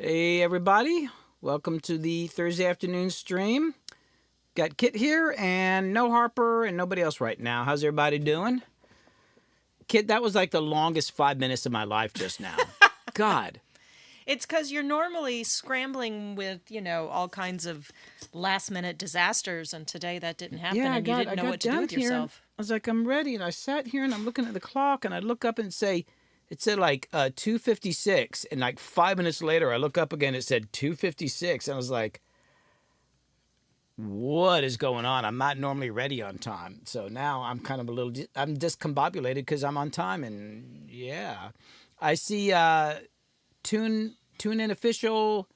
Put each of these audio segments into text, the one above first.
Hey everybody, welcome to the Thursday afternoon stream. Got Kit here and no Harper and nobody else right now. How's everybody doing? Kit, that was like the longest 5 minutes of my life just now. God. It's because you're normally scrambling with, all kinds of last-minute disasters, and today that didn't happen, and you didn't know what to do with yourself. I was like, I'm ready, and I sat here and I'm looking at the clock, and I look up and it said like 2:56, and like 5 minutes later, I look up again, it said 2:56, and I was like, what is going on? I'm not normally ready on time, so now I'm kind of I'm discombobulated because I'm on time, and yeah, I see Tune In official,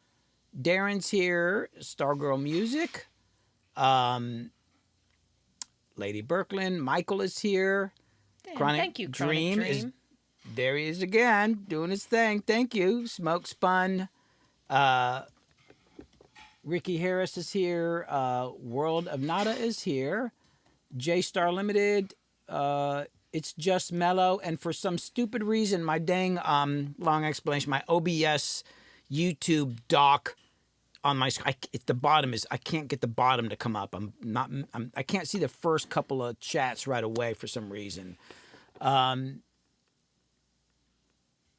Darren's here, Stargirl Music, Lady Birkland, Michael is here. Thank you, Chronic Dream. There he is again, doing his thing. Thank you. Smoke Spun. Ricky Harris is here. World of Nada is here. J Star Limited. It's just mellow. And for some stupid reason, my dang long explanation, my OBS YouTube doc on my the bottom is I can't get the bottom to come up. I can't see the first couple of chats right away for some reason.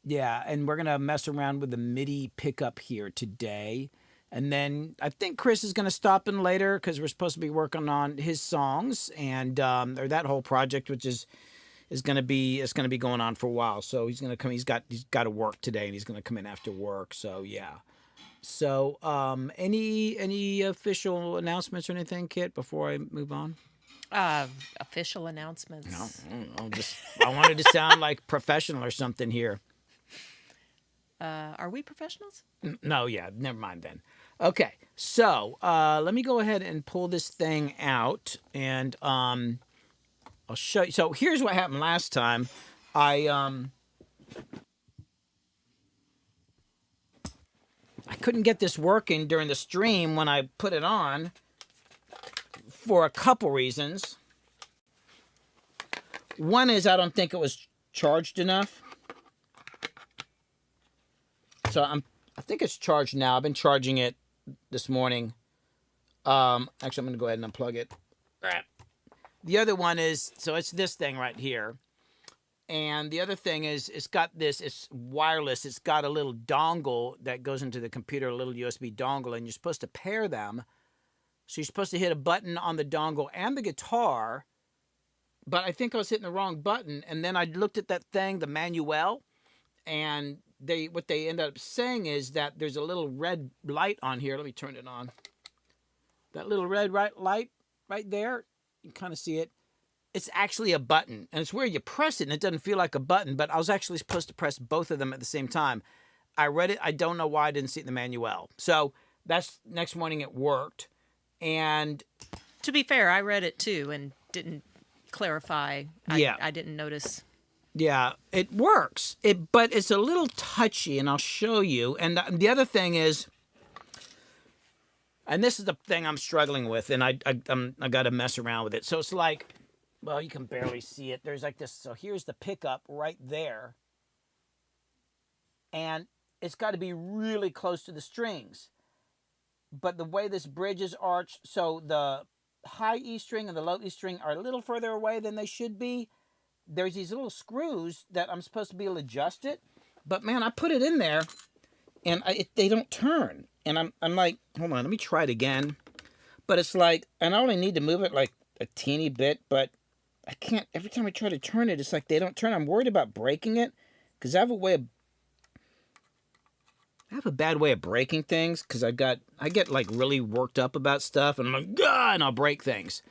Yeah, and we're going to mess around with the MIDI pickup here today. And then I think Chris is going to stop in later because we're supposed to be working on his songs and or that whole project, which is going to be going on for a while. So he's going to come. He's got to work today, and he's going to come in after work. So yeah. So any official announcements or anything, Kit, before I move on? Official announcements. No, I wanted to sound like professional or something here. Are we professionals? No, yeah, never mind then. Okay, so let me go ahead and pull this thing out, and I'll show you. So here's what happened last time. I couldn't get this working during the stream when I put it on for a couple reasons. One is I don't think it was charged enough. So I think it's charged now. I've been charging it this morning. Actually, I'm going to go ahead and unplug it. The other one is, so it's this thing right here. And the other thing is, it's wireless. It's got a little dongle that goes into the computer, a little USB dongle, and you're supposed to pair them. So you're supposed to hit a button on the dongle and the guitar. But I think I was hitting the wrong button. And then I looked at that thing, the manual, and what they end up saying is that there's a little red light on here. Let me turn it on. That little red light right there, you can kind of see it. It's actually a button, and it's where you press it, and it doesn't feel like a button, but I was actually supposed to press both of them at the same time. I read it. I don't know why I didn't see it in the manual. So that's next morning it worked. And to be fair, I read it too and didn't clarify. I didn't notice. Yeah, it works. But it's a little touchy, and I'll show you. And the other thing is, and this is the thing I'm struggling with, and I got to mess around with it. So it's like, well, you can barely see it. There's like this. So here's the pickup right there, and it's got to be really close to the strings. But the way this bridge is arched, so the high E string and the low E string are a little further away than they should be. There's these little screws that I'm supposed to be able to adjust it. But, man, I put it in there, and they don't turn. And I'm like, hold on, let me try it again. But it's like, and I only need to move it like a teeny bit, but I can't. Every time I try to turn it, it's like they don't turn. I'm worried about breaking it because I have a bad way of breaking things because I get like really worked up about stuff, and I'm like, God, and I'll break things.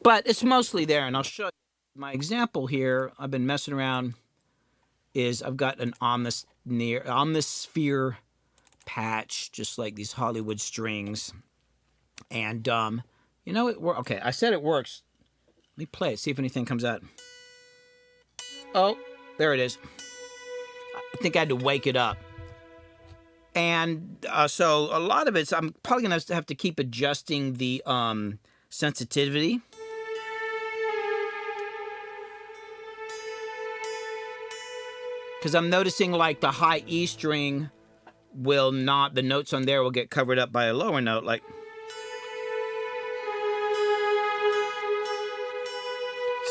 But it's mostly there, and I'll show you. My example here, I've been messing around, is I've got an Omnisphere patch, just like these Hollywood strings. And, okay, I said it works. Let me play it, see if anything comes out. Oh, there it is. I think I had to wake it up. And so a lot of it, I'm probably going to have to keep adjusting the sensitivity. Because I'm noticing like the high E string will not, the notes on there will get covered up by a lower note, like.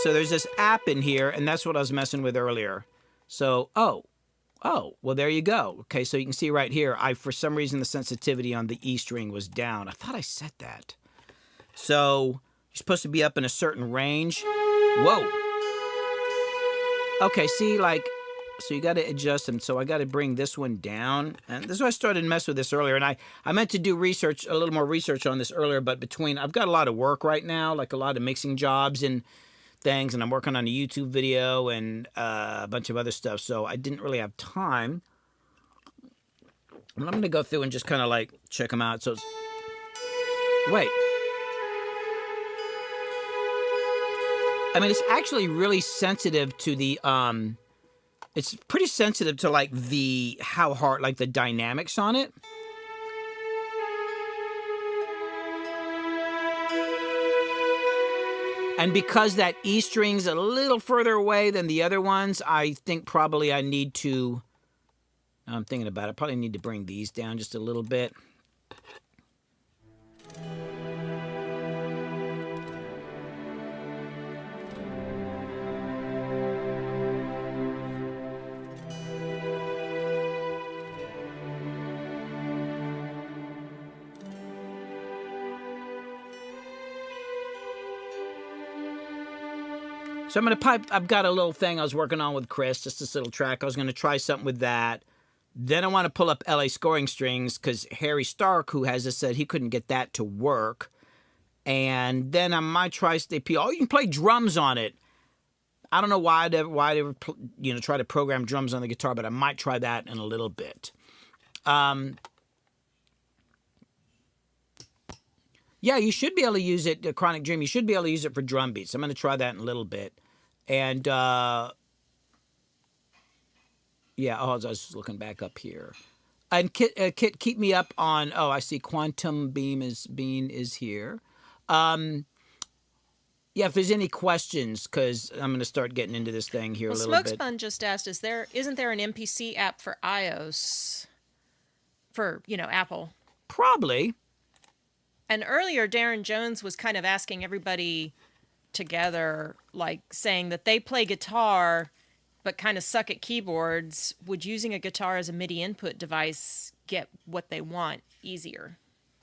So there's this app in here, and that's what I was messing with earlier. So, oh, well, there you go. Okay, so you can see right here, for some reason, the sensitivity on the E string was down. I thought I set that. So you're supposed to be up in a certain range. Whoa. Okay, see, like, so you got to adjust them. So I got to bring this one down. And this is why I started to mess with this earlier. And I meant to do research, a little more research on this earlier, but I've got a lot of work right now, like a lot of mixing jobs and things, and I'm working on a YouTube video and a bunch of other stuff, so I didn't really have time. But I'm going to go through and just kind of like check them out. So wait. I mean, it's actually really sensitive to the, it's pretty sensitive to like how hard, like the dynamics on it. And because that E string's a little further away than the other ones, I think probably I need to, I'm thinking about it, probably need to bring these down just a little bit. So I'm going to pipe, I've got a little thing I was working on with Chris, just this little track. I was going to try something with that. Then I want to pull up LA scoring strings because Harry Stark, who has this, said he couldn't get that to work. And then I might try Stay-P. Oh, you can play drums on it. I don't know why they try to program drums on the guitar, but I might try that in a little bit. Yeah, you should be able to use it, Chronic Dream. You should be able to use it for drum beats. I'm going to try that in a little bit. And, yeah, I was just looking back up here. And Kit, keep me up on, I see Quantum Bean is here. Yeah, if there's any questions, because I'm going to start getting into this thing here a little bit. Smokespun just asked, isn't there an MPC app for iOS for, Apple? Probably. And earlier, Darren Jones was kind of asking everybody together, like saying that they play guitar but kind of suck at keyboards. Would using a guitar as a MIDI input device get what they want easier?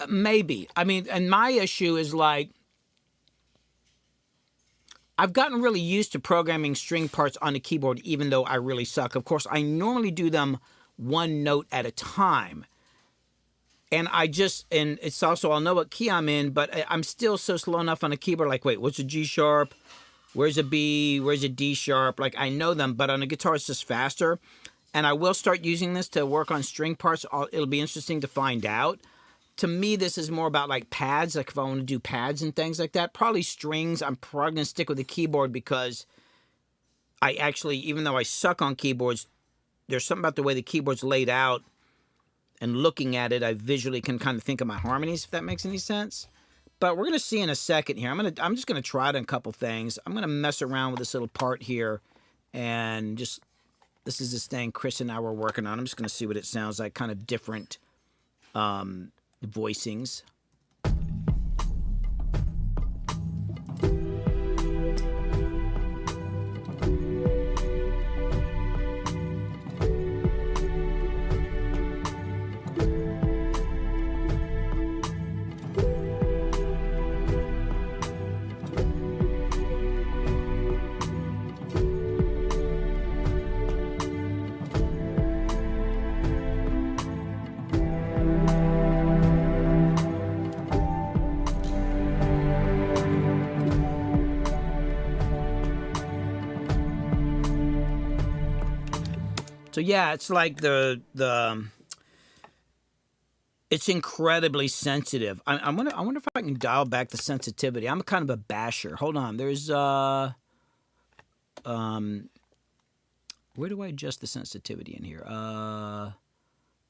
Maybe. I mean, and my issue is like, I've gotten really used to programming string parts on a keyboard, even though I really suck. Of course, I normally do them one note at a time. And it's also, I'll know what key I'm in, but I'm still so slow enough on a keyboard, like, wait, what's a G sharp? Where's a B? Where's a D sharp? Like, I know them, but on a guitar, it's just faster. And I will start using this to work on string parts. It'll be interesting to find out. To me, this is more about, like, pads, like if I want to do pads and things like that. Probably strings, I'm probably going to stick with the keyboard because I actually, even though I suck on keyboards, there's something about the way the keyboard's laid out. And looking at it, I visually can kind of think of my harmonies, if that makes any sense. But we're going to see in a second here. I'm just going to try it on a couple things. I'm going to mess around with this little part here. And this is this thing Chris and I were working on. I'm just going to see what it sounds like, kind of different voicings. So yeah, it's like it's incredibly sensitive. I wonder if I can dial back the sensitivity. I'm kind of a basher. Hold on. There's where do I adjust the sensitivity in here?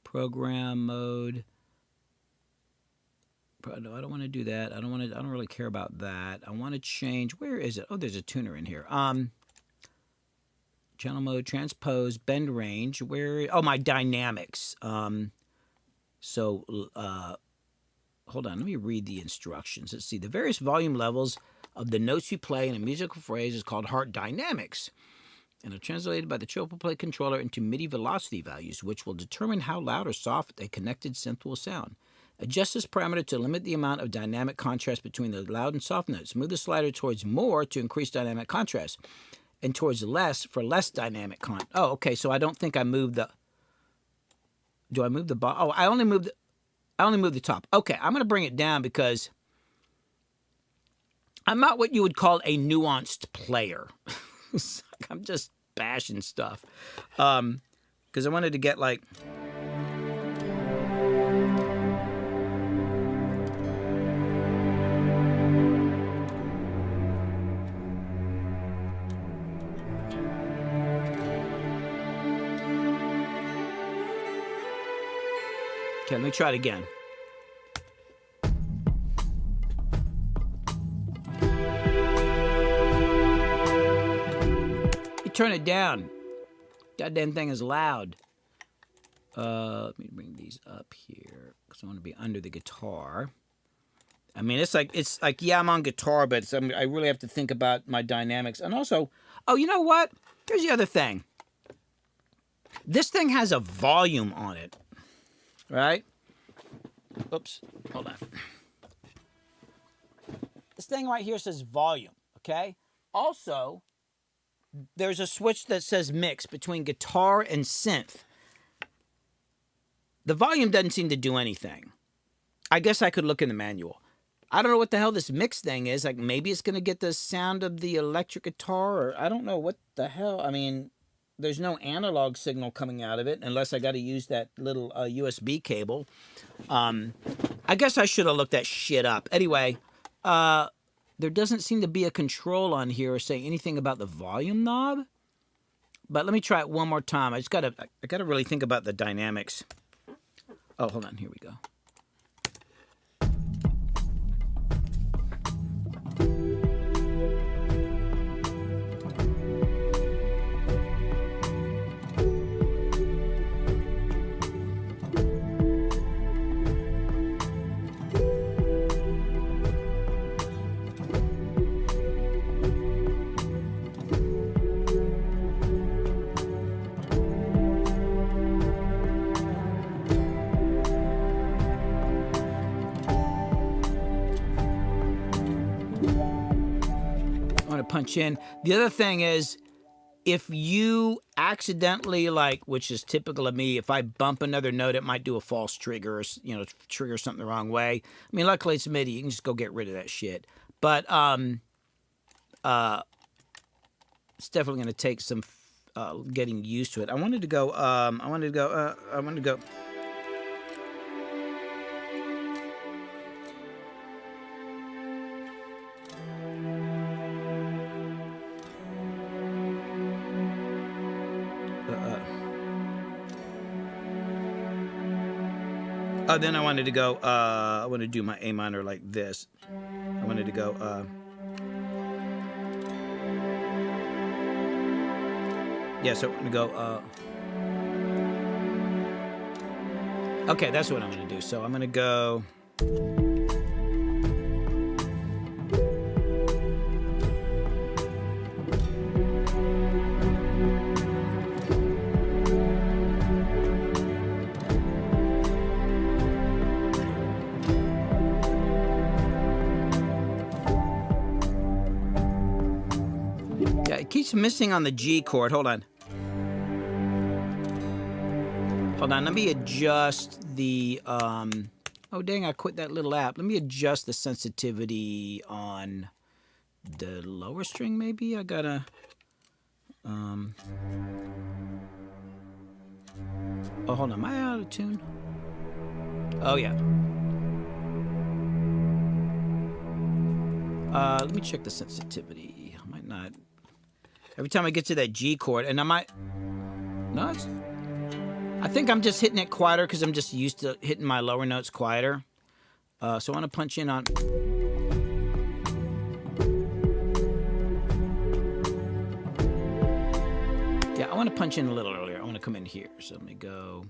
Program mode. No, I don't want to do that. I don't really care about that. I want to change. Where is it? Oh, there's a tuner in here. Channel mode, transpose, bend range. My dynamics. So, hold on. Let me read the instructions. Let's see. The various volume levels of the notes you play in a musical phrase is called heart dynamics, and are translated by the triple play controller into MIDI velocity values, which will determine how loud or soft a connected synth will sound. Adjust this parameter to limit the amount of dynamic contrast between the loud and soft notes. Move the slider towards more to increase dynamic contrast, and towards less for less dynamic Oh, okay. So I don't think I moved the. Do I move the bottom? Oh, I only moved the top. Okay, I'm going to bring it down because I'm not what you would call a nuanced player. I'm just bashing stuff. Because I wanted to get like. Okay, let me try it again. You turn it down. Goddamn thing is loud. Let me bring these up here because I want to be under the guitar. I mean, it's like yeah, I'm on guitar, but I really have to think about my dynamics. And also, oh, you know what? Here's the other thing. This thing has a volume on it. Right? Oops. Hold on. This thing right here says volume, okay? Also, there's a switch that says mix between guitar and synth. The volume doesn't seem to do anything. I guess I could look in the manual. I don't know what the hell this mix thing is. Like, maybe it's going to get the sound of the electric guitar, or I don't know what the hell. I mean, there's no analog signal coming out of it unless I got to use that little USB cable. I guess I should have looked that shit up. Anyway, there doesn't seem to be a control on here or say anything about the volume knob. But let me try it one more time. I gotta really think about the dynamics. Oh, hold on. Here we go. Punch in. The other thing is, if you accidentally, like, which is typical of me, if I bump another note, it might do a false trigger, or, trigger something the wrong way. I mean, luckily it's MIDI. You can just go get rid of that shit. But it's definitely going to take some getting used to it. I wanted to go. Then I wanted to go, I want to do my A minor like this. I wanted to go, yeah, so I'm going to go, okay, that's what I'm going to do. So I'm going to go, it keeps missing on the G chord. Hold on. Let me adjust the, oh dang, I quit that little app. Let me adjust the sensitivity on the lower string, maybe? I gotta, oh, hold on, am I out of tune? Oh, yeah. Let me check the sensitivity. I might not. Every time I get to that G chord, and I might... No, I think I'm just hitting it quieter because I'm just used to hitting my lower notes quieter. So I want to punch in on... Yeah, I want to punch in a little earlier. I want to come in here. So let me go...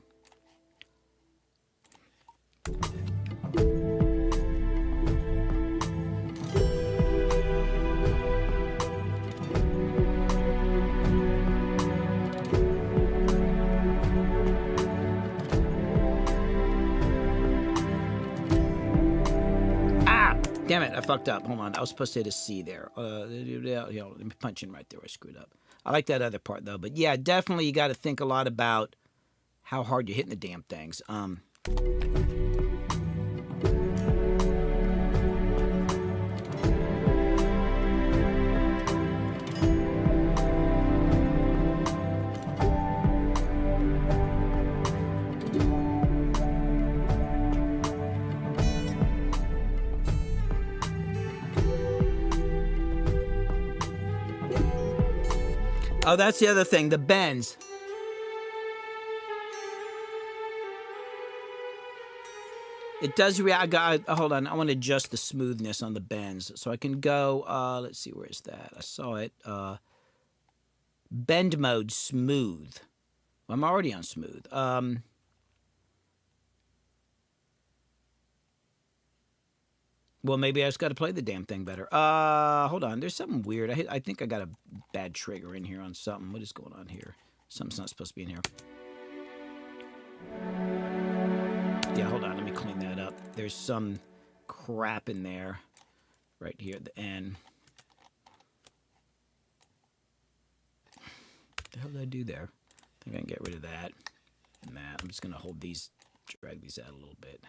Damn it, I fucked up. Hold on. I was supposed to hit a C there. Let me punch in right there. I screwed up. I like that other part, though. But yeah, definitely you got to think a lot about how hard you're hitting the damn things. Oh, that's the other thing, the bends. It does react. Hold on, I want to adjust the smoothness on the bends. So I can go, let's see, where is that? I saw it. Bend mode, smooth. Well, I'm already on smooth. Well, maybe I just got to play the damn thing better. Hold on. There's something weird. I think I got a bad trigger in here on something. What is going on here? Something's not supposed to be in here. Yeah, hold on. Let me clean that up. There's some crap in there right here at the end. What the hell did I do there? I think I can get rid of that and that. I'm just going to hold these, drag these out a little bit.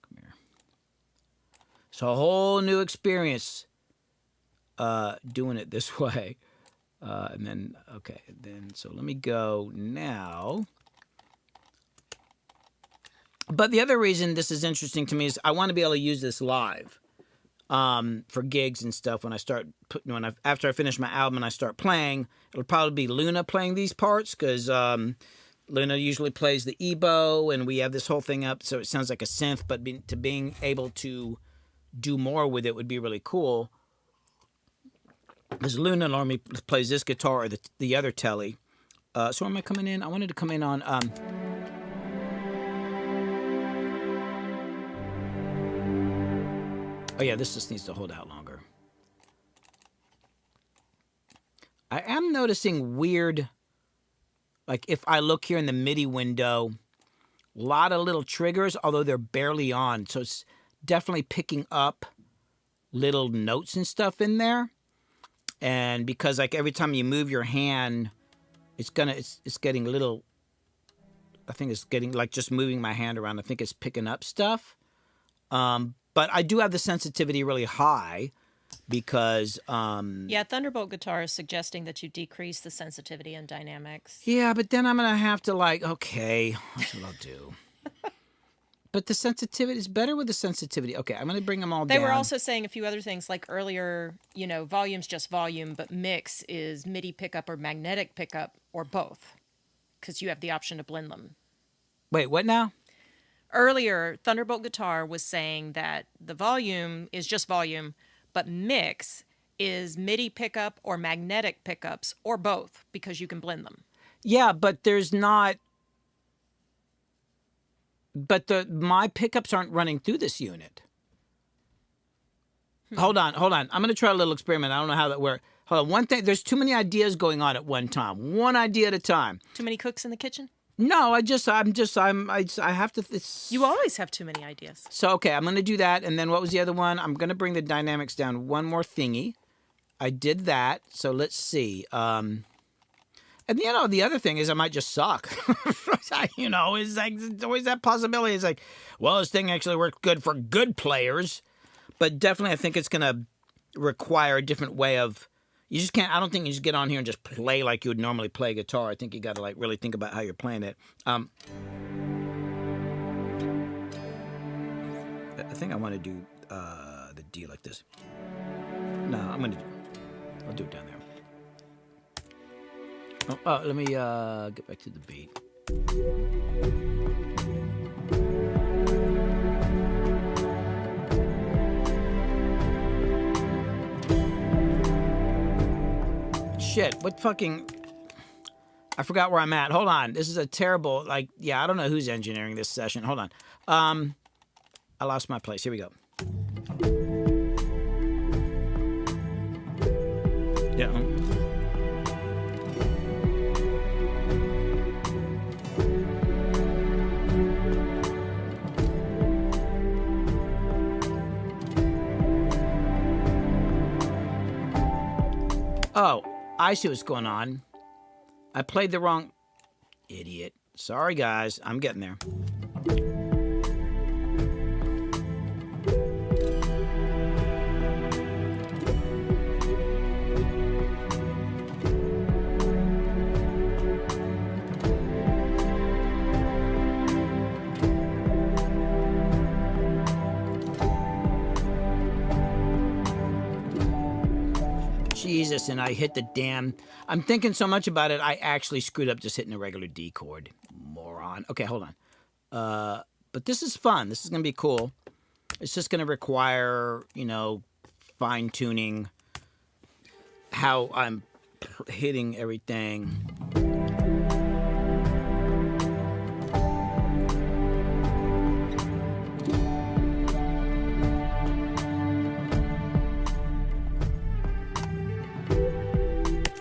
Come here. So a whole new experience doing it this way. And then, okay, then, so let me go now. But the other reason this is interesting to me is I want to be able to use this live for gigs and stuff when I start putting, after I finish my album and I start playing. It'll probably be Luna playing these parts because Luna usually plays the EBow and we have this whole thing up so it sounds like a synth, but being able to do more with it would be really cool. Because Luna normally plays this guitar or the other telly. So where am I coming in? I wanted to come in on... Oh yeah, this just needs to hold out longer. I am noticing weird... Like if I look here in the MIDI window, a lot of little triggers, although they're barely on. So it's definitely picking up little notes and stuff in there. And because like every time you move your hand, it's getting little, I think it's getting like just moving my hand around. I think it's picking up stuff. But I do have the sensitivity really high because... yeah, Thunderbolt Guitar is suggesting that you decrease the sensitivity and dynamics. Yeah, but then I'm going to have to like, okay, that's what I'll do. But the sensitivity is better with the sensitivity. Okay, I'm going to bring them all down. They were also saying a few other things, like earlier, you know, volume's just volume, but mix is MIDI pickup or magnetic pickup or both, because you have the option to blend them. Wait, what now? Earlier, Thunderbolt Guitar was saying that the volume is just volume, but mix is MIDI pickup or magnetic pickups or both, because you can blend them. Yeah, but there's not... But my pickups aren't running through this unit. Hold on. I'm going to try a little experiment. I don't know how that works. Hold on. One thing, there's too many ideas going on at one time. One idea at a time. Too many cooks in the kitchen? No, I have to... You always have too many ideas. So, okay, I'm going to do that. And then what was the other one? I'm going to bring the dynamics down one more thingy. I did that. So let's see. And, you know, the other thing is I might just suck. You know, it's like, there's always that possibility. It's like, well, this thing actually works good for good players. But definitely I think it's going to require a different way of... You just can't... I don't think you just get on here and just play like you would normally play guitar. I think you got to, like, really think about how you're playing it. I think I want to do the D like this. No, I'll do it down there. Oh, let me get back to the beat. Shit, what fucking... I forgot where I'm at. Hold on. This is a terrible, like, yeah, I don't know who's engineering this session. Hold on. I lost my place. Here we go. Yeah. I see what's going on. I played the wrong... Idiot. Sorry, guys. I'm getting there. Jesus, and I hit the damn... I'm thinking so much about it, I actually screwed up just hitting a regular D chord. Moron. Okay, hold on. But this is fun. This is going to be cool. It's just going to require, you know, fine-tuning how I'm hitting everything.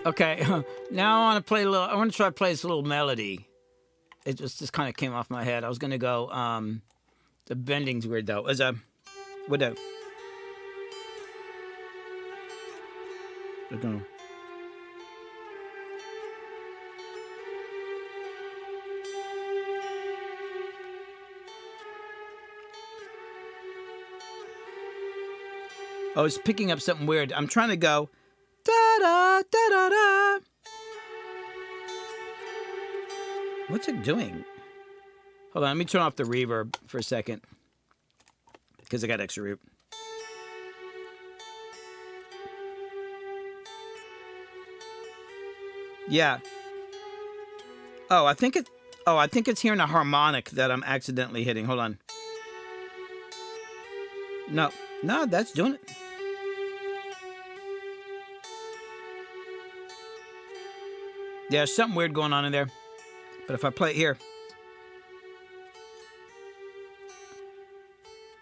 Okay, now I want to play a little. I want to try to play this little melody. It just kind of came off my head. I was gonna go. The bending's weird though. As a, what a. I don't know. Oh, it's picking up something weird. I'm trying to go. Da da da da da. What's it doing? Hold on, let me turn off the reverb for a second. Because I got extra reverb. Yeah. Oh, I think it's hearing a harmonic that I'm accidentally hitting. Hold on. No, that's doing it. Yeah, there's something weird going on in there. But if I play it here,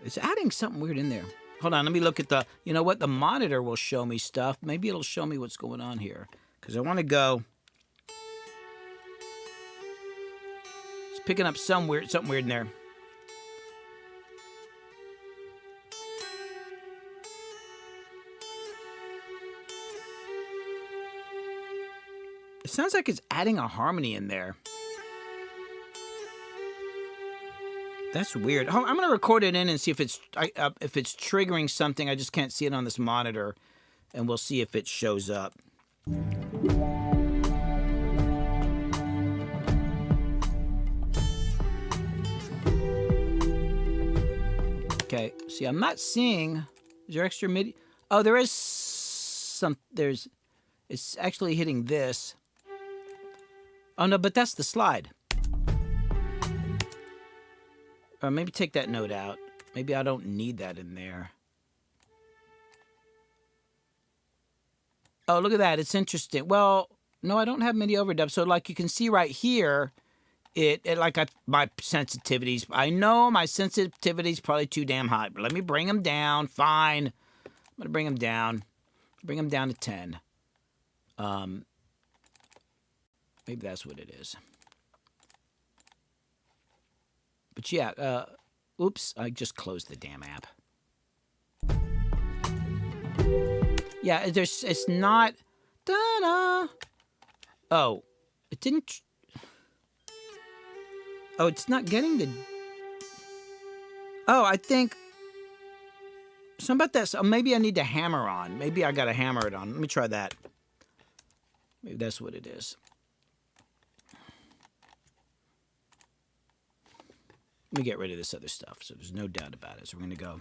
it's adding something weird in there. Hold on, let me look at the, you know what? The monitor will show me stuff. Maybe it'll show me what's going on here. Because I want to go. It's picking up something weird in there. It sounds like it's adding a harmony in there. That's weird. I'm going to record it in and see if it's triggering something. I just can't see it on this monitor, and we'll see if it shows up. Okay. See, I'm not seeing. Is there extra MIDI? Oh, there is some. It's actually hitting this. Oh, no, but that's the slide. Or maybe take that note out. Maybe I don't need that in there. Oh, look at that. It's interesting. Well, no, I don't have MIDI overdub. So, like, you can see right here, my sensitivities. I know my sensitivity's probably too damn high. But let me bring them down. Fine. I'm going to bring them down. Bring them down to 10. Maybe that's what it is. But yeah, oops, I just closed the damn app. Yeah, it's not, da-da. Oh, it didn't, oh, it's not getting the, oh, I think, something about this, maybe I need to hammer on. Maybe I got to hammer it on. Let me try that. Maybe that's what it is. Let me get rid of this other stuff, so there's no doubt about it. So we're going to go.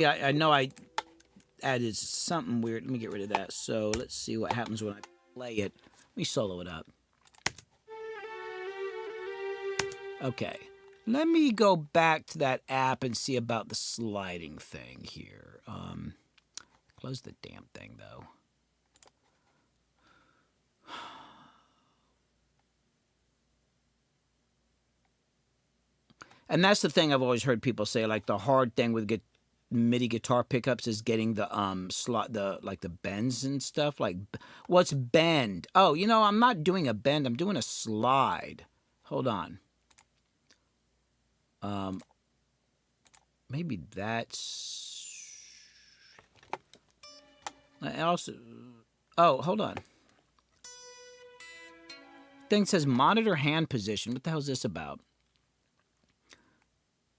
I know I added something weird. Let me get rid of that. So let's see what happens when I play it. Let me solo it up. Okay. Let me go back to that app and see about the sliding thing here. Close the damn thing, though. And that's the thing I've always heard people say, like the hard thing with MIDI guitar pickups is getting the slot, the bends and stuff. Like, what's bend? Oh, I'm not doing a bend. I'm doing a slide. Hold on. Maybe that's. I also. Oh, hold on. Thing says monitor hand position. What the hell is this about?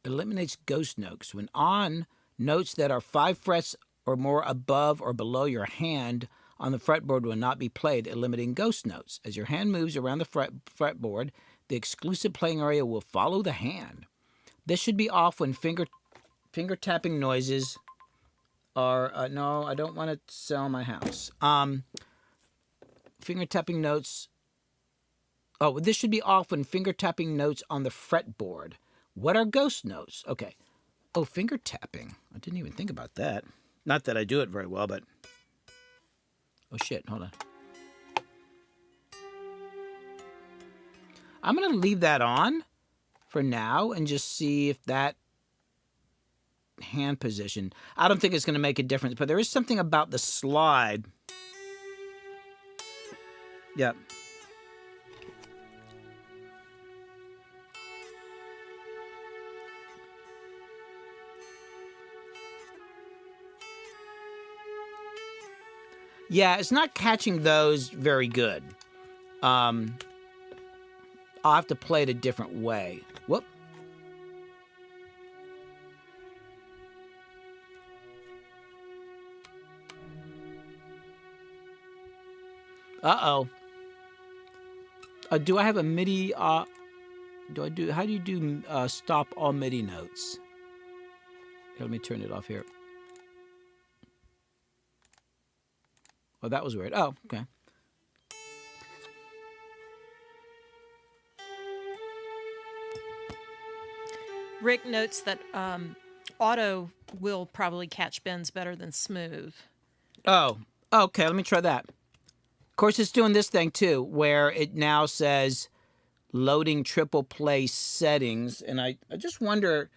Eliminates ghost notes. When on, notes that are 5 frets or more above or below your hand on the fretboard will not be played, eliminating ghost notes. As your hand moves around the fretboard, the exclusive playing area will follow the hand. This should be off when finger tapping noises are... no, I don't want to sell my house. Finger tapping notes... Oh, this should be off when finger tapping notes on the fretboard. What are ghost notes? Okay. Oh, finger tapping. I didn't even think about that. Not that I do it very well, but... Oh, shit. Hold on. I'm going to leave that on for now and just see if that hand position... I don't think it's going to make a difference, but there is something about the slide. Yep. Yeah, it's not catching those very good. I'll have to play it a different way. Whoop. Uh-oh. Do I have a MIDI? How do you do stop all MIDI notes? Here, let me turn it off here. Oh, that was weird. Oh, okay. Rick notes that auto will probably catch bends better than smooth. Oh, okay. Let me try that. Of course, it's doing this thing, too, where it now says loading triple play settings. And I just wonder,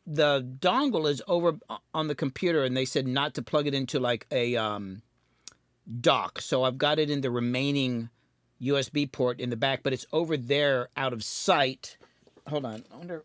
the dongle is over on the computer, and they said not to plug it into like a... dock, so I've got it in the remaining USB port in the back, but it's over there out of sight. Hold on, I wonder.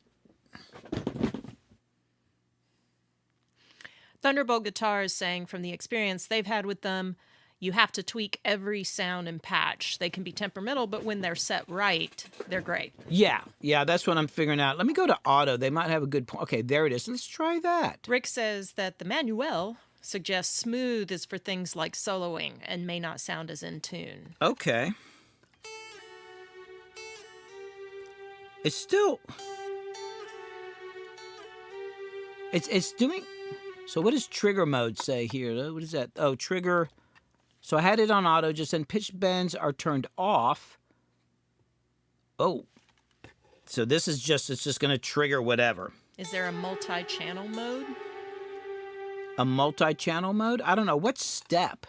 Thunderbolt Guitar is saying from the experience they've had with them, you have to tweak every sound and patch. They can be temperamental, but when they're set right, they're great. Yeah, that's what I'm figuring out. Let me go to auto. They might have a good point. Okay, there it is. Let's try that. Rick says that the manual suggests smooth is for things like soloing and may not sound as in tune. Okay. It's still... It's doing... So what does trigger mode say here? What is that? Oh, trigger... So I had it on auto, just then pitch bends are turned off. Oh. So this is just... It's just going to trigger whatever. Is there a multi-channel mode? A multi-channel mode? I don't know. What's step?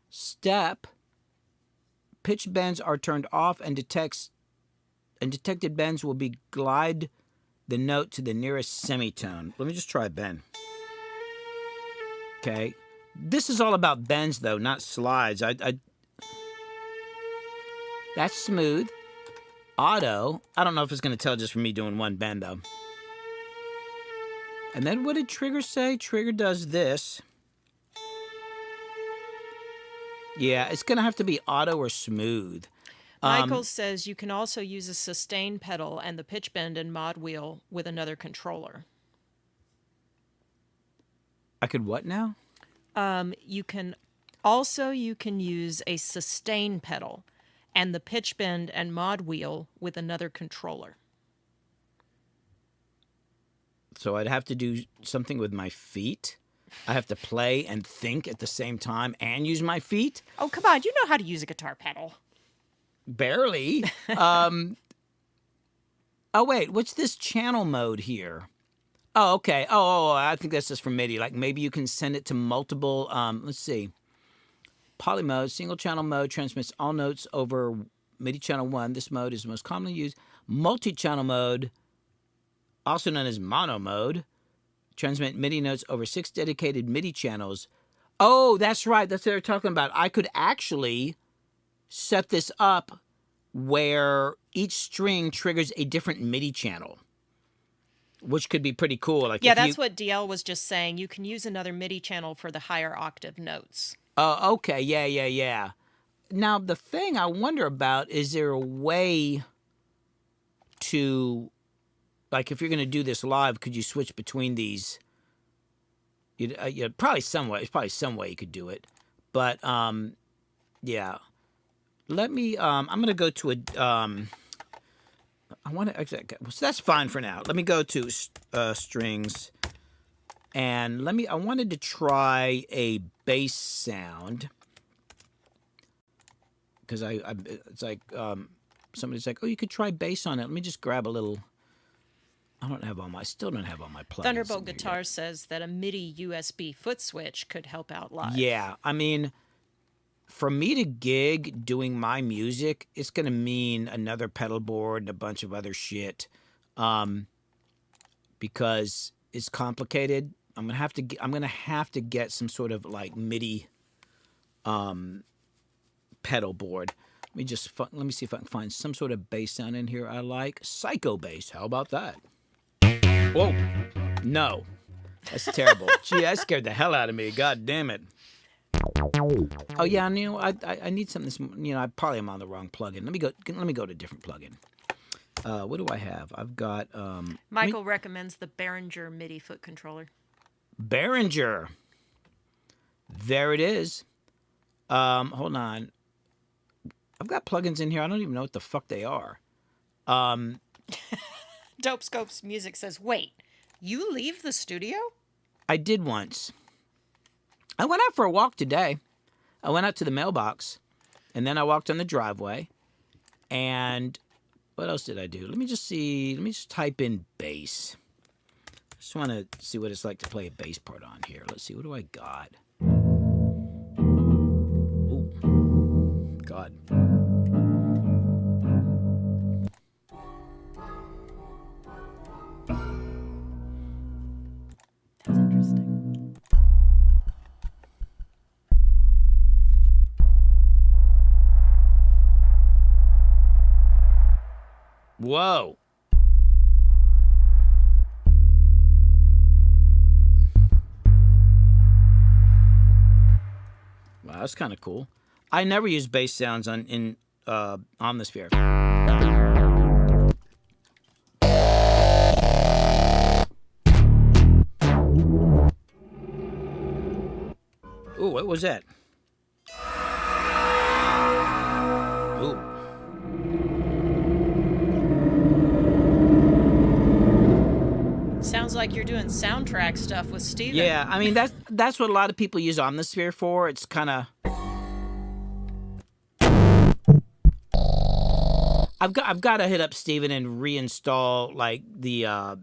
Step. Pitch bends are turned off and detected bends will be glide the note to the nearest semitone. Let me just try bend. Okay. This is all about bends, though, not slides. That's smooth. Auto. I don't know if it's going to tell just for me doing one bend, though. And then what did trigger say? Trigger does this. Yeah, it's going to have to be auto or smooth. Michael says you can also use a sustain pedal and the pitch bend and mod wheel with another controller. I could what now? You can use a sustain pedal and the pitch bend and mod wheel with another controller. So I'd have to do something with my feet. I have to play and think at the same time and use my feet. Oh, come on. You know how to use a guitar pedal. Barely. Oh, wait. What's this channel mode here? Oh, okay. Oh, I think that's just for MIDI. Like maybe you can send it to multiple, let's see. Poly mode, single channel mode transmits all notes over MIDI channel 1. This mode is most commonly used. Multi-channel mode, also known as mono mode, transmit MIDI notes over 6 dedicated MIDI channels. Oh, that's right. That's what they're talking about. I could actually set this up where each string triggers a different MIDI channel, which could be pretty cool. Like, yeah, that's what DL was just saying. You can use another MIDI channel for the higher octave notes. Oh, okay. Yeah. Now, the thing I wonder about, is there a way to, like, if you're going to do this live, could you switch between these? Probably some way. It's probably some way you could do it. But, yeah. Let me, I'm going to go to I want to, so that's fine for now. Let me go to strings. And I wanted to try a bass sound. Because it's like, somebody's like, oh, you could try bass on it. Let me just grab a little. I still don't have all my plugins. Thunderbolt Guitar says that a MIDI USB foot switch could help out live. Yeah, I mean, for me to gig doing my music, it's going to mean another pedal board and a bunch of other shit, because it's complicated. I'm gonna have to get some sort of like MIDI pedal board. Let me see if I can find some sort of bass sound in here I like. Psycho bass. How about that? Whoa. No. That's terrible. Gee, that scared the hell out of me. God damn it. Oh yeah, I need something. I probably am on the wrong plugin. Let me go to a different plugin. What do I have? I've got Michael recommends the Behringer MIDI foot controller. Behringer. There it is. Hold on. I've got plugins in here. I don't even know what the fuck they are. Dope Scopes Music says, wait, you leave the studio? I did once. I went out for a walk today. I went out to the mailbox, and then I walked on the driveway. And what else did I do? Let me just see. Let me just type in bass. I just want to see what it's like to play a bass part on here. Let's see. What do I got? Oh, God. That's interesting. Whoa. Wow, that's kind of cool. I never use bass sounds in Omnisphere. Ooh, what was that? Ooh. Sounds like you're doing soundtrack stuff with Steven. Yeah, I mean that's what a lot of people use Omnisphere for. It's kind of I've got to hit up Steven and reinstall like the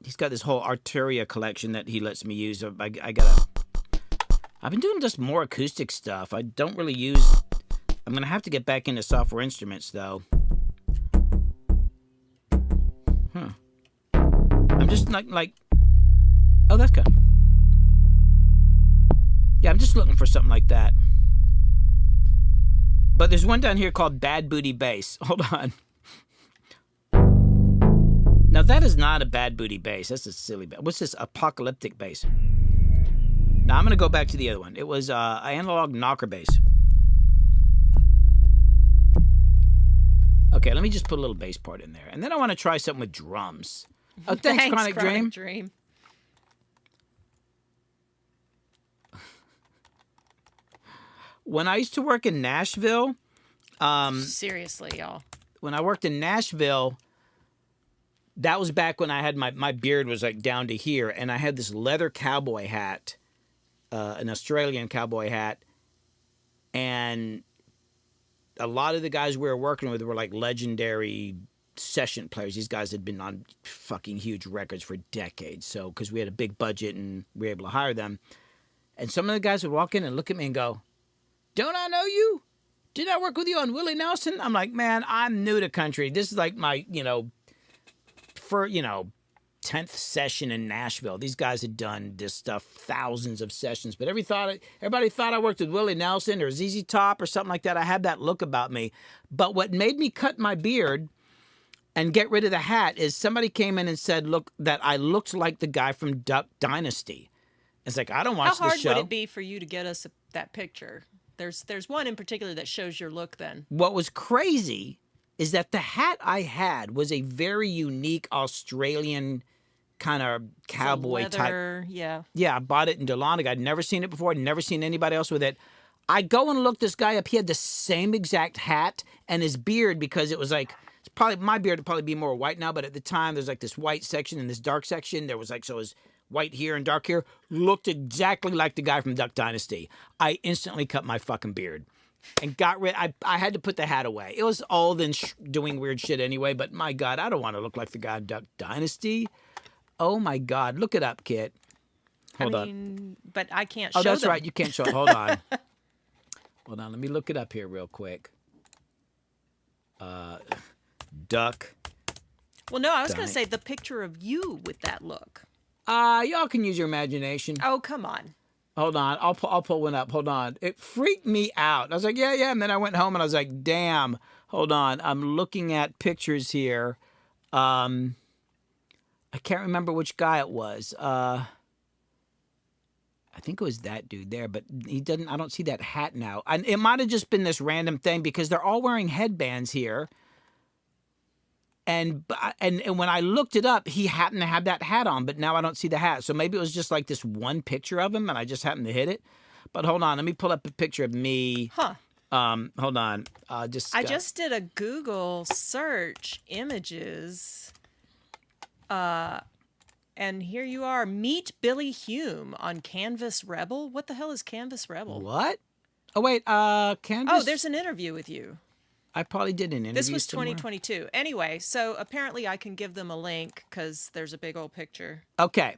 he's got this whole Arturia collection that he lets me use. I've been doing just more acoustic stuff. I don't really use. I'm gonna have to get back into software instruments though. Huh. I'm just like, oh, that's good. Yeah, I'm just looking for something like that. But there's one down here called Bad Booty Bass. Hold on. Now that is not a Bad Booty Bass. That's a silly bass. What's this? Apocalyptic Bass. Now I'm gonna go back to the other one. It was analog knocker bass. Okay, let me just put a little bass part in there, and then I want to try something with drums. Oh, thanks Chronic Dream. When I used to work in Nashville, seriously, y'all. When I worked in Nashville, that was back when I had my beard was like down to here, and I had this leather cowboy hat, an Australian cowboy hat, and a lot of the guys we were working with were like legendary session players. These guys had been on fucking huge records for decades. So, because we had a big budget and we were able to hire them. And some of the guys would walk in and look at me and go, "Don't I know you? Did I work with you on Willie Nelson?" I'm like, man, I'm new to country. This is like my, 10th session in Nashville. These guys had done this stuff, thousands of sessions, but everybody thought I worked with Willie Nelson or ZZ Top or something like that. I had that look about me. But what made me cut my beard and get rid of the hat is somebody came in and said, look, that I looked like the guy from Duck Dynasty. It's like, I don't watch the show. How hard would it be for you to get us that picture? There's one in particular that shows your look then. What was crazy is that the hat I had was a very unique Australian kind of cowboy leather, type. Yeah. Yeah, I bought it in Dahlonega. I'd never seen it before. I'd never seen anybody else with it. I go and look this guy up. He had the same exact hat and his beard, because it was like, my beard would probably be more white now, but at the time there's like this white section and this dark section. There was like, so it was white here and dark here. Looked exactly like the guy from Duck Dynasty. I instantly cut my fucking beard and got rid. I had to put the hat away. It was old and doing weird shit anyway, but my God, I don't want to look like the guy in Duck Dynasty. Oh my God, look it up, Kit. Hold on. But I can't show Oh, that's them. right. You can't show it. Hold on. Hold on. Let me look it up here real quick. Duck. Well, no, I was going to say the picture of you with that look. Y'all can use your imagination. Oh, come on. Hold on. I'll pull one up. Hold on. It freaked me out. I was like, yeah. And then I went home and I was like, damn. Hold on. I'm looking at pictures here. I can't remember which guy it was. I think it was that dude there, but I don't see that hat now. And it might have just been this random thing because they're all wearing headbands here. And when I looked it up, he happened to have that hat on, but now I don't see the hat. So maybe it was just like this one picture of him and I just happened to hit it. But hold on, let me pull up a picture of me. Huh. Hold on. I just did a Google search, images. And here you are. Meet Billy Hume on Canvas Rebel. What the hell is Canvas Rebel? What? Oh, wait. Canvas? Oh, there's an interview with you. I probably did an interview. This was somewhere. 2022. Anyway, so apparently I can give them a link because there's a big old picture. Okay.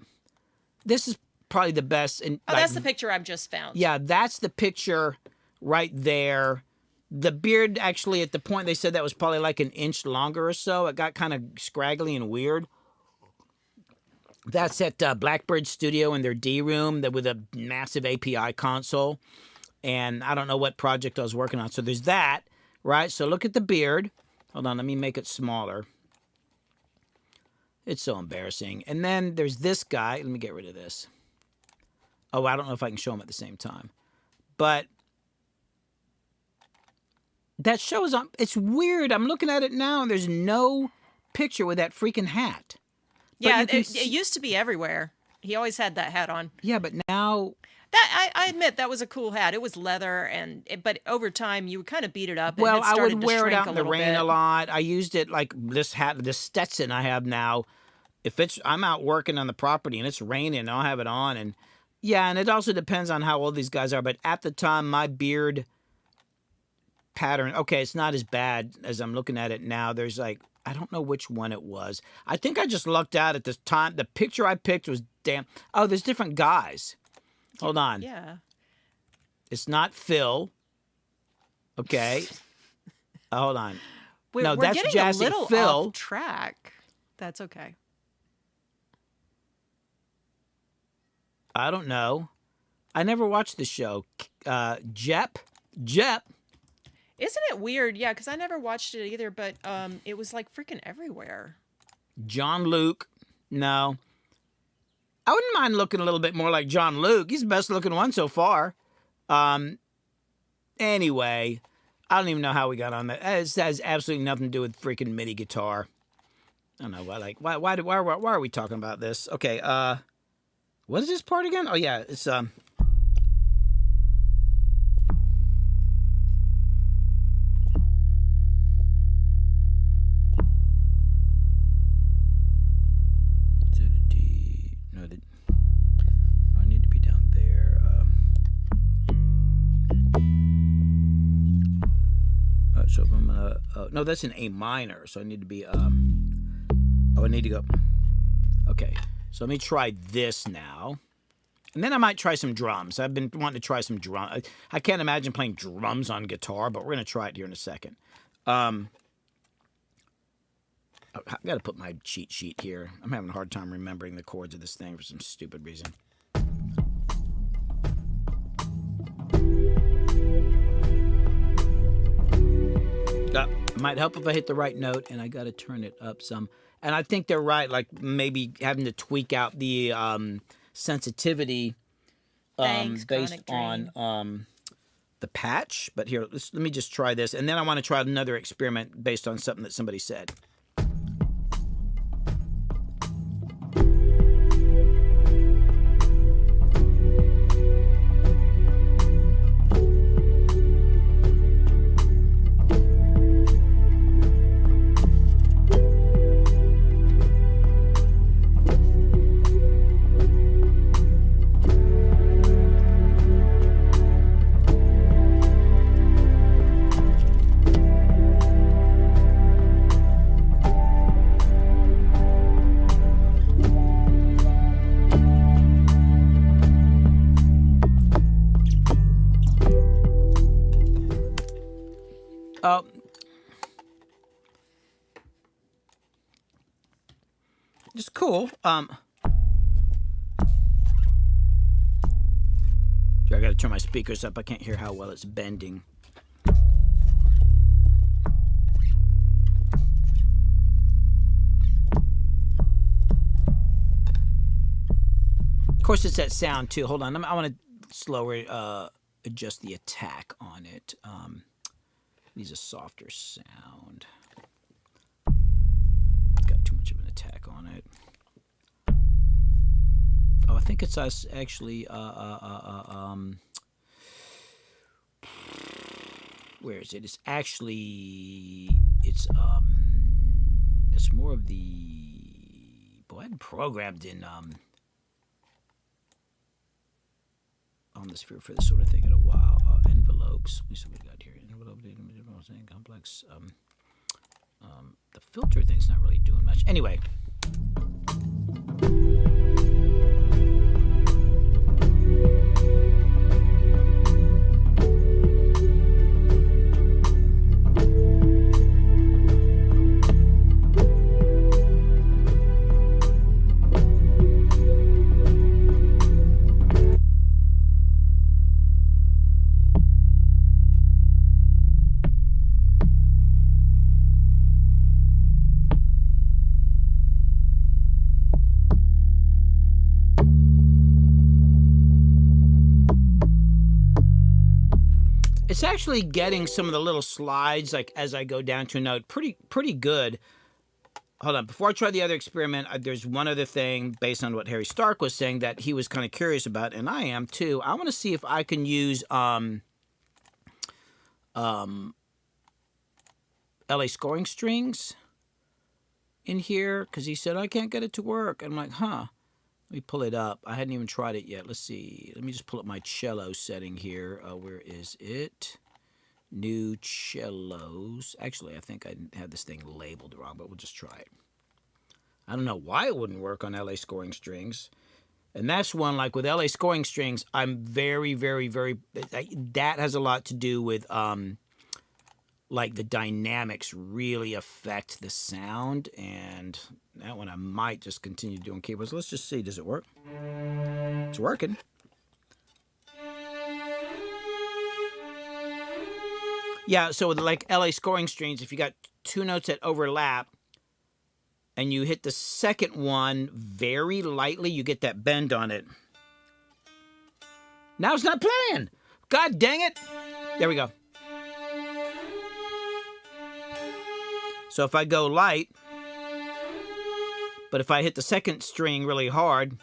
This is probably the best. That's the picture I've just found. Yeah, that's the picture right there. The beard, actually, at the point they said that was probably like an inch longer or so. It got kind of scraggly and weird. That's at Blackbird Studio in their D room with a massive API console. And I don't know what project I was working on. So there's that, right? So look at the beard. Hold on, let me make it smaller. It's so embarrassing. And then there's this guy. Let me get rid of this. Oh, I don't know if I can show them at the same time. But that shows on. It's weird. I'm looking at it now, and there's no picture with that freaking hat. Yeah, it used to be everywhere. He always had that hat on. Yeah, but now... I admit that was a cool hat. It was leather, but over time you would kind of beat it up. Well, and it I started would to wear it shrink out in the rain bit. a lot. I used it like this hat, this Stetson I have now. If I'm out working on the property and it's raining, I'll have it on. And yeah, and it also depends on how old these guys are. But at the time, my beard pattern, okay, it's not as bad as I'm looking at it now. There's like, I don't know which one it was. I think I just lucked out at this time. The picture I picked was damn. Oh, there's different guys. Hold on. Yeah. It's not Phil. Okay. Hold on. We're that's getting Jazzy. a little Phil. off track. That's okay. I don't know. I never watched the show. Jep. Isn't it weird? Yeah, because I never watched it either, but it was like freaking everywhere. John Luke. No. I wouldn't mind looking a little bit more like John Luke. He's the best looking one so far. Anyway, I don't even know how we got on that. It has absolutely nothing to do with freaking MIDI guitar. I don't know. Why are we talking about this? Okay. What is this part again? Oh yeah, it's I need to be down there. So if I'm gonna, no, that's an A minor. So I need to be, I need to go. Okay, so let me try this now, and then I might try some drums. I've been wanting to try some drum. I can't imagine playing drums on guitar, but we're gonna try it here in a second. I got to put my cheat sheet here. I'm having a hard time remembering the chords of this thing for some stupid reason. It might help if I hit the right note, and I got to turn it up some. And I think they're right, like maybe having to tweak out the sensitivity based on the patch. But here, let me just try this, and then I want to try another experiment based on something that somebody said. Just cool. I gotta turn my speakers up. I can't hear how well it's bending. Of course, it's that sound too. Hold on, I want to slower adjust the attack on it. Needs a softer sound. Got too much of an attack on it. Oh, I think it's us actually. Where is it? It's actually it's more of the. Boy, I hadn't programmed in on this for this sort of thing in a while. Envelopes. We got here. Envelope complex. The filter thing's not really doing much. Anyway. It's actually getting some of the little slides, like as I go down to a note, pretty good. Hold on, before I try the other experiment, there's one other thing based on what Harry Stark was saying that he was kind of curious about, and I am too. I want to see if I can use LA scoring strings in here, because he said I can't get it to work. I'm like, huh. Let me pull it up. I hadn't even tried it yet. Let's see. Let me just pull up my cello setting here. Where is it? New cellos. Actually, I think I had this thing labeled wrong, but we'll just try it. I don't know why it wouldn't work on LA scoring strings. And that's one, like with LA scoring strings, I'm very, very, very... That has a lot to do with... like the dynamics really affect the sound, and that one I might just continue doing keyboards. Let's just see, does it work? It's working. Yeah, so with like LA scoring strings, if you got two notes that overlap and you hit the second one very lightly, you get that bend on it. Now it's not playing. God dang it. There we go. So if I go light, but if I hit the second string really hard,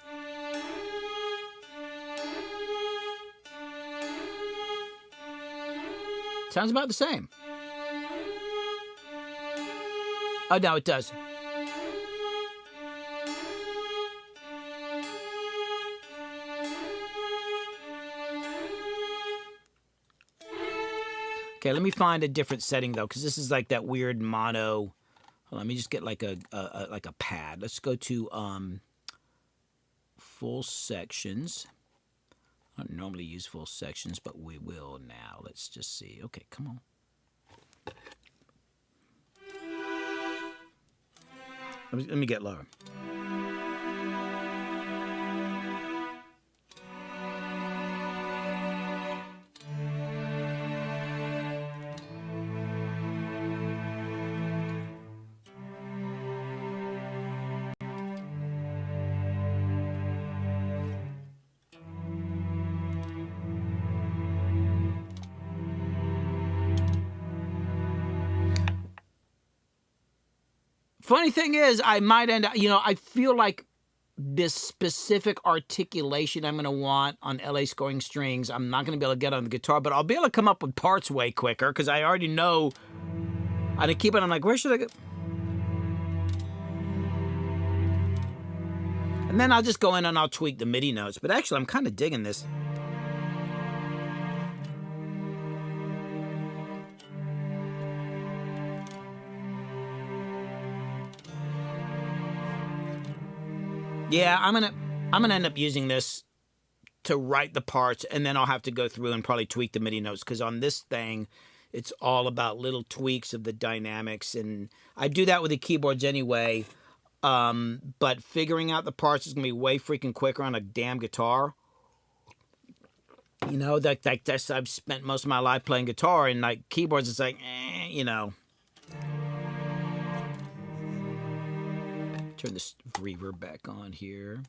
sounds about the same. Oh, no, it does. Okay, let me find a different setting though, because this is like that weird mono. Hold on, let me just get like a pad. Let's go to full sections. I don't normally use full sections, but we will now. Let's just see. Okay, come on. Let me get lower. Funny thing is, I might end up, I feel like this specific articulation I'm going to want on LA scoring strings, I'm not going to be able to get on the guitar, but I'll be able to come up with parts way quicker because I already know on the keyboard. I'm like, where should I go? And then I'll just go in and I'll tweak the MIDI notes. But actually, I'm kind of digging this. Yeah, I'm gonna end up using this to write the parts, and then I'll have to go through and probably tweak the MIDI notes because on this thing, it's all about little tweaks of the dynamics, and I do that with the keyboards anyway. But figuring out the parts is gonna be way freaking quicker on a damn guitar. That's I've spent most of my life playing guitar, and like keyboards, it's like, Turn this reverb back on here.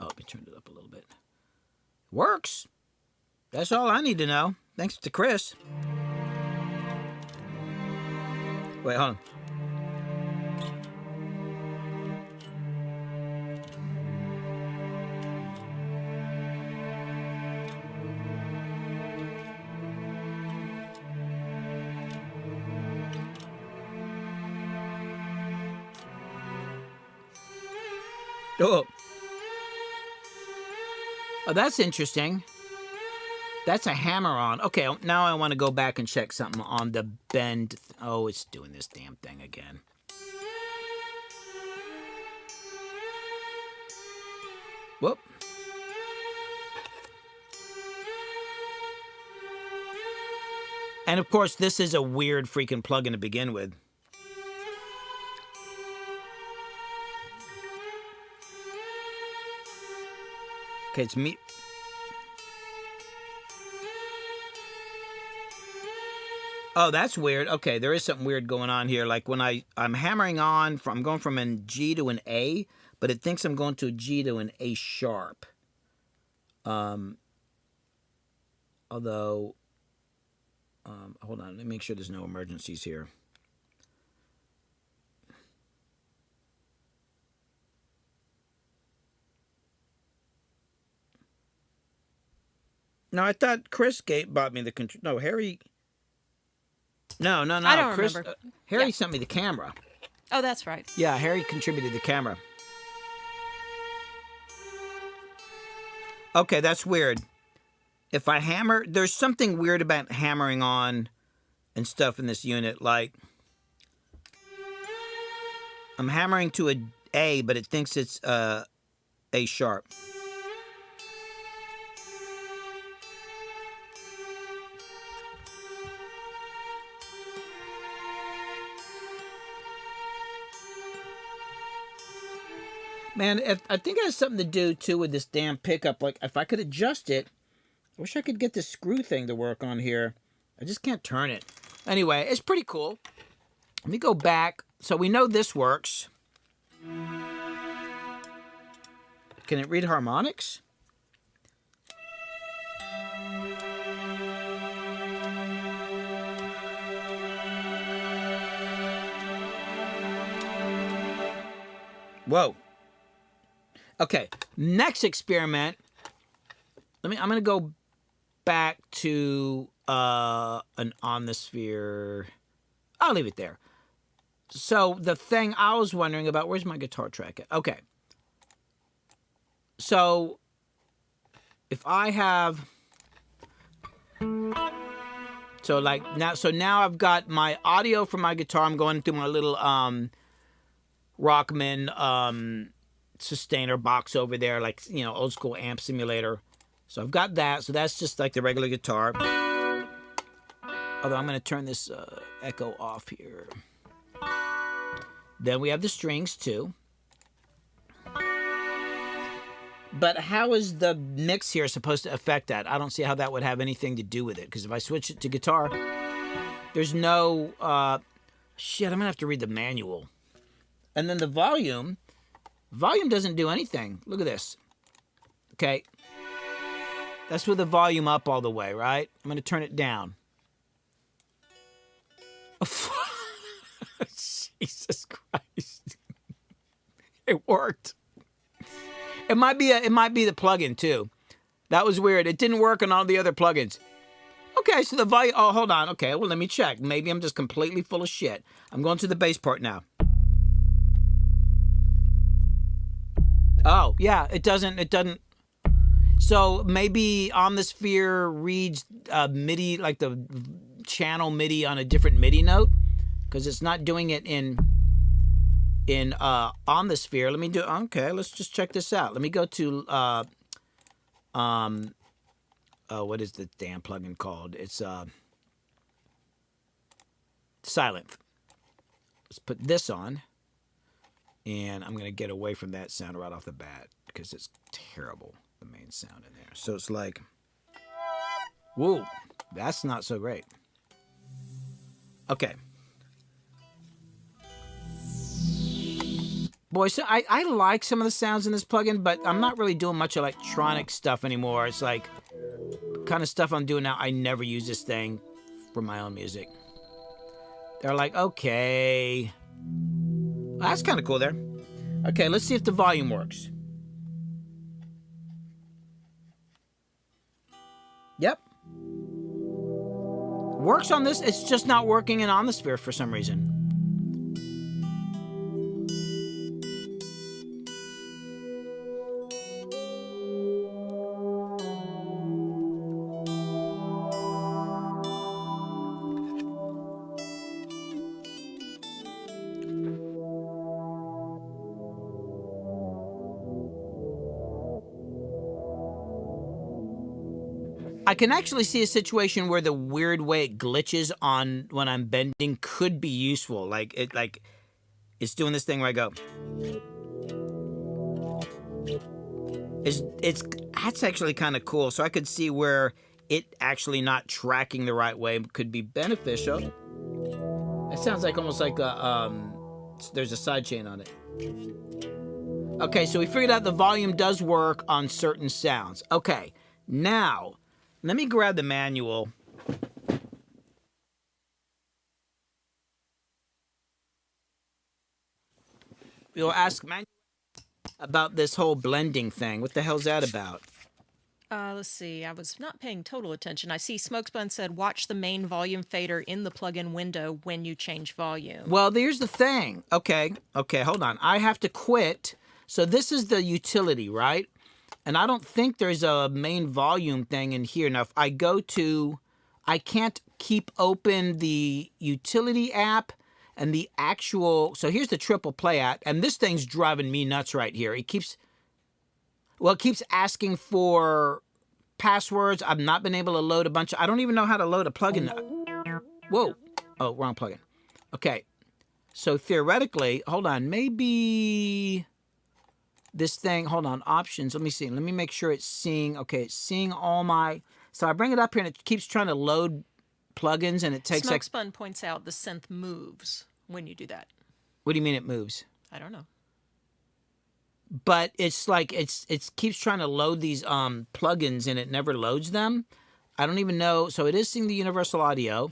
Oh, let me turn it up a little bit. Works. That's all I need to know. Thanks to Chris. Wait, hold on. Oh, that's interesting. That's a hammer-on. Okay, now I want to go back and check something on the bend. Oh, it's doing this damn thing again. Whoop. And of course, this is a weird freaking plugin to begin with. Okay, it's me. Oh, that's weird. Okay, there is something weird going on here. Like when I'm hammering on, I'm going from a G to an A, but it thinks I'm going to a G to an A sharp. Although, hold on, let me make sure there's no emergencies here. No, I thought Chris bought me the control. No, Harry. No. I don't Chris, remember. Harry sent me the camera. Oh, that's right. Yeah, Harry contributed the camera. Okay, that's weird. If I hammer, there's something weird about hammering on and stuff in this unit. Like, I'm hammering to a A, but it thinks it's A sharp. Man, I think it has something to do, too, with this damn pickup. Like, if I could adjust it, I wish I could get this screw thing to work on here. I just can't turn it. Anyway, it's pretty cool. Let me go back. So we know this works. Can it read harmonics? Whoa. Okay, next experiment. I'm going to go back to an Omnisphere. I'll leave it there. So the thing I was wondering about, where's my guitar track at? Okay. So if I have, now I've got my audio from my guitar. I'm going through my little Rockman sustainer box over there, like, old school amp simulator. So I've got that. So that's just like the regular guitar. Although I'm going to turn this echo off here. Then we have the strings too. But how is the mix here supposed to affect that? I don't see how that would have anything to do with it. Because if I switch it to guitar, there's no... shit, I'm going to have to read the manual. And then the volume doesn't do anything. Look at this. Okay. That's with the volume up all the way, right? I'm going to turn it down. Jesus Christ. It worked. It might be the plugin too. That was weird. It didn't work on all the other plugins. Okay, so the volume... Oh, hold on. Okay, well, let me check. Maybe I'm just completely full of shit. I'm going to the bass part now. Oh, yeah, it doesn't... So maybe Omnisphere reads MIDI, like the channel MIDI on a different MIDI note, because it's not doing it in Omnisphere. Let me do... Okay, let's just check this out. Let me go to... what is the damn plugin called? It's Silent. Let's put this on. And I'm going to get away from that sound right off the bat because it's terrible, the main sound in there. So it's like, whoa, that's not so great. Okay. Boy, so I like some of the sounds in this plugin, but I'm not really doing much electronic stuff anymore. It's like kind of stuff I'm doing now. I never use this thing for my own music. They're like, okay. Well, that's kind of cool there. Okay, let's see if the volume works. Yep. Works on this. It's just not working in Omnisphere for some reason. I can actually see a situation where the weird way it glitches on when I'm bending could be useful. Like it's doing this thing where I go. That's actually kind of cool. So I could see where it actually not tracking the right way could be beneficial. It sounds like almost like there's a sidechain on it. Okay, so we figured out the volume does work on certain sounds. Okay, now let me grab the manual. We'll ask manual about this whole blending thing. What the hell's that about? Let's see. I was not paying total attention. I see Smokespun said, watch the main volume fader in the plugin window when you change volume. Well, here's the thing. Okay, hold on. I have to quit. So this is the utility, right? And I don't think there's a main volume thing in here. Now, if I go to... I can't keep open the utility app and the actual... So here's the triple play app. And this thing's driving me nuts right here. It keeps... Well, it keeps asking for passwords. I've not been able to load a bunch of... I don't even know how to load a plugin. Whoa. Oh, wrong plugin. Okay. So theoretically... Hold on. Maybe... This thing, hold on, options, let me see. Let me make sure it's seeing, okay, it's seeing all my, so I bring it up here and it keeps trying to load plugins and it takes like... Smokespun points out the synth moves when you do that. What do you mean it moves? I don't know. But it's like, it keeps trying to load these plugins and it never loads them. I don't even know, so it is seeing the universal audio.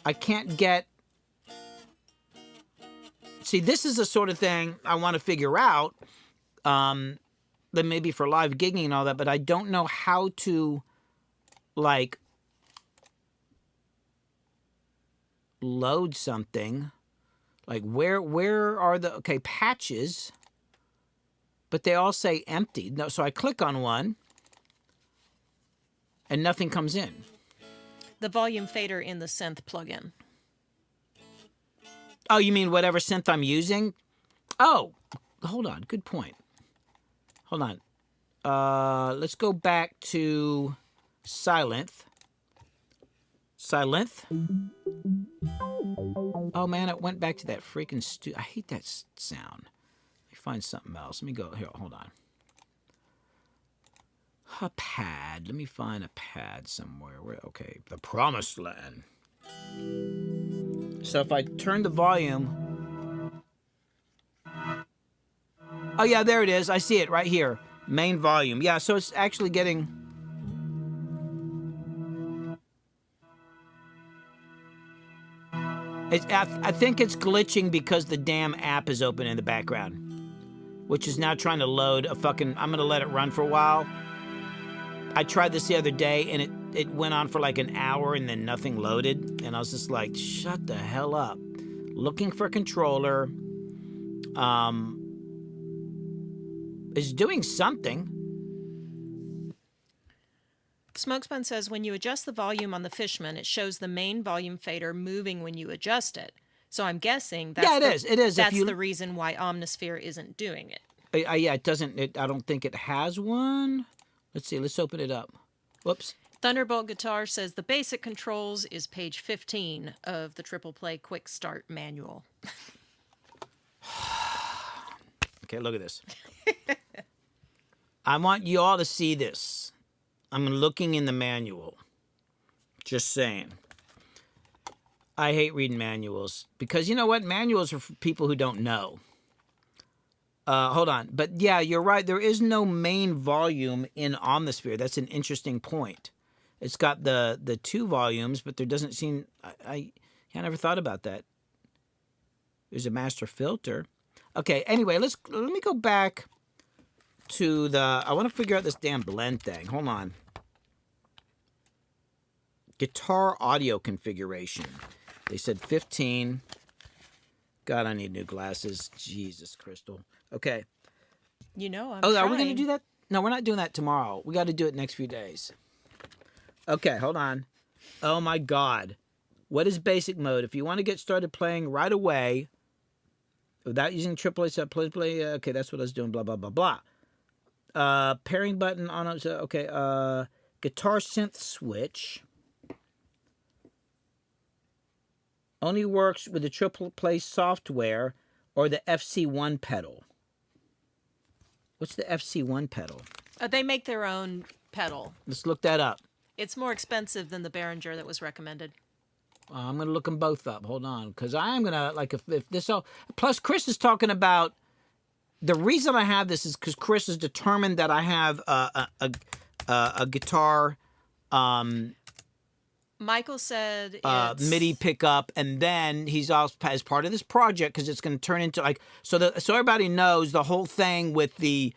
I can't get... See, this is the sort of thing I want to figure out. Then maybe for live gigging and all that, but I don't know how to, like, load something. Like, where are the, okay, patches, but they all say empty. No, so I click on one, and nothing comes in. The volume fader in the synth plugin. Oh, you mean whatever synth I'm using? Oh, hold on, good point. Hold on. Let's go back to Silent. Oh, man, it went back to that freaking I hate that sound. Let me find something else. Let me go. Here, hold on. A pad. Let me find a pad somewhere. Okay, the promised land. So if I turn the volume... Oh, yeah, there it is. I see it right here. Main volume. Yeah, so it's actually getting... I think it's glitching because the damn app is open in the background, which is now trying to load a fucking... I'm going to let it run for a while. I tried this the other day, and it went on for like an hour, and then nothing loaded. And I was just like, shut the hell up. Looking for a controller. Is doing something. Smokespun says, when you adjust the volume on the Fishman, it shows the main volume fader moving when you adjust it. So I'm guessing that's it is. That's the reason why Omnisphere isn't doing it. Yeah, it doesn't. I don't think it has one. Let's see. Let's open it up. Whoops. Thunderbolt Guitar says the basic controls is page 15 of the Triple Play Quick Start Manual. Okay, look at this. I want you all to see this. I'm looking in the manual. Just saying. I hate reading manuals because you know what? Manuals are for people who don't know. Hold on. But yeah, you're right. There is no main volume in Omnisphere. That's an interesting point. It's got the two volumes, but there doesn't seem... I never thought about that. There's a master filter. Okay, anyway, let me go back to the... I want to figure out this damn blend thing. Hold on. Guitar audio configuration. They said 15. God, I need new glasses. Jesus, Crystal. Okay. You know, I'm are trying. we going to do that? No, we're not doing that tomorrow. We got to do it next few days. Okay, hold on. Oh, my God. What is basic mode? If you want to get started playing right away without using AAA set, play. Okay, that's what I was doing. Blah, blah, blah, blah. Pairing button on. Okay. Guitar synth switch. Only works with the Triple Play software or the FC1 pedal. What's the FC1 pedal? They make their own pedal. Let's look that up. It's more expensive than the Behringer that was recommended. I'm going to look them both up. Hold on. Because I'm going to, like, if this all... Plus, Chris is talking about... The reason I have this is because Chris has determined that I have a guitar... Michael said it's... MIDI pickup, and then he's also as part of this project because it's going to turn into like so everybody knows the whole thing with the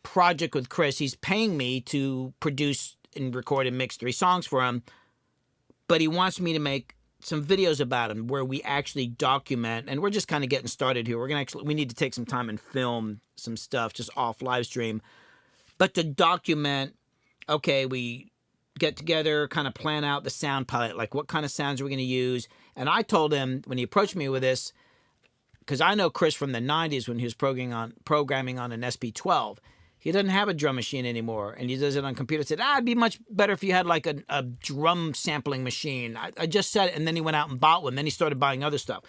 project with Chris. He's paying me to produce and record and mix 3 songs for him, but he wants me to make some videos about him where we actually document. And we're just kind of getting started here. We need to take some time and film some stuff just off live stream, but to document. Okay, we get together, kind of plan out the sound palette, like what kind of sounds are we going to use. And I told him when he approached me with this, because I know Chris from the 90s when he was programming on an SP12. He doesn't have a drum machine anymore, and he does it on computer. I said, it'd be much better if you had like a drum sampling machine. I just said it, and then he went out and bought one. Then he started buying other stuff.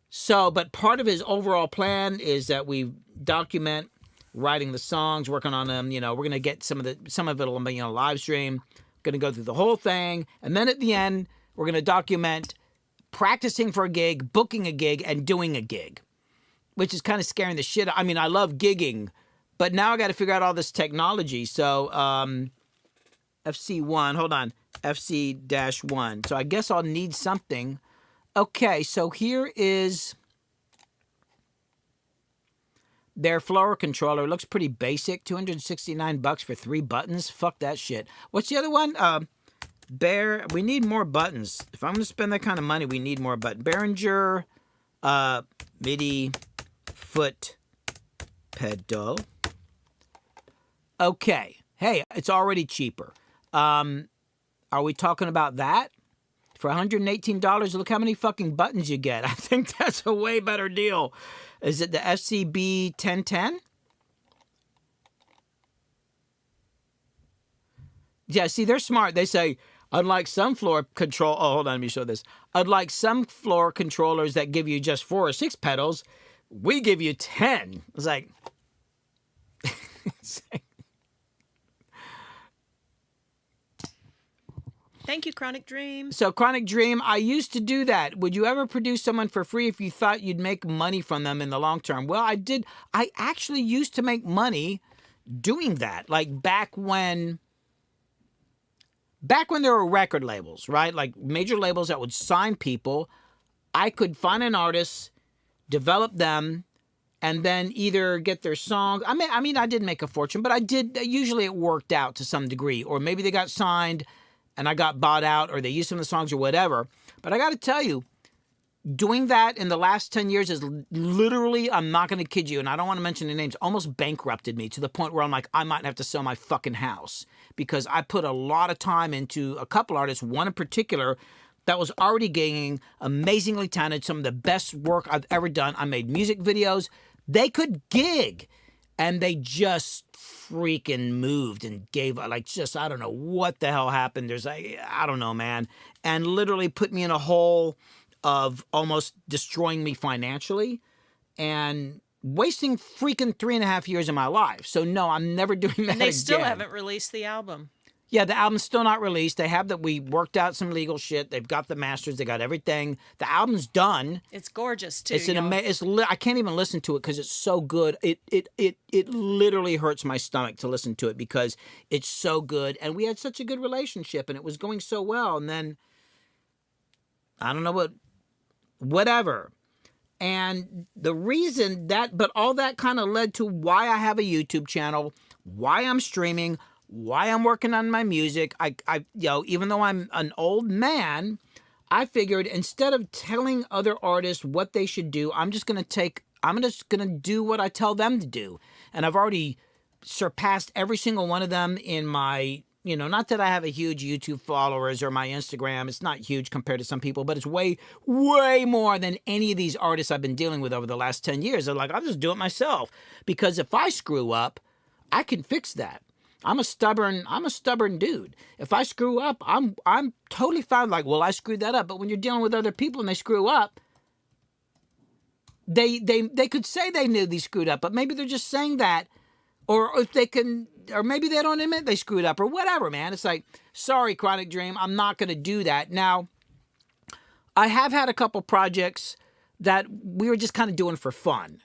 So, but part of his overall plan is that we document writing the songs, working on them. You know, we're going to get some of it'll be on a live stream. Going to go through the whole thing. And then at the end, we're going to document practicing for a gig, booking a gig, and doing a gig, which is kind of scaring the shit. I mean, I love gigging, but now I got to figure out all this technology. So, FC1, hold on, FC-1. So I guess I'll need something. Okay, so here is their Flower controller. Looks pretty basic. $269 for 3 buttons. Fuck that shit. What's the other one? We need more buttons. If I'm going to spend that kind of money, we need more buttons. Behringer, MIDI, foot pedal. Okay. Hey, it's already cheaper. Are we talking about that? For $118, look how many fucking buttons you get. I think that's a way better deal. Is it the FCB 1010? Yeah, see, they're smart. They say, Unlike some floor control, oh, hold on, let me show this. Unlike some floor controllers that give you just 4 or 6 pedals, we give you 10. It's like, Thank you, Chronic Dream. So Chronic Dream, I used to do that. Would you ever produce someone for free if you thought you'd make money from them in the long term? Well, I did. I actually used to make money doing that. Like back when there were record labels, right? Like major labels that would sign people. I could find an artist, develop them, and then either get their songs. I mean, I did make a fortune, but I did. Usually it worked out to some degree. Or maybe they got signed and I got bought out, or they used some of the songs or whatever. But I got to tell you, doing that in the last 10 years is literally, I'm not going to kid you, and I don't want to mention the names, almost bankrupted me to the point where I'm like, I might have to sell my fucking house because I put a lot of time into a couple artists, one in particular that was already gaining, amazingly talented, some of the best work I've ever done. I made music videos. They could gig, and they just freaking moved and gave, like, just, I don't know what the hell happened. There's, I don't know, man. And literally put me in a hole of almost destroying me financially and wasting freaking 3.5 years of my life. So no, I'm never doing that again. And they still haven't released the album. Yeah, the album's still not released. They have that. We worked out some legal shit. They've got the masters. They got everything. The album's done. It's gorgeous too. It's an I can't even listen to it because it's so good. It literally hurts my stomach to listen to it because it's so good. And we had such a good relationship, and it was going so well. And then I don't know whatever. And the reason that, but all that kind of led to why I have a YouTube channel, why I'm streaming, why I'm working on my music. Even though I'm an old man, I figured instead of telling other artists what they should do, I'm just going to do what I tell them to do. And I've already surpassed every single one of them in my, not that I have a huge YouTube followers or my Instagram. It's not huge compared to some people, but it's way, way more than any of these artists I've been dealing with over the last 10 years. They're like, I'll just do it myself. Because if I screw up, I can fix that. I'm a stubborn dude. If I screw up, I'm totally fine. Like, well, I screwed that up. But when you're dealing with other people and they screw up, they could say they knew they screwed up, but maybe they're just saying that, or if they can, or maybe they don't admit they screwed up or whatever, man. It's like, sorry, Chronic Dream, I'm not going to do that. Now, I have had a couple projects that we were just kind of doing for fun,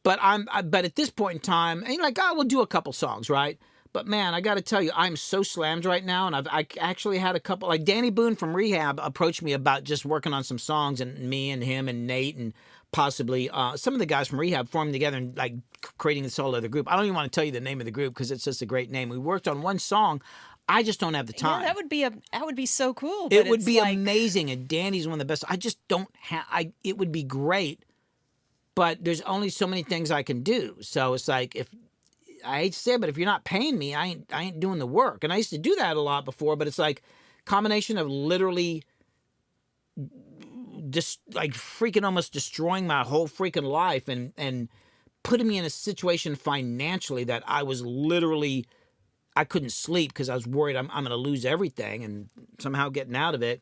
but but at this point in time, and like, we'll do a couple songs, right? But man, I got to tell you, I'm so slammed right now, and I actually had a couple, like Danny Boone from Rehab approached me about just working on some songs, and me and him and Nate and possibly some of the guys from Rehab forming together and like creating this whole other group. I don't even want to tell you the name of the group because it's just a great name. We worked on one song. I just don't have the time. Yeah, that would be so cool. It would be amazing, and Danny's one of the best. I just don't have. It would be great, but there's only so many things I can do. So it's like, if I hate to say it, but if you're not paying me, I ain't doing the work. And I used to do that a lot before, but it's like combination of literally just like freaking almost destroying my whole freaking life and putting me in a situation financially that I was literally, I couldn't sleep because I was worried I'm going to lose everything and somehow getting out of it.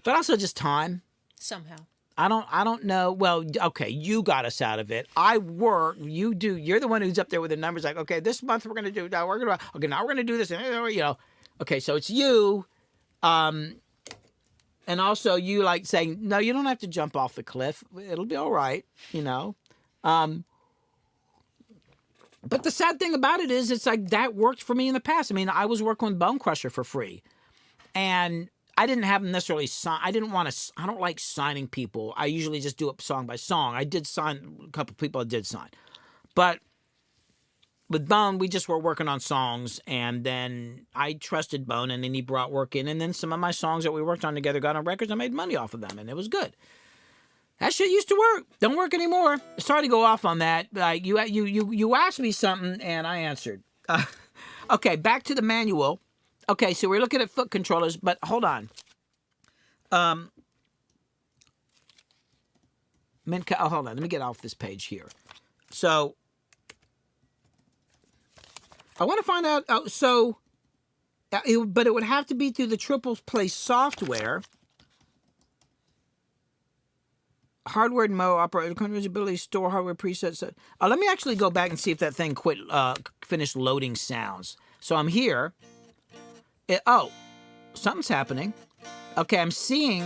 But also just time. Somehow. I don't know. Well, okay, you got us out of it. I work, you do. You're the one who's up there with the numbers like, okay, this month we're going to do, now we're going to do this. And, okay, so it's you. And also you like saying, no, you don't have to jump off the cliff. It'll be all right, But the sad thing about it is it's like that worked for me in the past. I mean, I was working with Bone Crusher for free. And I didn't have them necessarily sign. I don't like signing people. I usually just do it song by song. I did sign a couple people I did sign. But with Bone, we just were working on songs, and then I trusted Bone, and then he brought work in, and then some of my songs that we worked on together got on records. I made money off of them, and it was good. That shit used to work. Don't work anymore. Sorry to go off on that. You asked me something, and I answered. Okay, back to the manual. Okay, so we're looking at foot controllers, but hold on. Hold on. Let me get off this page here. So, I want to find out. So, But it would have to be through the Triple Play software. Hardware mode, operator ability, store hardware presets. Let me actually go back and see if that thing finished loading sounds. So I'm here. Something's happening. Okay, I'm seeing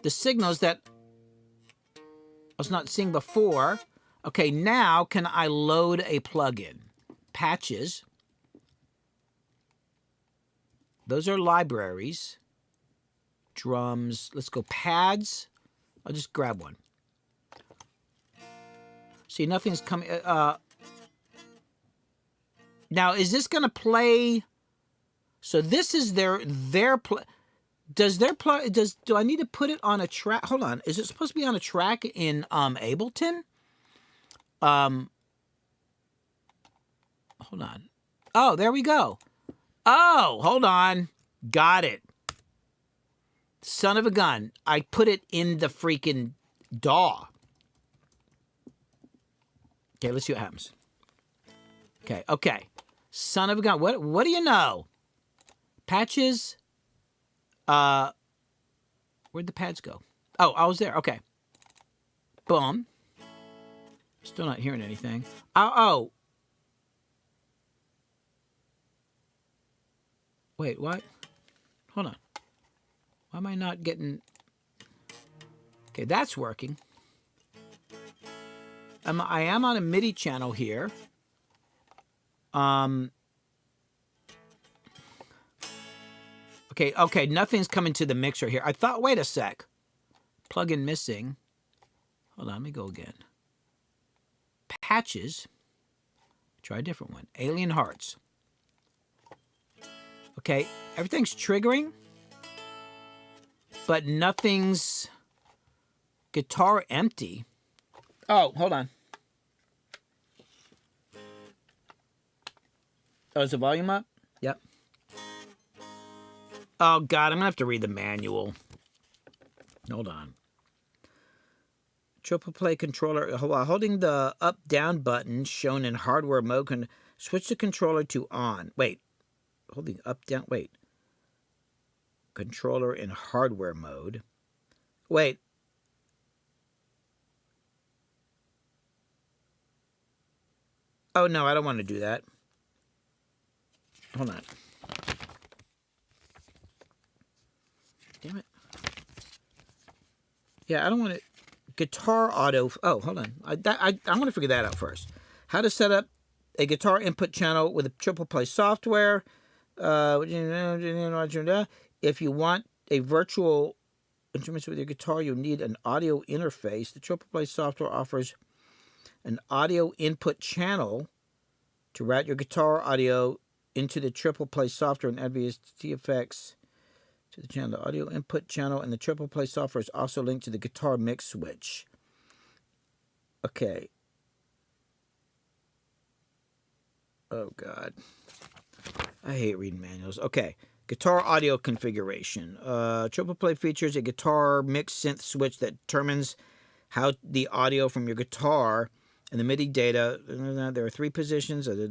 the signals that I was not seeing before. Okay, now can I load a plugin? Patches. Those are libraries. Drums. Let's go pads. I'll just grab one. See, nothing's coming. Now, is this going to play? So this is their play. Do I need to put it on a track? Hold on. Is it supposed to be on a track in Ableton? Hold on. Oh, there we go. Oh, hold on. Got it. Son of a gun. I put it in the freaking DAW. Okay, let's see what happens. Okay. Son of a gun. What do you know? Patches. Where'd the pads go? Oh, I was there. Okay. Boom. Still not hearing anything. Oh. Wait, what? Hold on. Why am I not getting... Okay, that's working. I am on a MIDI channel here. Okay, nothing's coming to the mixer here. I thought, wait a sec. Plugin missing. Hold on, let me go again. Patches. Try a different one. Alien Hearts. Okay, everything's triggering, but nothing's guitar empty. Oh, hold on. Oh, is the volume up? Yep. Oh, God, I'm going to have to read the manual. Hold on. Triple Play controller. While holding the up-down button shown in hardware mode, switch the controller to on. Wait. Holding up-down. Wait. Controller in hardware mode. Wait. Oh, no, I don't want to do that. Hold on. Damn it. Yeah, I don't want it. Guitar auto. Oh, hold on. I want to figure that out first. How to set up a guitar input channel with a Triple Play software. If you want a virtual instruments with your guitar, you'll need an audio interface. The Triple Play software offers an audio input channel to route your guitar audio into the Triple Play software and add VST effects to the channel. The audio input channel and the Triple Play software is also linked to the guitar mix switch. Okay. Oh, God. I hate reading manuals. Okay. Guitar audio configuration. Triple Play features a guitar mix synth switch that determines how the audio from your guitar and the MIDI data. There are 3 positions. Okay.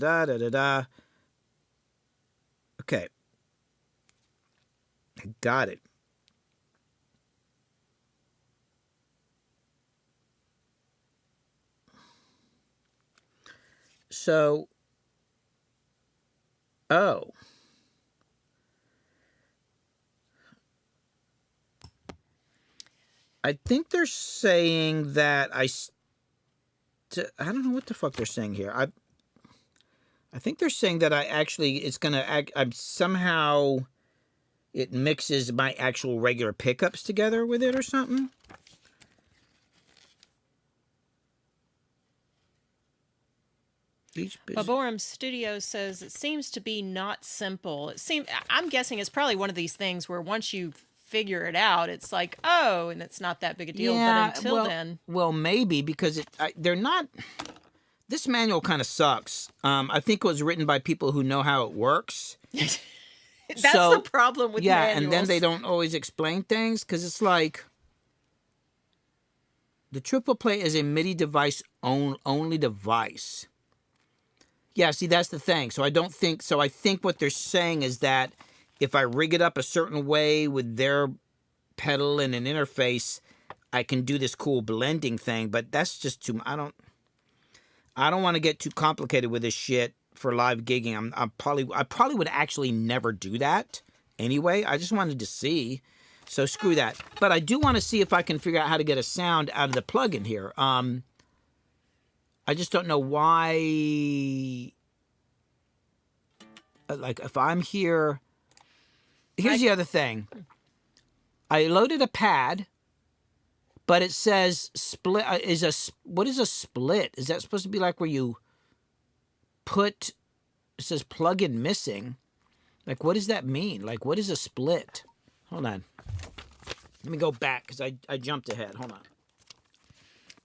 I got it. So, oh. I think they're saying that I don't know what the fuck they're saying here. I think they're saying that it's going to I'm somehow it mixes my actual regular pickups together with it or something. Baborum Studio says it seems to be not simple. I'm guessing it's probably one of these things where once you figure it out, it's like, oh, and it's not that big a deal. Yeah, but until then, well, maybe because they're not. This manual kind of sucks. I think it was written by people who know how it works. That's the problem with manuals. And then they don't always explain things because it's like the Triple Play is a MIDI device only device. Yeah, see, that's the thing. So I don't think, so I think what they're saying is that if I rig it up a certain way with their pedal and an interface, I can do this cool blending thing, but that's just too, I don't want to get too complicated with this shit for live gigging. I probably would actually never do that anyway. I just wanted to see. So screw that. But I do want to see if I can figure out how to get a sound out of the plugin here. I just don't know why. Like, if I'm here. Here's the other thing. I loaded a pad, but it says split. What is a split? Is that supposed to be like where you put. It says plugin missing. Like, what does that mean? Like, what is a split? Hold on. Let me go back because I jumped ahead. Hold on.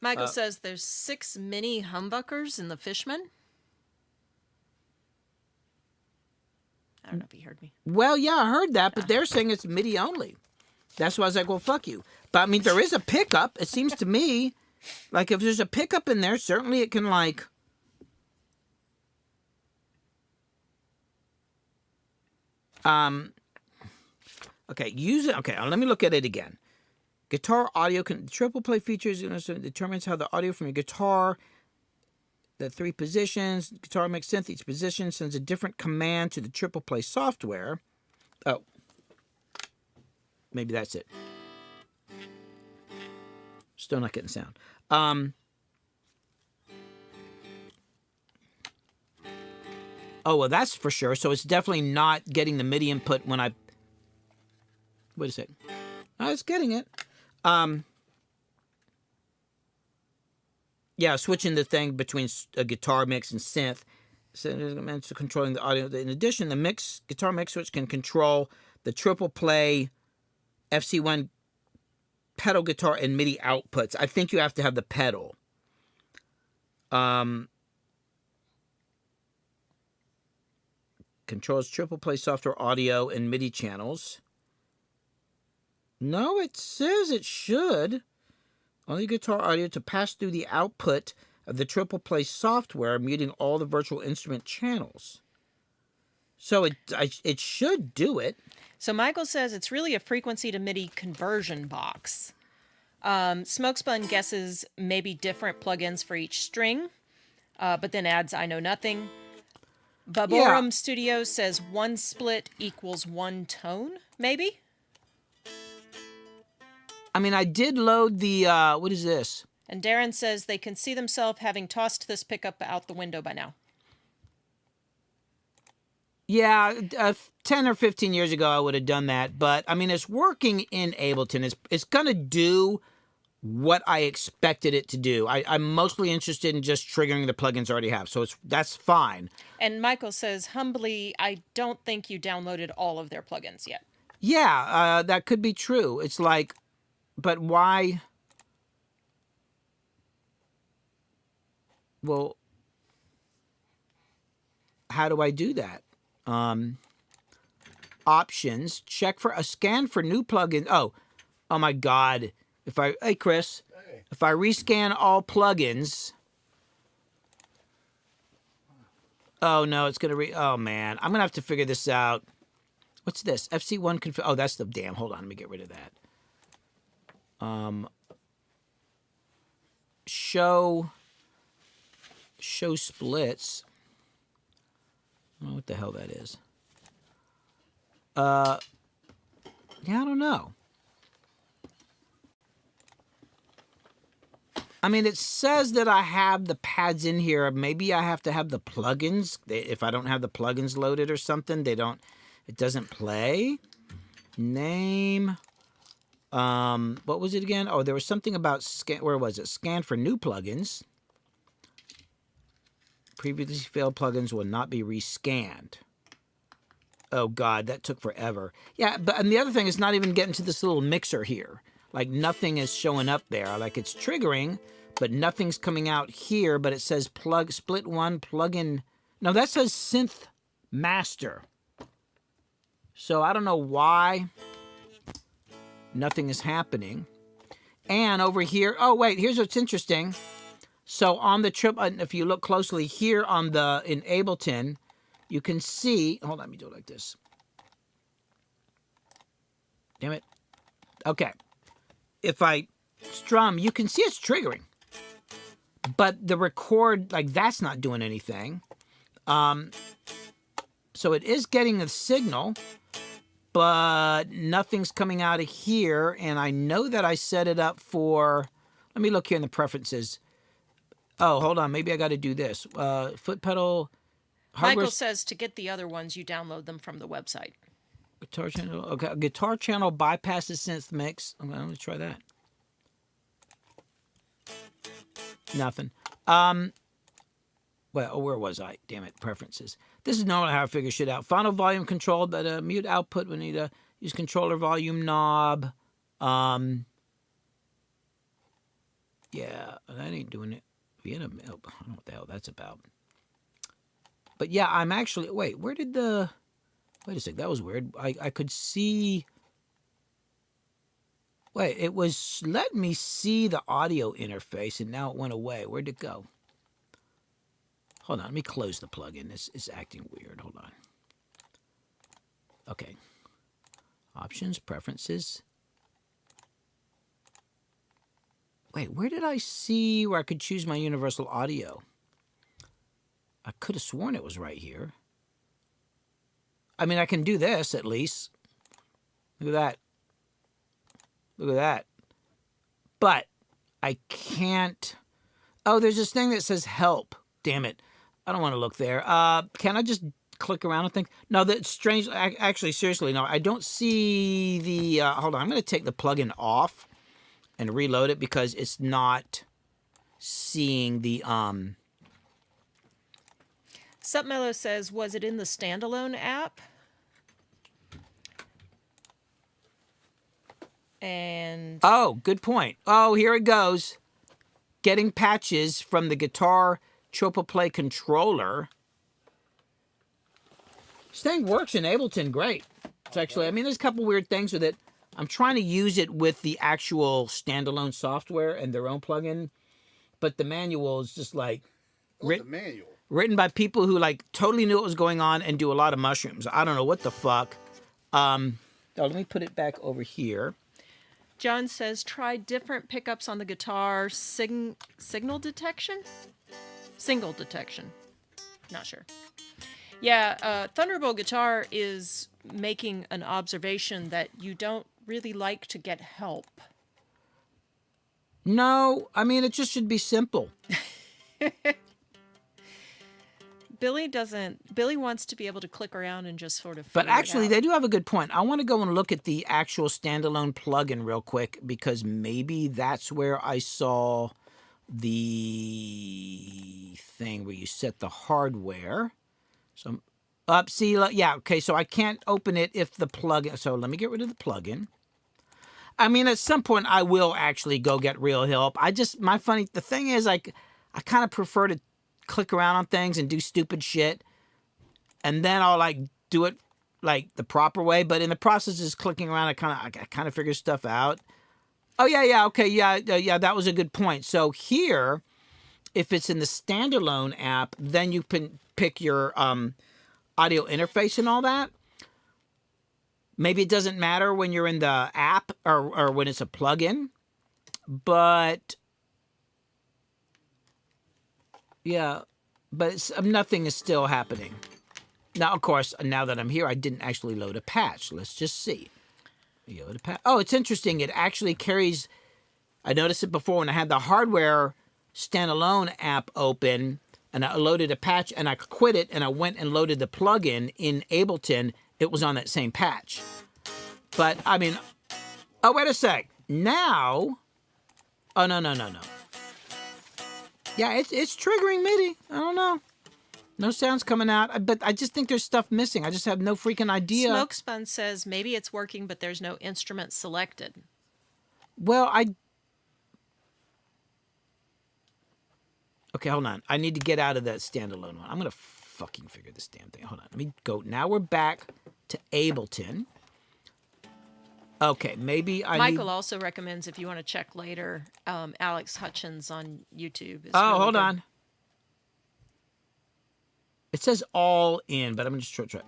Michael says there's 6 mini humbuckers in the Fishman. I don't know if he heard me. Well, yeah, I heard that, but they're saying it's MIDI only. That's why I was like, well, fuck you. But, I mean, there is a pickup. It seems to me like if there's a pickup in there, certainly it can, like... Okay, use it. Okay, let me look at it again. Guitar audio triple play features determines how the audio from your guitar, the 3 positions, guitar mix synth, each position sends a different command to the triple play software. Oh, maybe that's it. Still not getting sound. Oh, well, that's for sure. So it's definitely not getting the MIDI input when I... Wait a second. Oh, it's getting it. Yeah, switching the thing between a guitar mix and synth. So controlling the audio. In addition, the guitar mix switch can control the triple play FC1 pedal guitar and MIDI outputs. I think you have to have the pedal. Controls triple play software audio and MIDI channels. No, it says it should. Only guitar audio to pass through the output of the triple play software, muting all the virtual instrument channels. So it should do it. So Michael says it's really a frequency to MIDI conversion box. Smokespun guesses maybe different plugins for each string, but then adds I know nothing. Baborum Studio says 1 split equals 1 tone, maybe? I mean, I did load the, what is this? And Darren says they can see themselves having tossed this pickup out the window by now. Yeah, 10 or 15 years ago, I would have done that. But, I mean, it's working in Ableton. It's going to do what I expected it to do. I'm mostly interested in just triggering the plugins I already have. So that's fine. And Michael says, humbly, I don't think you downloaded all of their plugins yet. Yeah, that could be true. It's like, but why? Well, how do I do that? Options, check for a scan for new plugins. Oh my God. Hey Chris, if I rescan all plugins, oh no, it's going to oh man, I'm going to have to figure this out. What's this? FC1 oh, that's the damn, hold on, let me get rid of that. Show splits. I don't know what the hell that is. Yeah, I don't know. I mean, it says that I have the pads in here. Maybe I have to have the plugins. If I don't have the plugins loaded or something, it doesn't play. Name. What was it again? Oh, there was something about scan. Where was it? Scan for new plugins. Previously failed plugins will not be rescanned. Oh God, that took forever. Yeah, and the other thing is not even getting to this little mixer here. Like nothing is showing up there. Like it's triggering, but nothing's coming out here. But it says split 1 plugin. No, that says synth master. So I don't know why nothing is happening. And over here, oh wait, here's what's interesting. So on the trip, if you look closely here on the in Ableton, you can see. Hold on, let me do it like this. Damn it. Okay. If I strum, you can see it's triggering, but the record, like, that's not doing anything. So it is getting a signal, but nothing's coming out of here. And I know that I set it up for. Let me look here in the preferences. Oh, hold on. Maybe I got to do this. Foot pedal. Michael says to get the other ones, you download them from the website. Guitar channel. Okay, guitar channel bypasses synth mix. I'm going to try that. Nothing. Well, where was I? Damn it. Preferences. This is normally how I figure shit out. Final volume control, but mute output. We need to use controller volume knob. Yeah, that ain't doing it. Vienna, I don't know what the hell that's about. But yeah, I'm actually. Wait, where did the. Wait a sec. That was weird. I could see. Wait, it was letting me see the audio interface, and now it went away. Where'd it go? Hold on. Let me close the plugin. It's acting weird. Hold on. Okay. Options, preferences. Wait, where did I see where I could choose my universal audio? I could have sworn it was right here. I mean, I can do this at least. Look at that. Look at that. But I can't. Oh, there's this thing that says help. Damn it. I don't want to look there. Can I just click around and think? No, that's strange. Actually, seriously, no. I don't see the. Hold on. I'm going to take the plugin off and reload it because it's not seeing the. Supmellow says, was it in the standalone app? And oh, good point. Oh, here it goes. Getting patches from the Guitar Triple Play controller. This thing works in Ableton great. It's actually, I mean, there's a couple weird things with it. I'm trying to use it with the actual standalone software and their own plugin, but the manual is just like written by people who like totally knew what was going on and do a lot of mushrooms. I don't know what the fuck. Oh, let me put it back over here. John says, try different pickups on the guitar. Signal detection? Single detection. Not sure. Yeah, Thunderbolt Guitar is making an observation that you don't really like to get help. No, I mean, it just should be simple. Billy wants to be able to click around and just sort of But actually, it out. they do have a good point. I want to go and look at the actual standalone plugin real quick because maybe that's where I saw the thing where you set the hardware. So, see, yeah, okay, so I can't open it if the plugin. So let me get rid of the plugin. I mean, at some point, I will actually go get real help. The thing is, like, I kind of prefer to click around on things and do stupid shit, and then I'll like do it like the proper way. But in the process of just clicking around, I kind of figure stuff out. Oh yeah, okay, yeah. That was a good point. So here, if it's in the standalone app, then you can pick your audio interface and all that. Maybe it doesn't matter when you're in the app or when it's a plugin, but. Yeah, but nothing is still happening. Now, of course, now that I'm here, I didn't actually load a patch. Let's just see. Load a patch. Oh, it's interesting. It actually carries... I noticed it before when I had the hardware standalone app open, and I loaded a patch, and I quit it, and I went and loaded the plugin in Ableton. It was on that same patch. But, I mean... Oh, wait a sec. Now... Oh, no. Yeah, it's triggering MIDI. I don't know. No sounds coming out, but I just think there's stuff missing. I just have no freaking idea. Smokespun says maybe it's working, but there's no instrument selected. Well, okay, hold on. I need to get out of that standalone one. I'm going to fucking figure this damn thing. Hold on. Let me go. Now we're back to Ableton. Okay, maybe I Michael need... also recommends, if you want to check later, Alex Hutchins on YouTube. Is Oh, really hold good. on. It says all in, but I'm going to just try.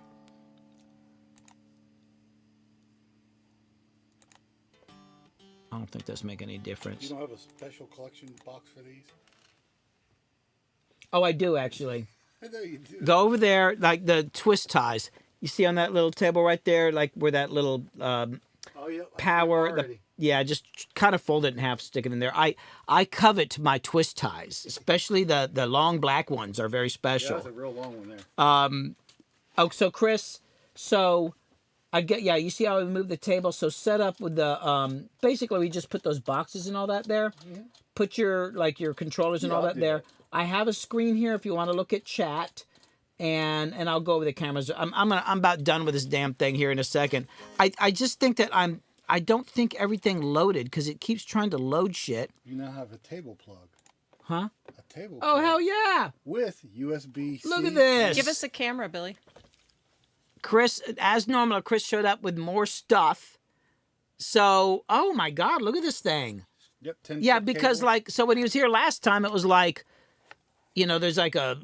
I don't think that's making any difference. You don't have a special collection box for these? Oh, I do, actually. I know you do. Go over there, like the twist ties. You see on that little table right there, like where that little Oh, yeah. power... Yeah, just kind of fold it in half, stick it in there. I covet my twist ties, especially the long black ones are very Yeah, special. that's a real long one there. Oh, so Chris, you see how we move the table? So set up with the, basically we just put those boxes and all that there. Mm-hmm. Put your controllers and all that there. That. I have a screen here if you want to look at chat. And I'll go over the cameras. I'm about done with this damn thing here in a second. I just think that I don't think everything loaded because it keeps trying to load shit. You now have a table plug. Huh? A table plug. Oh, hell yeah. With USB-C. Look at this. Give us a camera, Billy. Chris, as normal, Chris showed up with more stuff. So, oh my God, look at this thing. Yep. 10 yeah, because cable. So when he was here last time, it was like, there's like a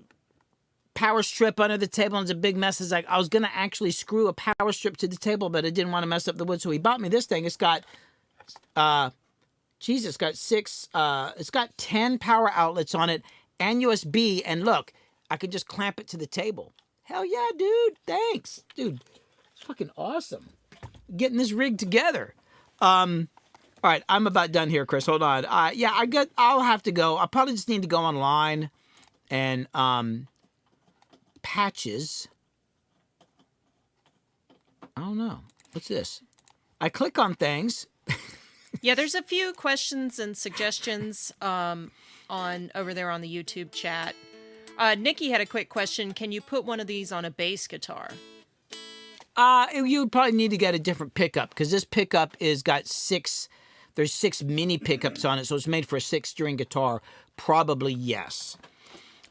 power strip under the table and it's a big mess. It's like I was going to actually screw a power strip to the table, but I didn't want to mess up the wood. So he bought me this thing. It's got, it's got 10 power outlets on it and USB. And look, I could just clamp it to the table. Hell yeah, dude. Thanks. Dude, it's fucking awesome. Getting this rig together. All right, I'm about done here, Chris. Hold on. I'll have to go. I probably just need to go online and, patches. I don't know. What's this? I click on things. Yeah, there's a few questions and suggestions on over there on the YouTube chat. Nikki had a quick question. Can you put one of these on a bass guitar? You would probably need to get a different pickup because this pickup got 6. There's 6 mini pickups on it, so it's made for a 6-string guitar. Probably yes.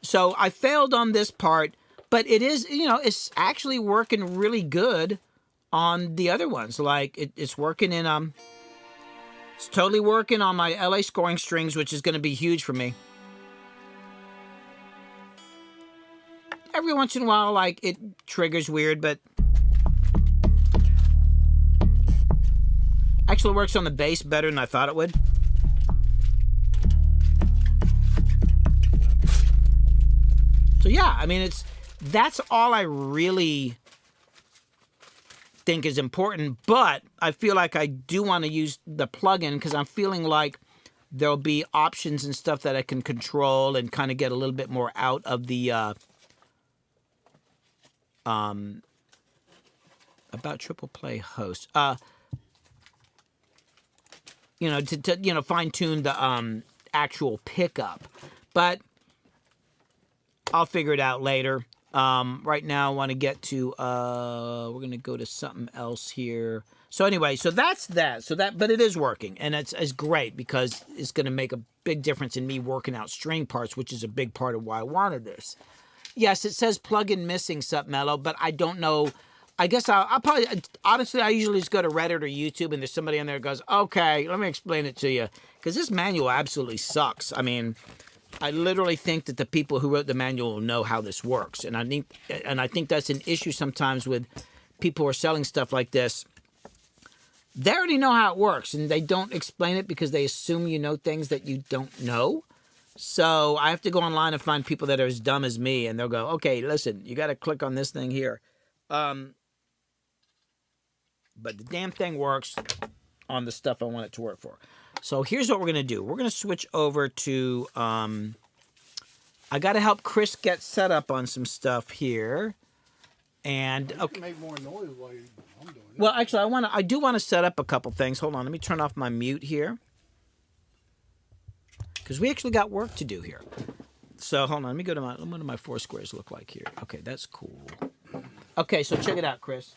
So I failed on this part. But it is, it's actually working really good on the other ones. Like, it's working in, it's totally working on my LA scoring strings, which is going to be huge for me. Every once in a while, like, it triggers weird, but... Actually works on the bass better than I thought it would. So, yeah, I mean, that's all I really think is important, but I feel like I do want to use the plugin because I'm feeling like there'll be options and stuff that I can control and kind of get a little bit more out of the about triple play host. To fine tune the actual pickup, but I'll figure it out later. Right now I want to get to, we're going to go to something else here. So anyway, so that's that. But it is working and it's great because it's going to make a big difference in me working out string parts, which is a big part of why I wanted this. Yes, it says plugin missing Sup Mellow, but I don't know. I guess I'll probably, honestly, I usually just go to Reddit or YouTube and there's somebody on there that goes, okay, let me explain it to you. Because this manual absolutely sucks. I mean, I literally think that the people who wrote the manual know how this works. And I think that's an issue sometimes with people who are selling stuff like this. They already know how it works, and they don't explain it because they assume you know things that you don't know. So I have to go online and find people that are as dumb as me, and they'll go, okay, listen, you got to click on this thing here. But the damn thing works on the stuff I want it to work for. So here's what we're going to do. We're going to switch over to, I got to help Chris get set up on some stuff here. And, okay. You can make more noise while I'm doing it. Well, actually, I do want to set up a couple things. Hold on. Let me turn off my mute here. Because we actually got work to do here. So hold on. Let me go to what do my 4 squares look like here? Okay, that's cool. Okay, so check it out, Chris.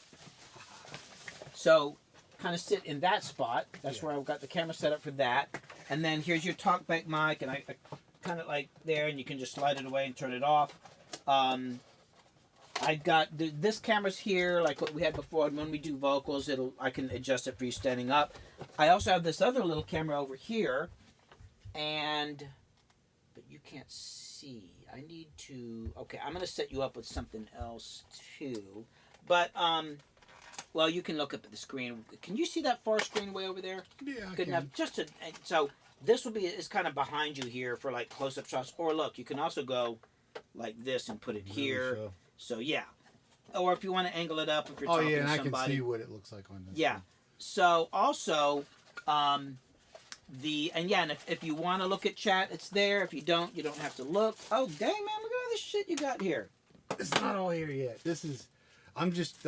So kind of sit in that spot. That's where I've got the camera set up for that. And then here's your talkback mic, and I kind of like there, and you can just slide it away and turn it off. I've got this camera's here, like what we had before. And when we do vocals, I can adjust it for you standing up. I also have this other little camera over here, but you can't see. I need to. Okay, I'm gonna set you up with something else too. But well, you can look up at the screen. Can you see that far screen way over there? Yeah, I Good can. enough. So this will be is kind of behind you here for like close-up shots. Or look, you can also go like this and put it here. So yeah. Or if you want to angle it up if you're talking to and somebody. I can see what it looks like on this. Yeah. So also, and if you want to look at chat, it's there. If you don't have to look. Oh dang man, look at all this shit you got here. It's not all here yet. I'm just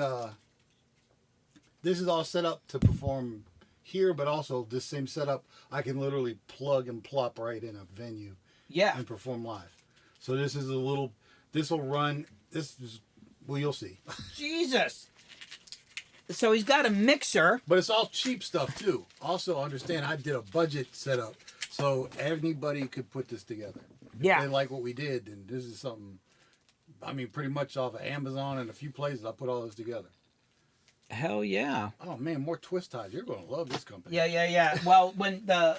this is all set up to perform here, but also this same setup I can literally plug and plop right in a venue. Yeah. And perform live. So this will run. Well, you'll see. Jesus. So he's got a mixer. But it's all cheap stuff too. Also understand I did a budget setup, so anybody could put this together. Yeah. If they like what we did, and this is something. I mean, pretty much off of Amazon and a few places, I put all this together. Hell yeah. Oh man, more twist ties. You're gonna love this company. Yeah. Well, when the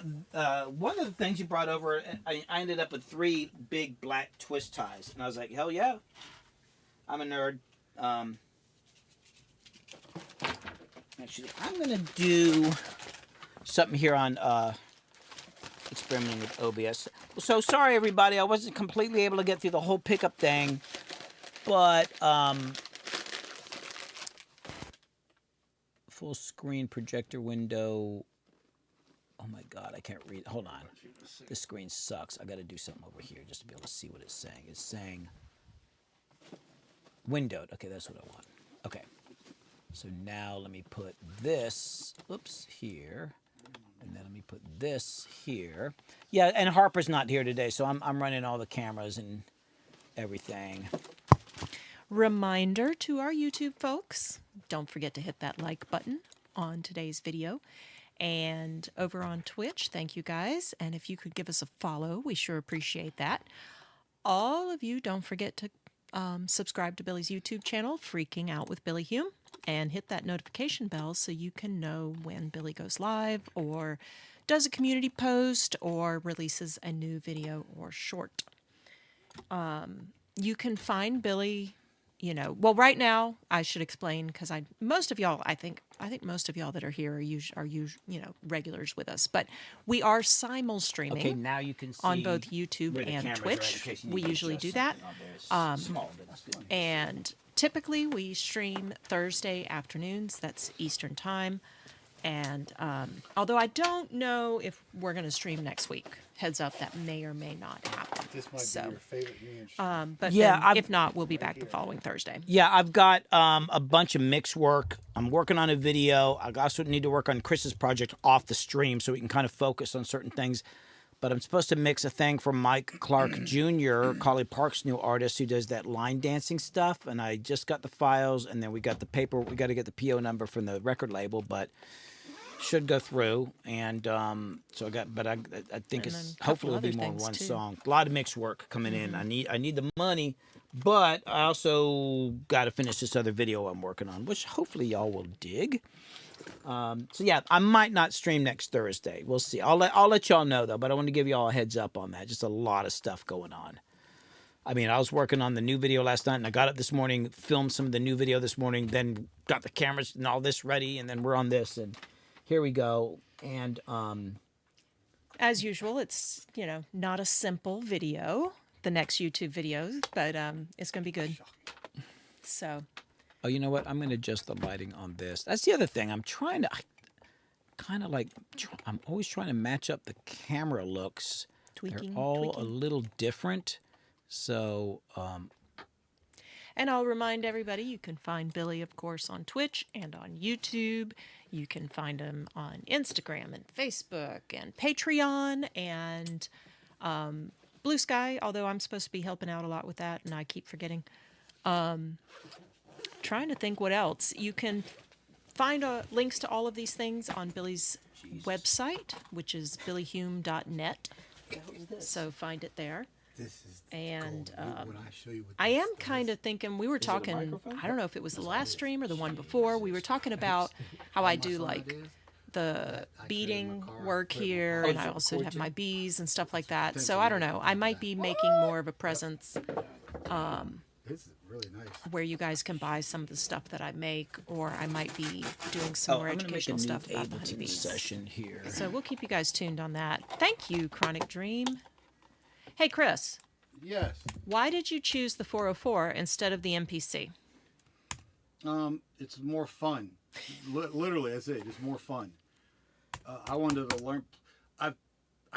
one of the things you brought over, I ended up with 3 big black twist ties, and I was like, hell yeah. I'm a nerd. Actually, I'm gonna do something here on experimenting with OBS. So sorry, everybody, I wasn't completely able to get through the whole pickup thing, but full screen projector window. Oh my God, I can't read. Hold on, this screen sucks. I got to do something over here just to be able to see what it's saying. It's saying windowed. Okay, that's what I want. Okay. So now let me put this, here, and then let me put this here. Yeah, and Harper's not here today, so I'm running all the cameras and everything. Reminder to our YouTube folks, don't forget to hit that like button on today's video. And over on Twitch, thank you guys. And if you could give us a follow, we sure appreciate that. All of you, don't forget to subscribe to Billy's YouTube channel, Freaking Out with Billy Hume, and hit that notification bell so you can know when Billy goes live or does a community post or releases a new video or short. You can find Billy, well, right now I should explain because most of y'all, I think most of y'all that are here are regulars with us, but we are simul streaming. Okay, now you can see on both YouTube and Twitch. We usually do that. And typically we stream Thursday afternoons. That's Eastern time. And although I don't know if we're going to stream next week, heads up, that may or may not happen. This might be your favorite me. But yeah, then, if not, we'll be back the following Thursday. Yeah, I've got a bunch of mix work. I'm working on a video. I also need to work on Chris's project off the stream so we can kind of focus on certain things. But I'm supposed to mix a thing for Mike Clark Jr., Collie Park's new artist who does that line dancing stuff. And I just got the files, and then we got the paper. We got to get the PO number from the record label, but should go through. And so I think it's hopefully it'll be more than one song. A lot of mix work coming in. I need the money, but I also got to finish this other video I'm working on, which hopefully y'all will dig. So yeah, I might not stream next Thursday. We'll see. I'll let y'all know though, but I want to give y'all a heads up on that. Just a lot of stuff going on. I mean, I was working on the new video last night, and I got up this morning, filmed some of the new video this morning, then got the cameras and all this ready, and then we're on this, and here we go. And as usual, it's not a simple video, the next YouTube video, but it's gonna be good. So. Oh, you know what? I'm going to adjust the lighting on this. That's the other thing. I'm always trying to match up the camera looks. They're all a little different. So, and I'll remind everybody, you can find Billy, of course, on Twitch and on YouTube. You can find him on Instagram and Facebook and Patreon and Blue Sky, although I'm supposed to be helping out a lot with that, and I keep forgetting. Trying to think what else. You can find links to all of these things on Billy's website, which is billyhume.net. So find it there. This is And gold. When I show you what I this am kind of thinking, we were talking, microphone? I don't know if it was the last stream or the one before, we were talking about how I do like the beading work here, and I also have my bees and stuff like that. So I don't know, I might be making more of a presence This is really nice. where you guys can buy some of the stuff that I make, or I might be doing some more I'm gonna make a educational new stuff about the Ableton honeybees. session here. So we'll keep you guys tuned on that. Thank you, Chronic Dream. Hey, Chris, Yes. why did you choose the 404 instead of the MPC? It's more fun. Literally, that's it. It's more fun. I wanted to learn. I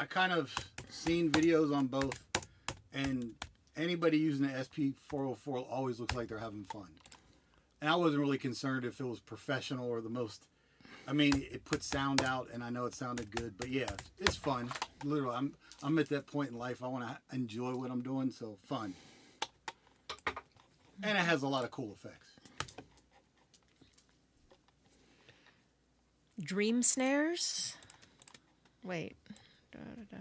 kind of seen videos on both, and anybody using the SP404 always looks like they're having fun. And I wasn't really concerned if it was professional or the most. I mean, it puts sound out, and I know it sounded good, but yeah, it's fun. Literally, I'm at that point in life. I want to enjoy what I'm doing, so fun. And it has a lot of cool effects. Dream snares? Wait. Da, da, da.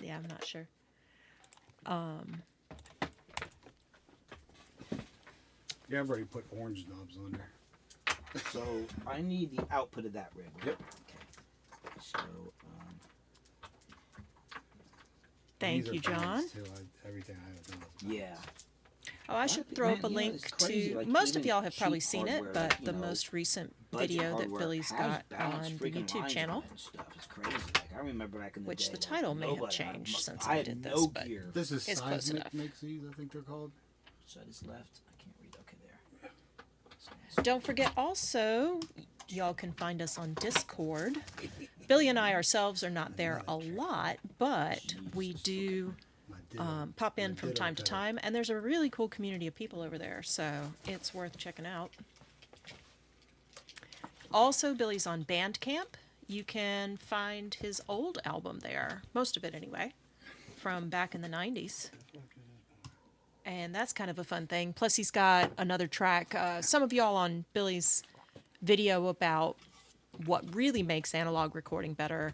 Yeah, I'm not sure. Yeah, I've already put orange knobs on there. So I need the output of that rig. Right? Yep. Okay. So Thank These you, are bands, John. too. Everything I have done is yeah. Oh, I should throw up a Man, link it's crazy. to. Like, Most of even y'all have probably cheap seen it, hardware, but like, the most recent budget video that hardware Billy's has got balanced on the freaking YouTube lines channel, on it and stuff. It's crazy. Like I remember back in the which day, the like, title may have nobody had changed since I I had did no this, but gear. This is It's close Seismic enough. makes these, I think they're called. So I just left. I can't read. Okay, there. don't forget also, y'all can find us on Discord. Billy and I ourselves are not there a lot, but we do My ditto. pop in My from ditto time to pedal. time, and there's a really cool community of people over there, so it's worth checking out. Also, Billy's on Bandcamp. You can find his old album there, most of it anyway, from back in the 90s. And that's kind of a fun thing. Plus, he's got another track. Some of y'all on Billy's video about what really makes analog recording better,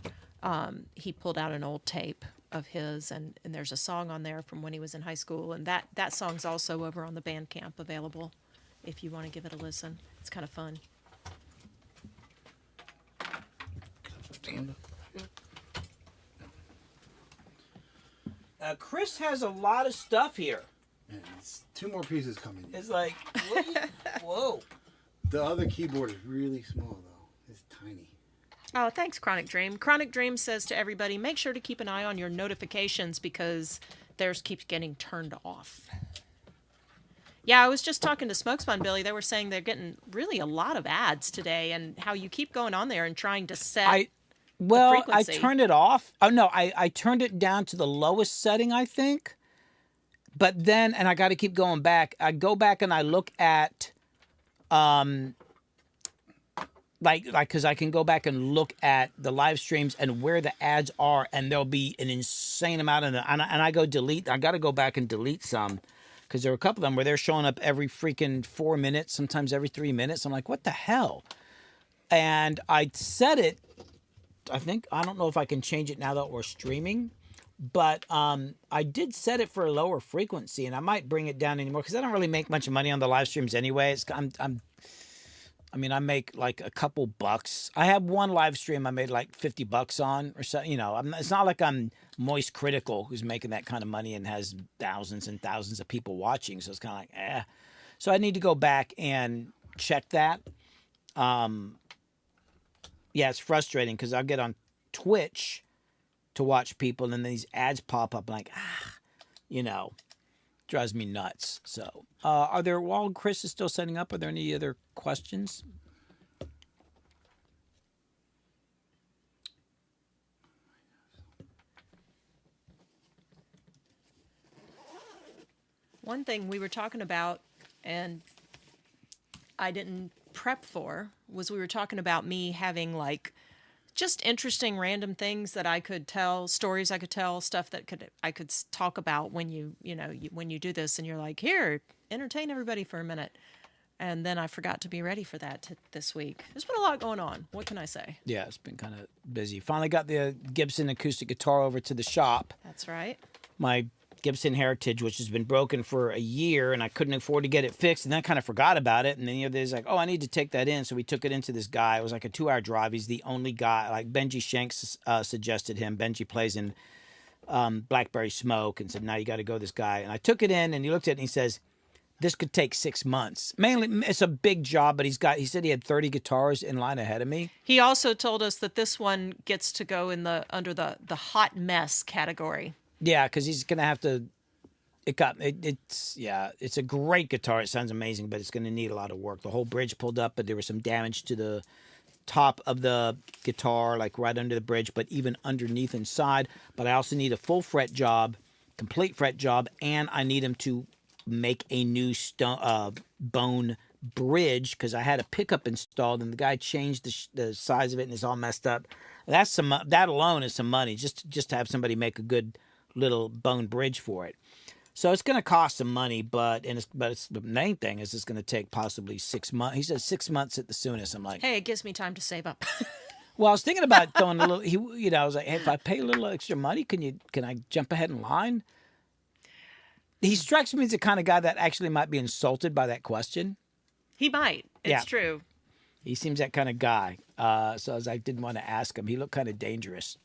he pulled out an old tape of his, and there's a song on there from when he was in high school, and that song's also over on the Bandcamp available if you want to give it a listen. It's kind of fun. Chris has a lot of stuff here. Man, it's 2 more pieces coming. It's like, what are you, whoa. The other keyboard is really small though. It's tiny. Oh, thanks, Chronic Dream. Chronic Dream says to everybody, make sure to keep an eye on your notifications because theirs keeps getting turned off. Yeah, I was just talking to Smokespun Billy. They were saying they're getting really a lot of ads today, and how you keep going on there and trying to set. Well, I frequency. turned it off. Oh no, I turned it down to the lowest setting, I think. But then, and I got to keep going back. I go back and I look at, because I can go back and look at the live streams and where the ads are, and there'll be an insane amount of them. And I go delete. I got to go back and delete some, because there were a couple of them where they're showing up every freaking 4 minutes, sometimes every 3 minutes. I'm like, what the hell? And I set it. I don't know if I can change it now that we're streaming, but I did set it for a lower frequency, and I might bring it down anymore because I don't really make much money on the live streams anyway. I make like a couple bucks. I have one live stream I made like $50 on or so. It's not like I'm Moist Critical who's making that kind of money and has thousands and thousands of people watching. So it's kind of like, eh. So I need to go back and check that. Yeah, it's frustrating because I'll get on Twitch to watch people and then these ads pop up. I'm like, drives me nuts. So, while Chris is still setting up, are there any other questions? One thing we were talking about, and I didn't prep for, was we were talking about me having like just interesting random things that I could tell, stories I could tell, stuff that I could talk about when when you do this and you're like, here, entertain everybody for a minute. And then I forgot to be ready for that this week. There's been a lot going on. What can I say? Yeah, it's been kind of busy. Finally got the Gibson acoustic guitar over to the shop. That's right. My Gibson Heritage, which has been broken for a year, and I couldn't afford to get it fixed, and then I kind of forgot about it. And then the other day, he's like, oh, I need to take that in. So we took it into this guy. It was like a 2-hour drive. He's the only guy, like Benji Shanks suggested him. Benji plays in Blackberry Smoke and said, now you got to go this guy. And I took it in, and he looked at it, and he says, this could take 6 months. Mainly, it's a big job, but he said he had 30 guitars in line ahead of me. He also told us that this one gets to go in under the hot mess category. Yeah, because he's gonna have to. It's a great guitar. It sounds amazing, but it's gonna need a lot of work. The whole bridge pulled up, but there was some damage to the top of the guitar, like right under the bridge, but even underneath inside. But I also need a full fret job, complete fret job, and I need him to make a new bone bridge because I had a pickup installed and the guy changed the size of it and it's all messed up. That alone is some money just to have somebody make a good little bone bridge for it. So it's going to cost some money, but the main thing is it's going to take possibly 6 months. He says 6 months at the soonest. I'm like, hey, it gives me time to save up. well, I was thinking about throwing a little. I was like, hey, if I pay a little extra money, can I jump ahead in line? He strikes me as the kind of guy that actually might be insulted by that question. He might. It's true. He seems that kind of guy. So I didn't want to ask him. He looked kind of dangerous.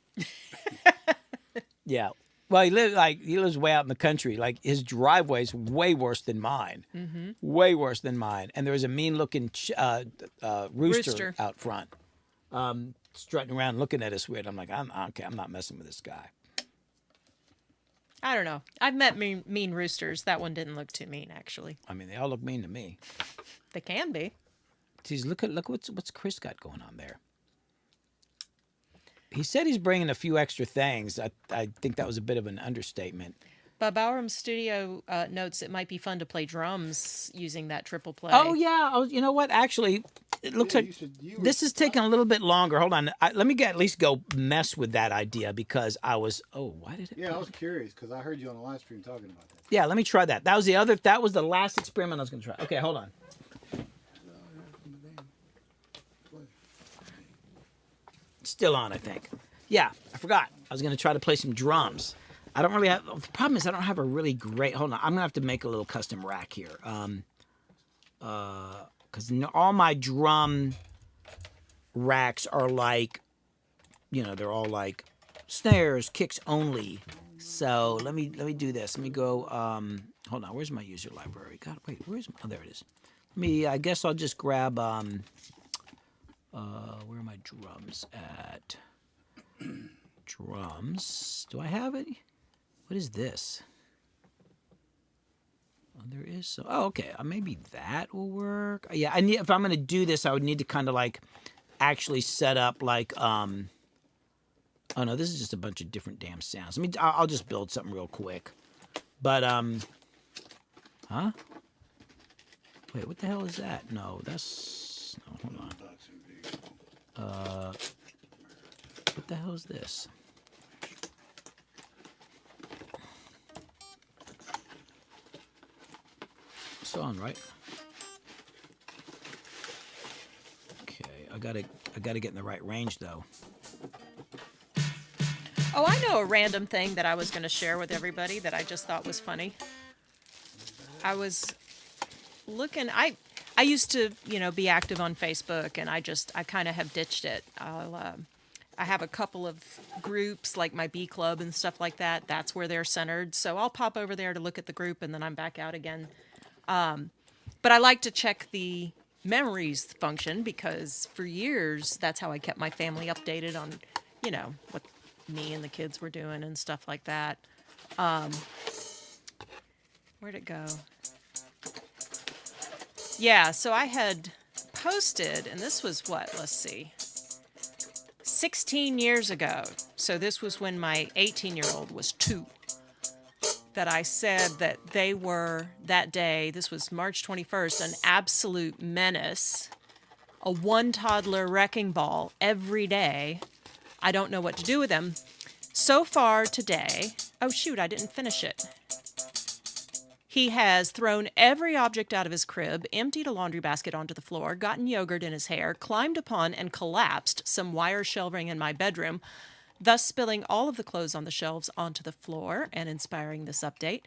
Yeah. Well, he lives way out in the country. Like his driveway's way worse than mine. Mm-hmm. Way worse than mine. And there was a mean-looking rooster out front, strutting around, looking at us weird. I'm like, I'm not messing with this guy. I don't know. I've met mean roosters. That one didn't look too mean, actually. I mean, they all look mean to me. They can be. Geez, look what's Chris got going on there. He said he's bringing a few extra things. I think that was a bit of an understatement. Bob Bauer's studio notes it might be fun to play drums using that triple play. Oh, yeah. You know what? Actually, it looks like this is taking a little bit longer. Hold on. Let me at least go mess with that idea because I was, why did it? Yeah, I was curious because I heard you on the live stream talking about that. Yeah, let me try that. That was the last experiment I was going to try. Okay, hold on. Still on, I think. Yeah, I forgot. I was going to try to play some drums. I don't really have... The problem is I don't have a really great... Hold on. I'm going to have to make a little custom rack here. Because all my drum racks are like... they're all like snares, kicks only. So let me do this. Let me go... hold on. Where's my user library? God, wait. Where's my... Oh, there it is. I guess I'll just grab... where are my drums at? Drums. Do I have any? What is this? Oh, there is some. Oh, okay. Maybe that will work. Yeah, if I'm going to do this, I would need to kind of like actually set up like oh no, this is just a bunch of different damn sounds. I'll just build something real quick. But huh? Wait, what the hell is that? No, that's hold on. What the hell is this? It's on, right? Okay, I gotta get in the right range though. Oh, I know a random thing that I was going to share with everybody that I just thought was funny. I was looking. I used to, be active on Facebook, and I kind of have ditched it. I have a couple of groups, like my B Club and stuff like that. That's where they're centered. So I'll pop over there to look at the group, and then I'm back out again. But I like to check the memories function because for years, that's how I kept my family updated on, what me and the kids were doing and stuff like that. Where'd it go? Yeah, so I had posted, and this was let's see, 16 years ago. So this was when my 18-year-old was 2. That I said that they were, that day, this was March 21st, an absolute menace, a one-toddler wrecking ball every day. I don't know what to do with them. So far today, oh shoot, I didn't finish it. He has thrown every object out of his crib, emptied a laundry basket onto the floor, gotten yogurt in his hair, climbed upon and collapsed some wire shelving in my bedroom, thus spilling all of the clothes on the shelves onto the floor and inspiring this update.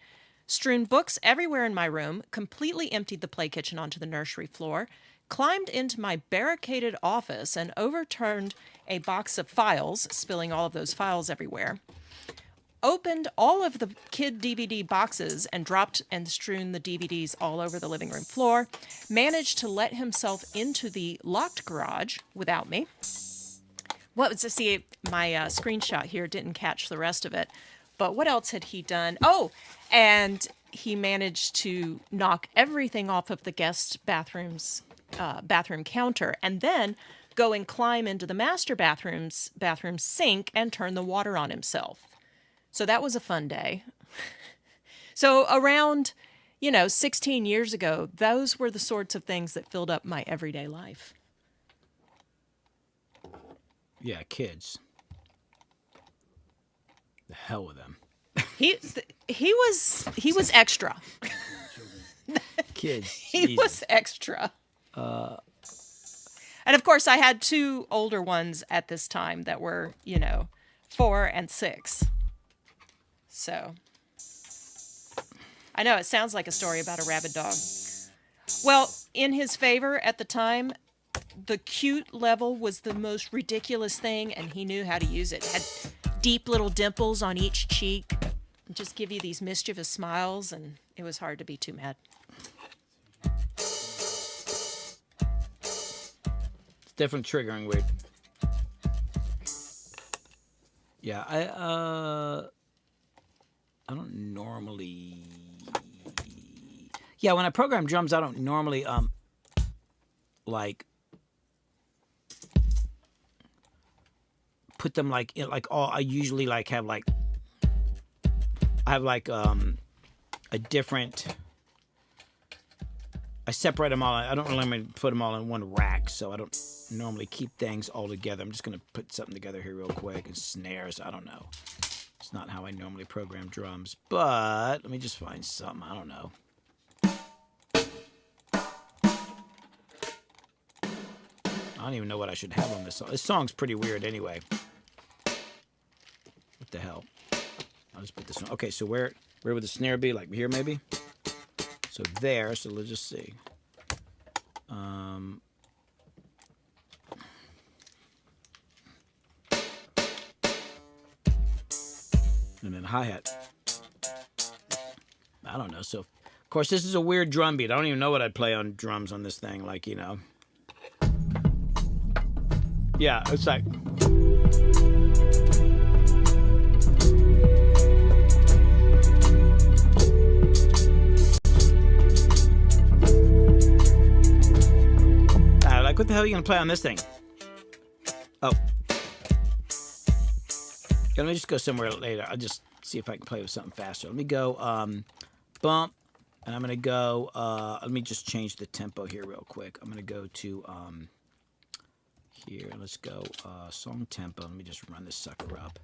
Strewn books everywhere in my room, completely emptied the play kitchen onto the nursery floor, climbed into my barricaded office and overturned a box of files, spilling all of those files everywhere. Opened all of the kid DVD boxes and dropped and strewn the DVDs all over the living room floor. Managed to let himself into the locked garage without me. What was to see, my screenshot here didn't catch the rest of it. But what else had he done? Oh, and he managed to knock everything off of the guest bathroom's bathroom counter, and then go and climb into the master bathroom sink and turn the water on himself. So that was a fun day. So around, 16 years ago, those were the sorts of things that filled up my everyday life. Yeah, kids. The hell with them. He was extra. Kids. He was extra. And of course, I had 2 older ones at this time that were, 4 and 6. So, I know it sounds like a story about a rabid dog. Well, in his favor at the time, the cute level was the most ridiculous thing, and he knew how to use it. Had deep little dimples on each cheek, and just give you these mischievous smiles, and it was hard to be too mad. It's definitely triggering weird. Yeah, I don't normally. Yeah, when I program drums, I don't normally like put them like in like all. I usually like have like a different. I separate them all. I don't really put them all in one rack, so I don't normally keep things all together. I'm just gonna put something together here real quick. And snares, I don't know. It's not how I normally program drums, but let me just find something. I don't know. I don't even know what I should have on this song. This song's pretty weird anyway. What the hell? I'll just put this on. Okay, so where would the snare be? Like here, maybe? So there, so let's just see. And then hi-hat. I don't know. So, of course, this is a weird drum beat. I don't even know what I'd play on drums on this thing. Like, Yeah, it's like... Like, what the hell are you going to play on this thing? Oh. Yeah, let me just go somewhere later. I'll just see if I can play with something faster. Let me go bump, and I'm going to go... let me just change the tempo here real quick. I'm going to go to... here, let's go song tempo. Let me just run this sucker up.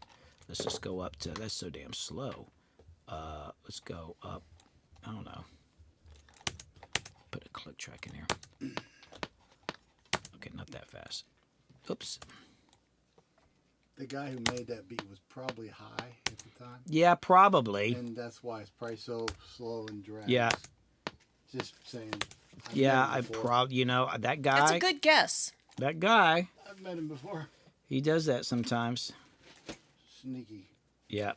Let's just go up to... That's so damn slow. Let's go up... I don't know. Put a click track in here. Okay, not that fast. Oops. The guy who made that beat was probably high at the time. Yeah, probably. And that's why it's probably so slow and drags. Yeah. Just saying. I probably, that guy. That's a good guess. That guy. I've met him before. He does that sometimes. Sneaky. Yeah.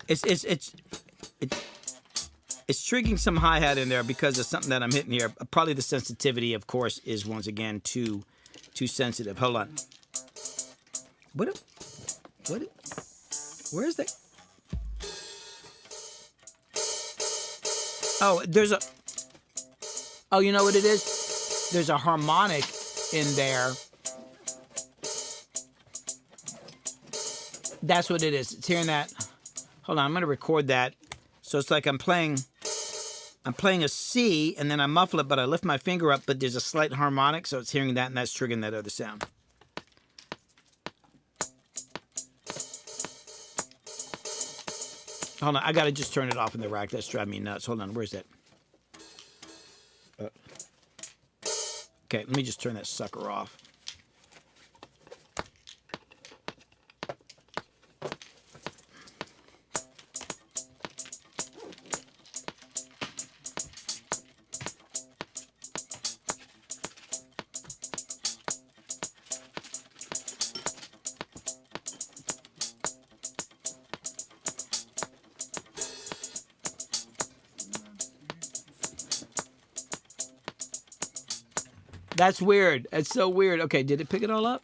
It's triggering some hi-hat in there because of something that I'm hitting here. Probably the sensitivity, of course, is once again too sensitive. Hold on. What? Where is that? Oh, oh, you know what it is? There's a harmonic in there. That's what it is. It's hearing that. Hold on, I'm going to record that. So it's like I'm playing I'm playing a C, and then I muffle it, but I lift my finger up, but there's a slight harmonic, so it's hearing that, and that's triggering that other sound. Hold on, I gotta just turn it off in the rack. That's driving me nuts. Hold on, where's that? Okay, let me just turn that sucker off. That's weird. That's so weird. Okay, did it pick it all up?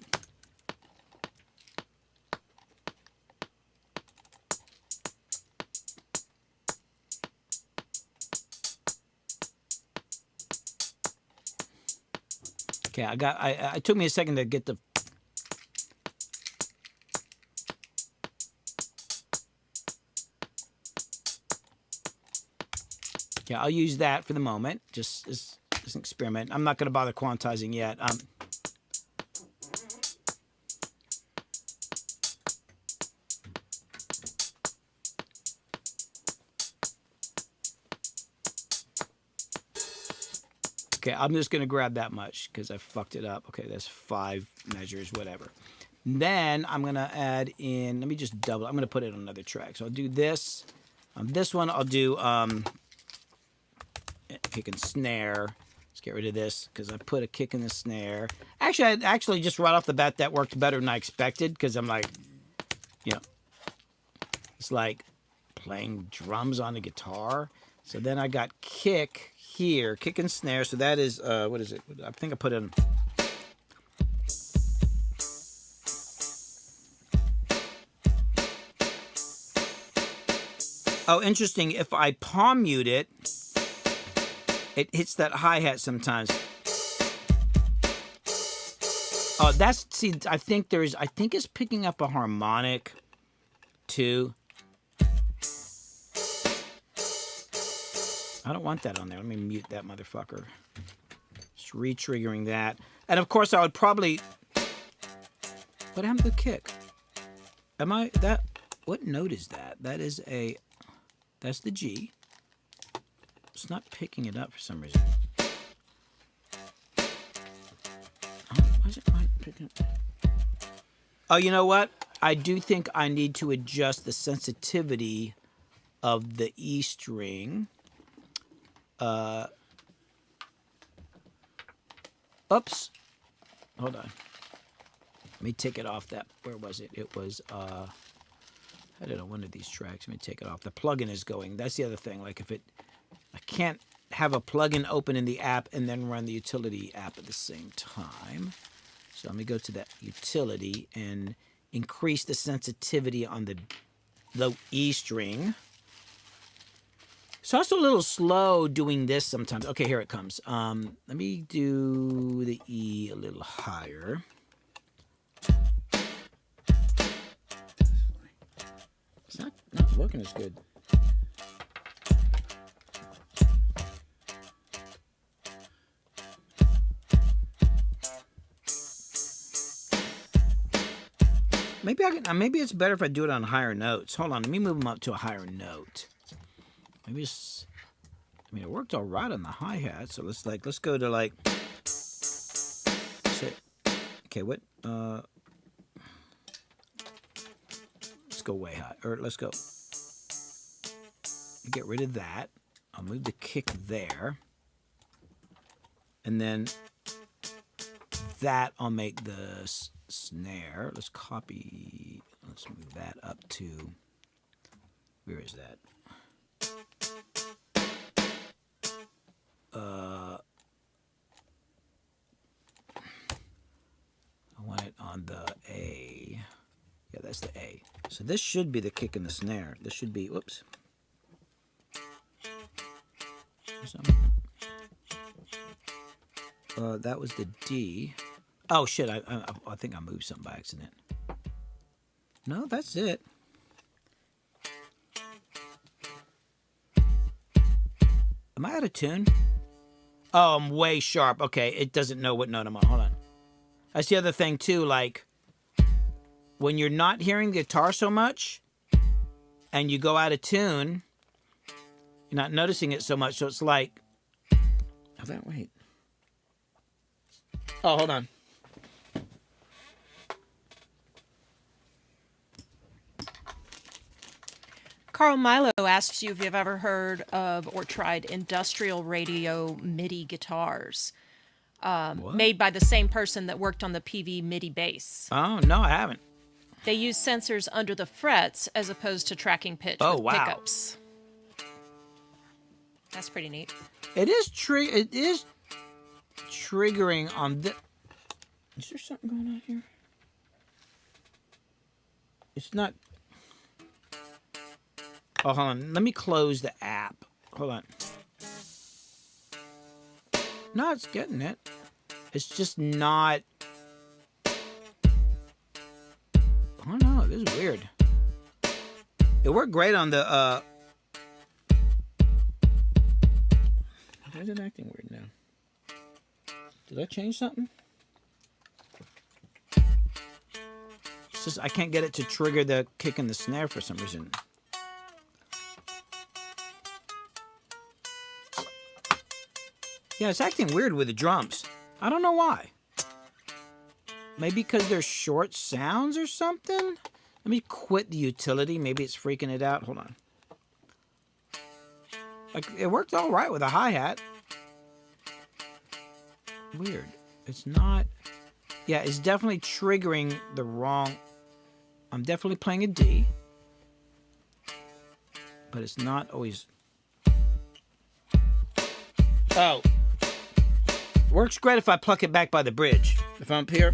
Okay, it took me a second to get the... Okay, I'll use that for the moment, just as an experiment. I'm not going to bother quantizing yet. Okay, I'm just going to grab that much because I fucked it up. Okay, that's 5 measures, whatever. Then I'm going to add in, let me just double, I'm going to put it on another track. So I'll do this. On this one, I'll do kick and snare. Let's get rid of this because I put a kick in the snare. Actually, just right off the bat, that worked better than I expected because I'm like, you know, it's like playing drums on a guitar. So then I got kick here, kick and snare. So that is, what is it? I think I put in. Oh, interesting. If I palm mute it, it hits that hi-hat sometimes. Oh, I think it's picking up a harmonic too. I don't want that on there. Let me mute that motherfucker. Just re-triggering that. And of course I would probably... What happened to the kick? What note is that? That's the G. It's not picking it up for some reason. Why is it not picking it up? Oh, you know what? I do think I need to adjust the sensitivity of the E string. Oops. Hold on. Let me take it off that. Where was it? It was, I don't know, one of these tracks. Let me take it off. The plugin is going. That's the other thing. Like I can't have a plugin open in the app and then run the utility app at the same time. So let me go to that utility and increase the sensitivity on the E string. So I'm still a little slow doing this sometimes. Okay, here it comes. Let me do the E a little higher. It's not working as good. Maybe it's better if I do it on higher notes. Hold on, let me move them up to a higher note. Maybe it's, it worked all right on the hi-hat. So let's go to like, okay, what? Let's go way high, or let's go. Get rid of that. I'll move the kick there, and then that I'll make the snare. Let's copy. Let's move that up to. Where is that? I want it on the A. Yeah, that's the A. So this should be the kick and the snare. This should be, whoops. That was the D. Oh shit! I think I moved something by accident. No, that's it. Am I out of tune? Oh, I'm way sharp. Okay, it doesn't know what note I'm on. Hold on. That's the other thing, too. Like, when you're not hearing the guitar so much and you go out of tune, you're not noticing it so much. So it's like... Oh, that, wait. Oh, hold on. Carl Milo asks you if you've ever heard of or tried industrial radio MIDI guitars made by the same person that worked on the PV MIDI bass. Oh, no, I haven't. They use sensors under the frets as opposed to tracking pitch with pickups. That's pretty neat. It is triggering on the... Is there something going on here? It's not... Oh, hold on. Let me close the app. Hold on. No, it's getting it. It's just not... Oh, no. This is weird. It worked great on the... Why is it acting weird now? Did I change something? It's just I can't get it to trigger the kick and the snare for some reason. Yeah, it's acting weird with the drums. I don't know why. Maybe because they're short sounds or something? Let me quit the utility. Maybe it's freaking it out. Hold on. Like, it worked all right with a hi-hat. Weird. It's not... Yeah, it's definitely triggering the wrong... I'm definitely playing a D. But it's not always... Oh. Works great if I pluck it back by the bridge. If I'm here...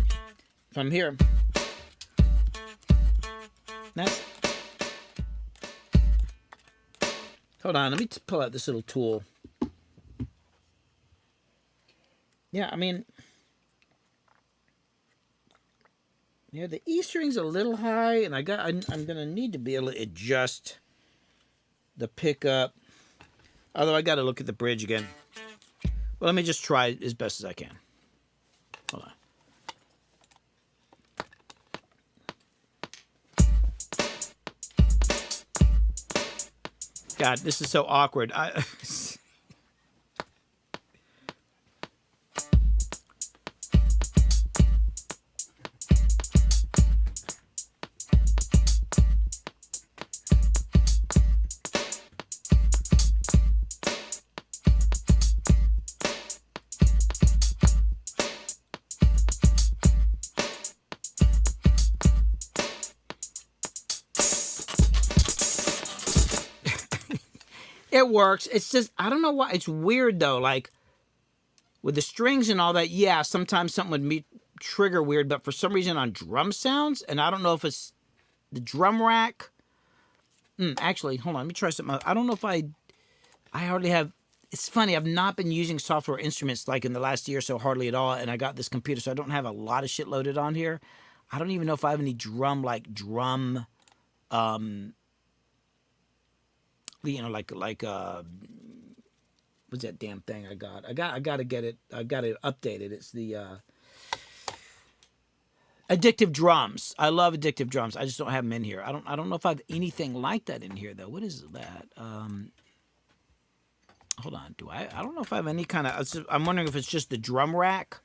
If I'm here... That's... Hold on, let me pull out this little tool. Yeah, I mean... Yeah, the E string's a little high, and I'm gonna need to be able to adjust the pickup. Although I gotta look at the bridge again. Well, let me just try as best as I can. Hold on. God, this is so awkward. It works. It's just, I don't know why. It's weird, though. Like, with the strings and all that, yeah, sometimes something would trigger weird, but for some reason on drum sounds, and I don't know if it's the drum rack. Actually, hold on. Let me try something else. I don't know if I hardly have... It's funny. I've not been using software instruments, like, in the last year or so, hardly at all, and I got this computer, so I don't have a lot of shit loaded on here. I don't even know if I have any drum... You know, like what's that damn thing I got? I gotta get it. I gotta update it. It's the addictive drums. I love addictive drums. I just don't have them in here. I don't know if I have anything like that in here though. What is that? Hold on. Do I? I don't know if I have any kind of. I'm wondering if it's just the drum rack.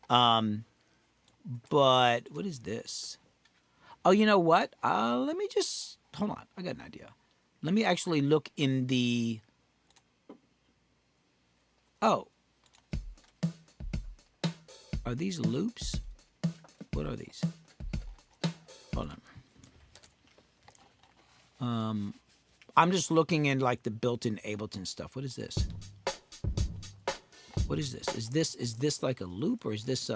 But what is this? Oh, you know what? Let me just hold on. I got an idea. Let me actually look in the... Oh. Are these loops? What are these? Hold on. I'm just looking in like the built-in Ableton stuff. What is this? What is this? Is this like a loop or is this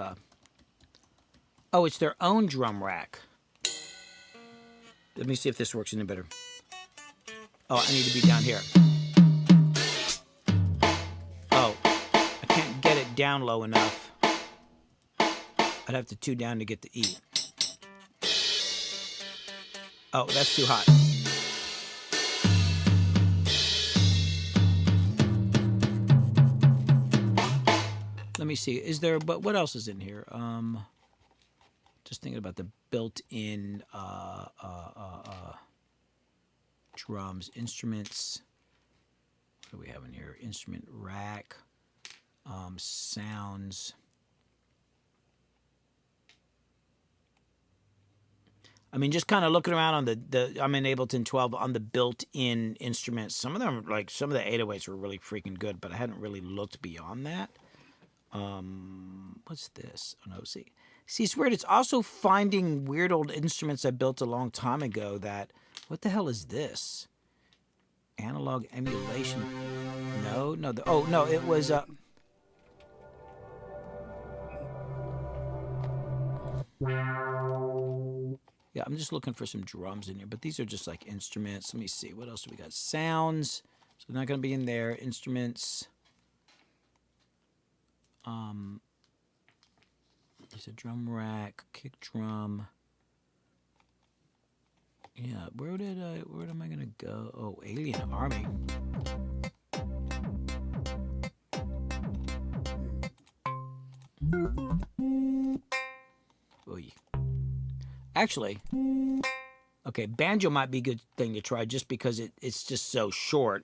Oh, it's their own drum rack. Let me see if this works any better. Oh, I need to be down here. Oh, I can't get it down low enough. I'd have to 2 down to get the E. Oh, that's too hot. me see. Is there? But what else is in here? Just thinking about the built-in drums, instruments. What do we have in here? Instrument rack, sounds. I mean, just kind of looking around on I'm in Ableton 12 on the built-in instruments. Some of them, like some of the 808s, were really freaking good, but I hadn't really looked beyond that. What's this? Oh no, see, it's weird. It's also finding weird old instruments I built a long time ago. That what the hell is this? Analog emulation? No. Oh no, it was Yeah, I'm just looking for some drums in here, but these are just like instruments. Let me see. What else do we got? Sounds. So they're not going to be in there. Instruments. There's a drum rack, kick drum. Yeah, where am I going to go? Oh, Alien Army. Oy. Actually, okay, banjo might be a good thing to try just because it's just so short.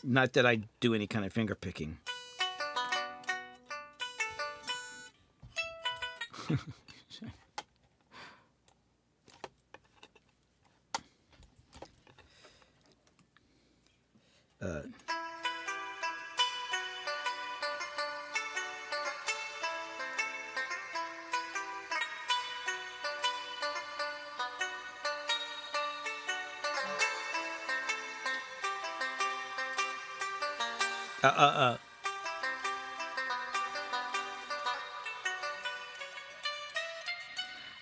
Not that I do any kind of finger picking.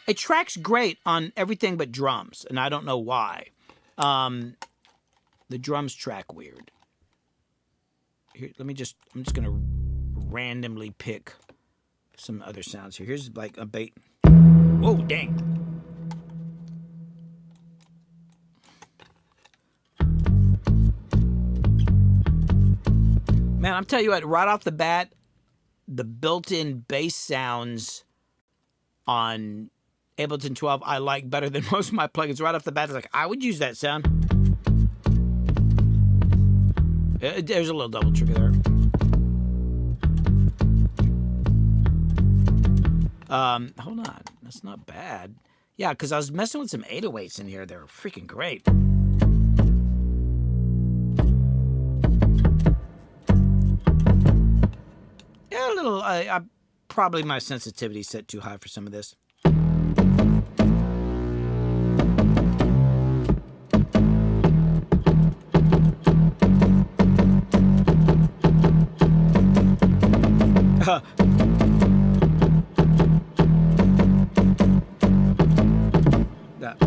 It tracks great on everything but drums, and I don't know why. The drums track weird. Here, I'm just gonna randomly pick some other sounds here. Here's like a bait. Whoa, dang. Man, I'm telling you what, right off the bat, the built-in bass sounds on Ableton 12 I like better than most of my plugins. Right off the bat, it's like, I would use that sound. There's a little double trigger there. Hold on. That's not bad. Yeah, because I was messing with some 808s in here. They were freaking great. Yeah, a little. I probably my sensitivity set too high for some of this. That.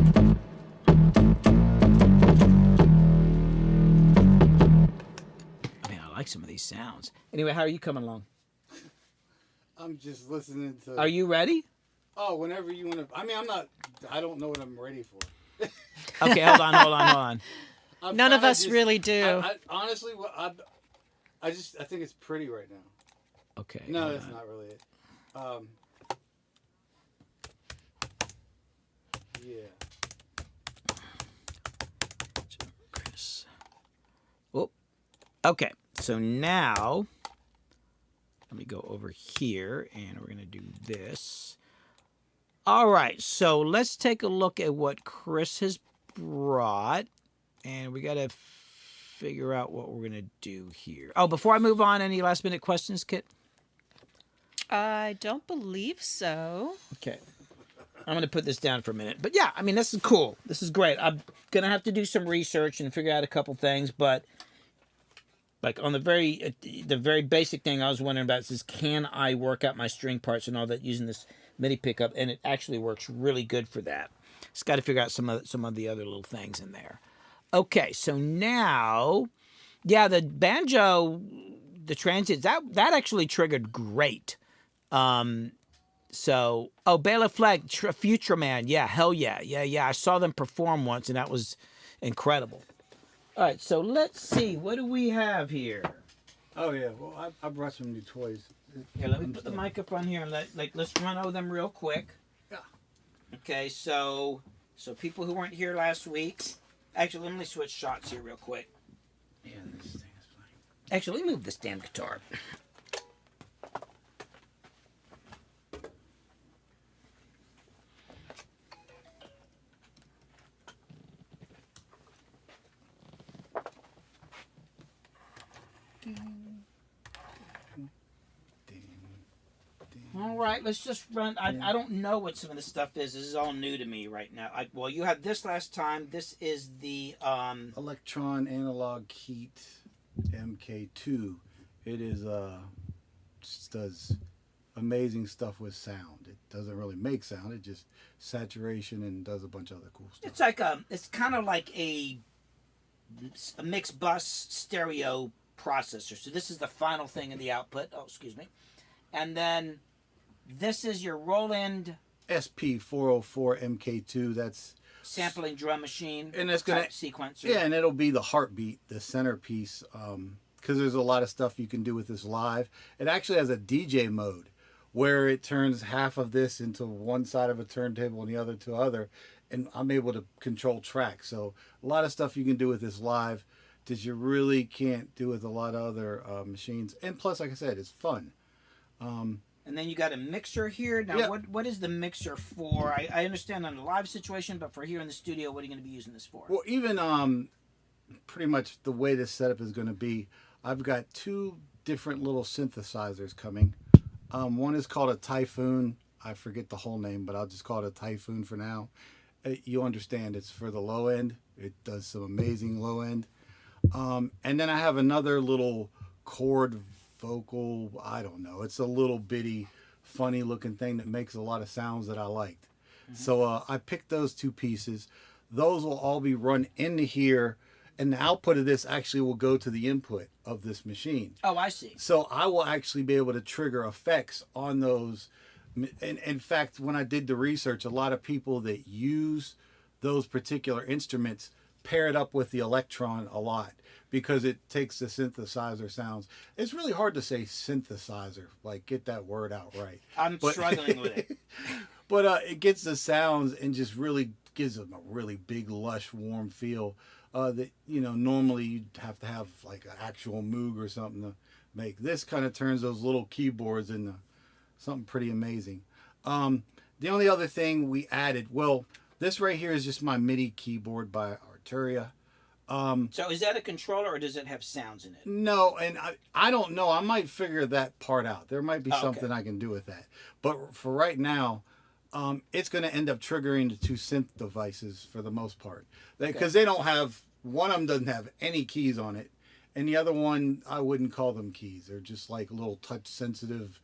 I mean, I like some of these sounds. Anyway, how are you coming along? I'm just listening to. Are you ready? Oh, whenever you want to. I mean, I don't know what I'm ready for. Okay, hold on. None of us really do. Honestly, I think it's pretty right now. Okay. No, that's not really it. Yeah. Chris. Oh. Okay. So now, let me go over here, and we're gonna do this. All right. So let's take a look at what Chris has brought, and we gotta figure out what we're gonna do here. Oh, before I move on, any last minute questions, Kit? I don't believe so. Okay. I'm going to put this down for a minute. But yeah, I mean, this is cool. This is great. I'm going to have to do some research and figure out a couple things. But like on the very basic thing I was wondering about is can I work out my string parts and all that using this MIDI pickup? And it actually works really good for that. Just got to figure out some of the other little things in there. Okay, so now, yeah, the banjo, the transients, that actually triggered great. So, Bela Fleck, Future Man. Yeah, hell yeah. Yeah. I saw them perform once, and that was incredible. All right, so let's see. What do we have here? Oh yeah, well I brought some new toys. Here, let me put the mic up on here and let's run over them real quick. Yeah. Okay, so people who weren't here last week. Actually, let me switch shots here real quick. Yeah, this thing is funny. Actually, let me move this damn guitar. All right, let's just run. I don't know what some of this stuff is. This is all new to me right now. Well, you had this last time. This is the Electron Analog Keyt MK2. It is just does amazing stuff with sound. It doesn't really make sound. It just saturation and does a bunch of other cool stuff. It's like it's kind of like a mixed bus stereo processor. So this is the final thing in the output. Oh, excuse me. And then this is your Roland SP404 MK2. That's sampling drum machine, and it's gonna sequencer. Yeah, and it'll be the heartbeat, the centerpiece, because there's a lot of stuff you can do with this live. It actually has a DJ mode where it turns half of this into one side of a turntable and the other to other, and I'm able to control tracks. So a lot of stuff you can do with this live that you really can't do with a lot of other machines. And plus, like I said, it's fun. And then you got a mixer here. Now, yeah. what is the mixer for? I understand on the live situation, but for here in the studio, what are you going to be using this for? Well, even pretty much the way this setup is going to be, I've got two different little synthesizers coming. One is called a Typhoon. I forget the whole name, but I'll just call it a Typhoon for now. You understand it's for the low end. It does some amazing low end. And then I have another little chord vocal, I don't know. It's a little bitty, funny looking thing that makes a lot of sounds that I liked. Mm-hmm. So I picked those two pieces. Those will all be run into here, and the output of this actually will go to the input of this machine. Oh, I see. So I will actually be able to trigger effects on those. And in fact, when I did the research, a lot of people that use those particular instruments pair it up with the Electron a lot because it takes the synthesizer sounds. It's really hard to say synthesizer, like get that word out right. I'm struggling with it. But it gets the sounds and just really gives them a really big, lush, warm feel that, you know, normally you'd have to have like an actual Moog or something to make. This kind of turns those little keyboards into something pretty amazing. The only other thing we added, well, this right here is just my MIDI keyboard by Arturia. So is that a controller or does it have sounds in it? No, and I don't know. I might figure that part out. There might be something I can do with that. But for right now, it's going to end up triggering the two synth devices for the most part. Because they don't have, one of them doesn't have any keys on it. And the other one, I wouldn't call them keys. They're just like little touch sensitive,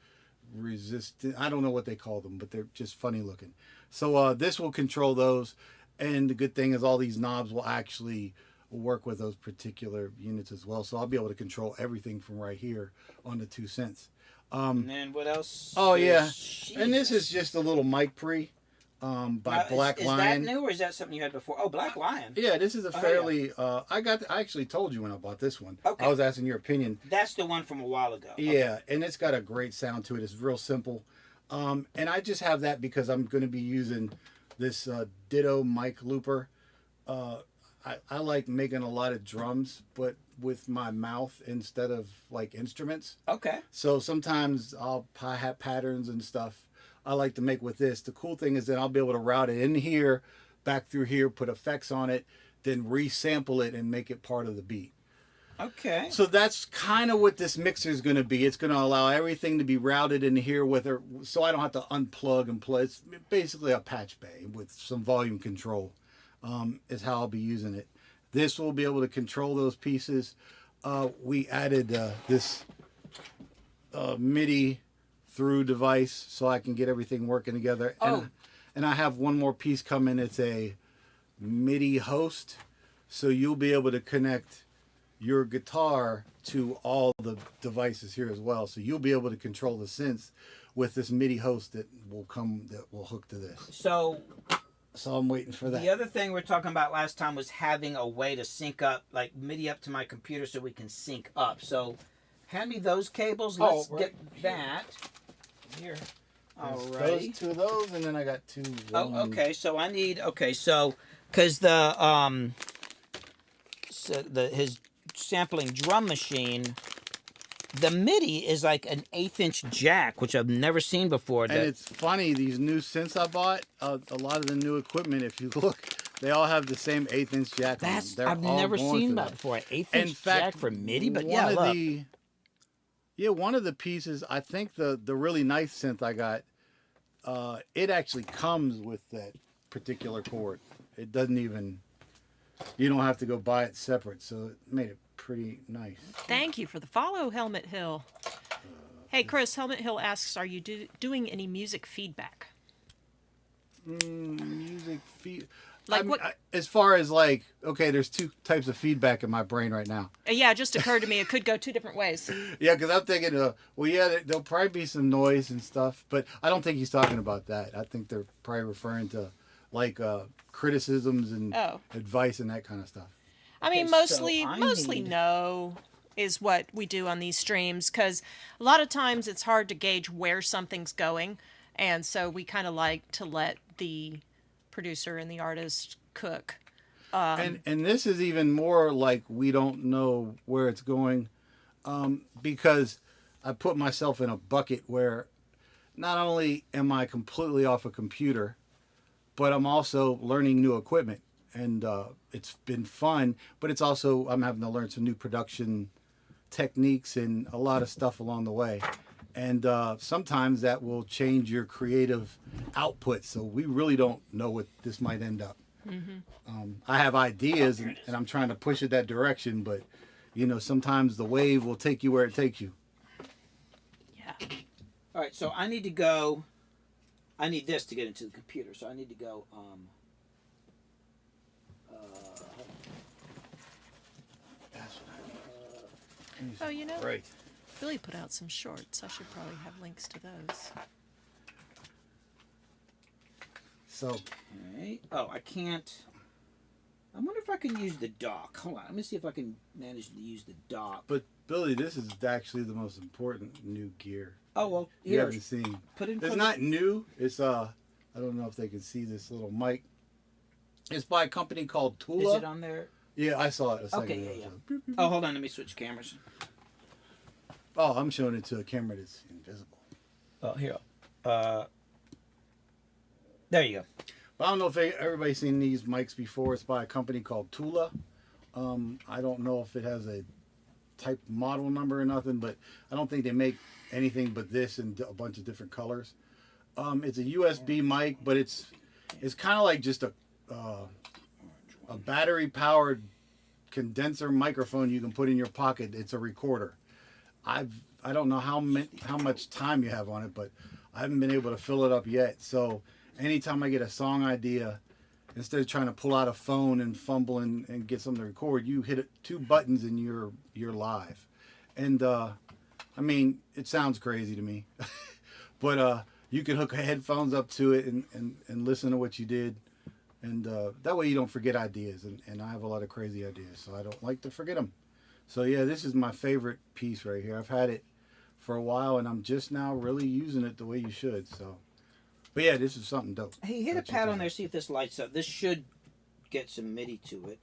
resistant. I don't know what they call them, but they're just funny looking. So this will control those. And the good thing is all these knobs will actually work with those particular units as well. So I'll be able to control everything from right here on the two synths. And then what else? Oh, yeah. Jesus. And this is just a little mic pre by Black Lion. Is that new or is that something you had before? Oh, Black Lion. Yeah, this is a fairly... I actually told you when I bought this one. Okay. I was asking your opinion. That's the one from a while ago. Yeah, and it's got a great sound to it. It's real simple. And I just have that because I'm going to be using this Ditto mic looper. I like making a lot of drums, but with my mouth instead of like instruments. Okay. So sometimes I'll hi-hat patterns and stuff I like to make with this. The cool thing is that I'll be able to route it in here, back through here, put effects on it, then resample it and make it part of the beat. Okay. So that's kind of what this mixer is going to be. It's going to allow everything to be routed in here with it, so I don't have to unplug and play. It's basically a patch bay with some volume control. Is how I'll be using it. This will be able to control those pieces. We added this MIDI through device so I can get everything working together. And I have one more piece coming. It's a MIDI host, so you'll be able to connect your guitar to all the devices here as well. So you'll be able to control the synths with this MIDI host that will hook to this. So I'm waiting for that. The other thing we were talking about last time was having a way to sync up, like MIDI up to my computer so we can sync up. So hand me those cables. Oh, Let's right get here. that. Here. Alrighty. Those 2 of those, and then I got 2. Oh, okay. So I need. Okay, so because the his sampling drum machine, the MIDI is like an 1/8-inch jack, which I've never seen before. And it's funny, these new synths I bought, a lot of the new equipment, if you look, they all have the same 1/8-inch jack. on them. That's They're I've all never going seen for that before. An 1/8-inch In fact, jack for MIDI, but one yeah, of look. one of the pieces, I think the really nice synth I got, it actually comes with that particular cord. It doesn't even, you don't have to go buy it separate, so it made it pretty nice. Thank you for the follow, Helmet Hill. Hey, Chris, Helmet Hill asks, are you doing any music feedback? Music feed. Like what? As far as like, okay, there's 2 types of feedback in my brain right now. Yeah, it just occurred to me it could go 2 different ways. Yeah, because I'm thinking, well, yeah, there'll probably be some noise and stuff, but I don't think he's talking about that. I think they're probably referring to like criticisms and advice and that kind of stuff. I mean, Okay, mostly so I mostly need- no is what we do on these streams, because a lot of times it's hard to gauge where something's going, and so we kind of like to let the producer and the artist cook. And this is even more like we don't know where it's going, because I put myself in a bucket where not only am I completely off a computer, but I'm also learning new equipment, and it's been fun. But it's also, I'm having to learn some new production techniques and a lot of stuff along the way. And sometimes that will change your creative output. So we really don't know what this might end up. I have ideas, and I'm trying to push it that direction. But, you know, sometimes the wave will take you where it takes you. Yeah. All right, so I need to go. I need this to get into the computer, so I need to go. Oh, you know, Right. Billy put out some shorts. I should probably have links to those. So, All right. Oh, I can't. I wonder if I can use the dock. Hold on. Let me see if I can manage to use the dock. but Billy, this is actually the most important new gear Oh well, you here. haven't seen. Put in. It's not new. It's I don't know if they can see this little mic. It's by a company called Tula. Is it on there? Yeah, I saw it a second Okay. ago. Yeah. Oh, hold on. Let me switch cameras. Oh, I'm showing it to a camera that's invisible. Oh, here. There you go. I don't know if everybody's seen these mics before. It's by a company called Tula. I don't know if it has a type model number or nothing, but I don't think they make anything but this in a bunch of different colors. It's a USB mic, but it's kind of like just a battery powered condenser microphone you can put in your pocket. It's a recorder. I don't know how much time you have on it, but I haven't been able to fill it up yet. So anytime I get a song idea, instead of trying to pull out a phone and fumble and get something to record, you hit 2 buttons and you're live. And I mean, it sounds crazy to me, but you can hook headphones up to it and listen to what you did. And that way you don't forget ideas. And I have a lot of crazy ideas, so I don't like to forget them. So yeah, this is my favorite piece right here. I've had it for a while, and I'm just now really using it the way you should. So, but yeah, this is something dope. Hey, hit a Let you pad do on it. there. See if this lights up. This should get some MIDI to it.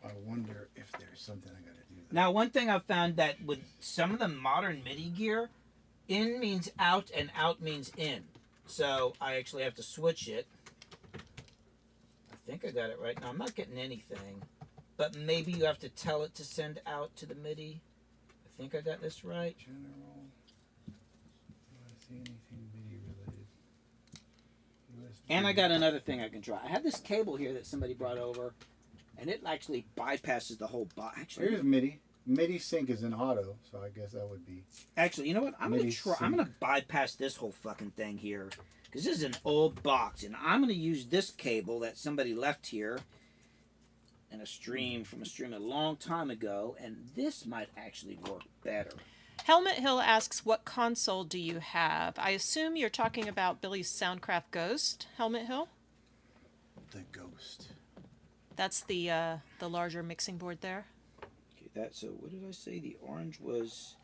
I wonder if there's something I gotta do. Now, one thing I've found that with some of the modern MIDI gear, in means out and out means in. So I actually have to switch it. I think I got it right now. I'm not getting anything, but maybe you have to tell it to send out to the MIDI. I think I got this right. General. Do I see anything MIDI related? USB. And I got another thing I can try. I have this cable here that somebody brought over, and it actually bypasses the whole box. Here's MIDI. MIDI sync is in auto, so I guess that would be. Actually, you know what? I'm gonna MIDI try. I'm sync. gonna bypass this whole fucking thing here, because this is an old box, and I'm gonna use this cable that somebody left here in a stream from a stream a long time ago, and this might actually work better. Helmet Hill asks, what console do you have? I assume you're talking about Billy's Soundcraft Ghost, Helmet Hill? The Ghost. That's the larger mixing board there. that. So what did I say? The orange was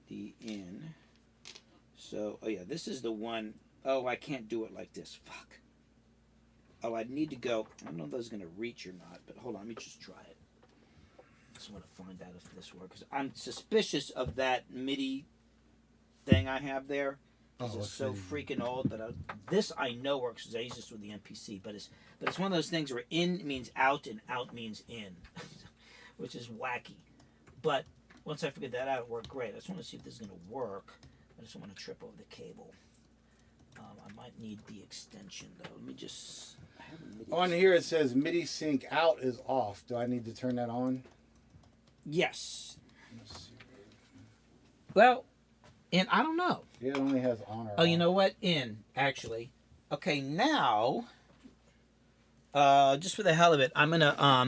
the in. So, oh yeah, this is the one. Oh, I can't do it like this. Fuck. Oh, I need to go. I don't know if that's going to reach or not, but hold on. Let me just try it. I just want to find out if this works. I'm suspicious of that MIDI thing I have there. This is so freaking old that this I know works because I use this with the MPC, but it's one of those things where in means out and out means in, which is wacky. But once I figured that out, it worked great. I just want to see if this is going to work. I just don't want to trip over the cable. I might need the extension though. Let me just. I have a MIDI On here it says MIDI sync out is off. Do I need to turn that on? Yes. Well, and I don't know. Yeah, it only has on or Oh, off. you know what? In, actually. Okay, now, just for the hell of it, I'm gonna let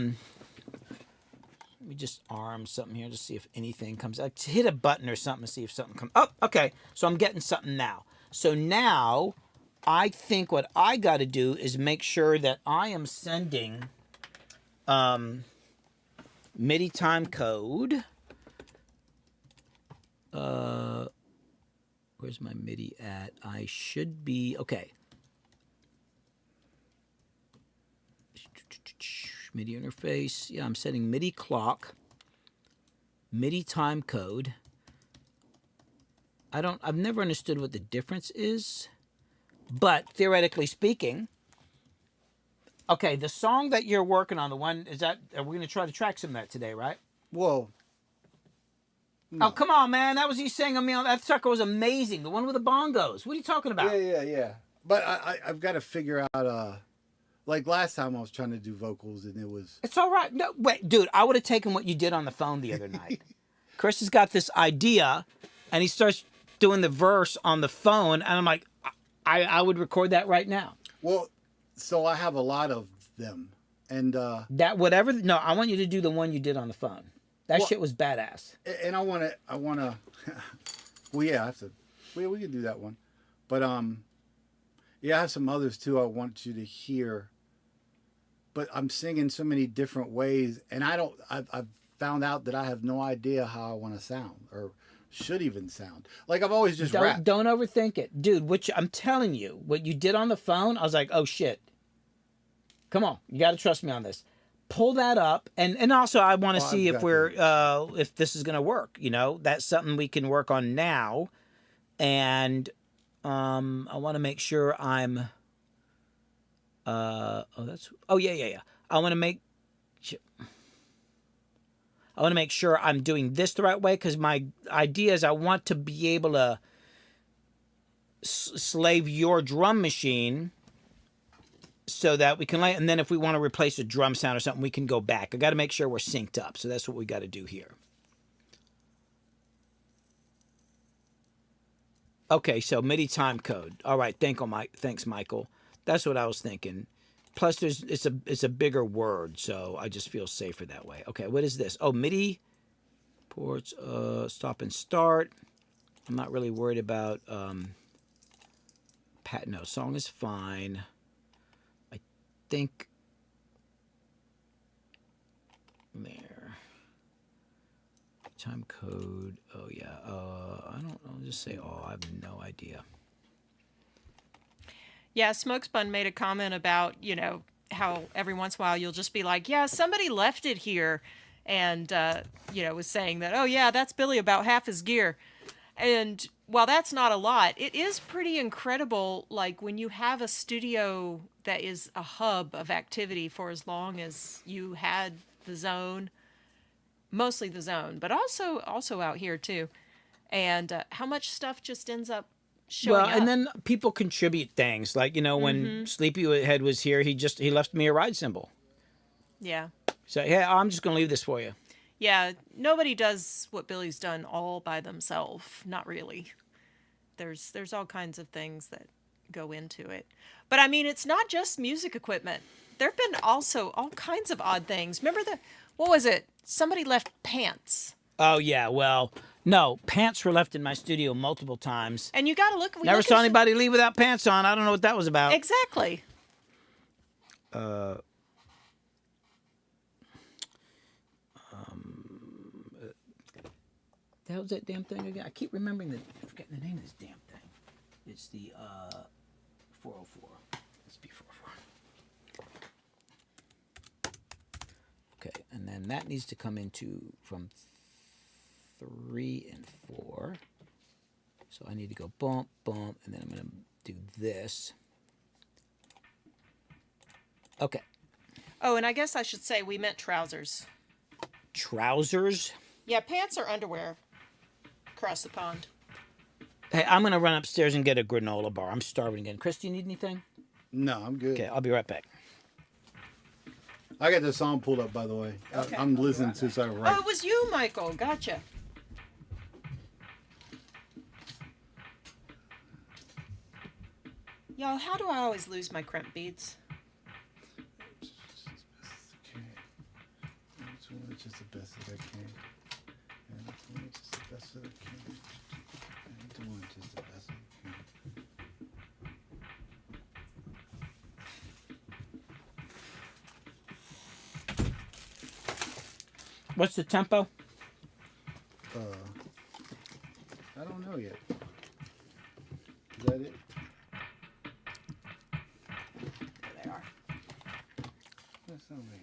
me just arm something here to see if anything comes out. Hit a button or something to see if something comes. Oh, okay. So I'm getting something now. So now, I think what I got to do is make sure that I am sending MIDI time code. Where's my MIDI at? I should be, okay. MIDI interface. Yeah, I'm setting MIDI clock, MIDI time code. I've never understood what the difference is, but theoretically speaking, okay, the song that you're working on, are we going to try to track some of that today, right? Whoa. No. Oh, come on, man. That was you saying, that sucker was amazing. The one with the bongos. What are you talking about? Yeah. But I've got to figure out, like last time I was trying to do vocals and it was... It's all right. No, wait, dude, I would have taken what you did on the phone the other night. Chris has got this idea, and he starts doing the verse on the phone, and I'm like, I would record that right now. Well, so I have a lot of them, and... I want you to do the one you did on the phone. That shit was badass. And I want to... Well, yeah, I have to... We can do that one. But, yeah, I have some others, too, I want you to hear. But I'm singing so many different ways, and I've found out that I have no idea how I want to sound, or should even sound. Like, I've always just rapped. Don't overthink it. Dude, I'm telling you, what you did on the phone, I was like, oh, shit. Come on. You got to trust me on this. Pull that up, and also I want to see if if this is going to work. That's something we can work on now, and I want to make sure I'm. Yeah. I want to make sure I'm doing this the right way, because my idea is I want to be able to slave your drum machine so that we can, and then if we want to replace a drum sound or something, we can go back. I got to make sure we're synced up. So that's what we got to do here. Okay, so MIDI time code. All right, thanks, Michael. That's what I was thinking. Plus, it's a bigger word, so I just feel safer that way. Okay, what is this? Oh, MIDI ports, stop and start. I'm not really worried about no, song is fine. I think there. Time code. Oh yeah. I'll just say I have no idea. Yeah, Smokespun made a comment about, how every once in a while you'll just be like, yeah, somebody left it here, and, was saying that, oh, yeah, that's Billy about half his gear. And while that's not a lot, it is pretty incredible, like, when you have a studio that is a hub of activity for as long as you had the Zone, mostly the Zone, but also out here, too. And how much stuff just ends up showing up. And then people contribute things, like when Sleepyhead was here, he left me a ride cymbal. Yeah. So yeah, I'm just gonna leave this for you. Yeah, nobody does what Billy's done all by themselves. Not really. There's all kinds of things that go into it. But I mean, it's not just music equipment. There've been also all kinds of odd things. Remember what was it? Somebody left pants. Oh yeah, well. No, pants were left in my studio multiple times. And you got to look. Never saw anybody leave without pants on. I don't know what that was about. Exactly. the hell's that damn thing again? I keep remembering forgetting the name of this damn thing. It's the 404. Let's be 404. Okay, and then that needs to come into from 3 and 4. So I need to go bump, bump, and then I'm going to do this. Okay. Oh, and I guess I should say we meant trousers. Trousers? Yeah, pants or underwear. Across the pond. Hey, I'm going to run upstairs and get a granola bar. I'm starving again. Chris, do you need anything? No, I'm good. Okay, I'll be right back. I got the song pulled up, by the way. Okay. I'm listening to so right. Oh, it was you, Michael. Gotcha. Y'all, how do I always lose my crimp beads? Just the best that I can. And just the best that I can. And doing just the best I can. What's the tempo? I don't know yet. Is that it? There they are. That's not me.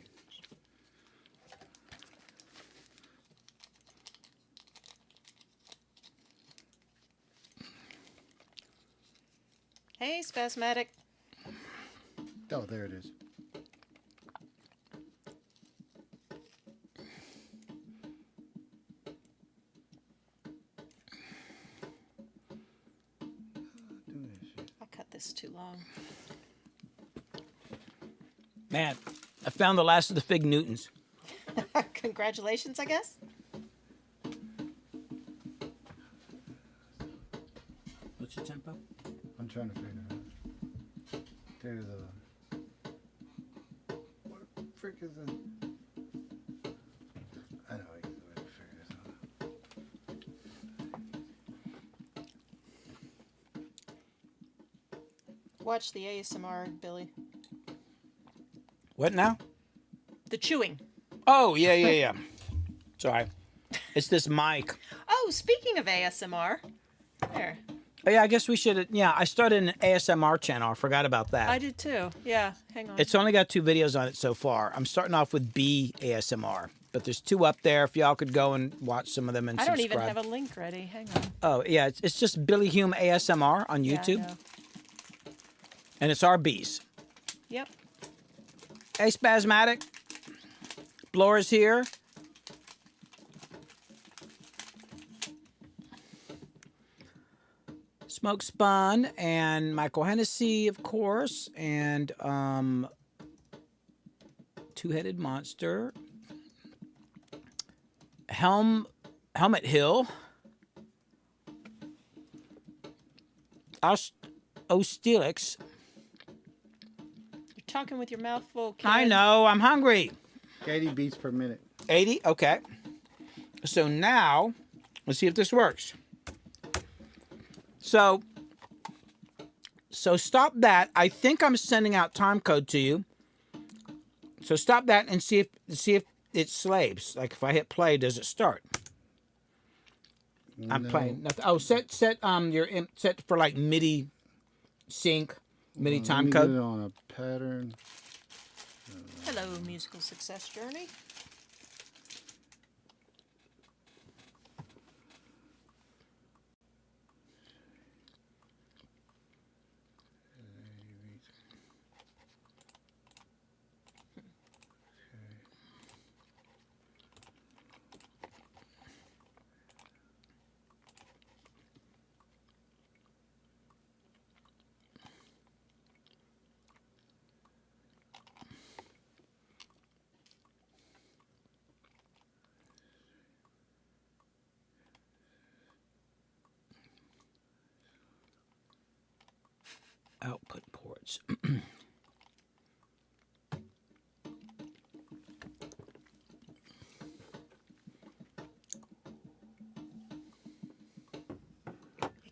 Hey, Spasmatic. Oh, there it is. I cut this too long. Man, I found the last of the Fig Newtons. Congratulations, I guess. What's your tempo? I'm trying to figure it out. There's a... What the frick is it? I know I can do it to figure this out. Watch the ASMR, Billy. What now? The chewing. Oh, yeah. Sorry. It's this mic. Oh, speaking of ASMR. There. Oh, yeah, I guess we should. Yeah, I started an ASMR channel. I forgot about that. I did too. Yeah, hang on. It's only got 2 videos on it so far. I'm starting off with B ASMR, but there's 2 up there. If y'all could go and watch some of them and I subscribe. don't even have a link ready. Hang on. Oh, yeah, it's just Billy Hume ASMR on YouTube. Yeah, And it's RBs. yep. Hey, Spasmatic. Blower's here. Smoke Spun and Michael Hennessy, of course, and Two-Headed Monster. Helmet Hill. Ostelix. You're talking with your mouth full, kid. I know, I'm hungry. 80 beats per minute. 80? Okay. So now, let's see if this works. So stop that. I think I'm sending out time code to you. So stop that and see if it slaves. Like if I hit play, does it start? I'm playing. Oh, set for like MIDI sync, MIDI time Let me code. get it on a pattern. Hello, musical success journey. Output ports. It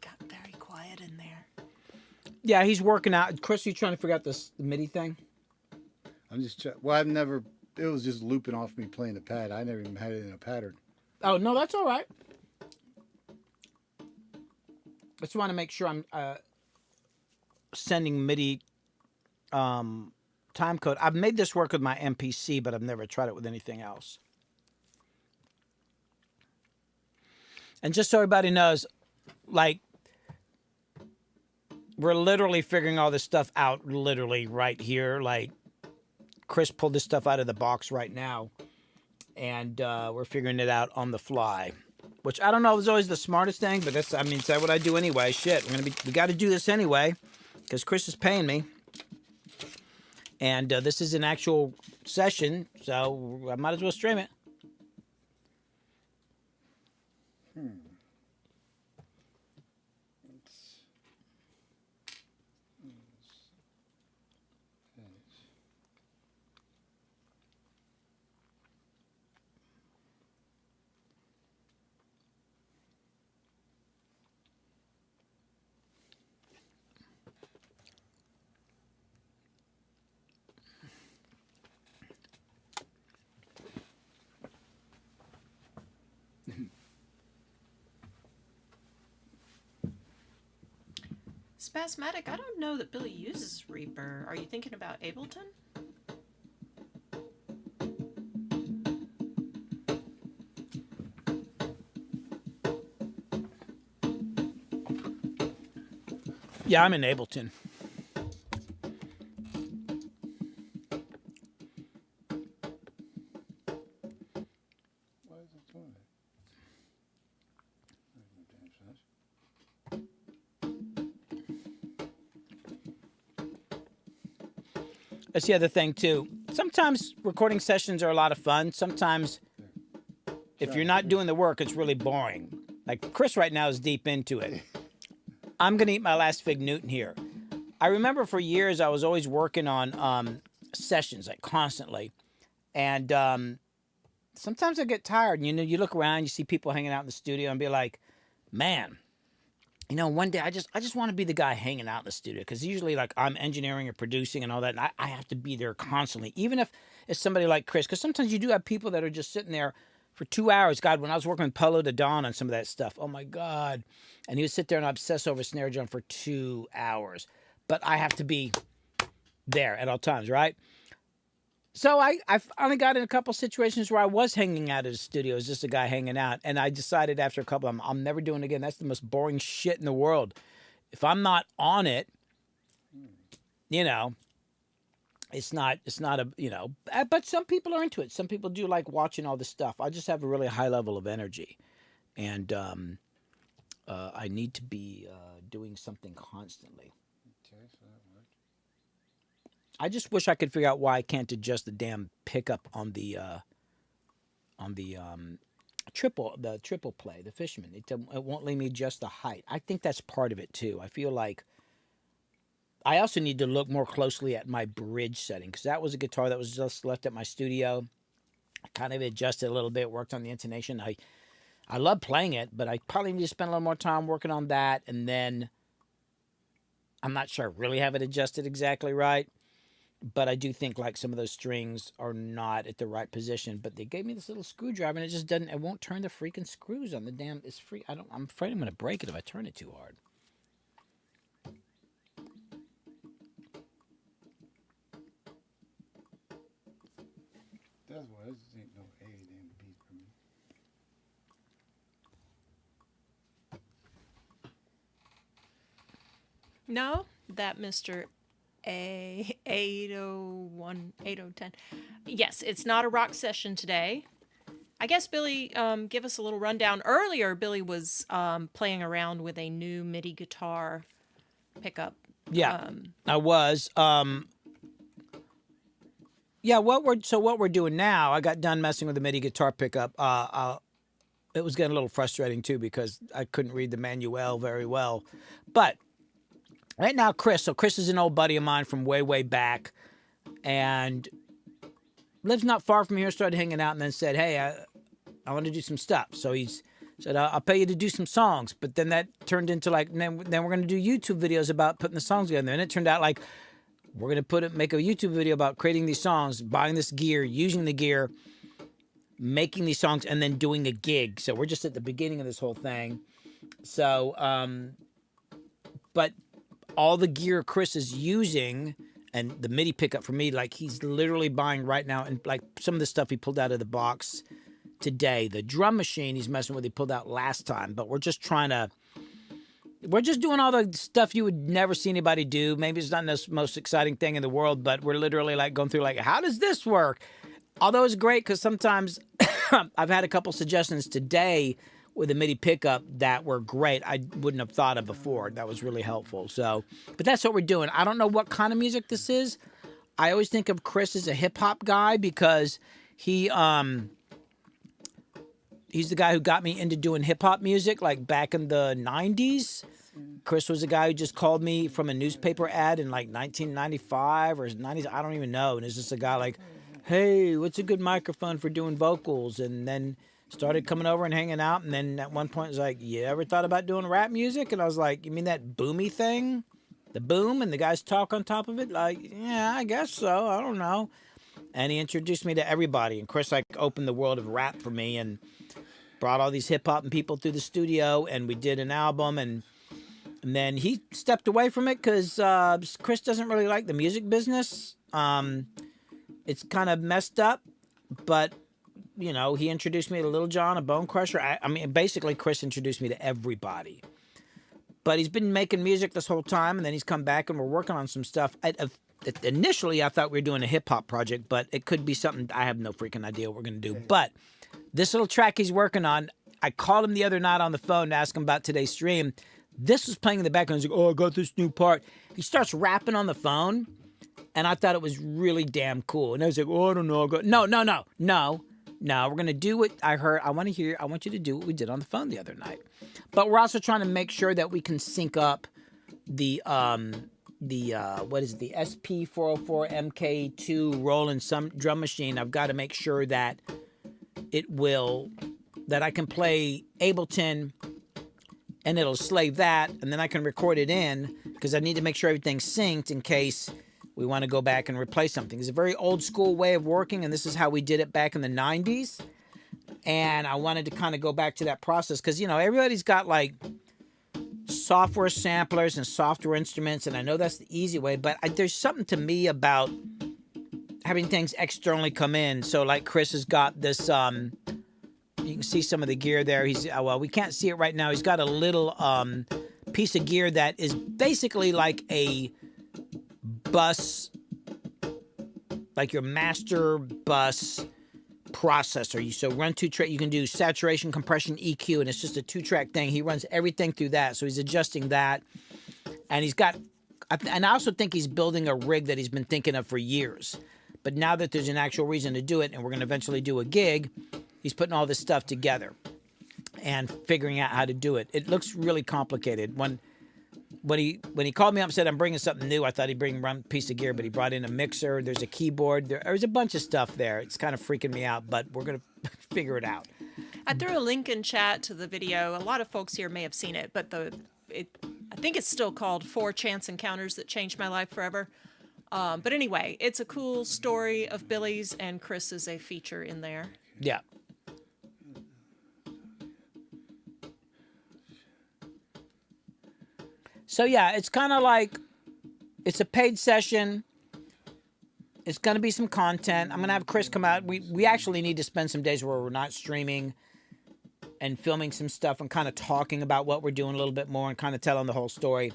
got very quiet in there. Yeah, he's working out. Chris, you trying to figure out this MIDI thing? I'm just well, I've never. It was just looping off me playing the pad. I never even had it in a pattern. Oh no, that's all right. just want to make sure I'm sending MIDI time code. I've made this work with my MPC, but I've never tried it with anything else. And just so everybody knows, like, we're literally figuring all this stuff out literally right here. Like, Chris pulled this stuff out of the box right now, and we're figuring it out on the fly. Which I don't know is always the smartest thing, but that's what I do anyway. Shit, we got to do this anyway, because Chris is paying me, and this is an actual session, so I might as well stream it. Spasmatic, I don't know that Billy uses Reaper. Are you thinking about Ableton? Yeah, I'm in Ableton. Why is it doing it? That's the other thing too. Sometimes recording sessions are a lot of fun. Sometimes if you're not doing the work, it's really boring. Like Chris right now is deep into it. I'm going to eat my last fig Newton here. I remember for years I was always working on sessions, like constantly. And sometimes I get tired. You know, you look around, you see people hanging out in the studio and be like, man, you know, one day I just want to be the guy hanging out in the studio, because usually like I'm engineering or producing and all that, and I have to be there constantly, even if it's somebody like Chris, because sometimes you do have people that are just sitting there for 2 hours. God, when I was working with Polo to Dawn on some of that stuff, oh my God. And he would sit there and obsess over snare drum for 2 hours. But I have to be there at all times, right? So I finally got in a couple situations where I was hanging out at a studio as just a guy hanging out. And I decided after a couple of them, I'm never doing it again. That's the most boring shit in the world. If I'm not on it, you know, it's not a, you know, but some people are into it. Some people do like watching all this stuff. I just have a really high level of energy. And I need to be doing something constantly. Okay, so that worked. I just wish I could figure out why I can't adjust the damn pickup on the triple play, the Fishman. It won't let me adjust the height. I think that's part of it too. I feel like I also need to look more closely at my bridge setting, because that was a guitar that was just left at my studio. I kind of adjusted a little bit, worked on the intonation. I love playing it, but I probably need to spend a little more time working on that. And then I'm not sure I really have it adjusted exactly right. But I do think like some of those strings are not at the right position. But they gave me this little screwdriver, and it just doesn't. It won't turn the freaking screws on the damn. It's free. I'm afraid I'm going to break it if I turn it too hard. That's why this ain't no A damn beat for me. No, that Mr. A 801 8010. Yes, it's not a rock session today. I guess Billy, give us a little rundown. Earlier, Billy was playing around with a new MIDI guitar pickup. Yeah, I was. Yeah, what we're doing now, I got done messing with the MIDI guitar pickup. It was getting a little frustrating too, because I couldn't read the manual very well. But right now, Chris is an old buddy of mine from way, way back, and lives not far from here, started hanging out, and then said, hey, I want to do some stuff. So he's said, I'll pay you to do some songs. But then that turned into like, then we're going to do YouTube videos about putting the songs together. And it turned out like, we're going to make a YouTube video about creating these songs, buying this gear, using the gear, making these songs, and then doing a gig. So we're just at the beginning of this whole thing. So but all the gear Chris is using and the MIDI pickup for me, like he's literally buying right now, and like some of the stuff he pulled out of the box today. The drum machine he's messing with, he pulled out last time, but we're just doing all the stuff you would never see anybody do. Maybe it's not the most exciting thing in the world, but we're literally like going through like, how does this work? Although it's great because sometimes I've had a couple suggestions today with a MIDI pickup that were great. I wouldn't have thought of before. That was really helpful. So, but that's what we're doing. I don't know what kind of music this is. I always think of Chris as a hip hop guy because he's the guy who got me into doing hip hop music like back in the 90s. Chris was a guy who just called me from a newspaper ad in like 1995 or 90s. I don't even know. And it's just a guy like, hey, what's a good microphone for doing vocals? And then started coming over and hanging out. And then at one point, it was like, you ever thought about doing rap music? And I was like, you mean that boomy thing? The boom and the guys talk on top of it? Like, yeah, I guess so. I don't know. And he introduced me to everybody. And Chris like opened the world of rap for me and brought all these hip hop and people through the studio. And we did an album. And then he stepped away from it because Chris doesn't really like the music business. It's kind of messed up, but you know, he introduced me to Little John, a Bone Crusher. I mean, basically, Chris introduced me to everybody. But he's been making music this whole time, and then he's come back, and we're working on some stuff. Initially, I thought we were doing a hip-hop project, but it could be something. I have no freaking idea what we're going to do. But this little track he's working on, I called him the other night on the phone to ask him about today's stream. This was playing in the background. He's like, oh, I got this new part. He starts rapping on the phone, and I thought it was really damn cool. And I was like, oh, I don't know. No, we're going to do what I heard. I want you to do what we did on the phone the other night. But we're also trying to make sure that we can sync up the what is it, the SP404 MK2 Roland some drum machine. I've got to make sure that that I can play Ableton and it'll slave that, and then I can record it in because I need to make sure everything's synced in case we want to go back and replace something. It's a very old school way of working, and this is how we did it back in the 90s. And I wanted to kind of go back to that process because, you know, everybody's got like software samplers and software instruments, and I know that's the easy way, but there's something to me about having things externally come in. So like Chris has got this, you can see some of the gear there. Well, we can't see it right now. He's got a little piece of gear that is basically like a bus, like your master bus processor. So run 2-track, you can do saturation, compression, EQ, and it's just a 2-track thing. He runs everything through that. So he's adjusting that. And and I also think he's building a rig that he's been thinking of for years. But now that there's an actual reason to do it, and we're going to eventually do a gig, he's putting all this stuff together and figuring out how to do it. It looks really complicated. When he called me up and said, I'm bringing something new, I thought he'd bring one piece of gear, but he brought in a mixer. There's a keyboard. There's a bunch of stuff there. It's kind of freaking me out, but we're going to figure it out. I threw a link in chat to the video. A lot of folks here may have seen it, but I think it's still called 4 Chance Encounters That Changed My Life Forever. But anyway, it's a cool story of Billy's, and Chris is a feature in there. Yeah. So yeah, it's kind of like, it's a paid session. It's going to be some content. I'm going to have Chris come out. We actually need to spend some days where we're not streaming and filming some stuff and kind of talking about what we're doing a little bit more and kind of telling the whole story.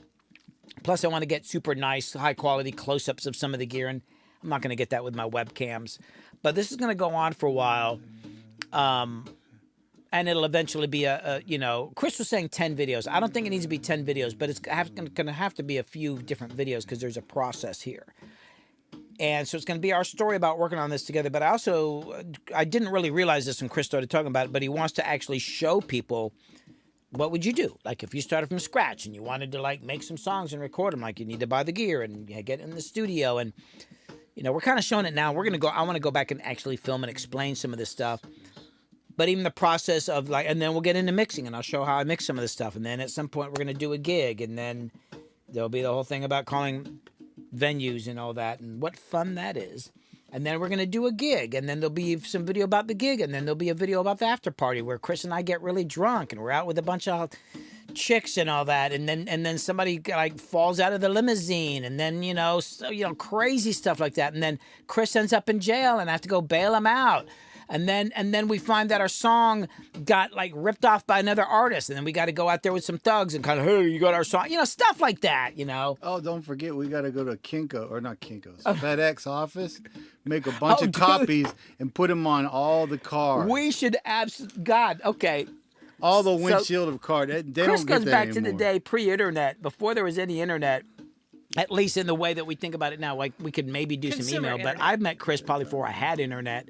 Plus, I want to get super nice, high-quality close-ups of some of the gear, and I'm not going to get that with my webcams. But this is going to go on for a while, and it'll eventually be Chris was saying 10 videos. I don't think it needs to be 10 videos, but it's going to have to be a few different videos because there's a process here. And so it's going to be our story about working on this together. But I didn't really realize this when Chris started talking about it, but he wants to actually show people, what would you do? Like if you started from scratch and you wanted to like make some songs and record them, like you need to buy the gear and get in the studio. And, you know, we're kind of showing it now. I want to go back and actually film and explain some of this stuff. But even the process of like, and then we'll get into mixing and I'll show how I mix some of this stuff. And then at some point we're going to do a gig and then there'll be the whole thing about calling venues and all that and what fun that is. And then we're going to do a gig, and then there'll be some video about the gig, and then there'll be a video about the after party where Chris and I get really drunk, and we're out with a bunch of chicks and all that, and then somebody like falls out of the limousine, and then crazy stuff like that, and then Chris ends up in jail, and I have to go bail him out. And then we find that our song got like ripped off by another artist, and then we got to go out there with some thugs and kind of, hey, you got our song, stuff like that, Oh, don't forget, we got to go to FedEx office, make a bunch of copies and put them on all the cars. We should okay. All the windshield of cars. They Chris don't get goes that back anymore. to the day pre-internet, before there was any internet. At least in the way that we think about it now, like we could maybe do some email, but I met Chris probably before I had internet.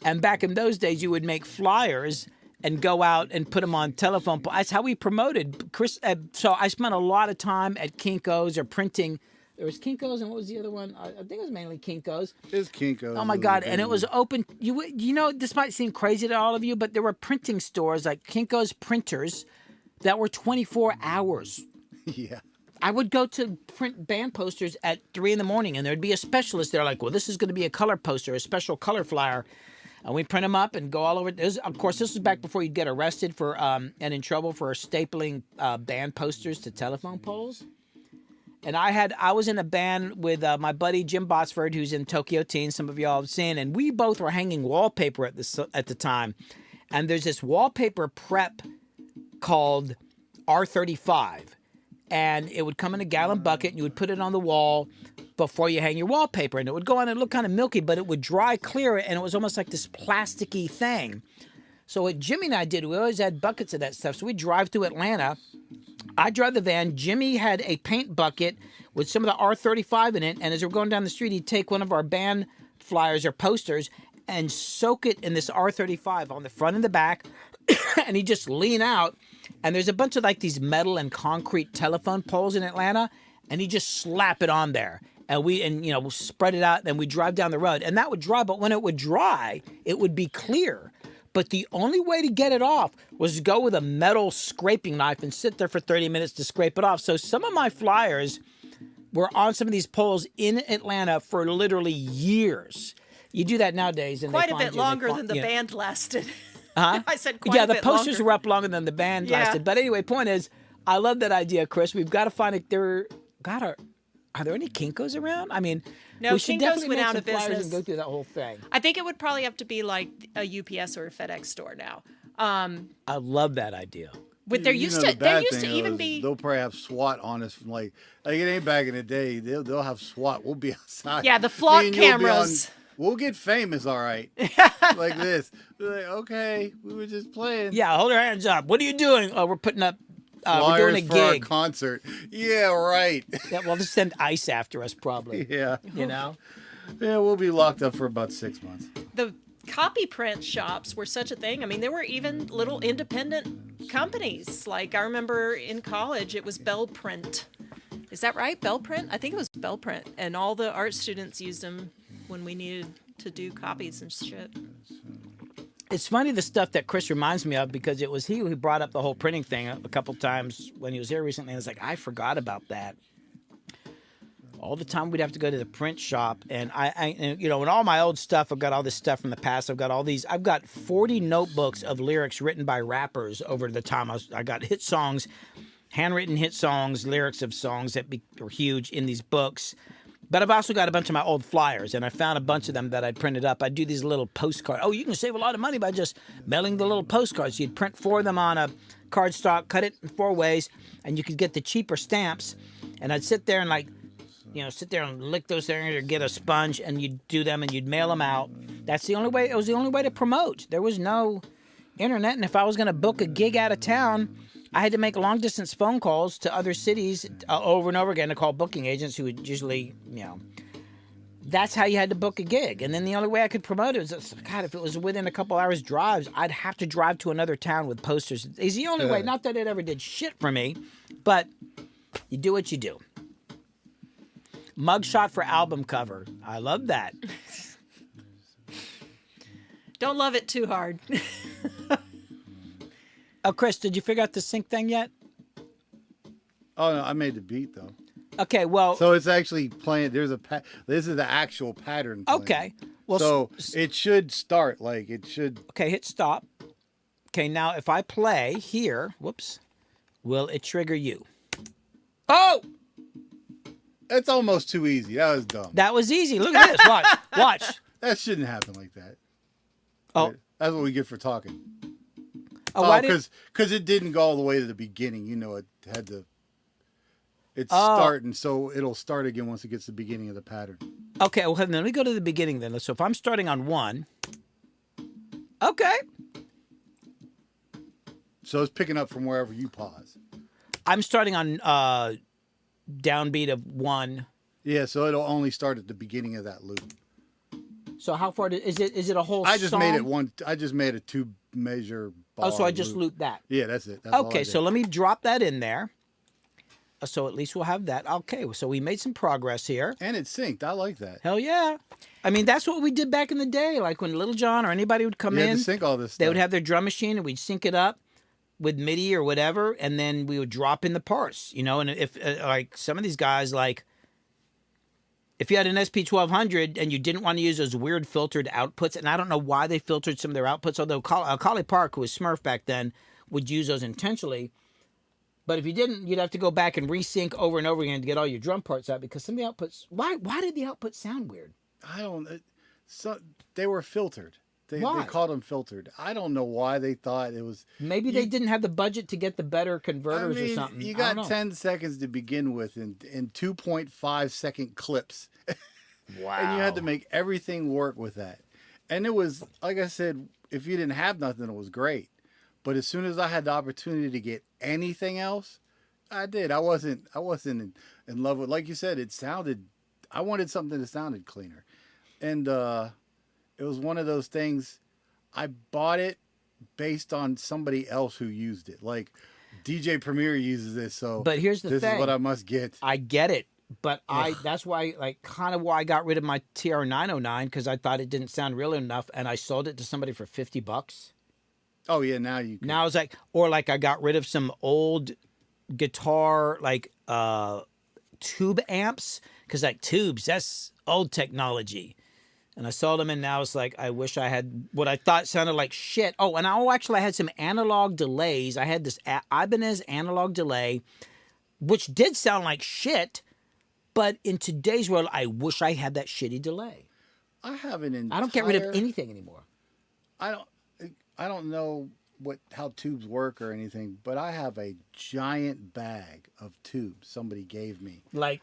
And back in those days, you would make flyers and go out and put them on telephone. That's how we promoted. Chris. So I spent a lot of time at Kinko's or printing. There was Kinko's, and what was the other one? I think it was mainly Kinko's. It was Kinko's. Oh my God! And it was open. This might seem crazy to all of you, but there were printing stores like Kinko's printers that were 24 hours. Yeah. I would go to print band posters at 3 a.m, and there'd be a specialist there like, well, this is going to be a color poster, a special color flyer. And we print them up and go all over. Of course, this was back before you'd get arrested for and in trouble for stapling band posters to telephone poles. And I was in a band with my buddy Jim Botsford, who's in Tokyo Teen. Some of y'all have seen, and we both were hanging wallpaper at the time. And there's this wallpaper prep called R35, and it would come in a gallon bucket, and you would put it on the wall before you hang your wallpaper, and it would go on and look kind of milky, but it would dry clear, and it was almost like this plasticky thing. So what Jimmy and I did, we always had buckets of that stuff. So we'd drive through Atlanta. I drive the van. Jimmy had a paint bucket with some of the R35 in it, and as we're going down the street, he'd take one of our band flyers or posters and soak it in this R35 on the front and the back, and he'd just lean out, and there's a bunch of like these metal and concrete telephone poles in Atlanta, and he'd just slap it on there. And we spread it out, and we drive down the road, and that would dry. But when it would dry, it would be clear. But the only way to get it off was to go with a metal scraping knife and sit there for 30 minutes to scrape it off. So some of my flyers were on some of these poles in Atlanta for literally years. You do that nowadays, and quite a bit longer than the band lasted. Huh? I said quite a bit the posters longer. were up longer than the band lasted. But anyway, point is, I love that idea, Chris. We've got to find Are there any Kinko's around? I mean, no, we should Kinko's definitely went make out some of flyers business. and go through that whole thing. I think it would probably have to be like a UPS or a FedEx store now. I love that idea. But there used to even be. They'll probably have SWAT on us from like it ain't back in the day. They'll have SWAT. We'll be outside. Yeah, the flock Me and you'll be cameras. We'll get famous, all right. Like this. We're like, okay, we were just playing. Yeah, hold your hands up. What are you doing? Oh, we're putting up. We're Flyers doing a for our gig. concert. Yeah, right. Yeah, well, just send ICE after us, probably. Yeah. Yeah, we'll be locked up for about 6 months. The copy print shops were such a thing. I mean, there were even little independent companies. Like I remember in college, it was Bell Print. Is that right? Bell Print? I think it was Bell Print. And all the art students used them when we needed to do copies and shit. It's funny the stuff that Chris reminds me of, because it was he who brought up the whole printing thing a couple times when he was here recently. And it's like, I forgot about that. All the time we'd have to go to the print shop, and and all my old stuff, I've got all this stuff from the past. I've got 40 notebooks of lyrics written by rappers over the time. I got hit songs, handwritten hit songs, lyrics of songs that were huge in these books. But I've also got a bunch of my old flyers, and I found a bunch of them that I'd printed up. I'd do these little postcards. Oh, you can save a lot of money by just mailing the little postcards. You'd print 4 of them on a cardstock, cut it in 4 ways, and you could get the cheaper stamps. And I'd sit there and sit there and lick those things or get a sponge, and you'd do them and you'd mail them out. That's the only way. It was the only way to promote. There was no internet, and if I was going to book a gig out of town, I had to make long-distance phone calls to other cities over and over again to call booking agents who would usually, that's how you had to book a gig. And then the only way I could promote it was, God, if it was within a couple hours drives, I'd have to drive to another town with posters. It's the only way. Not that it ever did shit for me, but you do what you do. Mugshot for album cover. I love that. Don't love it too hard. Oh, Chris, did you figure out the sync thing yet? Oh, no, I made the beat, though. Okay, well, So it's actually playing. There's a this is the actual pattern. Playing. okay. Well, So it should start like it should. okay, hit stop. Okay, now if I play here, whoops, will it trigger you? Oh, It's almost too easy. That was dumb. that was easy. Look at this. Watch, watch. That shouldn't happen like that. Oh, That's what we get for talking. oh, why did? Because it didn't go all the way to the beginning. You know, it had to. It's Oh. starting, so it'll start again once it gets to the beginning of the pattern. Okay, well, then let me go to the beginning then. So if I'm starting on 1, okay, So it's picking up from wherever you pause. I'm starting on downbeat of 1. Yeah, so it'll only start at the beginning of that loop. So how far is it? Is it a whole? I just song? made it one. I just made a 2 measure. Oh, so bar I just loop. looped that. Yeah, that's it. That's all I Okay, did. so let me drop that in there. So at least we'll have that. Okay, so we made some progress here. And it's synced. I like that. Hell yeah. I mean, that's what we did back in the day. Like when Little John or anybody would come You had in, to sync all this stuff. they would have their drum machine and we'd sync it up with MIDI or whatever, and then we would drop in the parts, you know. And if like some of these guys, like if you had an SP1200 and you didn't want to use those weird filtered outputs, and I don't know why they filtered some of their outputs, although Collie Park, who was Smurf back then, would use those intentionally. But if you didn't, you'd have to go back and resync over and over again to get all your drum parts out, because some of the outputs, why did the outputs sound weird? I don't. So they were filtered. They Why? called them filtered. I don't know why they thought it was. Maybe they didn't have the budget to get the better converters or something. You I got don't know. 10 seconds to begin with in 2.5 second clips. Wow. And you had to make everything work with that. And it was, like I said, if you didn't have nothing, it was great. But as soon as I had the opportunity to get anything else, I did. I wasn't in love with, like you said, it sounded, I wanted something that sounded cleaner. And it was one of those things, I bought it based on somebody else who used it. Like DJ Premier uses this, so But here's the this thing. is what I must get. I get it, but that's why, like, kind of why I got rid of my TR-909, because I thought it didn't sound real enough, and I sold it to somebody for $50. Oh yeah, now you can. Now it's like, or like I got rid of some old guitar, like tube amps, because like tubes, that's old technology. And I sold them, and now it's like, I wish I had what I thought sounded like shit. Oh, and actually I had some analog delays. I had this Ibanez analog delay, which did sound like shit, but in today's world, I wish I had that shitty delay. I have an entire. I don't get rid of anything anymore. I don't know how tubes work or anything, but I have a giant bag of tubes somebody gave me. Like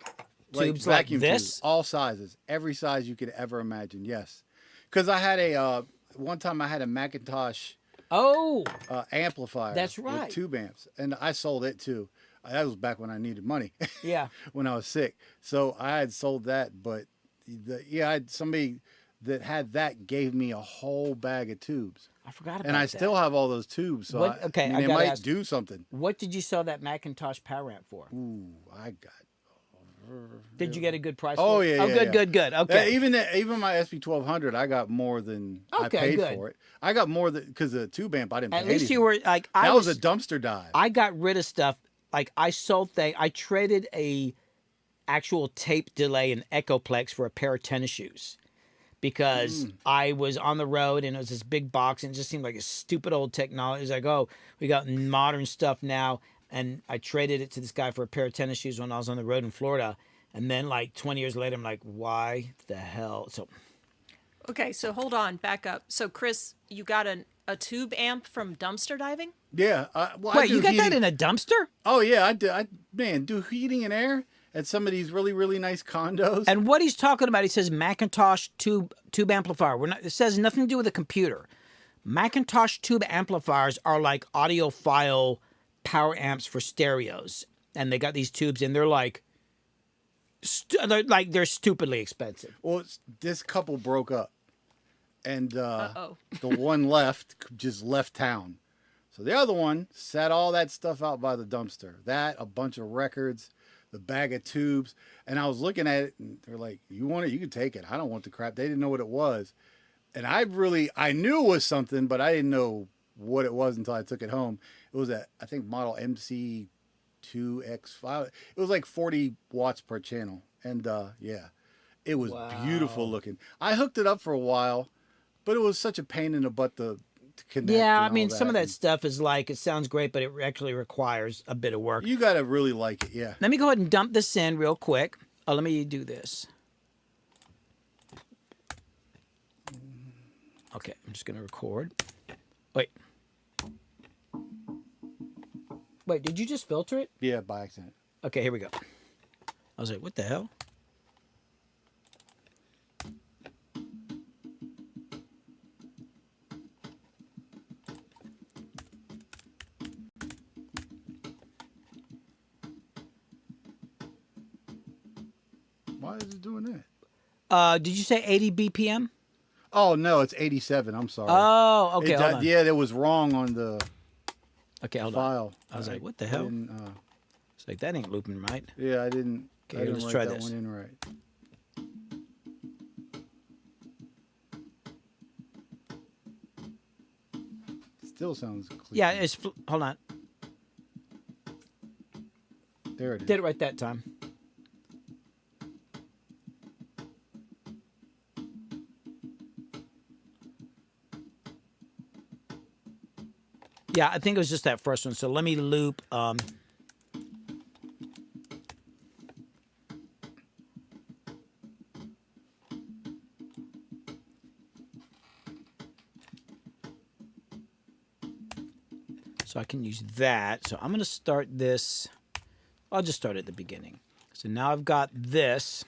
tubes like vacuum this? tubes, all sizes, every size you could ever imagine. Yes, because I had one time I had a Macintosh Oh, amplifier. That's right. With tube amps, and I sold it too. That was back when I needed money. yeah. When I was sick, so I had sold that. But I had somebody that had that gave me a whole bag of tubes. I forgot about And I that. still have all those tubes, so What- okay, I they gotta might ask- do something. What did you sell that Macintosh power amp for? Ooh, I got. Did you get a good price? Oh for it? yeah, Oh, yeah, good, yeah. good, good. Okay. Even my SP1200, I got more than I Okay, paid good. for it. I got more than because the tube amp I didn't. At pay least anything. you were like, That was a dumpster dive. I got rid of stuff. Like I sold things. I traded a actual tape delay and Echoplex for a pair of tennis shoes because I was on the road and it was this big box and it just seemed like a stupid old technology. It was like, oh, we got modern stuff now. And I traded it to this guy for a pair of tennis shoes when I was on the road in Florida. And then like 20 years later, I'm like, why the hell? So Okay, so hold on, back up. So Chris, you got a tube amp from dumpster diving? Yeah. Well, I wait, do you got that heating- in a dumpster? Oh yeah, I do. Do heating and air at some of these really really nice condos. And what he's talking about, he says Macintosh tube amplifier. It says nothing to do with a computer. Macintosh tube amplifiers are like audiophile power amps for stereos, and they got these tubes, and they're like, they're stupidly expensive. Well, this couple broke up, and Uh-oh. the one just left town. So the other one set all that stuff out by the dumpster. That, a bunch of records, the bag of tubes. And I was looking at it, and they're like, you want it? You can take it. I don't want the crap. They didn't know what it was. And I knew it was something, but I didn't know what it was until I took it home. It was I think, model MC 2x5. It was like 40 watts per channel, and yeah, it was beautiful looking. I hooked it up for a while, but it was such a pain in the butt to connect. Yeah, I and mean, all some of that and stuff is like, it sounds great, but it actually requires a bit of work. You gotta really like it, yeah. Let me go ahead and dump this in real quick. Oh, let me do this. Okay, I'm just going to record. Wait. Wait, did you just filter it? Yeah, by accident. Okay, here we go. I was like, what the hell? Why is it doing that? Did you say 80 BPM? Oh no, it's 87. I'm sorry. Oh, okay. Hold on. Yeah, that was wrong on the Okay, hold file. on. I was like, what the hell? It's like, that ain't looping right. Yeah, I didn't. Okay, I didn't let's write try that this. one in right. Still sounds clear. Yeah, it's hold on. There it is. Did it right that time. Yeah, I think it was just that first one. So let me loop. So I can use that. So I'm going to start this. I'll just start at the beginning. So now I've got this.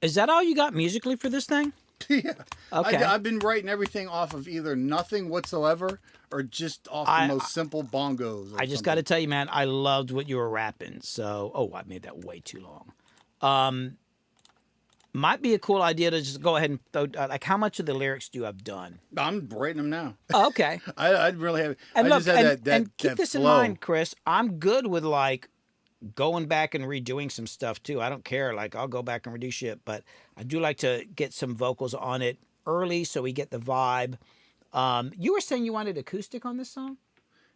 Is that all you got musically for this thing? Yeah. Okay. I've been writing everything off of either nothing whatsoever or just off the most simple bongos. I just got to tell you, man, I loved what you were rapping. So, oh, I made that way too long. Might be a cool idea to just go ahead and throw, like, how much of the lyrics do you have done? I'm writing them now. Oh, okay. I'd really have. And I look, just had and keep that this in flow. mind, Chris. I'm good with like going back and redoing some stuff too. I don't care. Like I'll go back and redo shit, but I do like to get some vocals on it early so we get the vibe. You were saying you wanted acoustic on this song?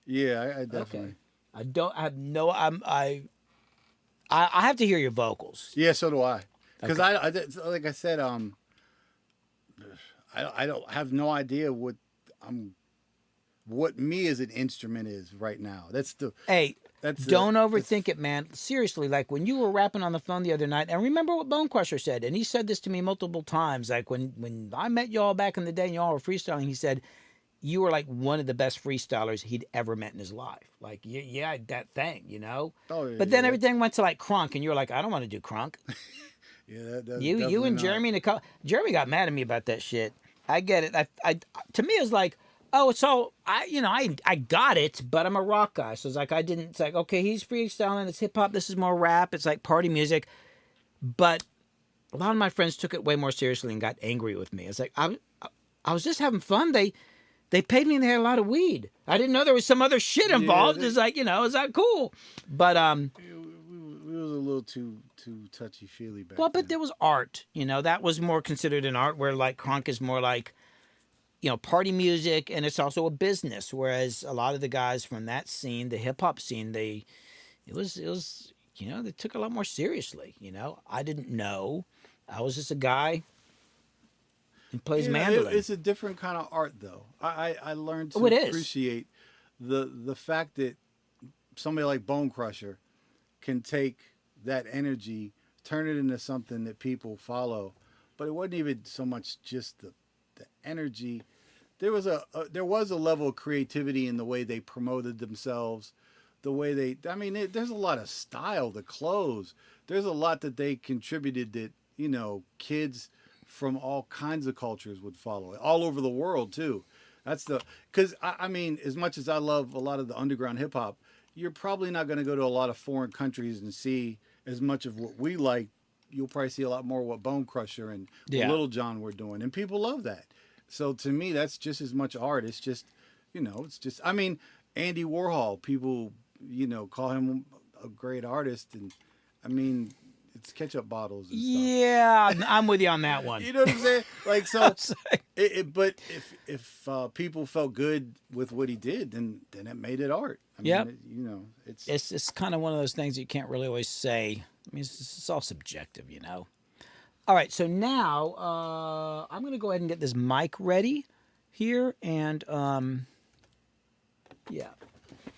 Yeah, I definitely. Okay. I don't. I have no. I have to hear your vocals. Yeah, so do I. Because Okay. I like I said, I don't have no idea what me as an instrument is right now. Hey, That's don't overthink it, man. Seriously, like when you were rapping on the phone the other night, and remember what Bone Crusher said, and he said this to me multiple times. Like when I met y'all back in the day and y'all were freestyling, he said you were like one of the best freestylers he'd ever met in his life. Like yeah, that thing, you know. Oh, yeah, but then yeah. everything went to like crunk, and you were like, I don't want to do crunk. Yeah, that's You definitely and not. Jeremy Jeremy got mad at me about that shit. I get it. I to me it's like, oh, it's all I got it, but I'm a rock guy. So it's like it's like, okay, he's freestyling, it's hip hop, this is more rap, it's like party music. But a lot of my friends took it way more seriously and got angry with me. It's like I was just having fun. They paid me and they had a lot of weed. I didn't know there was some other shit involved. It's like, it's like cool. But We was a little too touchy feely back. well, but then. there was art, that was more considered an art, where like crunk is more like, party music, and it's also a business. Whereas a lot of the guys from that scene, the hip hop scene, it was, they took it a lot more seriously. I didn't know. I was just a guy who plays mandolin. It's a different kind of art, though. I learned to Oh, it is. appreciate the fact that somebody like Bone Crusher can take that energy, turn it into something that people follow. But it wasn't even so much just the energy. There was a level of creativity in the way they promoted themselves, the way there's a lot of style, the clothes. There's a lot that they contributed that, kids from all kinds of cultures would follow it, all over the world too. Because as much as I love a lot of the underground hip hop, you're probably not going to go to a lot of foreign countries and see as much of what we like. You'll probably see a lot more what Bone Crusher and what Little John were doing, and people love that. So to me, that's just as much art. It's just, Andy Warhol, people, call him a great artist, and It's ketchup bottles and stuff. Yeah, I'm with you on that one. You know what I'm saying? Like, so, Sorry. but if people felt good with what he did, then it made it art. I mean, Yep. you know, It's kind of one of those things that you can't really always say. I mean, it's all subjective, you know. All right, so now I'm going to go ahead and get this mic ready here, and yeah.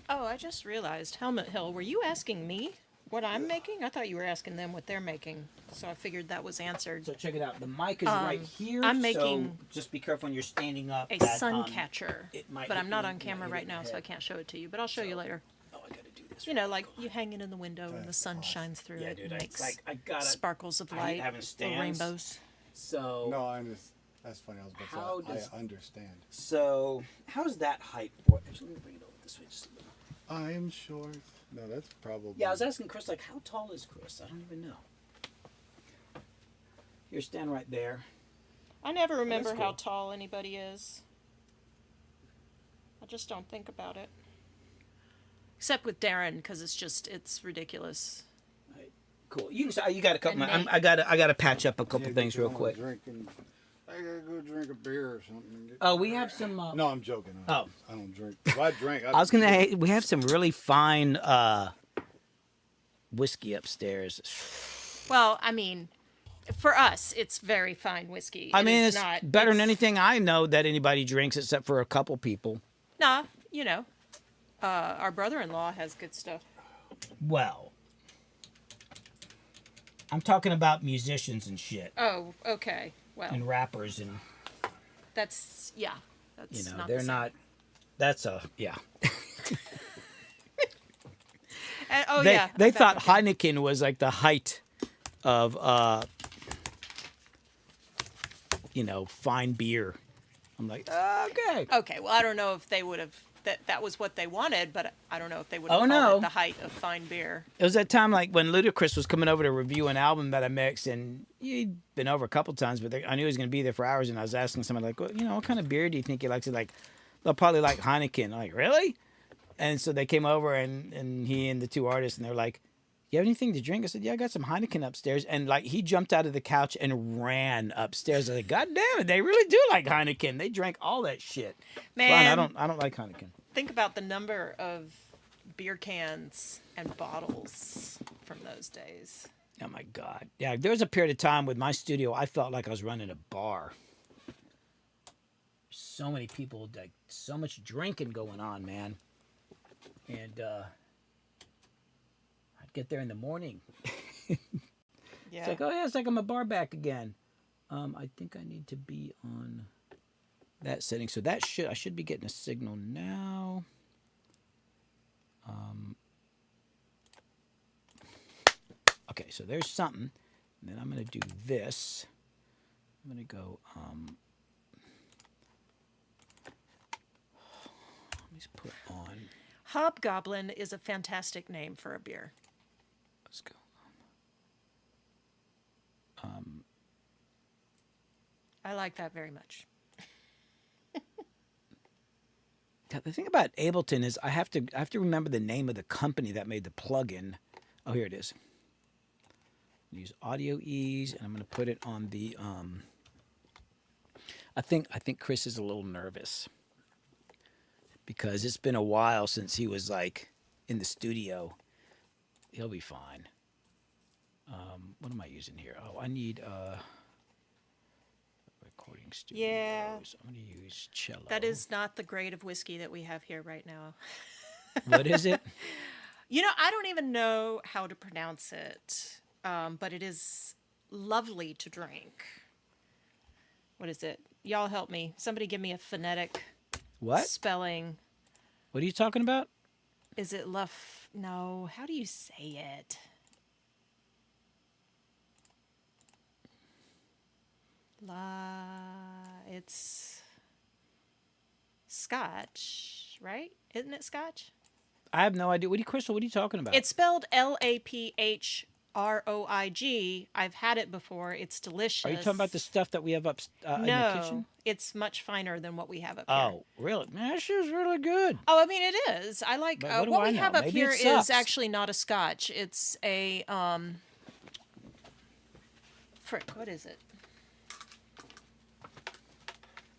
Oh, I just realized, Helmet Hill, were you asking me what I'm making? I thought you were asking them what they're making, so I figured that was answered. So check it out. The mic is right here. I'm making so just be careful when you're standing up. A that, sun catcher, it might but hit I'm not you- on it camera might right hit your now, so I head. can't show it to you, but I'll show you later. Oh, I gotta do this. You know, like you hanging in the window and the sun shines through Yeah, it dude. and It's makes like I gotta. sparkles of I hate light having or stands. rainbows. So no, I understand. That's funny. I was How about to does- say, I understand. so how's that height for? Actually, let me bring it over this way just a little. I'm short. No, that's probably. Yeah, I was asking Chris, like, how tall is Chris? I don't even know. You're standing right there. I never remember how cool. tall anybody is. I just don't think about it. Except with Darren, because it's ridiculous. Right. Cool. You got a couple. And Nate. I gotta patch up a couple Yeah, things get real someone quick. Drinking. I gotta go drink a beer or something. Oh, we have some. No, I'm joking. I don't drink. If I drink, I was we have some really fine whiskey upstairs. Well, I mean, for us, it's very fine whiskey. I It mean, is it's not, better than it's- anything I know that anybody drinks, except for a couple people. Nah, you know, our brother-in-law has good stuff. Well, I'm talking about musicians and shit, Oh, okay. Well, and rappers, and that's That's you know, not they're the same. not. That's a yeah. And, oh They yeah, they I thought bet. Heineken was like the height of you know, fine beer. I'm like, okay. Okay, well, I don't know if they would have that was what they wanted, but I don't know if they would have Oh, called no. it the height of fine beer. It was that time like when Ludacris was coming over to review an album that I mixed, and he'd been over a couple times, but I knew he was going to be there for hours, and I was asking somebody like, well, you know, what kind of beer do you think he likes? He's like, they'll probably like Heineken. I'm like, really? And so they came over, and he and the two artists, and they're like, you have anything to drink? I said, yeah, I got some Heineken upstairs. And like he jumped out of the couch and ran upstairs. I was like, God damn it, they really do like Heineken. They drank all that shit. Man, Fine, I don't like Heineken. think about the number of beer cans and bottles from those days. Oh my God. Yeah, there was a period of time with my studio, I felt like I was running a bar. So many people, like so much drinking going on, man. And I'd get there in the morning. Yeah. It's like, oh yeah, it's like I'm a bar back again. I think I need to be on that setting. So that I should be getting a signal now. Okay, so there's something. And then I'm gonna do this. I'm gonna go. Let me just put on. Hobgoblin is a fantastic name for a beer. Let's go. I like that very much. The thing about Ableton is I have to remember the name of the company that made the plugin. Oh, here it is. Use Audio Ease, and I'm going to put it on the. I think Chris is a little nervous because it's been a while since he was like in the studio. He'll be fine. What am I using here? Oh, I need recording studios. Yeah. I'm going to use cello. That is not the grade of whiskey that we have here right now. What is it? You know, I don't even know how to pronounce it, but it is lovely to drink. What is it? Y'all help me. Somebody give me a phonetic What? spelling. What are you talking about? Is it No, how do you say it? It's Scotch, right? Isn't it Scotch? I have no idea. Crystal, what are you talking about? It's spelled LaphrOIG. I've had it before. It's delicious. Are you talking about the stuff that we have up in the kitchen? No, it's much finer than what we have up here. Oh, really? Man, that shit's really good. Oh, I mean, it is. I like But what do what I we know? have up Maybe here it is sucks. actually not a Scotch. It's a frick, what is it?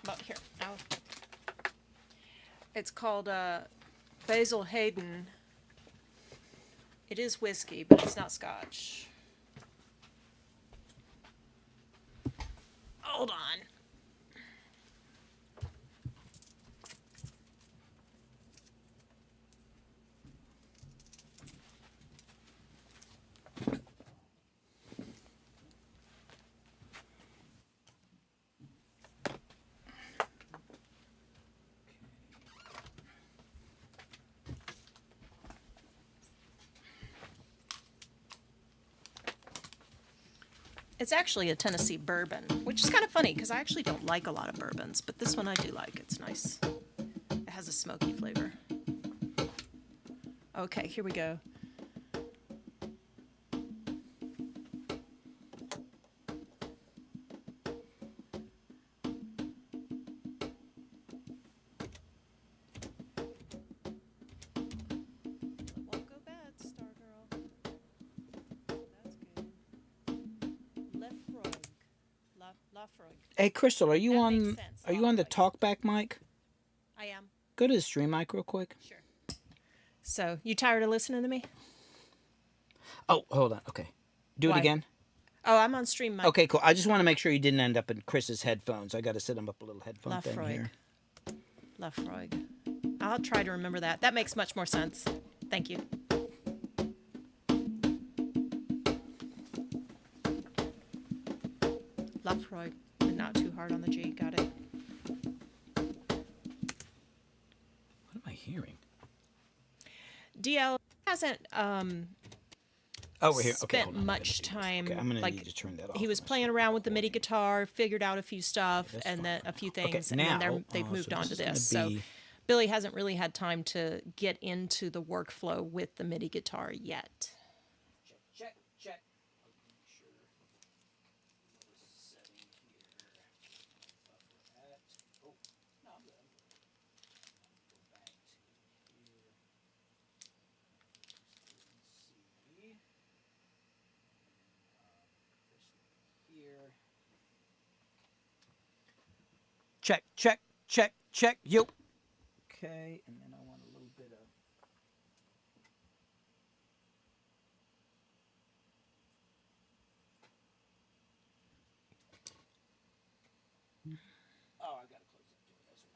Well, here. It's called Basil Hayden. It is whiskey, but it's not Scotch. Hold on. It's actually a Tennessee bourbon, which is kind of funny because I actually don't like a lot of bourbons, but this one I do like. It's nice. It has a smoky flavor. Okay, here we go. Won't go bad, Stargirl. That's good. Lafroig. Hey, Crystal, are you That on? makes sense. Are you on the Lafroig. talkback mic? I am. Go to the stream mic real quick. Sure. So, you tired of listening to me? Oh, hold on. Okay, do Why? it again. Oh, I'm on stream mic. Okay, cool. I just want to make sure you didn't end up in Chris's headphones. I got to set him up a little headphone thing Lafroig. here. Lafroig. I'll try to remember that. That makes much more sense. Thank you. Lafroig. And not too hard on the G. Got it. What am I hearing? DL hasn't Oh, we're here. Okay, spent hold on. I gotta much do this. time. Okay, I'm gonna like need to turn that off. he was playing around with the MIDI guitar, figured out a few stuff, That's and fine. then a few Okay, things, now, and then they've moved so on this to is this. gonna So be- Billy hasn't really had time to get into the workflow with the MIDI guitar yet. Check. Check. Yo. Okay, and then I want a little bit of. Oh, I gotta close that door. That's what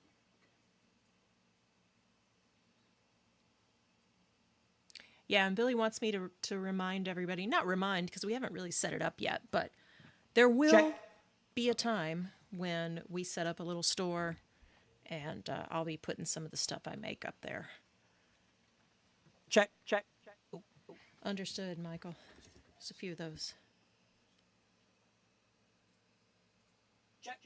Yeah, and Billy wants me to remind everybody, not remind because we haven't really set it up yet, but there will Check. be a time when we set up a little store, and I'll be putting some of the stuff I make up there. Check. Ooh. Understood, Michael. There's a few of those. Check.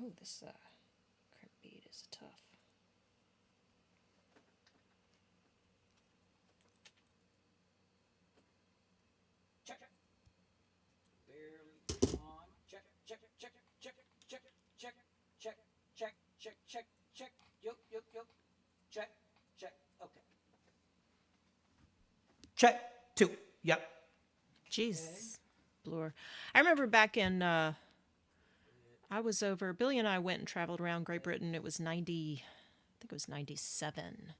Oh, this current beat is tough. Check. Barely on. Check. Yup. Check. Okay. Check. 2. Yep. Jeez, Brewer. I remember back in, I was over, Billy and I went and traveled around Great Britain. It was 90, I think it was 97.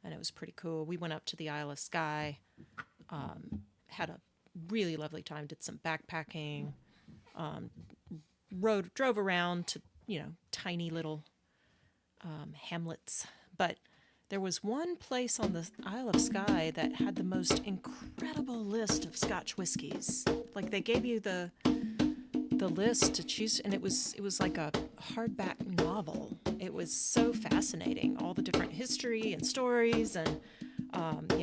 And it was pretty cool. We went up to the Isle of Skye, had a really lovely time, did some backpacking, drove around to, tiny little hamlets. But there was one place on the Isle of Skye that had the most incredible list of Scotch whiskies. Like they gave you the list to choose, and it was like a hardback novel. It was so fascinating, all the different history and stories, and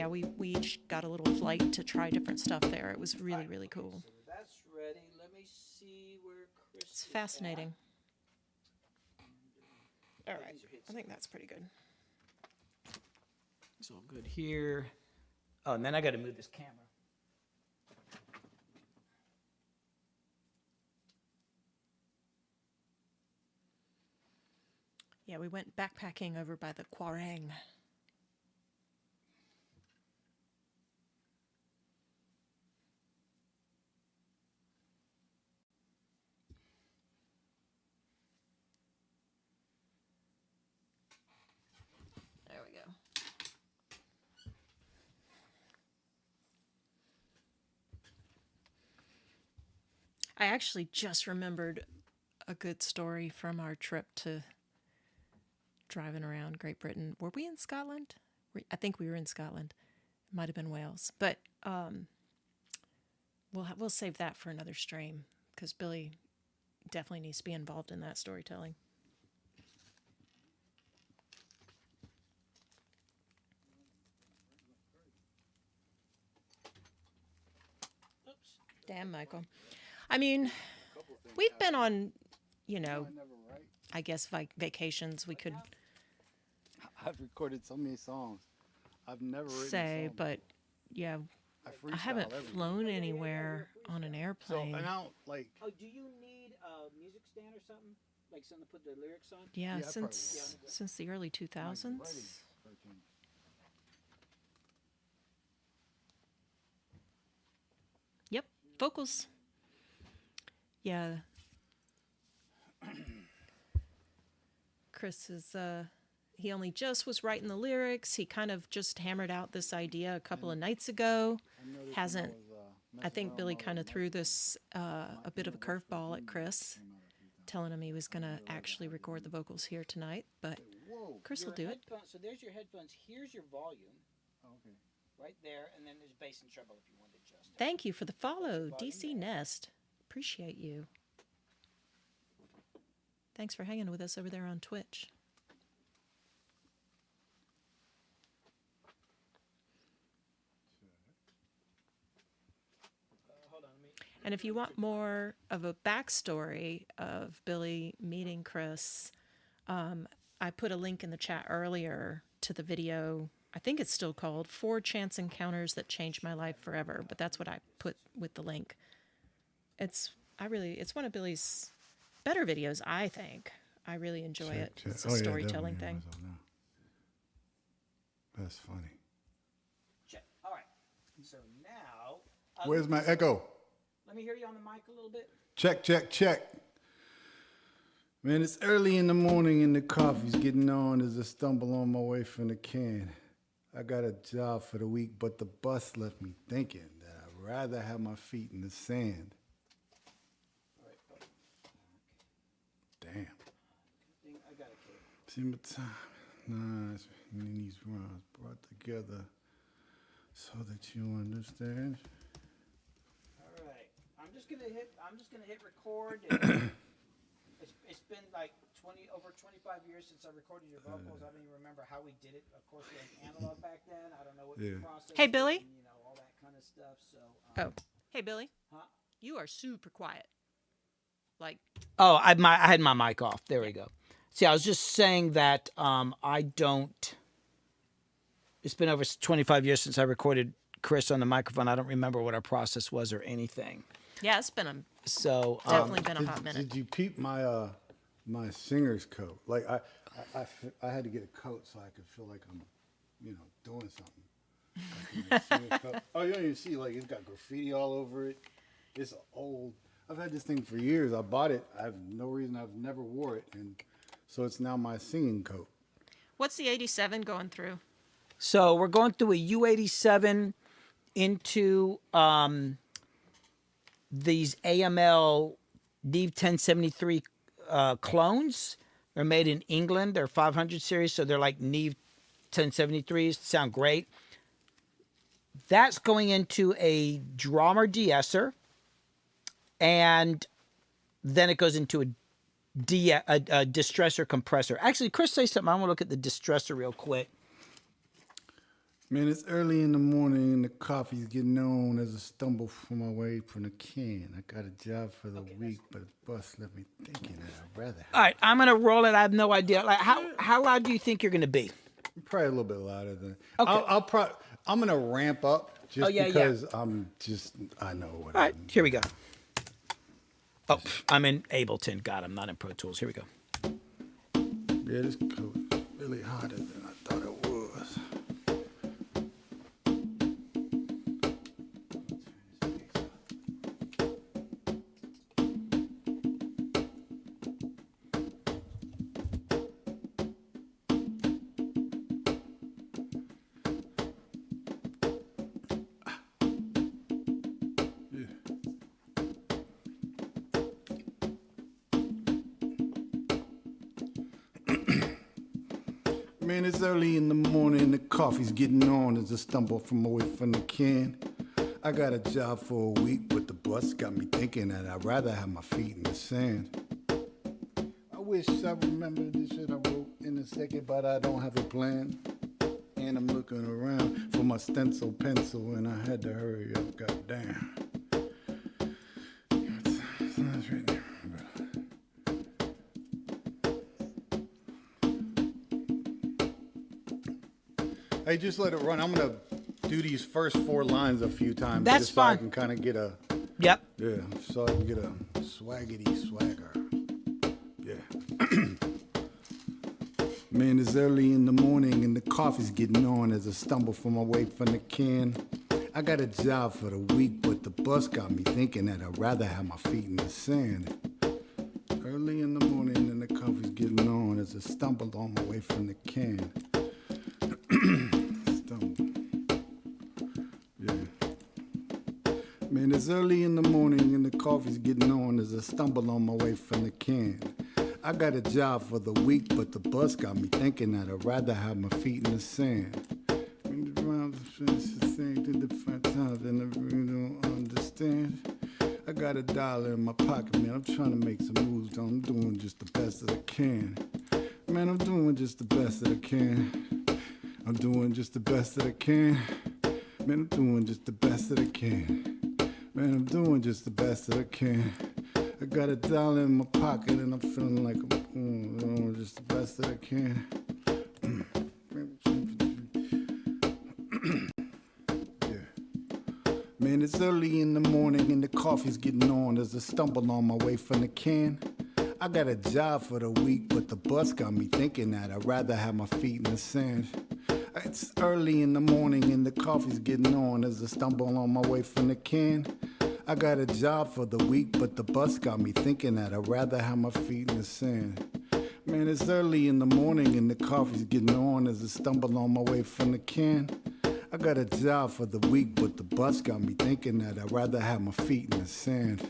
we each got a little flight to try different stuff there. It was really, really cool. So that's ready. Let me see where Chris. It's fascinating. All right, I think that's pretty good. It's all good here. Oh, and then I got to move this camera. Yeah, we went backpacking over by the Quarang. I actually just remembered a good story from our trip to driving around Great Britain. Were we in Scotland? I think we were in Scotland. It might have been Wales. But we'll save that for another stream because Billy definitely needs to be involved in that storytelling. Oops. Damn, Michael. I mean, we've been on, I guess vacations we could I've recorded so many songs. I've never written say, a song but yeah, before. I haven't freestyle flown yeah, anywhere you're on an So, airplane. and I don't like. Oh, do you need a music stand or something? Like something to put the lyrics on? Yeah, Yeah, I probably since the early 2000s. Yep, vocals. Yeah. Chris is he only just was writing the lyrics. He kind of just hammered out this idea a couple of nights ago. Hasn't I think Billy kind of threw this a bit of a curveball at Chris, telling him he was going to actually record the vocals here tonight, but Chris will do it. So there's your headphones. Here's your volume. Okay. Right there, and then there's bass and treble if you want to adjust it. Thank you for the follow, DC Nest. Appreciate you. Thanks for hanging with us over there on Twitch. Hold on, And if you want more of a backstory of Billy meeting Chris, I put a link in the chat earlier to the video. I think it's still called 4 Chance Encounters That Changed My Life Forever, but that's what I put with the link. It's one of Billy's better videos, I think. I really enjoy it. It's a storytelling thing. That's funny. check. All right. So now. Where's my echo? Let me hear you on the mic a little bit. Check, check, check. Man, it's early in the morning and the coffee's getting on as I stumble on my way from the can. I got a job for the week, but the bus left me thinking that I'd rather have my feet in the sand. All right. Damn. I got it, kid. See my time. Nice. And these rhymes brought together so that you understand. All right. I'm just gonna hit record. And it's been like over 25 years since I recorded your vocals. I don't even remember how we did it. Of course, we had analog back then. I don't know what the process. Hey, Billy. And, all that kind of stuff. So. Hey, Billy. Huh? You are super quiet. Like. Oh, I had my mic off. There we go. See, I was just saying that I don't. It's been over 25 years since I recorded Chris on the microphone. I don't remember what our process was or anything. Yeah, it's been definitely been a hot minute. Did you peep my my singer's coat? Like I had to get a coat so I could feel like I'm, doing something. Like singer's coat. Oh, you don't even see, like, it's got graffiti all over it. It's old. I've had this thing for years. I bought it. I have no reason. I've never wore it, and so it's now my singing coat. What's the 87 going through? So we're going through a U87 into these AML Neve 1073 clones. They're made in England. They're 500 series, so they're like Neve 1073s. Sound great. That's going into a Drummer de-esser, and then it goes into a distressor compressor. Actually, Chris, say something. I want to look at the distressor real quick. Man, it's early in the morning and the coffee's getting on as I stumble from my way from the can. I got a job for the week, but the bus left me thinking that I'd rather. All right, I'm gonna roll it. I have no idea. Like, how loud do you think you're gonna be? Probably a little bit louder than. Okay. I'm gonna ramp up just because I know what. All right, here we go. Oh, I'm in Ableton. God, I'm not in Pro Tools. Here we go. Yeah, this coat is really hotter than I thought it was. Man, it's early in the morning, the coffee's getting on as I stumble from away from the can. I got a job for a week, but the bus got me thinking that I'd rather have my feet in the sand. I wish I remembered the shit I wrote in a second, but I don't have a plan. And I'm looking around for my stencil pencil, and I had to hurry up, goddamn. It's right there. Hey, just let it run. I'm gonna do these first 4 lines a few times. That's just so I fine. can kind of get a Yep. so I can get a swaggity swagger. Yeah. Man, it's early in the morning and the coffee's getting on as I stumble from away from the can. I got a job for the week, but the bus got me thinking that I'd rather have my feet in the sand. Early in the morning and the coffee's getting on as I stumbled on my way from the can. Man, it's early in the morning and the coffee's getting on as I stumble on my way from the can. I got a job for the week, but the bus got me thinking that I'd rather have my feet in the sand. And the different times and I really don't understand. I got $1 in my pocket, man. I'm trying to make some moves. I'm doing just the best that I can. Man, I'm doing just the best that I can. I'm doing just the best that I can. Man, I'm doing just the best that I can. Man, I'm doing just the best that I can. I got $1 in my pocket and I'm feeling like I'm doing just the best that I can. Yeah. Man, it's early in the morning and the coffee's getting on as I stumble on my way from the can. I got a job for the week, but the bus got me thinking that I'd rather have my feet in the sand. It's early in the morning and the coffee's getting on as I stumble on my way from the can. I got a job for the week, but the bus got me thinking that I'd rather have my feet in the sand. Man, it's early in the morning and the coffee's getting on as I stumble on my way from the can. I got a job for the week, but the bus got me thinking that I'd rather have my feet in the sand.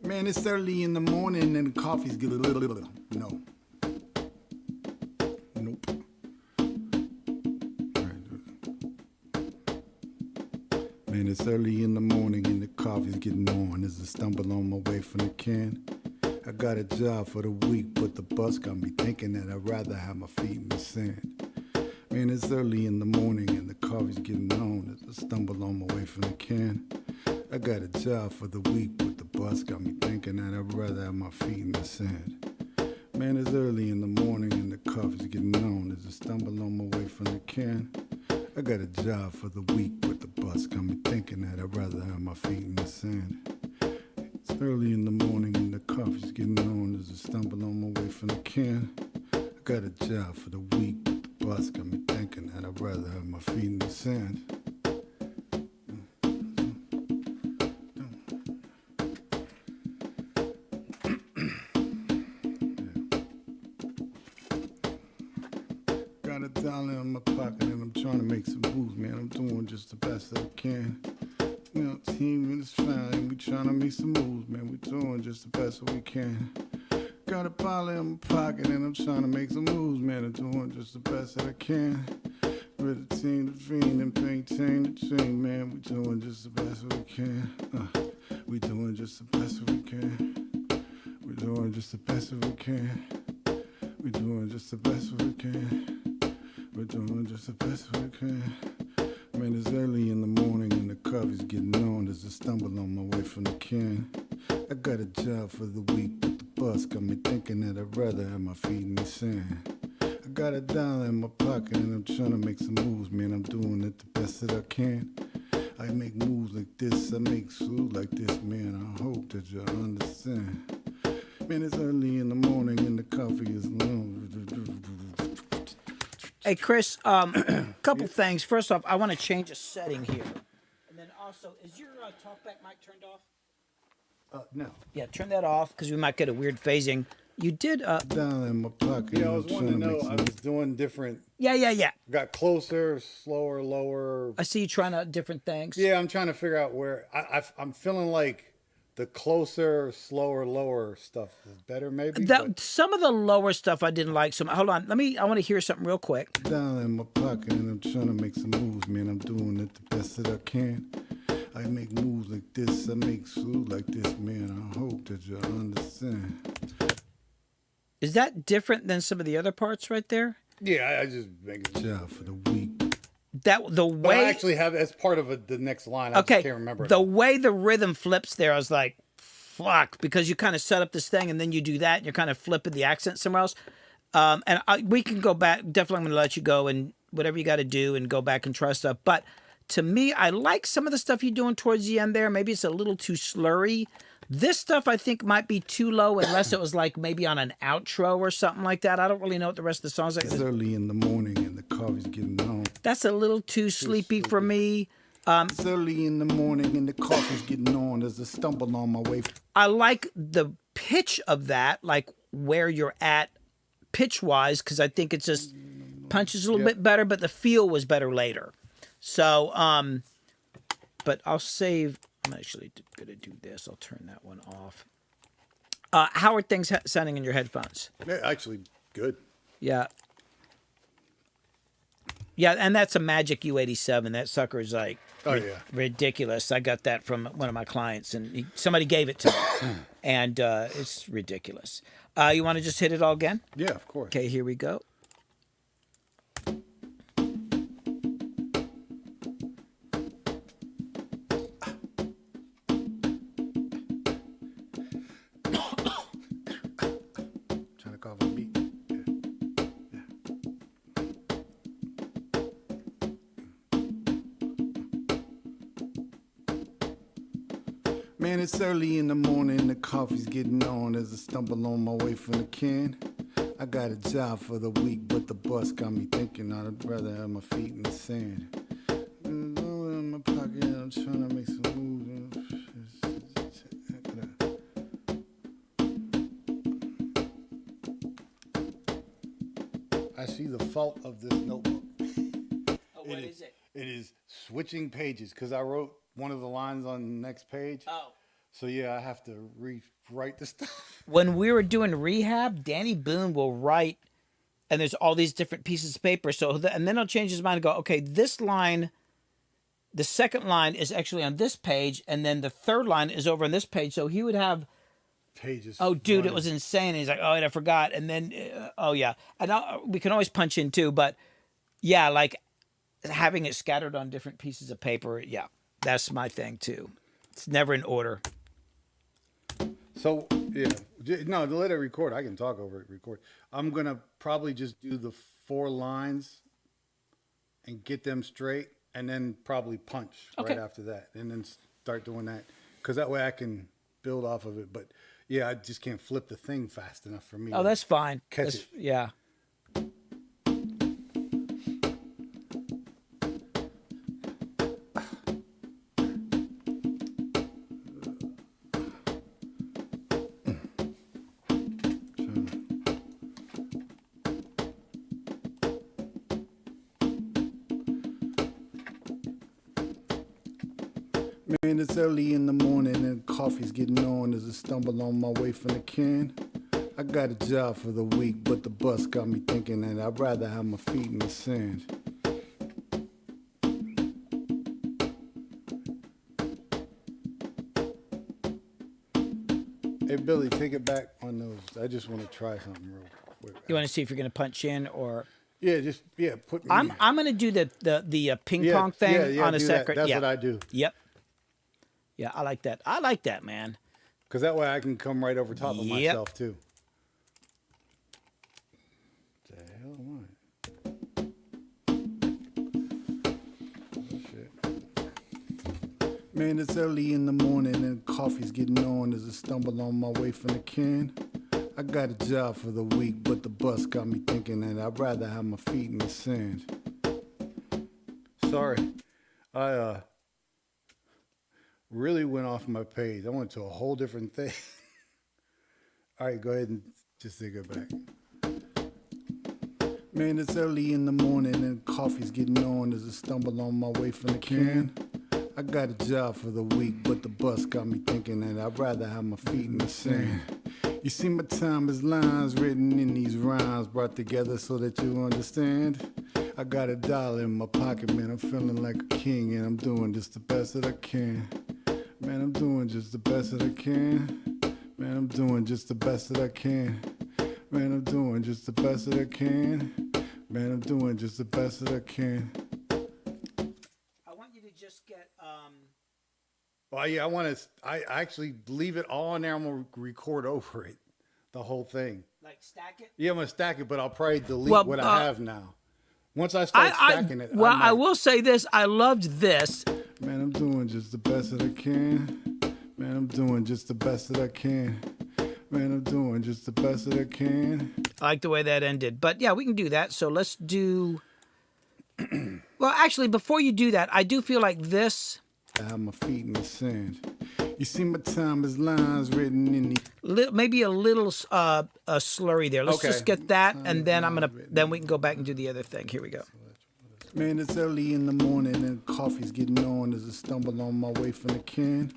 Man, it's early in the morning and the coffee's getting a little. No. Nope. Man, it's early in the morning and the coffee's getting on as I stumble on my way from the can. I got a job for the week, but the bus got me thinking that I'd rather have my feet in the sand. Man, it's early in the morning and the coffee's getting on as I stumble on my way from the can. I got a job for the week, but the bus got me thinking that I'd rather have my feet in the sand. Man, it's early in the morning and the coffee's getting on as I stumble on my way from the can. I got a job for the week, but the bus got me thinking that I'd rather have my feet in the sand. It's early in the morning and the coffee's getting on as I stumble on my way from the can. I got a job for the week, but the bus got me thinking that I'd rather have my feet in the sand. Got $1 in my pocket and I'm trying to make some moves, man. I'm doing just the best that I can. You know, team is fine. We trying to make some moves, man. We doing just the best that we can. Got $1 in my pocket and I'm trying to make some moves, man. I'm doing just the best that I can. With the team, the fiend, and maintain the team, man. We doing just the best that we can. We doing just the best that we can. We doing just the best that we can. We doing just the best that we can. We're doing just the best we can. Man, it's early in the morning and the coffee's getting on as I stumble on my way from the can. I got a job for the week, but the bus got me thinking that I'd rather have my feet in the sand. I got $1 in my pocket and I'm trying to make some moves, man. I'm doing it the best that I can. I make moves like this, I make food like this, man. I hope that you understand. Man, it's early in the morning and the coffee is long. Hey, Chris, couple things. First off, I want to change a setting here. And then also, is your talkback mic turned off? No. Yeah, turn that off because we might get a weird phasing. You did. Down in my pocket. Yeah, I was wanting to know. I was doing different. Yeah. Got closer, slower, lower. I see you trying out different things. Yeah, I'm trying to figure out where I'm feeling like the closer, slower, lower stuff is better. Maybe Some of the lower stuff I didn't like. So hold on. I want to hear something real quick. Down in my pocket, and I'm trying to make some moves, man. I'm doing it the best that I can. I make moves like this. I make moves like this, man. I hope that you understand. Is that different than some of the other parts right there? Yeah, I just make a job for the week. That the way but I actually have as part of the next line. I just can't remember the way the rhythm flips there. I was like, fuck, because you kind of set up this thing and then you do that and you're kind of flipping the accent somewhere else. We can go back. Definitely, I'm going to let you go and whatever you got to do and go back and try stuff. But to me, I like some of the stuff you're doing towards the end there. Maybe it's a little too slurry. This stuff I think might be too low unless it was like maybe on an outro or something like that. I don't really know what the rest of the song's like. It's early in the morning and the coffee's getting on. That's a little too sleepy for me. It's early in the morning and the coffee's getting on. There's a stumble on my way. I like the pitch of that, like where you're at pitch-wise, because I think it just punches a little bit better, but the feel was better later. So, but I'll save... I'm actually going to do this. I'll turn that one off. How are things sounding in your headphones? Yeah, actually, good. Yeah. Yeah, and that's a Magic U87. That sucker is like ridiculous. I got that from one of my clients, and somebody gave it to me, and it's ridiculous. You want to just hit it all again? Yeah, of course. Okay, here we go. Man, it's early in the morning, the coffee's getting on. There's a stumble on my way from the can. I got a job for the week, but the bus got me thinking I'd rather have my feet in the sand. In my pocket, I'm trying to make some moves. I see the fault of this notebook. Oh, what is it? It is switching pages, because I wrote one of the lines on the next page. Oh. So yeah, I have to rewrite the stuff. When we were doing rehab, Danny Boone will write, and there's all these different pieces of paper. So, and then he'll change his mind and go, okay, this line, the second line is actually on this page, and then the third line is over on this page. So he would have pages. Oh, dude, it was insane. And he's like, oh, and I forgot. And then, oh yeah, and we can always punch in too. But yeah, like having it scattered on different pieces of paper. Yeah, that's my thing too. It's never in order. So, yeah. No, to let it record, I can talk over it, record. I'm going to probably just do the 4 lines and get them straight, and then probably punch right after that, and then start doing that. Because that way I can build off of it. But, yeah, I just can't flip the thing fast enough for me. Oh, that's fine. Catch it. Yeah. Man, it's early in the morning and coffee's getting on. There's a stumble on my way from the can. I got a job for the week, but the bus got me thinking that I'd rather have my feet in the sand. Hey, Billy, take it back on those. I just want to try something real quick. You want to see if you're going to punch in or... Yeah, put me in. I'm going to do the ping pong thing on a second. That's what I do. Yep. Yeah, I like that. I like that, man. Because that way I can come right over top of myself, too. What the hell am I? Oh, shit. Man, it's early in the morning and coffee's getting on. There's a stumble on my way from the can. I got a job for the week, but the bus got me thinking that I'd rather have my feet in the sand. Sorry. I really went off my page. I went to a whole different thing. All right, go ahead and just take it back. Man, it's early in the morning and coffee's getting on as I stumble on my way from the can. I got a job for the week, but the bus got me thinking that I'd rather have my feet in the sand. You see, my time is lines written in these rhymes, brought together so that you understand. I got $1 in my pocket, man, I'm feeling like a king, and I'm doing just the best that I can. Man, I'm doing just the best that I can. Man, I'm doing just the best that I can. Man, I'm doing just the best that I can. Man, I'm doing just the best that I can. I want you to just get Well, yeah, I actually leave it all in there. I'm gonna record over it, the whole thing. like stack it. Yeah, I'm gonna stack it, but I'll probably delete Well, what I have now. Once I start stacking it, well, I might- will say this: I loved this. Man, I'm doing just the best that I can. Man, I'm doing just the best that I can. Man, I'm doing just the best that I can. I like the way that ended, but yeah, we can do that. So let's do. Well, actually, before you do that, I do feel like this. I have my feet in the sand. You see, my time is lines written in the. Maybe a little slurry there. Let's just get that, and then then we can go back and do the other thing. Here we go. Man, it's early in the morning and coffee's getting on as I stumble on my way from the can.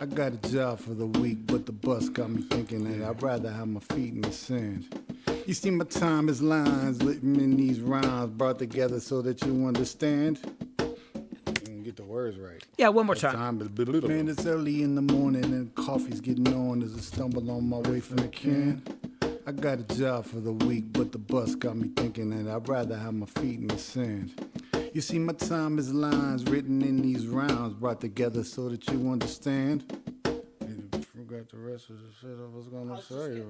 I got a job for the week, but the bus got me thinking that I'd rather have my feet in the sand. You see, my time is lines written in these rhymes, brought together so that you understand. Get the words right. Yeah, one more time. Man, it's early in the morning and coffee's getting on as I stumble on my way from the can. I got a job for the week, but the bus got me thinking that I'd rather have my feet in the sand. You see, my time is lines written in these rhymes, brought together so that you understand. I forgot the rest of the shit I was gonna say.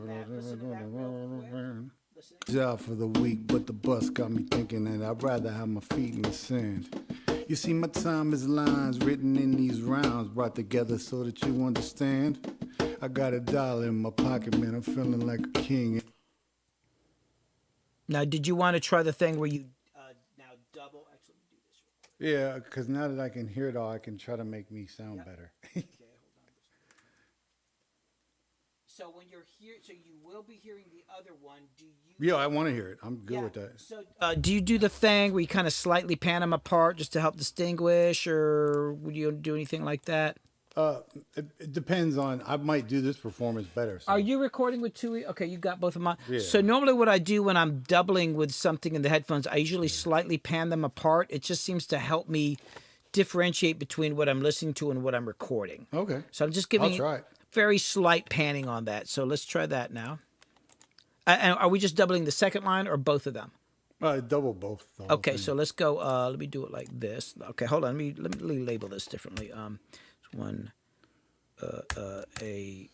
Job for the week, but the bus got me thinking that I'd rather have my feet in the sand. You see, my time is lines written in these rhymes, brought together so that you understand. I got $1 in my pocket, man, I'm feeling like a king. Now, did you want to try the thing where you now double? Actually, do this. Yeah, because now that I can hear it all, I can try to make me sound better. Okay, hold on. So when you're here, so you will be hearing the other one. Do you? Yeah, I want to hear it. I'm good with that. So do you do the thing where you kind of slightly pan them apart just to help distinguish, or would you do anything like that? It depends on. I might do this performance better. So. Are you recording with two? Okay, you got both of mine. Yeah. So normally, what I do when I'm doubling with something in the headphones, I usually slightly pan them apart. It just seems to help me differentiate between what I'm listening to and what I'm recording. Okay. So I'm just giving I'll try it. Very slight panning on that. So let's try that now. And are we just doubling the second line or both of them? Double both. Okay, so let's go. Let me do it like this. Okay, hold on. Let me label this differently. One, A1.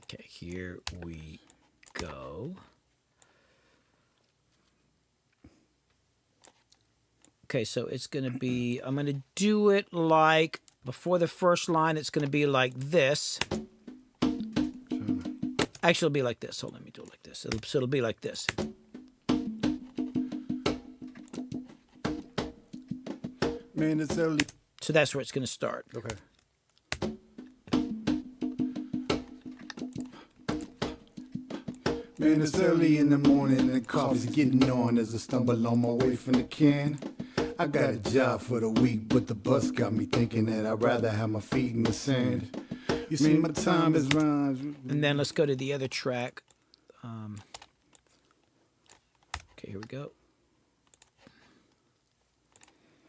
Okay, here we go. Okay, so it's going to be, I'm going to do it like, before the first line, it's going to be like this. Actually, it'll be like this. Hold on, let me do it like this. So it'll be like this. Man, it's early. So that's where it's going to start. Okay. Man, it's early in the morning and the coffee's getting on as I stumble on my way from the can. I got a job for the week, but the bus got me thinking that I'd rather have my feet in the sand. You see, my time is rhymes. And then let's go to the other track. Okay, here we go.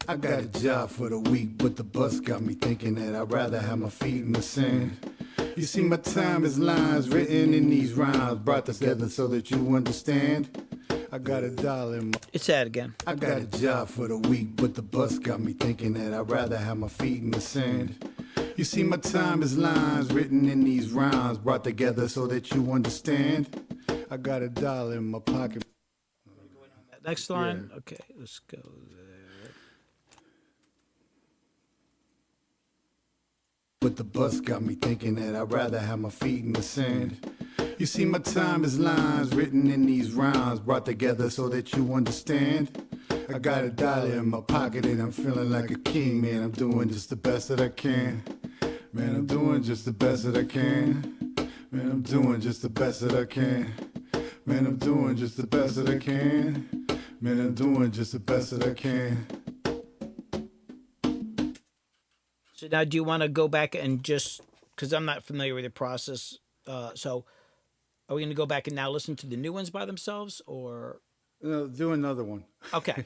I got a job for the week, but the bus got me thinking that I'd rather have my feet in the sand. You see, my time is lines written in these rhymes, brought together so that you understand. I got $1 in my... It's that again. I got a job for the week, but the bus got me thinking that I'd rather have my feet in the sand. You see, my time is lines written in these rhymes, brought together so that you understand. I got $1 in my pocket. Next line. Yeah. Okay, let's go there. But the bus got me thinking that I'd rather have my feet in the sand. You see, my time is lines written in these rhymes, brought together so that you understand. I got $1 in my pocket and I'm feeling like a king, man. I'm doing just the best that I can. Man, I'm doing just the best that I can. Man, I'm doing just the best that I can. Man, I'm doing just the best that I can. Man, I'm doing just the best that I can. So now, do you want to go back and just, because I'm not familiar with the process, so are we going to go back and now listen to the new ones by themselves, or? No, do another one. Okay.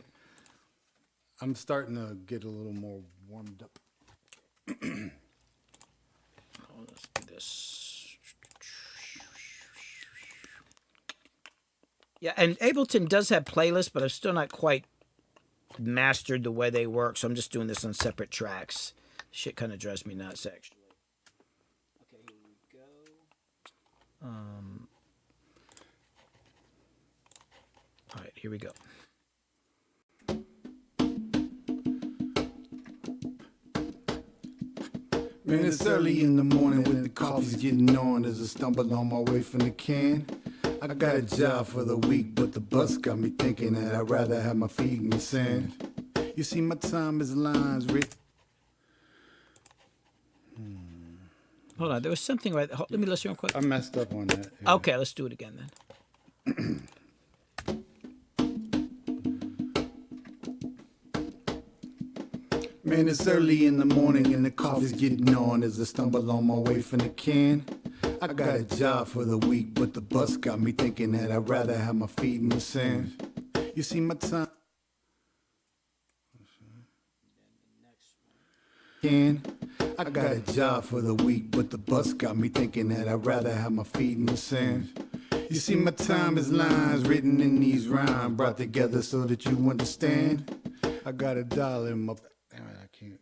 I'm starting to get a little more warmed up. Let's do this. Yeah, and Ableton does have playlists, but I've still not quite mastered the way they work, so I'm just doing this on separate tracks. Shit kind of drives me nuts, actually. Okay, here we go. All right, here we go. Man, it's early in the morning when the coffee's getting on as I stumble on my way from the can. I got a job for the week, but the bus got me thinking that I'd rather have my feet in the sand. You see, my time is lines written. Hold on, there was something right. Let me listen real quick. I messed up on that. Yeah. Okay, let's do it again then. Man, it's early in the morning and the coffee's getting on as I stumble on my way from the can. I got a job for the week, but the bus got me thinking that I'd rather have my feet in the sand. You see, my time. I got a job for the week, but the bus got me thinking that I'd rather have my feet in the sand. You see, my time is lines written in these rhymes, brought together so that you understand. I got $1 in my. Damn it, I can't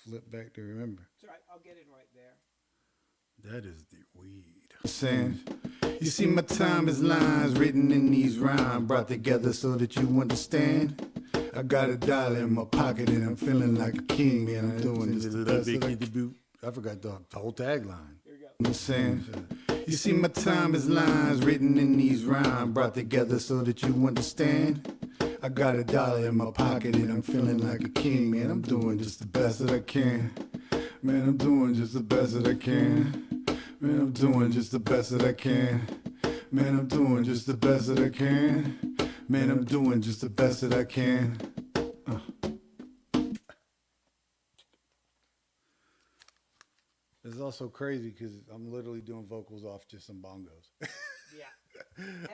flip back to remember. It's all right, I'll get it right there. That is the weed. Sand. You see, my time is lines written in these rhymes, brought together so that you understand. I got $1 in my pocket and I'm feeling like a king, man. I'm doing just the best that I can do. I forgot the whole tagline. Here we go. Sand. You see, my time is lines written in these rhymes, brought together so that you understand. I got $1 in my pocket and I'm feeling like a king, man. I'm doing just the best that I can. Man, I'm doing just the best that I can. Man, I'm doing just the best that I can. Man, I'm doing just the best that I can. Man, I'm doing just the best that I can. It's also crazy because I'm literally doing vocals off just some bongos. Yeah.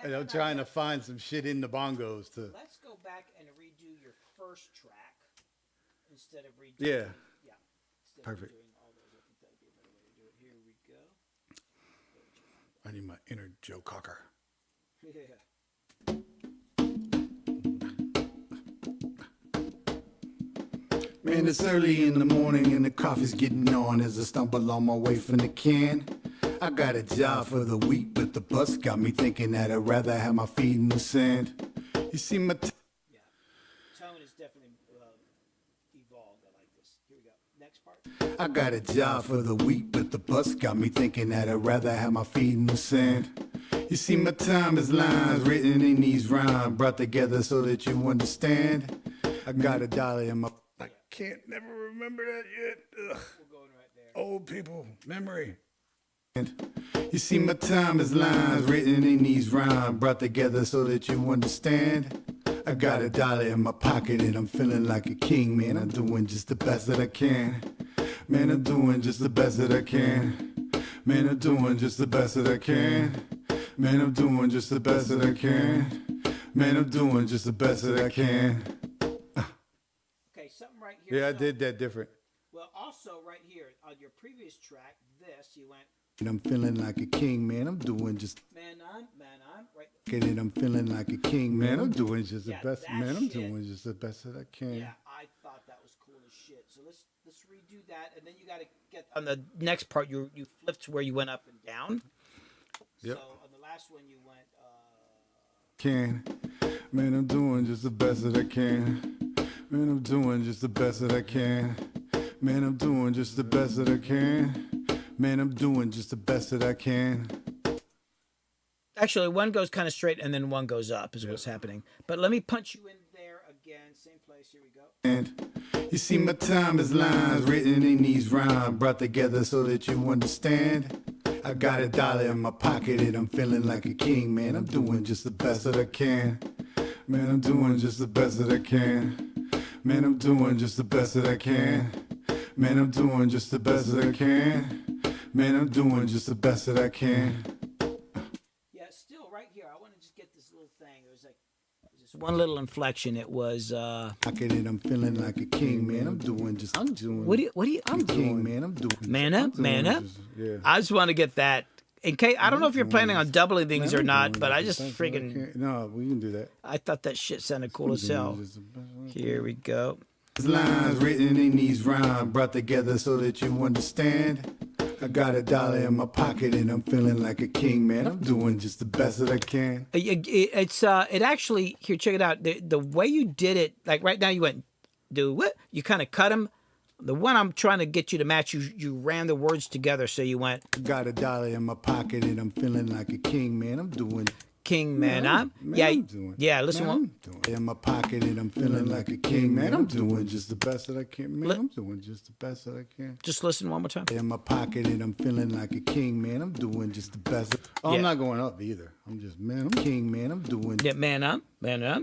And I'm trying to find some shit in the bongos to. Let's go back and redo your first track instead of redoing. Yeah. Yeah. Instead Perfect. Of doing all those, I think that'd be a better way to do it. Here we go. I need my inner Joe Cocker. Yeah. Man, it's early in the morning and the coffee's getting on as I stumble on my way from the can. I got a job for the week, but the bus got me thinking that I'd rather have my feet in the sand. You see, my Yeah. Tone is definitely evolved. I like this. Here we go. Next part. I got a job for the week, but the bus got me thinking that I'd rather have my feet in the sand. You see, my time is lines written in these rhymes, brought together so that you understand. I got $1 in my. I can't never remember that yet. Ugh. We're going right there. Old people, memory. You see, my time is lines written in these rhymes, brought together so that you understand. I got $1 in my pocket and I'm feeling like a king, man. I'm doing just the best that I can. Man, I'm doing just the best that I can. Man, I'm doing just the best that I can. Man, I'm doing just the best that I can. Man, I'm doing just the best that I can. Okay, something right here. Yeah, I So- did that different. Well, also right here on your previous track, this you went, And I'm feeling like a king, man. I'm doing just. man on, right. And I'm feeling like a king, man. I'm doing just the Yeah, best. that Man, I'm shit. doing just the best that I can. Yeah, I thought that was cool as shit. So let's redo that, and then you got to get on the next part. You flipped where you went up and down. Yep. So on the last one you went. Can. Man, I'm doing just the best that I can. Man, I'm doing just the best that I can. Man, I'm doing just the best that I can. Man, I'm doing just the best that I can. Actually, one goes kind of straight and then one goes up is what's happening. But let me punch you in there again. Same place. Here we go. And you see, my time is lines written in these rhymes, brought together so that you understand. I got $1 in my pocket and I'm feeling like a king. Man, I'm doing just the best that I can. Man, I'm doing just the best that I can. Man, I'm doing just the best that I can. Man, I'm doing just the best that I can. Man, I'm doing just the best that I can. Yeah, still right here. I want to just get this little thing. It was like just one little inflection. It was Pocket and I'm feeling like a king, man. I'm doing. what do you I'm king, man. I'm doing. Man up. Yeah. I just want to get that. In case I don't know if you're planning on doubling things or not, but I just freaking No, we can do that. I thought that shit sounded cool as hell. Here we go. Lines written in these rhymes, brought together so that you understand. I got $1 in my pocket and I'm feeling like a king, man. I'm doing just the best that I can. It actually here. Check it out. The way you did it, like right now, you went do what? You kind of cut them. The one I'm trying to get you to match, you ran the words together, so you went. I got $1 in my pocket and I'm feeling like a king, man. I'm doing. King, man, I'm doing. yeah. Listen, Man, I'm doing. In my pocket and I'm feeling like a king, man. I'm doing just the best that I can, man. I'm doing just the best that I can. just listen one more time. In my pocket and I'm feeling like a king, man. I'm doing just the best. Oh, Yeah. I'm not going up either. I'm just, man, I'm king, man. I'm doing. Yeah, man, I'm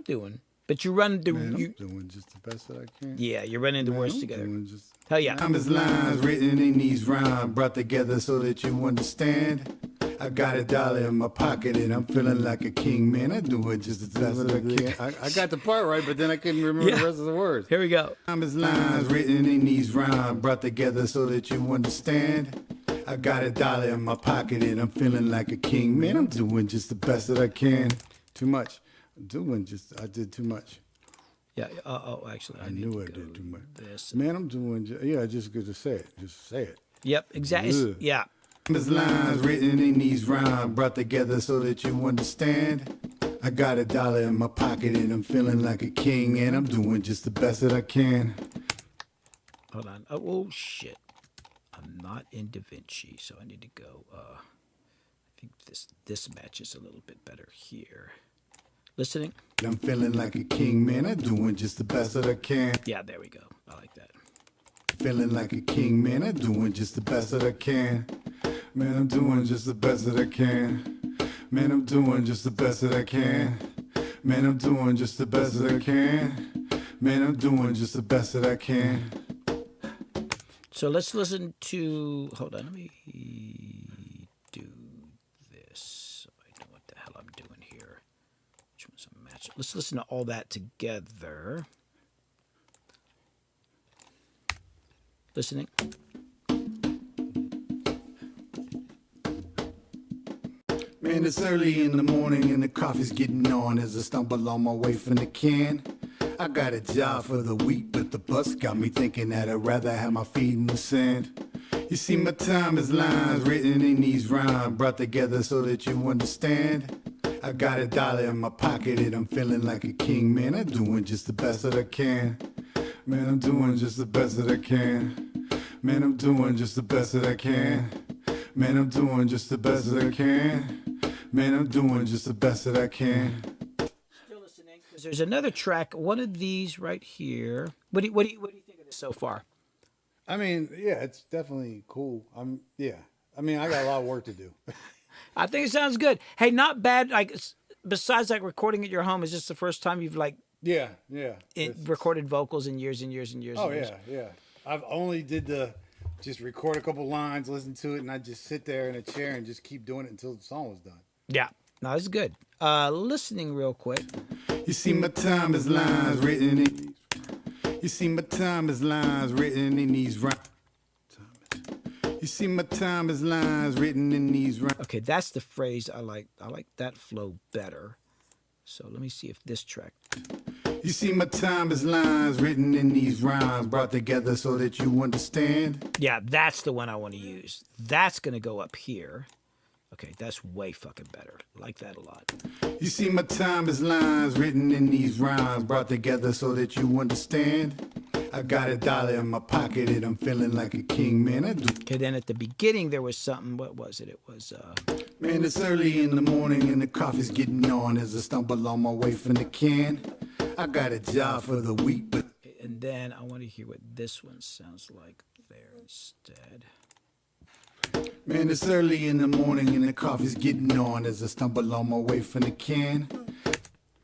doing. But you run the Man, you. I'm doing just the best that I can. Yeah, you're running the Man, words I'm together. doing just. Hell yeah. Time is lines written in these rhymes, brought together so that you understand. I got $1 in my pocket and I'm feeling like a king, man. I'm doing just the best that I can. I got the part right, but then I couldn't remember Yeah. the rest of the words. Here we go. Time is lines written in these rhymes, brought together so that you understand. I got $1 in my pocket and I'm feeling like a king, man. I'm doing just the best that I can. Too much. I did too much. Yeah. Actually, I knew I did too much. this. Man, I'm doing, just good to say it. Just say it. Yep. Exactly. Ugh. Yeah. There's lines written in these rhymes, brought together so that you understand. I got $1 in my pocket and I'm feeling like a king, and I'm doing just the best that I can. Hold on. Oh shit. I'm not in DaVinci, so I need to go. I think this matches a little bit better here. Listening. I'm feeling like a king, man. I'm doing just the best that I can. Yeah, there we go. I like that. Feeling like a king, man. I'm doing just the best that I can. Man, I'm doing just the best that I can. Man, I'm doing just the best that I can. Man, I'm doing just the best that I can. Man, I'm doing just the best that I can. So let's listen to. Hold on. Let me do this so I know what the hell I'm doing here. Which one's a match? Let's listen to all that together. Listening. Man, it's early in the morning and the coffee's getting on as I stumble on my way from the can. I got a job for the week, but the bus got me thinking that I'd rather have my feet in the sand. You see, my time is lines written in these rhymes, brought together so that you understand. I got $1 in my pocket and I'm feeling like a king, man. I'm doing just the best that I can. Man, I'm doing just the best that I can. Man, I'm doing just the best that I can. Man, I'm doing just the best that I can. Man, I'm doing just the best that I can. Still listening. Because there's another track. One of these right here. What do you think of this so far? I mean, yeah, it's definitely cool. I mean, I got a lot of work to do. I think it sounds good. Hey, not bad. Like besides like recording at your home, is this the first time you've like Yeah. recorded vocals in years and years and years? Oh and years? yeah. I've only just record a couple lines, listen to it, and I just sit there in a chair and just keep doing it until the song was done. Yeah. No, it's good. Listening real quick. You see, my time is lines written in. You see, my time is lines written in these rhymes. You see, my time is lines written in these rhymes. Okay, that's the phrase I like. I like that flow better. So let me see if this track. You see, my time is lines written in these rhymes, brought together so that you understand. Yeah, that's the one I want to use. That's going to go up here. Okay, that's way fucking better. I like that a lot. You see, my time is lines written in these rhymes, brought together so that you understand. I got $1 in my pocket and I'm feeling like a king, man. I do. Okay, then at the beginning there was something. What was it? It was Man, it's early in the morning and the coffee's getting on as I stumble on my way from the can. I got a job for the week, but... okay, and then I want to hear what this one sounds like there instead. Man, it's early in the morning and the coffee's getting on as I stumble on my way from the can.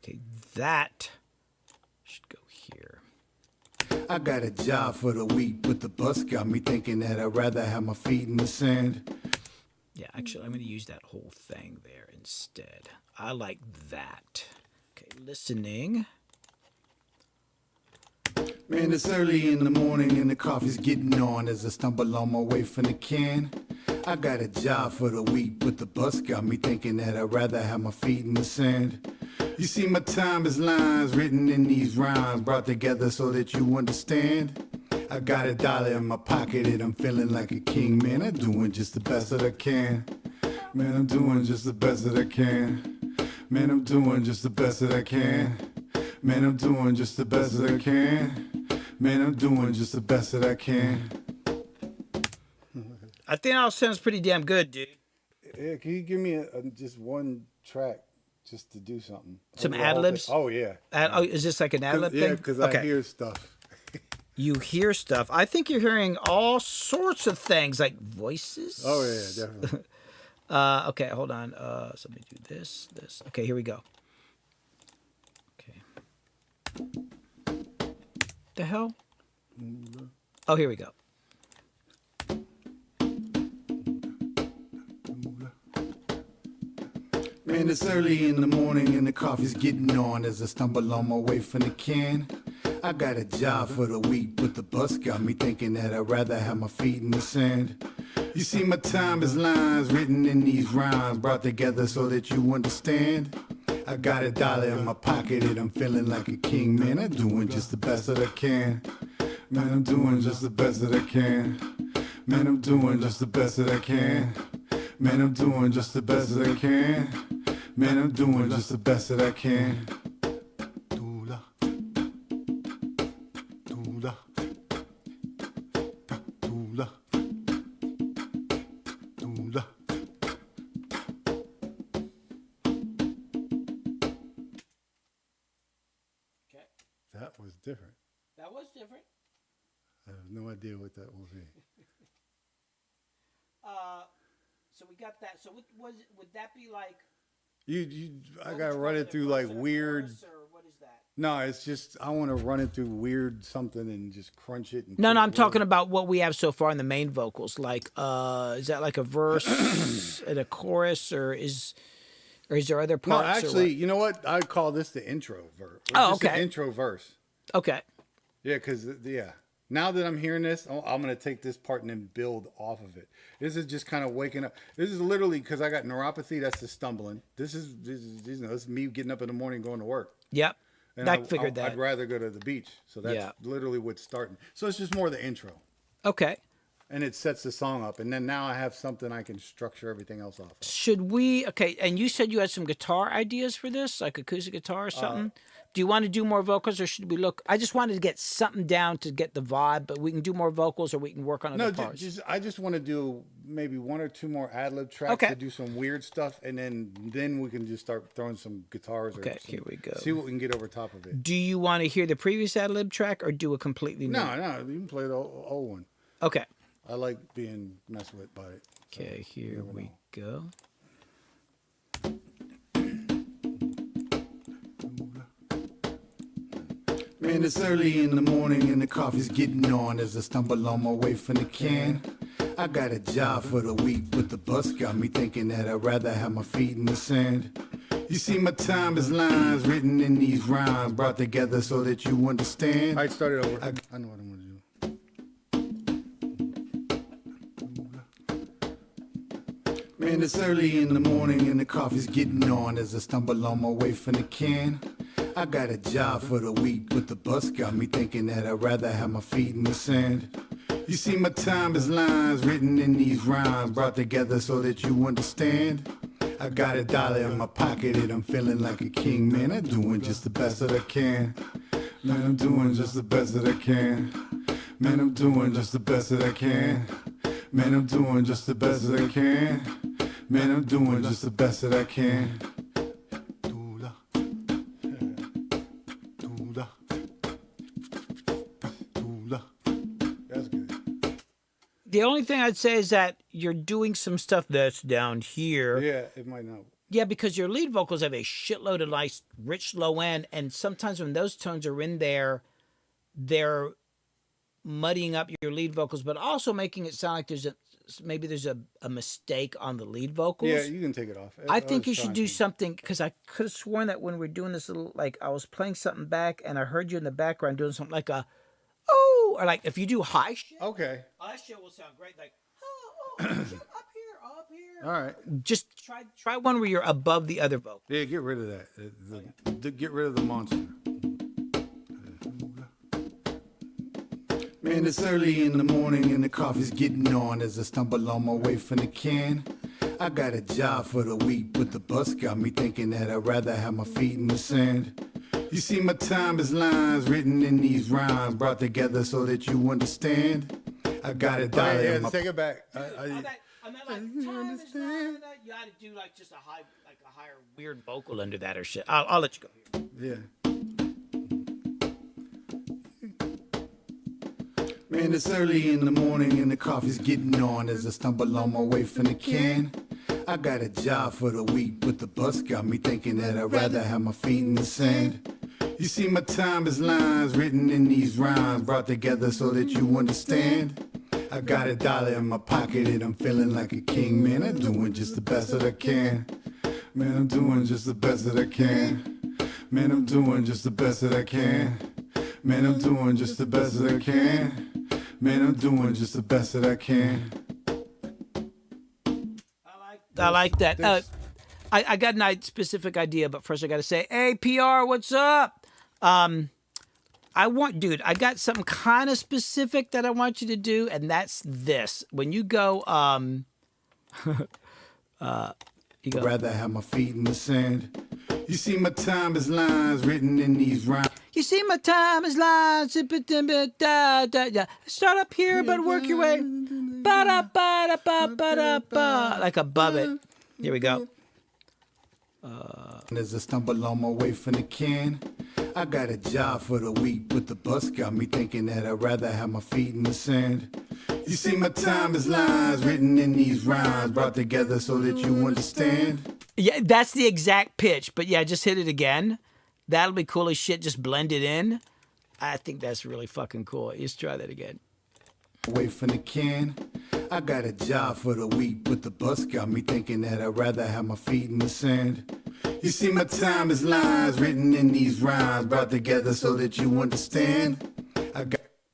Okay, that should go here. I got a job for the week, but the bus got me thinking that I'd rather have my feet in the sand. Yeah, actually, I'm going to use that whole thing there instead. I like that. Okay, listening. Man, it's early in the morning and the coffee's getting on as I stumble on my way from the can. I got a job for the week, but the bus got me thinking that I'd rather have my feet in the sand. You see, my time is lines written in these rhymes, brought together so that you understand. I got $1 in my pocket and I'm feeling like a king, man. I'm doing just the best that I can. Man, I'm doing just the best that I can. Man, I'm doing just the best that I can. Man, I'm doing just the best that I can. Man, I'm doing just the best that I can. I think that sounds pretty damn good, dude. Yeah, can you give me just one track just to do something? Some ad-libs? Oh, yeah. Oh, is this like an ad-lib thing? Yeah, because I hear stuff. You hear stuff. I think you're hearing all sorts of things, like voices. Oh, yeah, definitely. Okay, hold on. So let me do this. Okay, here we go. Okay. The hell? Oh, here we go. Man, it's early in the morning and the coffee's getting on as I stumble on my way from the can. I got a job for the week, but the bus got me thinking that I'd rather have my feet in the sand. You see, my time is lines written in these rhymes, brought together so that you understand. I got $1 in my pocket and I'm feeling like a king, man. I'm doing just the best that I can. Man, I'm doing just the best that I can. Man, I'm doing just the best that I can. Man, I'm doing just the best that I can. Man, I'm doing just the best that I can. Dula. Dula. Dula. Dula. Okay. That was different. That was different. I have no idea what that will be. So we got that. So would that be like? I gotta run it through like weird. Or what is that? No, it's just I want to run it through weird something and just crunch it. And No, I'm talking about what we have so far in the main vocals. Like, is that like a verse and a chorus, or is there other parts? No, actually, you know what? I call this the intro verse. Oh, okay. The intro verse. Okay. Yeah, because now that I'm hearing this, I'm gonna take this part and then build off of it. This is just kind of waking up. This is literally because I got neuropathy. That's the stumbling. This is me getting up in the morning going to work. Yep. And I figured that. I'd rather go to the beach. So that's literally what's starting. So it's just more the intro. Okay. And it sets the song up. And then now I have something I can structure everything else off of. Should we? Okay. And you said you had some guitar ideas for this, like acoustic guitar or something. Do you want to do more vocals, or should we look? I just wanted to get something down to get the vibe, but we can do more vocals, or we can work on other parts. I just want to do maybe one or two more ad-lib tracks to do some weird stuff, and then we can just start throwing some guitars. Okay, here we go. See what we can get over top of it. Do you want to hear the previous ad-lib track, or do a completely new? No, you can play the old one. Okay. I like being messed with by it. So Okay, here we go. Man, it's early in the morning and the coffee's getting on as I stumble on my way from the can. I got a job for the week, but the bus got me thinking that I'd rather have my feet in the sand. You see, my time is lines written in these rhymes, brought together so that you understand. I started over. I know what I'm going to do. Man, it's early in the morning and the coffee's getting on as I stumble on my way from the can. I got a job for the week, but the bus got me thinking that I'd rather have my feet in the sand. You see, my time is lines written in these rhymes, brought together so that you understand. I got $1 in my pocket and I'm feeling like a king, man. I'm doing just the best that I can. Man, I'm doing just the best that I can. Man, I'm doing just the best that I can. Man, I'm doing just the best that I can. Man, I'm doing just the best that I can. That's good. The only thing I'd say is that you're doing some stuff that's down here. Yeah, it might not. Yeah, because your lead vocals have a shitload of nice, rich low end, and sometimes when those tones are in there, they're muddying up your lead vocals, but also making it sound like there's a mistake on the lead vocals. Yeah, you can take it off. I think you should do something, because I could have sworn that when we're doing this little, like I was playing something back and I heard you in the background doing something like a, oh, or like if you do high shit. Okay. High shit will sound great, like, oh, shit, up here. All right. Just try one where you're above the other vocal. Yeah, get rid of that. Get rid of the monster. Man, it's early in the morning and the coffee's getting on as I stumble on my way from the can. I got a job for the week, but the bus got me thinking that I'd rather have my feet in the sand. You see, my time is lines written in these rhymes, brought together so that you understand. I got a dollar in my... Take it back. I'm not like, time is not, you gotta do like just a higher weird vocal under that or shit. I'll let you go here. Yeah. Man, it's early in the morning and the coffee's getting on as I stumble on my way from the can. I got a job for the week, but the bus got me thinking that I'd rather have my feet in the sand. You see, my time is lines written in these rhymes, brought together so that you understand. I got a dollar in my pocket and I'm feeling like a king. Man, I'm doing just the best that I can. Man, I'm doing just the best that I can. Man, I'm doing just the best that I can. Man, I'm doing just the best that I can. Man, I'm doing just the best that I can. I like that. I got a specific idea, but first I got to say, hey, PR, what's up? I got something kind of specific that I want you to do, and that's this. When you go, I'd rather have my feet in the sand. You see, my time is lines written in these rhymes. You see, my time is lines. Start up here, but work your way. Ba-da-ba-da-ba-ba-da-ba. Like above it. Here we go. As I stumble on my way from the can, I got a job for the week, but the bus got me thinking that I'd rather have my feet in the sand. You see, my time is lines written in these rhymes, brought together so that you understand. Yeah, that's the exact pitch, but yeah, just hit it again. That'll be cool as shit. Just blend it in. I think that's really fucking cool. Just try that again. Away from the can, I got a job for the week, but the bus got me thinking that I'd rather have my feet in the sand. You see, my time is lines written in these rhymes, brought together so that you understand.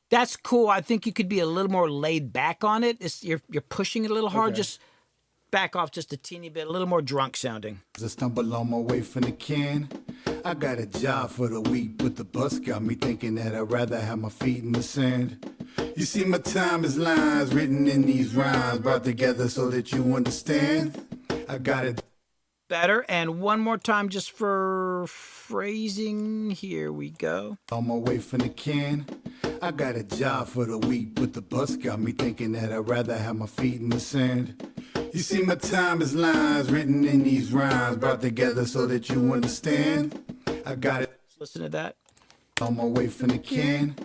That's cool. I think you could be a little more laid back on it. You're pushing it a little hard. Okay. Just back off just a teeny bit, a little more drunk sounding. As I stumble on my way from the can, I got a job for the week, but the bus got me thinking that I'd rather have my feet in the sand. You see, my time is lines written in these rhymes, brought together so that you understand. I got it. Better. And one more time just for phrasing. Here we go. On my way from the can, I got a job for the week, but the bus got me thinking that I'd rather have my feet in the sand. You see, my time is lines written in these rhymes, brought together so that you understand. I got it. Listen to that. On my way from the can,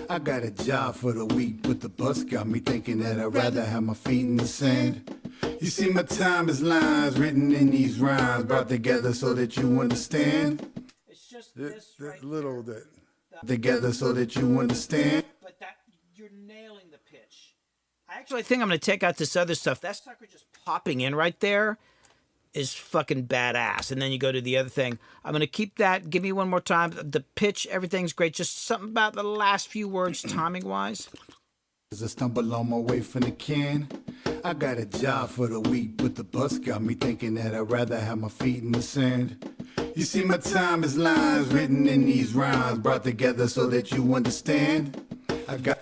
I got a job for the week, but the bus got me thinking that I'd rather have my feet in the sand. You see, my time is lines written in these rhymes, brought together so that you understand. It's just this right little that Together so that you understand. But that you're nailing the pitch. I actually think I'm going to take out this other stuff. That sucker just popping in right there is fucking badass. And then you go to the other thing. I'm going to keep that. Give me one more time. The pitch, everything's great. Just something about the last few words timing-wise. As I stumble on my way from the can, I got a job for the week, but the bus got me thinking that I'd rather have my feet in the sand. You see, my time is lines written in these rhymes, brought together so that you understand. I'm going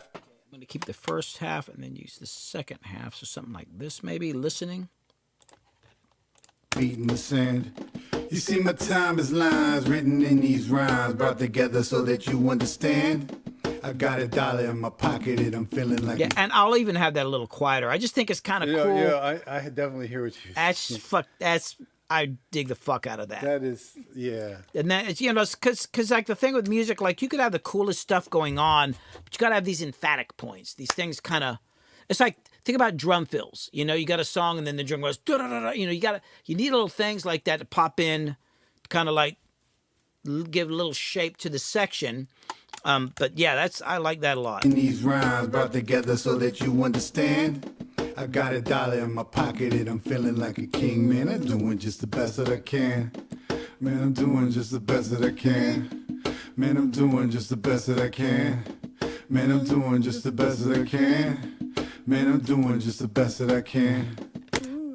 to keep the first half and then use the second half. So something like this maybe, listening. Feet in the sand. You see, my time is lines written in these rhymes, brought together so that you understand. I got $1 in my pocket and I'm feeling like Yeah, and I'll even have that a little quieter. I just think it's kind of Yeah, cool. yeah, I definitely hear what you. I dig the fuck out of that. That is, yeah. And then it's, you know, because like the thing with music, like you could have the coolest stuff going on, but you got to have these emphatic points. These things kind of, it's like, think about drum fills. You know, you got a song and then the drum goes, da da da da. You know, you need little things like that to pop in, kind of like give a little shape to the section. But yeah, I like that a lot. in these rhymes brought together so that you understand. I got $1 in my pocket and I'm feeling like a king, man. I'm doing just the best that I can. Man, I'm doing just the best that I can. Man, I'm doing just the best that I can. Man, I'm doing just the best that I can. Man, I'm doing just the best that I can.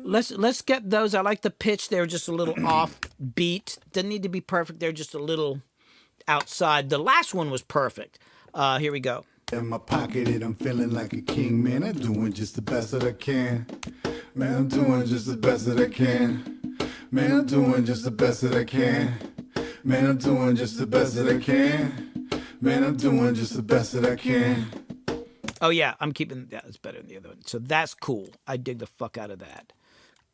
Let's get those. I like the pitch. They're just a little off beat. Doesn't need to be perfect. They're just a little outside. The last one was perfect. Here we go. In my pocket and I'm feeling like a king, man. I'm doing just the best that I can. Man, I'm doing just the best that I can. Man, I'm doing just the best that I can. Man, I'm doing just the best that I can. Man, I'm doing just the best that I can. Oh yeah, I'm keeping that. It's better than the other one. So that's cool. I dig the fuck out of that.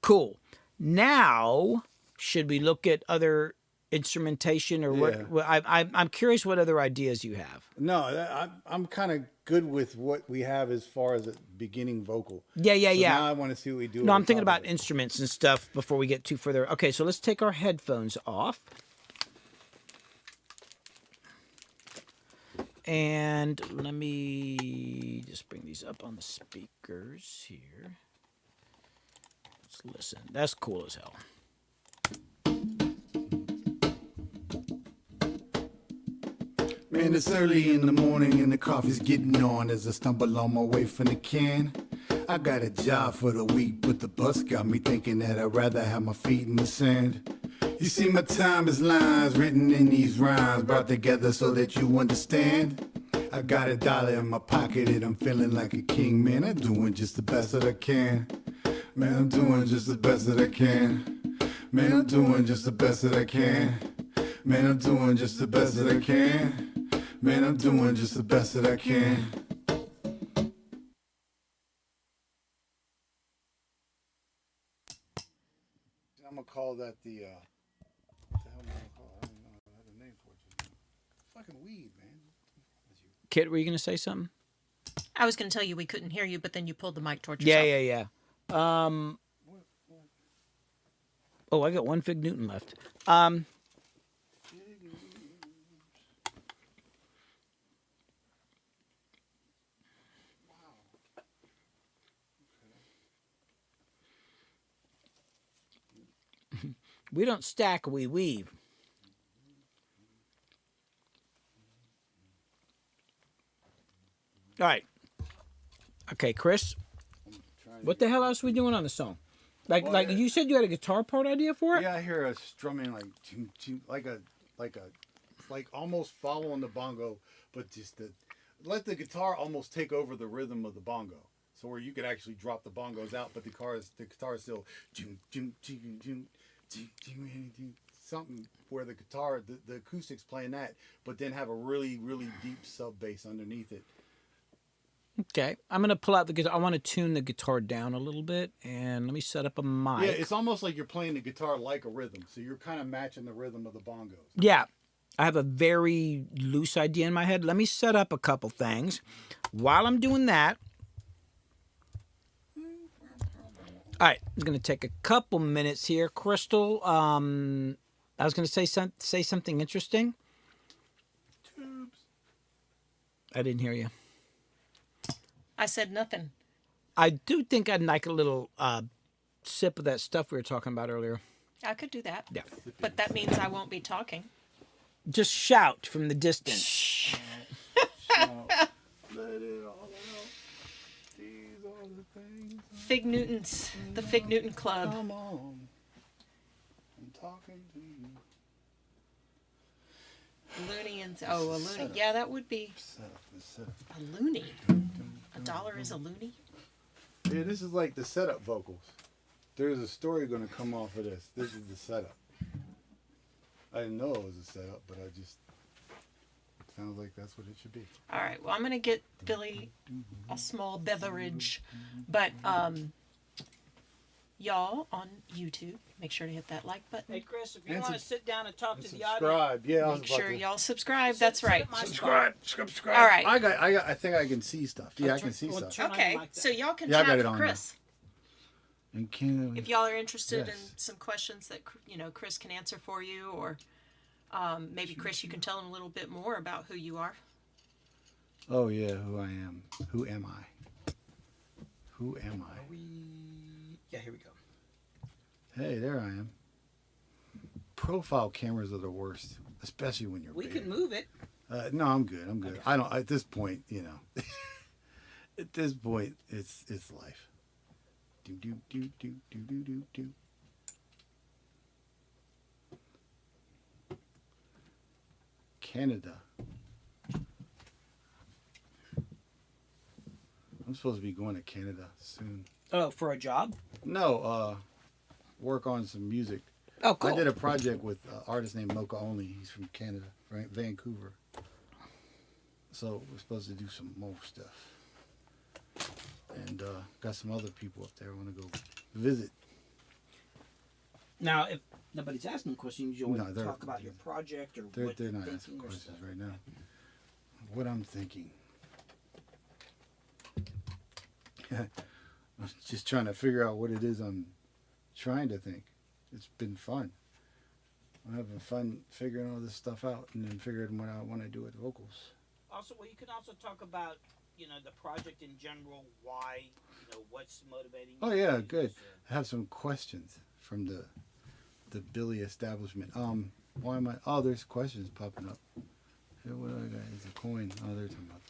Cool. Now, should we look at other instrumentation or what? I'm curious what other ideas you have. No, I'm kind of good with what we have as far as a beginning vocal. Yeah. Now I want to see what we do. No, on I'm thinking top of about it. instruments and stuff before we get too further. Okay, so let's take our headphones off. And let me just bring these up on the speakers here. Let's listen. That's cool as hell. Man, it's early in the morning and the coffee's getting on as I stumble on my way from the can. I got a job for the week, but the bus got me thinking that I'd rather have my feet in the sand. You see, my time is lines written in these rhymes, brought together so that you understand. I got $1 in my pocket and I'm feeling like a king, man. I'm doing just the best that I can. Man, I'm doing just the best that I can. Man, I'm doing just the best that I can. Man, I'm doing just the best that I can. Man, I'm doing just the best that I can. I'm gonna call that the. What the hell am I gonna call it? I don't know. I have a name for it. Just now. Fucking weed, man. Kit, were you going to say something? I was going to tell you we couldn't hear you, but then you pulled the mic towards Yeah. yourself. Oh, I got one Fig Newton left. We don't stack, we weave. All right. Okay, Chris. What the hell else are we doing on the song? Like you said, you had a guitar part idea for it. Yeah, I hear a strumming like almost following the bongo, but just let the guitar almost take over the rhythm of the bongo. So where you could actually drop the bongos out, but the guitar is still something where the guitar, the acoustics playing that, but then have a really, really deep sub bass underneath it. Okay, I'm gonna pull out the guitar. I want to tune the guitar down a little bit, and let me set up a mic. Yeah, it's almost like you're playing the guitar like a rhythm, so you're kind of matching the rhythm of the bongos. Yeah, I have a very loose idea in my head. Let me set up a couple things. While I'm doing that, all right, I'm gonna take a couple minutes here. Crystal, I was gonna say something interesting. Tubes. I didn't hear you. I said nothing. I do think I'd like a little sip of that stuff we were talking about earlier. I could do that. Yeah. But that means I won't be talking. Just shout from the distance. Shout, let it all out. These are the things. The Fig Newton Club. Come on. I'm talking to you. Looney and a loony. Yeah, that would be Set up. a loony. $1 is a loony. Yeah, this is like the setup vocals. There's a story going to come off of this. This is the setup. I didn't know it was a setup, but I just sounds like that's what it should be. All right. Well, I'm gonna get Billy a small beverage, but y'all on YouTube, make sure to hit that like button. Hey, Chris, if you And want to sub- sit down and talk to the audience, Subscribe. Yeah, I was Make about sure to- y'all subscribe. That's sit right. at my Subscribe. All right. I think I can see stuff. Yeah, I can see well, stuff. turn on Okay. your mic So y'all can Yeah, I chat got it with on Chris And can if y'all are interested Yes. in some questions that Chris can answer for you, or maybe Chris, you can tell him a little bit more about who you are. Oh yeah, who I am. Who am I? Who am I? Yeah, here we go. Hey, there I am. Profile cameras are the worst, especially when you're We big. can move it. No, I'm good. I'm good. Okay. I don't. At this point, at this point, it's life. Do do do do do do do do. Canada. I'm supposed to be going to Canada soon. Oh, for a job? No, work on some music. Oh, cool. I did a project with an artist named Mocha Only. He's from Canada, right? Vancouver. So we're supposed to do some more stuff. And got some other people up there I want to go visit. Now, if nobody's asking questions, you No, want to talk about your project or what They're you're not thinking asking or questions stuff. right now. What I'm thinking. I'm just trying to figure out what it is I'm trying to think. It's been fun. I'm having fun figuring all this stuff out and then figuring what I want to do with vocals. Also, well, you can also talk about, the project in general, why, what's motivating you. Oh yeah, to good. use, I have some questions from the Billy establishment. Why am I? Oh, there's questions popping up. Here, what do I got? It's a coin. Oh, they're talking about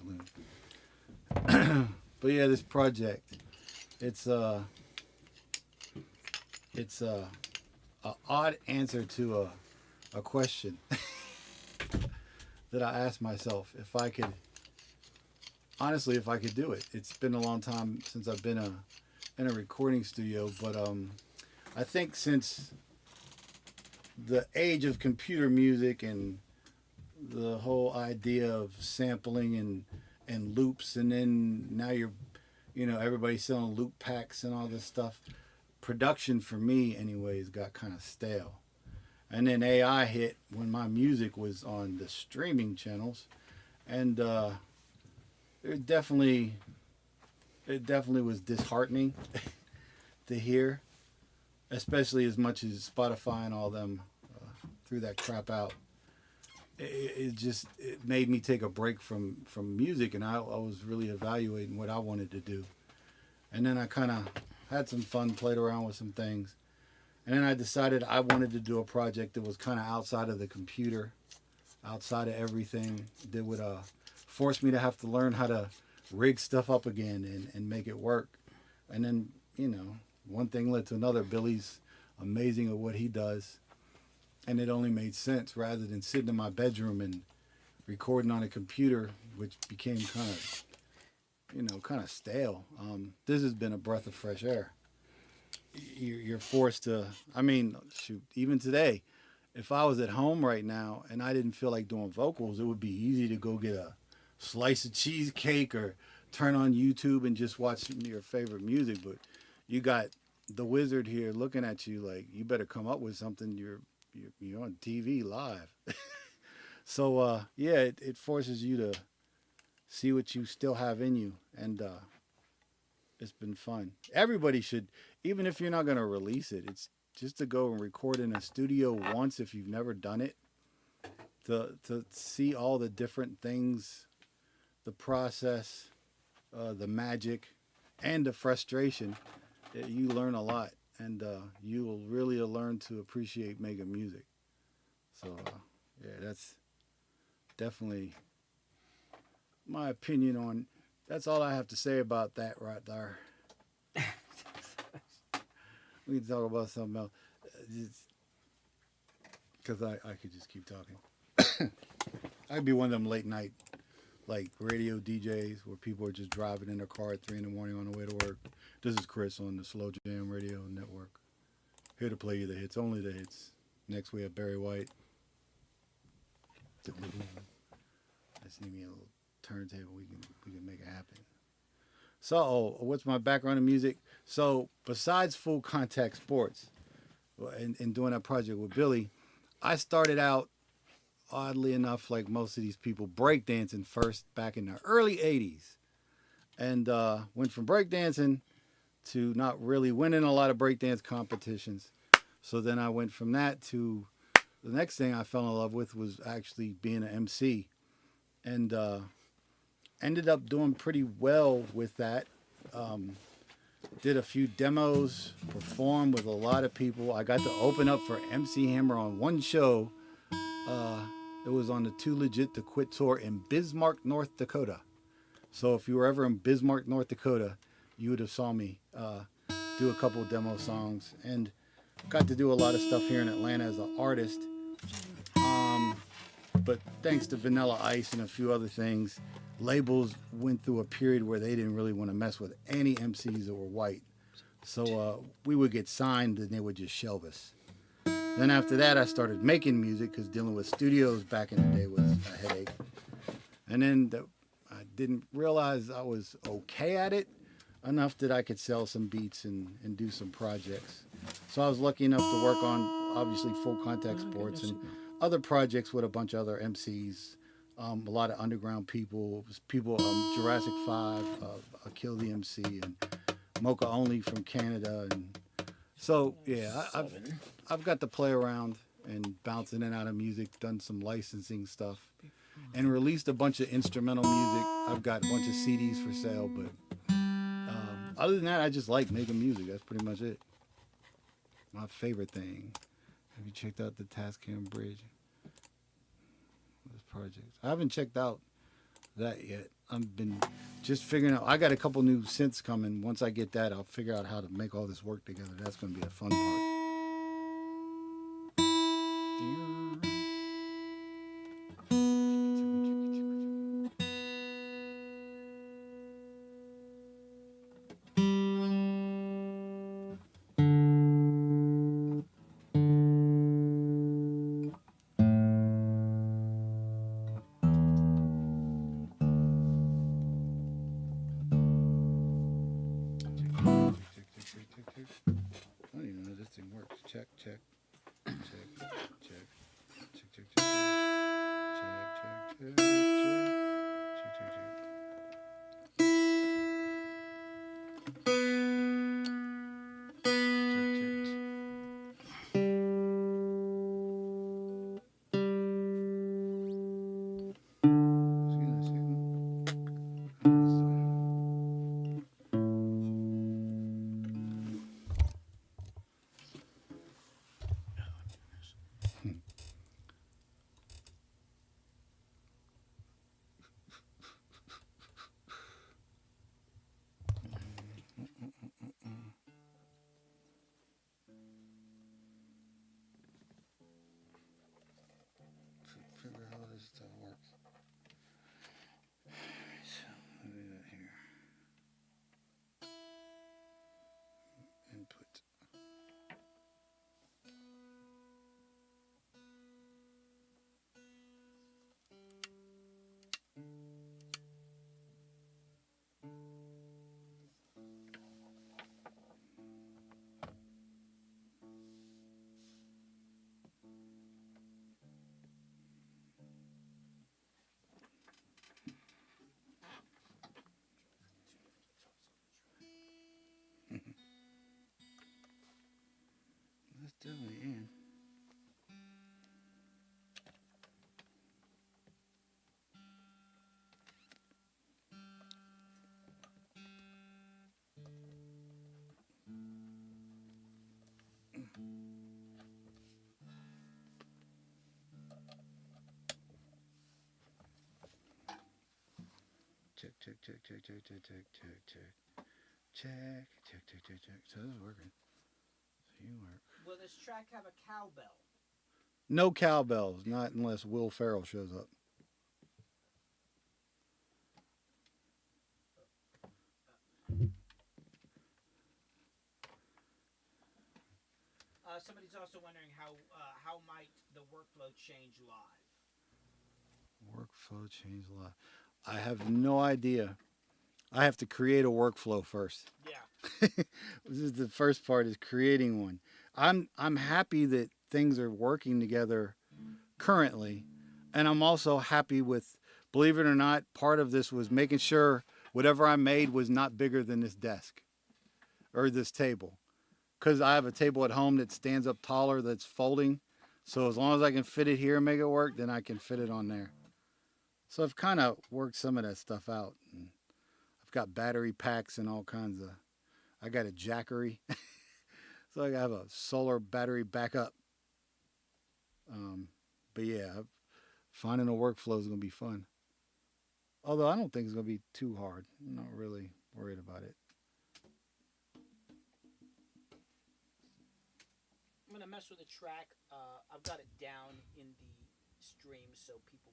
the loon. But yeah, this project, it's a odd answer to a question that I asked myself if I could. Honestly, if I could do it. It's been a long time since I've been in a recording studio, but I think since the age of computer music and the whole idea of sampling and loops, and then now everybody's selling loop packs and all this stuff. Production for me, anyways, got kind of stale. And then AI hit when my music was on the streaming channels, and it definitely was disheartening to hear, especially as much as Spotify and all them threw that crap out. It made me take a break from music, and I was really evaluating what I wanted to do. And then I kind of had some fun, played around with some things, and then I decided I wanted to do a project that was kind of outside of the computer, outside of everything, that would force me to have to learn how to rig stuff up again and make it work. And then, one thing led to another. Billy's amazing at what he does. And it only made sense rather than sitting in my bedroom and recording on a computer, which became kind of stale. This has been a breath of fresh air. You're forced to, shoot, even today, if I was at home right now and I didn't feel like doing vocals, it would be easy to go get a slice of cheesecake or turn on YouTube and just watch some of your favorite music. But you got the wizard here looking at you like, you better come up with something. You're on TV live. So it forces you to see what you still have in you, and it's been fun. Everybody should, even if you're not going to release it, it's just to go and record in a studio once if you've never done it, to see all the different things, the process, the magic, and the frustration. You learn a lot, and you will really learn to appreciate making music. So that's definitely my opinion on. That's all I have to say about that right there. We can talk about something else, because I could just keep talking. I'd be one of them late night, like radio DJs, where people are just driving in their car at 3 a.m. on the way to work. This is Chris on the Slow Jam Radio Network. Here to play you the hits, only the hits. Next we have Barry White. Just need me a little turntable. We can make it happen. So, what's my background in music? So, besides Full Contact Sports, and doing that project with Billy, I started out, oddly enough, like most of these people, breakdancing first back in the early '80s, and went from breakdancing to not really winning a lot of breakdance competitions. So then I went from that to the next thing I fell in love with was actually being an MC, and ended up doing pretty well with that. Did a few demos, performed with a lot of people. I got to open up for MC Hammer on one show. It was on the Too Legit to Quit tour in Bismarck, North Dakota. So if you were ever in Bismarck, North Dakota, you would have saw me do a couple of demo songs, and got to do a lot of stuff here in Atlanta as an artist. But thanks to Vanilla Ice and a few other things, labels went through a period where they didn't really want to mess with any MCs that were white. So we would get signed and they would just shelve us. Then after that, I started making music because dealing with studios back in the day was a headache. And then I didn't realize I was okay at it enough that I could sell some beats and do some projects. So I was lucky enough to work on, obviously, Full Contact Sports and other projects with a bunch of other MCs. A lot of underground people, Jurassic 5, Kill the MC, and Mocha Only from Canada. And so, yeah, I've got to play around and bounce in and out of music, done some licensing stuff, and released a bunch of instrumental music. I've got a bunch of CDs for sale, but other than that, I just like making music. That's pretty much it. My favorite thing. Have you checked out the Tascam Bridge? This project. I haven't checked out that yet. I've been just figuring out. I got a couple new synths coming. Once I get that, I'll figure out how to make all this work together. That's going to be the fun part. I don't even know this thing works. Check, check, check, check, check, check, check, check, check, check, check, check, check, check. Figure out how this stuff works. Let me do that here. Input. That's definitely in. Check, check, check, check, check, check, check, check, check. Check, check, check, check, check. So this is working. So you work. Will this track have a cowbell? No cowbells, not unless Will Ferrell shows up. Somebody's also wondering how might the workflow change live? workflow changed a lot. I have no idea. I have to create a workflow first. Yeah. This is the first part, is creating one. I'm happy that things are working together currently, and I'm also happy with, believe it or not, part of this was making sure whatever I made was not bigger than this desk or this table, because I have a table at home that stands up taller, that's folding. So as long as I can fit it here and make it work, then I can fit it on there. So I've kind of worked some of that stuff out. And I've got battery packs and all kinds of, I got a jackery. So I have a solar battery backup. But yeah, finding a workflow is going to be fun. Although I don't think it's going to be too hard. I'm not really worried about it. I'm gonna mess with the track. I've got it down in the stream so people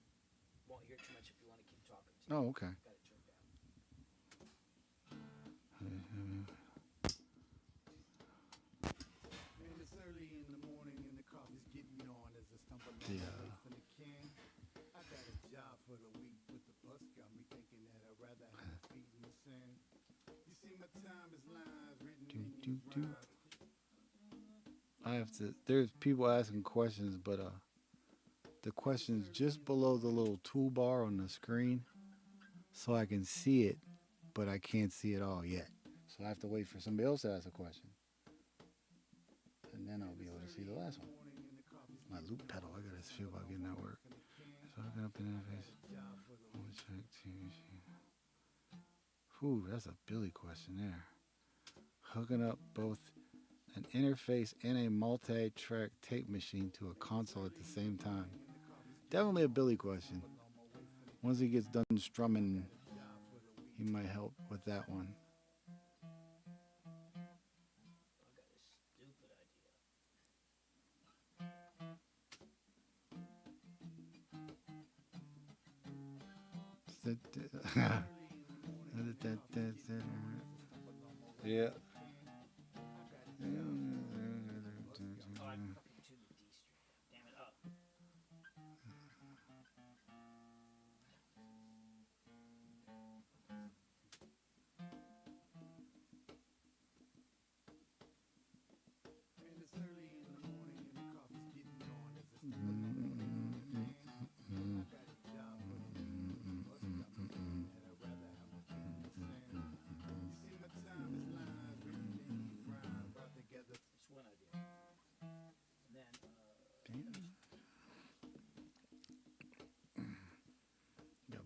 won't hear too much if you want to keep talking. So Oh, okay. got it turned down. Man, it's early in the morning and the coffee's getting on as I stumble away from the can. I got a job for the week, but the bus got me thinking that I'd rather have my feet in the sand. You see, my time is lines written in these rhymes. I have to, there's people asking questions, but the question's just below the little toolbar on the screen, so I can see it, but I can't see it all yet. So I have to wait for somebody else to ask a question, and then I'll be able to see the last one. My loop pedal, I gotta see about getting that work. So I got up in interface. Whew, that's a Billy question there. Hooking up both an interface and a multi-track tape machine to a console at the same time. Definitely a Billy question. Once he gets done strumming, he might help with that one. Yeah.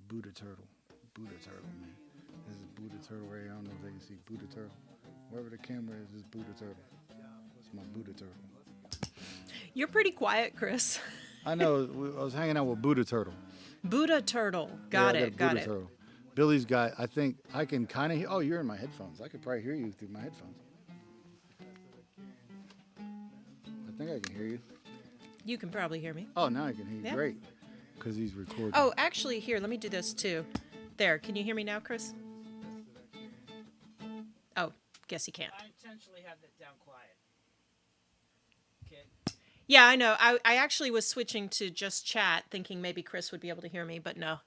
Buddha turtle. Buddha turtle, man. This is Buddha turtle right here. I don't know if they can see Buddha turtle. Wherever the camera is, this Buddha turtle. It's my Buddha turtle. You're pretty quiet, Chris. I know. I was hanging out with Buddha turtle. Buddha turtle. Got Yeah, I it. got a Got Buddha it. turtle. Billy's got, I think I can kind of hear. Oh, you're in my headphones. I could probably hear you through my headphones. I think I can hear you. You can probably hear me. Oh, now I can hear you. Yeah. Great. Because he's recording. Oh, actually, here, let me do this too. There, can you hear me now, Chris? Oh, guess he can't. I intentionally have that down quiet. Okay. Yeah, I know. I actually was switching to just chat, thinking maybe Chris would be able to hear me, but no.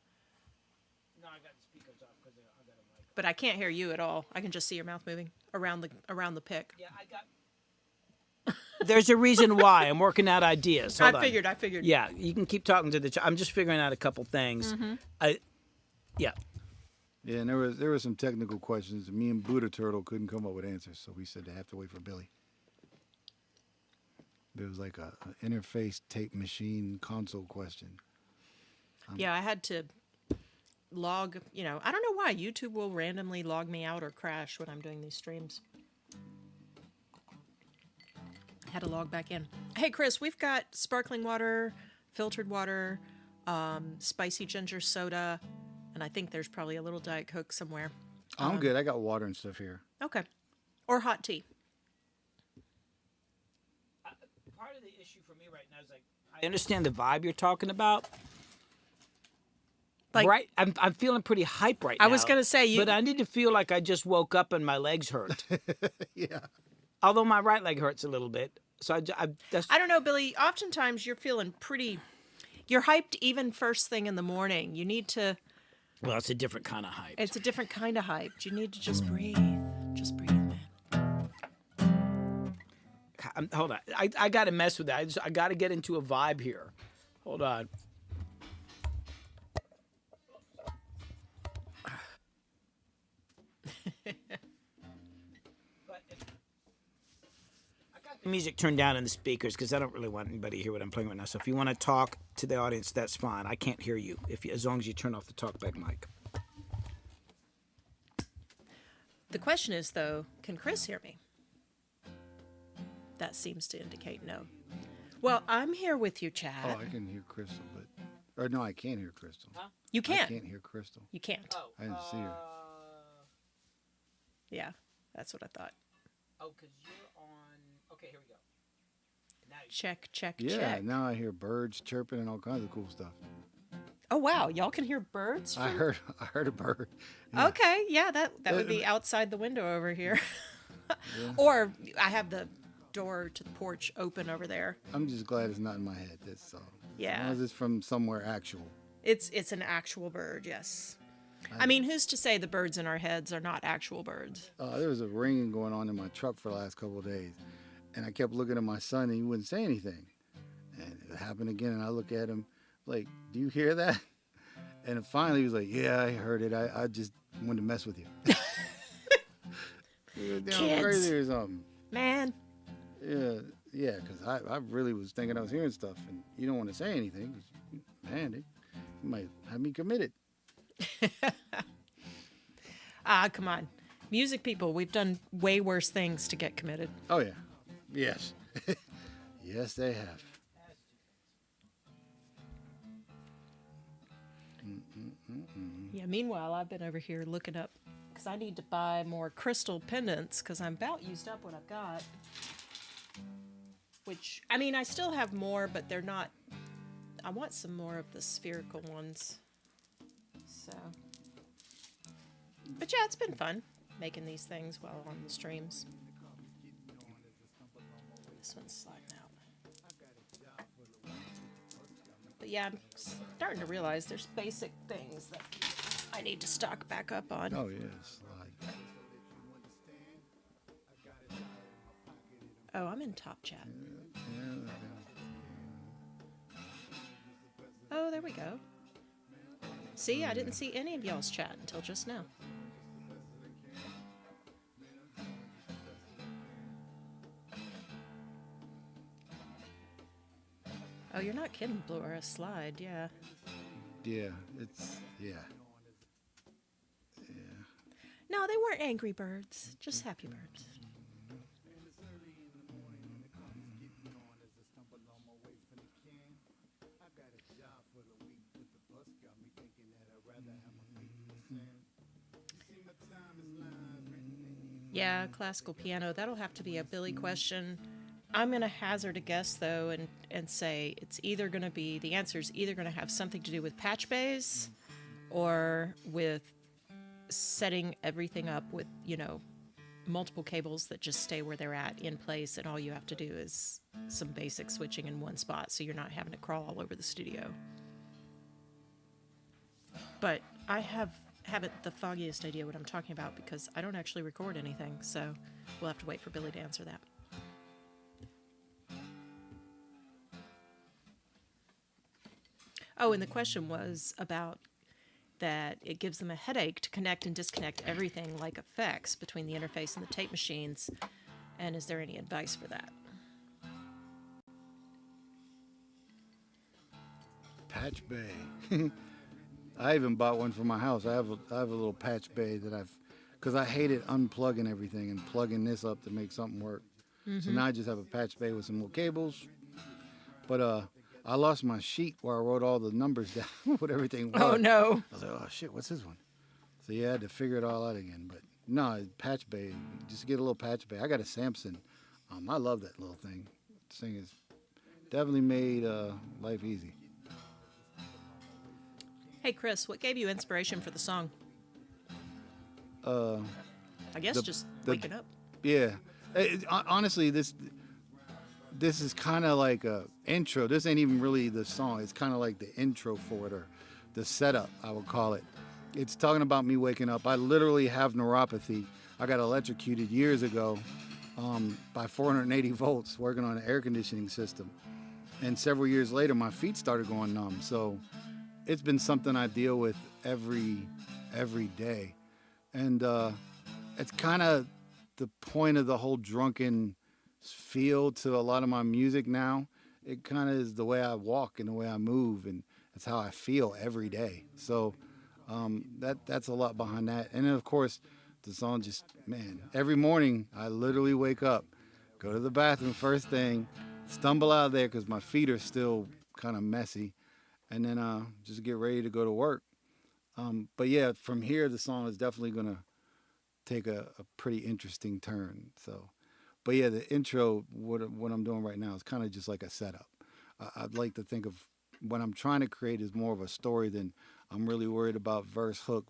No, I got the speakers off because I got a mic. But I can't hear you at all. I can just see your mouth moving around the pick. Yeah, I got. There's a reason why. I'm working out ideas. Hold I on. figured. Yeah, you can keep talking to the. I'm just figuring out a couple things. Yeah. Yeah, and there were some technical questions. Me and Buddha Turtle couldn't come up with answers, so we said they have to wait for Billy. There was like a interface tape machine console question. Yeah, I had to log, I don't know why YouTube will randomly log me out or crash when I'm doing these streams. I had to log back in. Hey, Chris, we've got sparkling water, filtered water, spicy ginger soda, and I think there's probably a little Diet Coke somewhere. I'm good. I got water and stuff here. Okay. Or hot tea. Part of the issue for me right now is like I understand the vibe you're talking about. Like, right, I'm feeling pretty hype right now. I was gonna say but I need to feel like I just woke up and my legs hurt. Yeah. Although my right leg hurts a little bit, so that's. I don't know, Billy. Oftentimes you're feeling pretty. You're hyped even first thing in the morning. You need to. Well, it's a different kind of hype. It's a different kind of hyped. You need to just breathe. Just breathe, man. Hold on. I got to mess with that. I got to get into a vibe here. Hold on. Music turned down in the speakers because I don't really want anybody to hear what I'm playing right now. So if you want to talk to the audience, that's fine. I can't hear you as long as you turn off the talkback mic. The question is, though, can Chris hear me? That seems to indicate no. Well, I'm here with you, Chad. Oh, I can hear Crystal, or no, I can't hear Crystal. Huh? You can't. I can't hear Crystal. You can't. Oh, I didn't see her. Yeah, that's what I thought. Oh, because you're on. Okay, here we go. Now Check, check, Yeah, check. now I hear birds chirping and all kinds of cool stuff. Oh wow, y'all can hear birds. I heard a bird. Okay, yeah, that would be outside the window over here. Or I have the door to the porch open over there. I'm just glad it's not in my head. That's all. Yeah. As long as it's from somewhere actual. It's an actual bird, yes. I mean, who's to say the birds in our heads are not actual birds? There was a ringing going on in my truck for the last couple of days, and I kept looking at my son, and he wouldn't say anything. And it happened again, and I look at him like, "Do you hear that?" And finally, he was like, "Yeah, I heard it. I just wanted to mess with you." You were down Kids. crazy or something. Man, Yeah, because I really was thinking I was hearing stuff, and you don't want to say anything. 'Cause, man, you might have me committed. come on. Music people, we've done way worse things to get committed. Oh, yeah. Yes. Yes, they have. Yeah, meanwhile, I've been over here looking up because I need to buy more crystal pendants because I'm about used up what I've got. Which, I mean, I still have more, but they're not. I want some more of the spherical ones. So. But yeah, it's been fun making these things while on the streams. This one's sliding out. But yeah, I'm starting to realize there's basic things that I need to stock back up on. Oh, yes. Like, Oh, I'm in top chat. Oh, there we go. See, I didn't see any of y'all's chat until just now. Oh, you're not kidding, Brewer. A slide, yeah. yeah, yeah. No, they weren't angry birds, just happy birds. Yeah, classical piano. That'll have to be a Billy question. I'm going to hazard a guess, though, and say it's either going to be, the answer is either going to have something to do with patch bays or with setting everything up with, multiple cables that just stay where they're at in place, and all you have to do is some basic switching in one spot so you're not having to crawl all over the studio. But I haven't the foggiest idea what I'm talking about because I don't actually record anything, so we'll have to wait for Billy to answer that. Oh, and the question was about that it gives them a headache to connect and disconnect everything like effects between the interface and the tape machines, and is there any advice for that? Patch bay. I even bought one for my house. I have a little patch bay that because I hated unplugging everything and plugging this up to make something work. So now I just have a patch bay with some little cables. But I lost my sheet where I wrote all the numbers down, what everything was. Oh, no. I was like, oh, shit, what's this one? So, yeah, I had to figure it all out again. But, no, patch bay, just get a little patch bay. I got a Samson. I love that little thing. This thing has definitely made life easy. Hey, Chris, what gave you inspiration for the song? I guess just waking up. Yeah. Honestly, this is kind of like a intro. This ain't even really the song. It's kind of like the intro for it, or the setup, I would call it. It's talking about me waking up. I literally have neuropathy. I got electrocuted years ago by 480 volts working on an air conditioning system. And several years later, my feet started going numb. So it's been something I deal with every day. And it's kind of the point of the whole drunken feel to a lot of my music now. It kind of is the way I walk and the way I move, and it's how I feel every day. So that's a lot behind that. And then, of course, the song just, man, every morning I literally wake up, go to the bathroom first thing, stumble out of there because my feet are still kind of messy, and then just get ready to go to work. But yeah, from here, the song is definitely going to take a pretty interesting turn. So, but yeah, the intro, what I'm doing right now is kind of just like a setup. I'd like to think of what I'm trying to create is more of a story than I'm really worried about verse, hook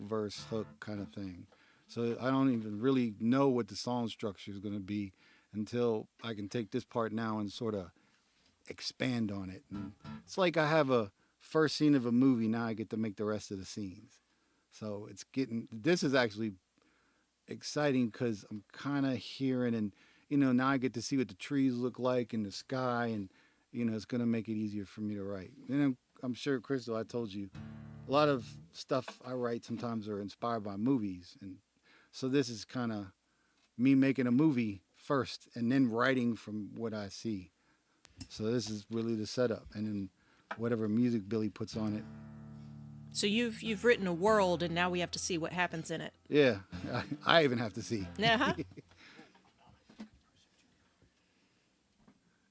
kind of thing. So I don't even really know what the song structure is going to be until I can take this part now and sort of expand on it. And it's like I have a first scene of a movie, now I get to make the rest of the scenes. So this is actually exciting because I'm kind of hearing, and now I get to see what the trees look like in the sky, and it's going to make it easier for me to write. And I'm sure, Crystal, I told you, a lot of stuff I write sometimes are inspired by movies, and so this is kind of me making a movie first and then writing from what I see. So this is really the setup, and then whatever music Billy puts on it. So you've written a world, and now we have to see what happens in it. Yeah, I even have to see. Uh-huh.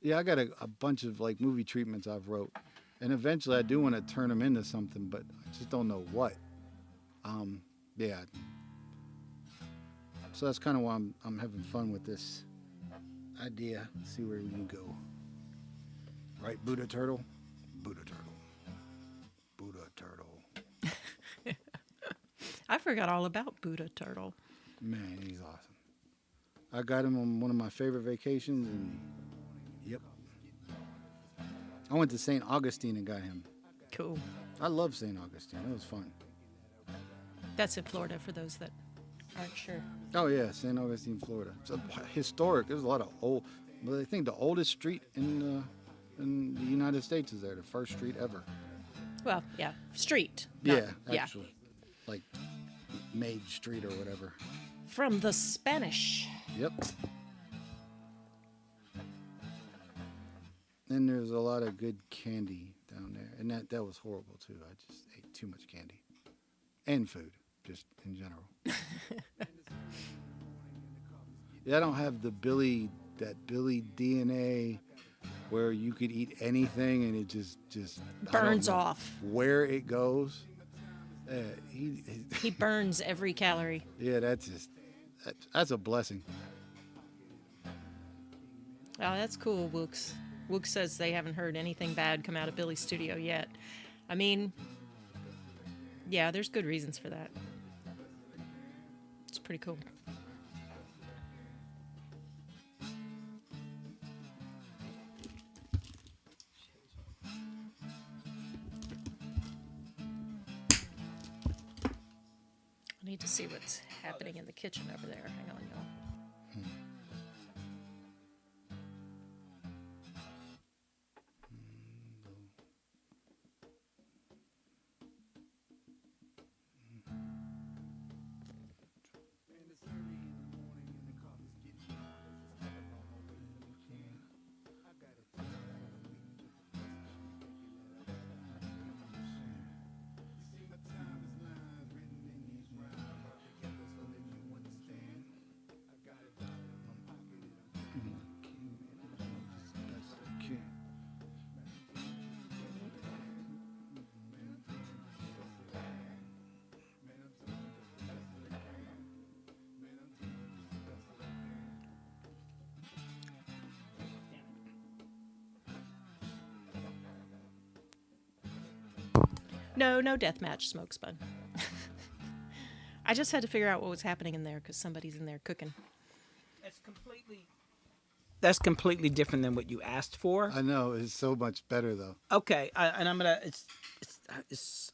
Yeah, I got a bunch of like movie treatments I've wrote, and eventually I do want to turn them into something, but I just don't know what. Yeah. So that's kind of why I'm having fun with this idea. See where we can go. Right, Buddha turtle, Buddha turtle, Buddha turtle. I forgot all about Buddha Turtle. Man, he's awesome. I got him on one of my favorite vacations, and yep. I went to St. Augustine and got him. Cool. I love St. Augustine. It was fun. That's in Florida for those that aren't sure. Oh yeah, St. Augustine, Florida. It's historic. There's a lot of old. But I think the oldest street in the United States is there. The first street ever. Well, yeah, street. Yeah, yeah. actually, like Maid Street or whatever. From the Spanish. Yep. And there's a lot of good candy down there, and that was horrible too. I just ate too much candy, and food, just in general. Yeah, I don't have that Billy DNA where you could eat anything and it just burns off. Where it goes, he burns every calorie. Yeah, that's a blessing. Oh, that's cool, Wooks. Wooks says they haven't heard anything bad come out of Billy's studio yet. I mean, yeah, there's good reasons for that. It's pretty cool. I need to see what's happening in the kitchen over there. Hang on, y'all. No deathmatch, Smoke Spud. I just had to figure out what was happening in there because somebody's in there cooking. It's completely That's completely different than what you asked for. I know it's so much better though. Okay, and I'm gonna. It's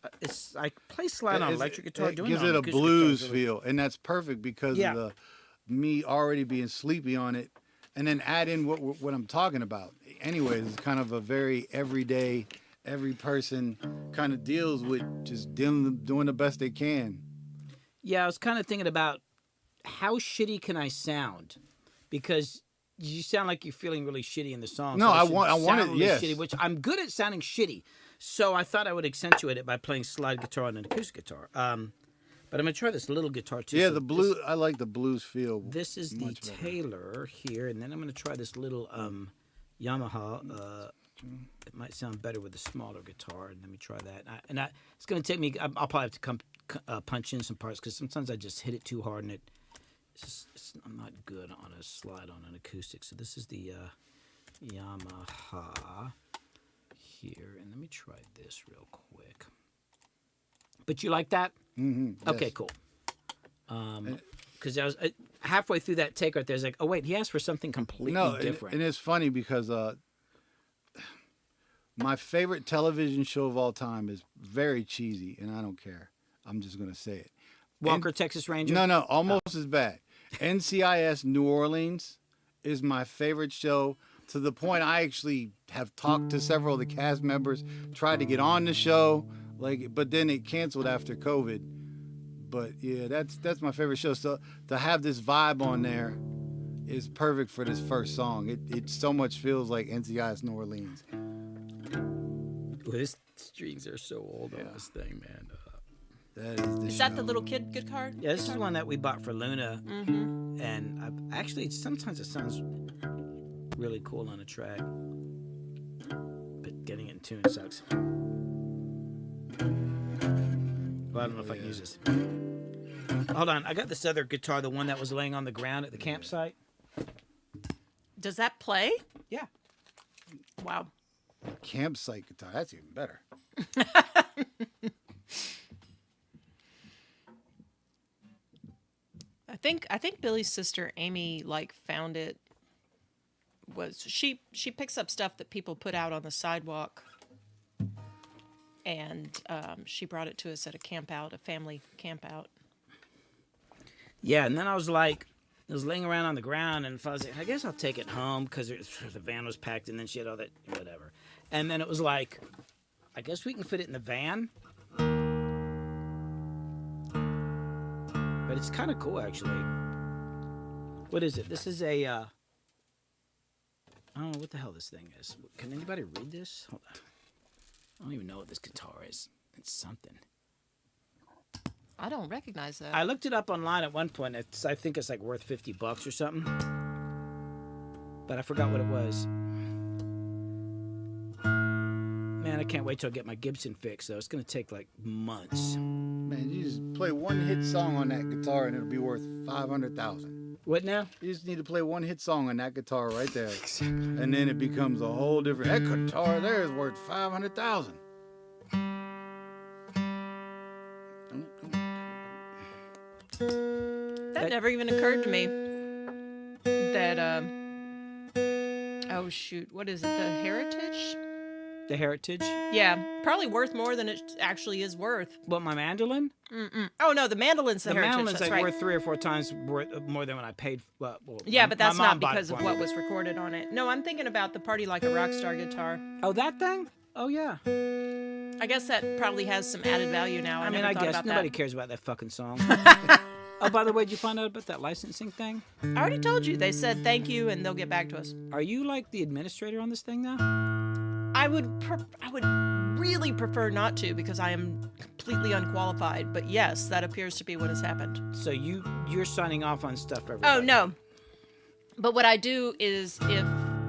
I play slide on electric guitar. It doing gives on it a acoustic blues guitar is really- feel, and that's perfect because Yeah. of me already being sleepy on it, and then add in what I'm talking about. Anyways, it's kind of a very everyday, every person kind of deals with just doing the best they can. Yeah, I was kind of thinking about how shitty can I sound, because you sound like you're feeling really shitty in the song. No, so I should want sound it. really Yes, shitty, which I'm good at sounding shitty. So I thought I would accentuate it by playing slide guitar on an acoustic guitar. But I'm gonna try this little guitar too. yeah. So The blues. I like the blues feel. This is the much better. Taylor here, and then I'm gonna try this little Yamaha. It might sound better with a smaller guitar. Let me try that. It's gonna take me. I'll probably have to punch in some parts because sometimes I just hit it too hard and I'm not good on a slide on an acoustic. So this is the Yamaha here, and let me try this real quick. But you like that? Mm-hmm, Okay, yes. cool. Because I was halfway through that take right there. I was like, oh wait, he asked for something completely different. And it's funny because my favorite television show of all time is very cheesy, and I don't care. I'm just gonna say it. Walker, Texas Ranger. No, almost as bad. NCIS New Orleans is my favorite show, to the point I actually have talked to several of the cast members, tried to get on the show, but then it canceled after COVID. But yeah, that's my favorite show. So to have this vibe on there is perfect for this first song. It so much feels like NCIS New Orleans. Well, his strings are so old on this thing, man. Is that the little kid guitar? Yeah, this is one that we bought for Luna, and actually sometimes it sounds really cool on a track, but getting it in tune sucks. Well, I don't know if I can use this. Hold on, I got this other guitar, the one that was laying on the ground at the campsite. Does that play? Yeah. Wow. Campsite guitar. That's even better. I think Billy's sister Amy found it. She picks up stuff that people put out on the sidewalk, and she brought it to us at a family camp out. Yeah, and then I was laying around on the ground, and I was like, I guess I'll take it home because the van was packed, and then she had all that whatever. And then it was like, I guess we can fit it in the van. But it's kind of cool, actually. What is it? This is a, I don't know what the hell this thing is. Can anybody read this? Hold on. I don't even know what this guitar is. It's something. I don't recognize that. I looked it up online at one point. I think it's worth $50 or something. But I forgot what it was. Man, I can't wait till I get my Gibson fixed, though. It's going to take months. Man, you just play one hit song on that guitar and it'll be worth $500,000. What now? You just need to play one hit song on that guitar right there, and then it becomes a whole different. That guitar there is worth $500,000. That never even occurred to me. That oh shoot, what is it? The Heritage? The Heritage? Yeah, probably worth more than it actually is worth. What, my mandolin? Oh no, the mandolin's the Heritage. mandolin's That's right. worth 3 or 4 times more than what I paid. Yeah, but that's my mom not bought it because of for what me. was recorded on it. No, I'm thinking about the Party Like a Rockstar guitar. Oh, that thing? Oh, yeah. I guess that probably has some added value now. I mean, never I thought guess about nobody that. cares about that fucking song. Oh, by the way, did you find out about that licensing thing? I already told you. They said thank you and they'll get back to us. Are you the administrator on this thing now? I would really prefer not to because I am completely unqualified. But yes, that appears to be what has happened. So you're signing off on stuff for Oh everybody. no. But what I do is if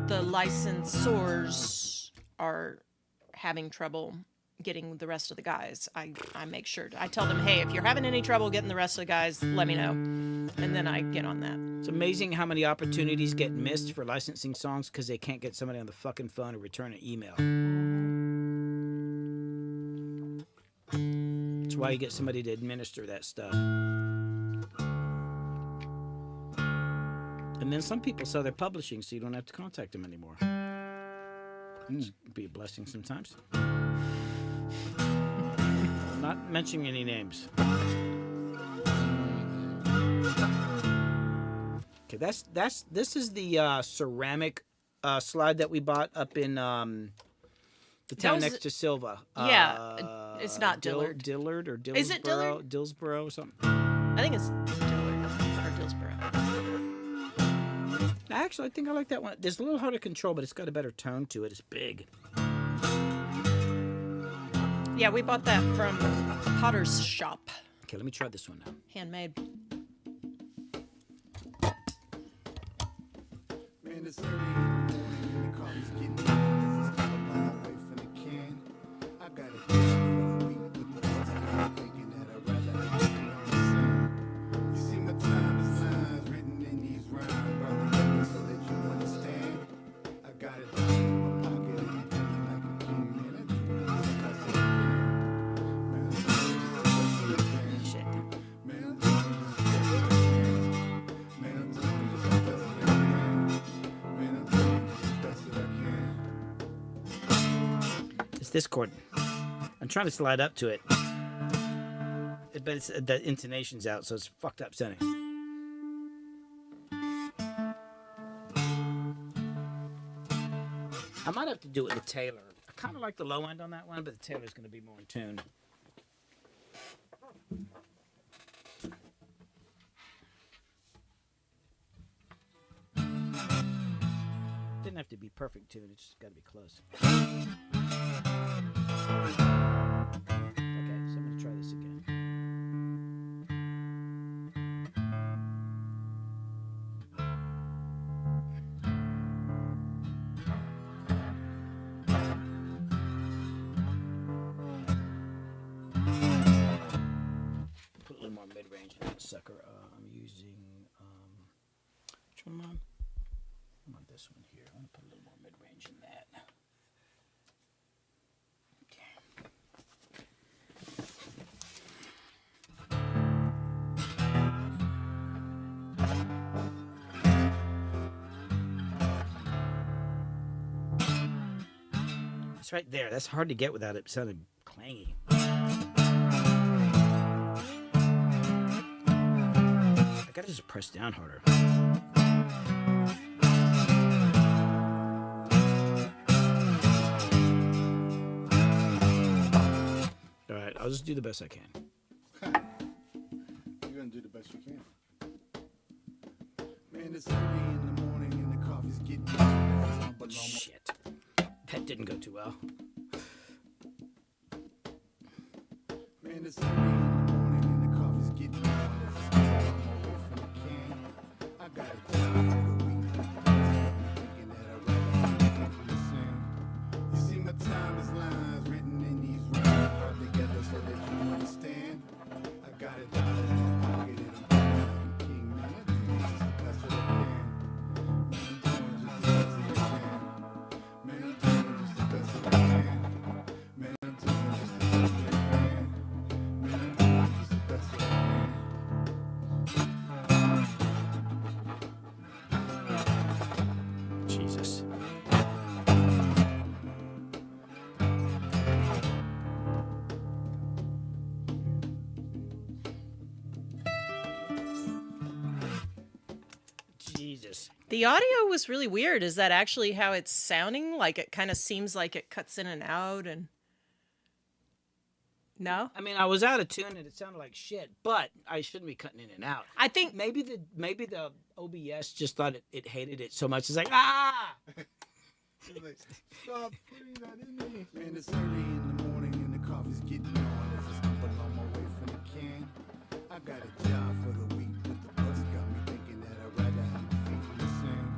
the licensors are having trouble getting the rest of the guys, I make sure I tell them, hey, if you're having any trouble getting the rest of the guys, let me know. And then I get on that. It's amazing how many opportunities get missed for licensing songs because they can't get somebody on the fucking phone to return an email. That's why you get somebody to administer that stuff. And And then some people sell their publishing, so you don't have to contact them anymore. It's be a blessing sometimes. Not mentioning any names. Okay, this is the ceramic slide that we bought up in the town next to Silva. It's not Dillard. Dillard or Dillsboro? Is it Dillard? Dillsboro or something. I think it's Dillard or Dillsboro. Actually, I think I like that one. It's a little hard to control, but it's got a better tone to it. It's big. Yeah, we bought that from Potter's Shop. Okay, let me try this one now. Handmade. Man, it's early in the morning and the coffee's getting hot. It's still a long way from the can. I got a job for the week with the boss. I'm thinking that I'd rather have it in the sand. You see my time is lines written in these rhymes, brought together so that you understand. I got it down in my pocket and I'm feeling like a king. Man, I do it just because I can. Man, I'm doing it just because I can. Shit. Man, I'm doing it just because I can. Man, I'm doing it just because I can. Man, I'm doing it just the best that I can. It's this chord. I'm trying to slide up to it. But it's, the intonation's out, so it's fucked up sounding. I might have to do it with Taylor. I kind of like the low end on that one, but the Taylor's going to be more in tune. Didn't have to be perfect tune, it's just got to be close. Okay, so I'm going to try this again. Put a little more mid-range in that sucker. I'm using, which one am I on? I'm on this one here. I'm going to put a little more mid-range in that. It's right there. That's hard to get without it sounding clangy. I gotta just press down harder. All right, I'll just do the best I can. You're gonna do the best you can. Man, it's early in the morning and the coffee's getting hot. Shit. That didn't go too well. Man, it's early in the morning and the coffee's getting hot. It's still a long way from the can. I got a job for the week. Thinking that I'd rather have it in the sand. You see my time is lines written in these rhymes, brought together so that you understand. I got a dollar in my pocket and I'm feeling like a king. Man, I do it just the best that I can. Man, I'm doing just the best that I can. Man, I'm doing just the best that I can. Man, I'm doing just the best that I can. Man, I'm doing just the best that I can. Jesus. Jesus. The audio was really weird. Is that actually how it's sounding? Like it kind of seems like it cuts in and out and no? I mean, I was out of tune and it sounded like shit, but I shouldn't be cutting in and out. I think Maybe the OBS just thought it hated it so much. It's like, ah! You're like, stop putting that in me. Man, it's early in the morning and the coffee's getting on as I stumble on my way from the can. I got a job for the week, but the bus got me thinking that I'd rather have my feet in the sand.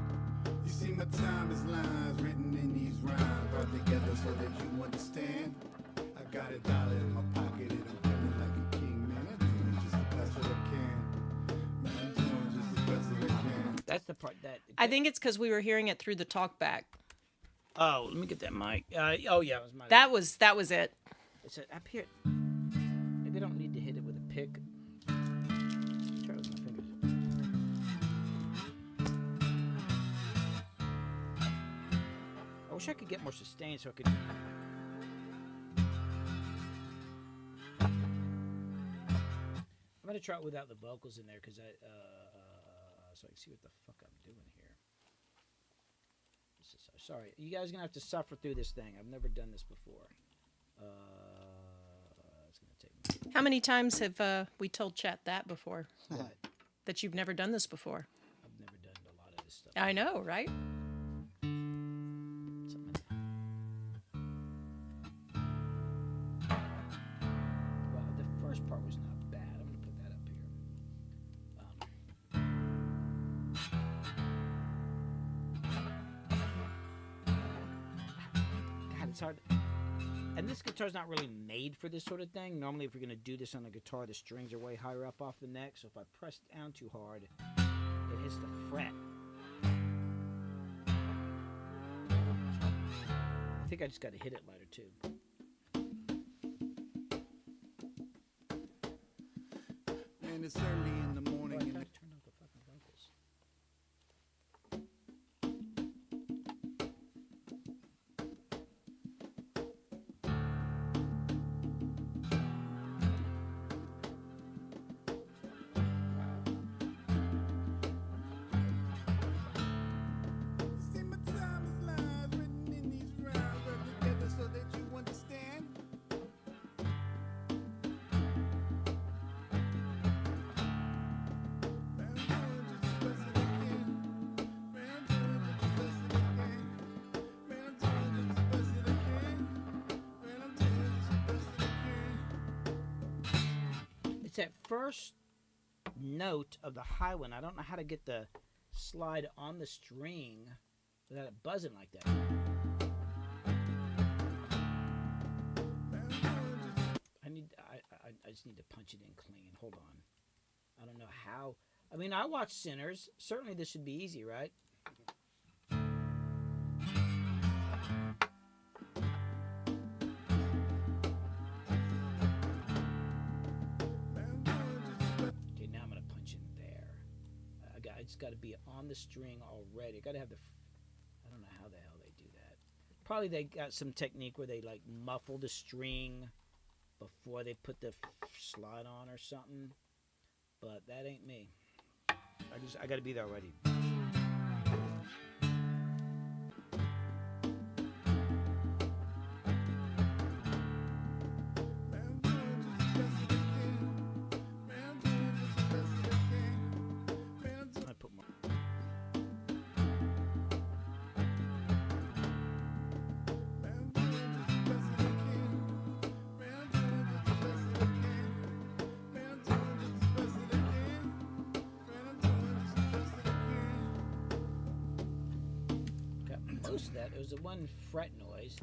You see my time is lines written in these rhymes, brought together so that you understand. I got a dollar in my pocket and I'm feeling like a king. Man, I'm doing just the best that I can. Man, I'm doing just the best that I can. That's the part that... I think it's because we were hearing it through the talkback. Oh, let me get that mic. Oh, yeah, it was my... That was it. It's up here. Maybe I don't need to hit it with a pick. Try it with my fingers. wish I could get more sustain so I could. I'm gonna try it without the vocals in there because so I can see what the fuck I'm doing here. Sorry, you guys are gonna have to suffer through this thing. I've never done this before. It's gonna take me. How many times have we told chat that before? What? That you've never done this before? I've never done a lot of this stuff. I know, right? Something like that. Well, the first part was not bad. I'm gonna put that up here. God, it's hard. And this guitar's not really made for this sort of thing. Normally, if you're going to do this on a guitar, the strings are way higher up off the neck. So if I press down too hard, it hits the fret. I think I just got to hit it lighter, too. Man, it's early in the morning. Oh, I And gotta turn off the fucking vocals. see my time is lies written in these rhymes, read together so that you understand. It's that first note of the high one. I don't know how to get the slide on the string without it buzzing like that. I just need to punch it in clean. Hold on. I don't know how. I mean, I watch Sinners. Certainly this should be easy, right? Okay, now I'm going to punch in there. It's got to be on the string already. I got to have the... I don't know how the hell they do that. Probably they got some technique where they like muffle the string before they put the slide on or something. But that ain't me. I got to be there already. I put more. Got most of that. It was the one fret noise.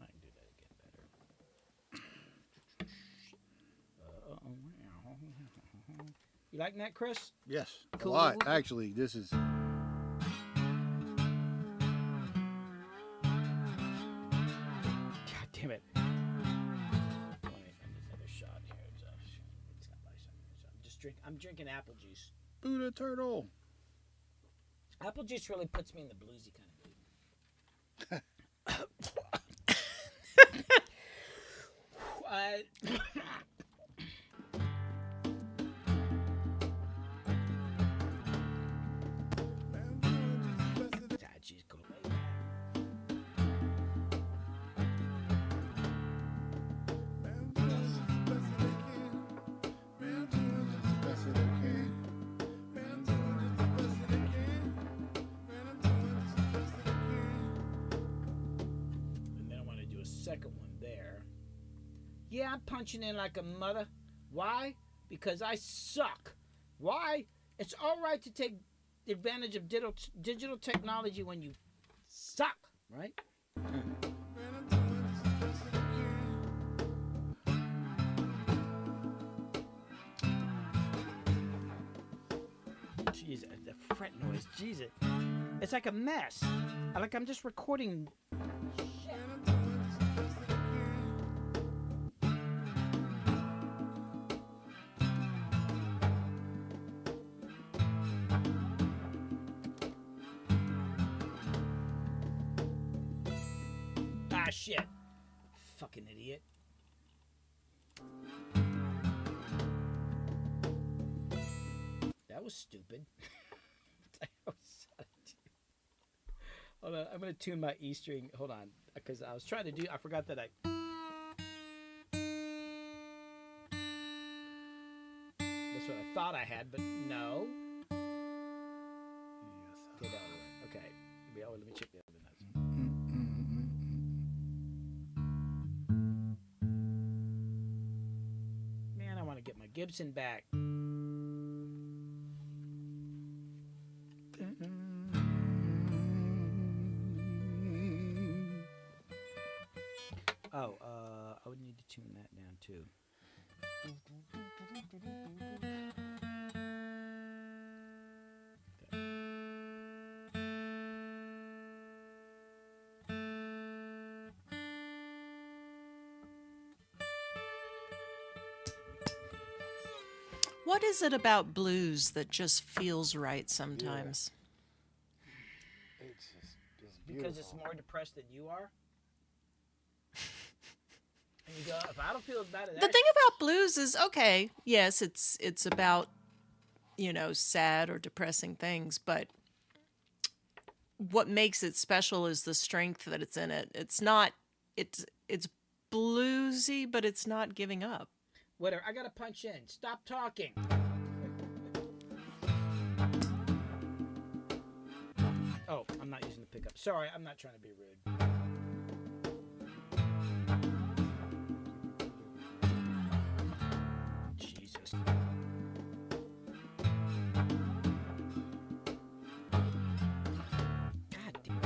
I can do that again better. You liking that, Chris? Yes, Cool. a lot. Actually, this is. God damn it. I need another shot here. It's not nice. I'm drinking apple juice. Buddha turtle. Apple juice really puts me in the bluesy kind of mood. Jeez, go away. And then I want to do a second one there. Yeah, I'm punching in like a mother. Why? Because I suck. Why? It's all right to take advantage of digital technology when you suck, right? Jeez, the fret noise. Jesus, it's like a mess. I'm just recording shit. shit. Fucking idiot. That was stupid. Hold on, I'm gonna tune my E string. Hold on, because I was trying to do. I forgot that I. That's what I thought I had, but no. Okay, that will work. Okay, let me check the other notes. Man, I want to get my Gibson back. Oh, I would need to tune that down too. Okay. What is it about blues that just feels right sometimes? It's beautiful. Because it's more depressed than you are. And you go, if I don't feel as bad as that. The thing about blues is, okay, yes, it's about, sad or depressing things, but what makes it special is the strength that it's in it. It's not, it's bluesy, but it's not giving up. Whatever, I gotta punch in. Stop talking. Oh, I'm not using the pickup. Sorry, I'm not trying to be rude. Jesus. God damn.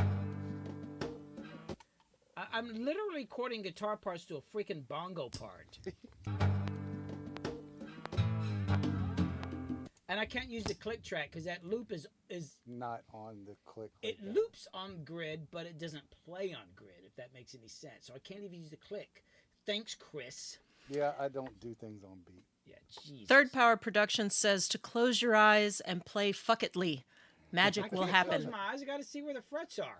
I'm literally recording guitar parts to a freaking bongo part. And I can't use the click track because that loop is Not on the click. it loops on grid, but it doesn't play on grid, if that makes any sense. So I can't even use the click. Thanks, Chris. Yeah, I don't do things on beat. Yeah, Jesus. Third Power Productions says to close your eyes and play Fuck Itly. Magic will I can't happen. close my eyes. I got to see where the frets are.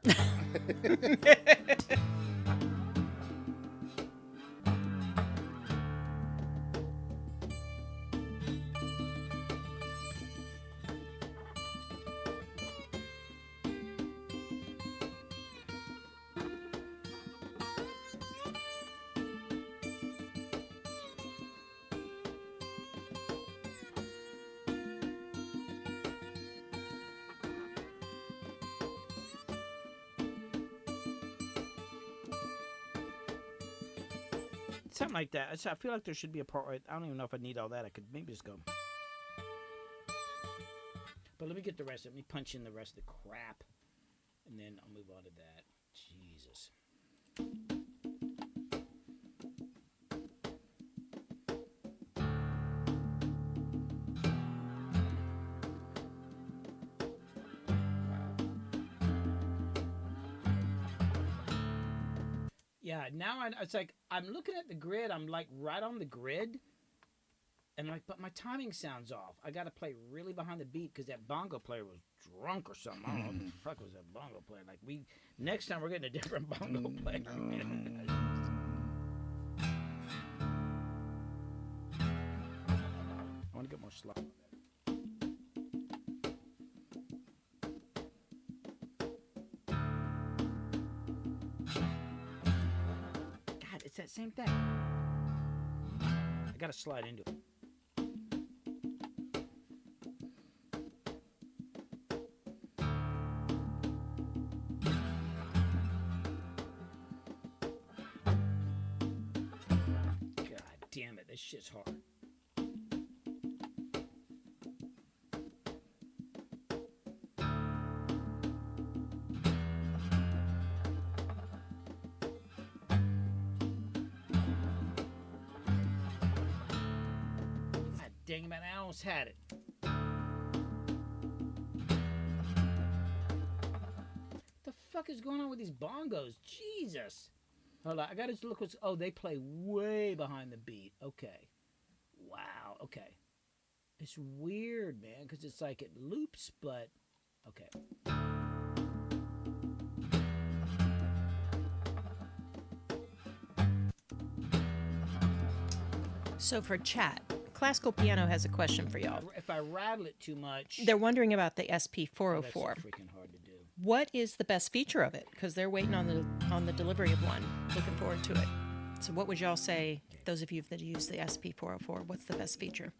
Something like that. I feel like there should be a part where I don't even know if I need all that. I could maybe just go. But let me get the rest. Let me punch in the rest of the crap. And then I'll move on to that. Jesus. Yeah, now it's like I'm looking at the grid. I'm like right on the grid, and like, but my timing sounds off. I got to play really behind the beat because that bongo player was drunk or something. I don't know what the fuck was that bongo player. Like next time we're getting a different bongo player. I want to get more slop. It's that same thing. I gotta slide into it. God damn it, this shit's hard. Dang it, man, I almost had it. The fuck is going on with these bongos? Jesus. Hold on, I gotta look what's... Oh, they play way behind the beat. Okay. Wow, okay. It's weird, man, because it's like it loops, but... Okay. So for chat, Classical Piano has a question for y'all. If I rattle it too much, They're wondering about the that's so SP404. freaking hard to do. What is the best feature of it? Because they're waiting on the delivery of one. Looking forward to it. So what would y'all say, those of you that use the SP404, what's the best feature?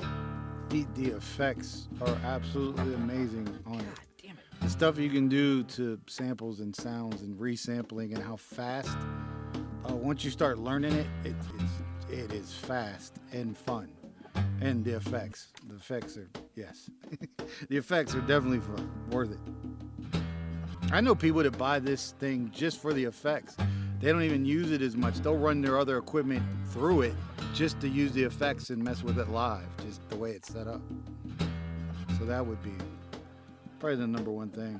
The effects are absolutely amazing on it. Damn it. The stuff you can do to samples and sounds and resampling and how fast. Once you start learning it, it is fast and fun. And the effects are, yes. The effects are definitely fun, worth it. I know people that buy this thing just for the effects. They don't even use it as much. They'll run their other equipment through it just to use the effects and mess with it live, just the way it's set up. So that would be probably the number one thing.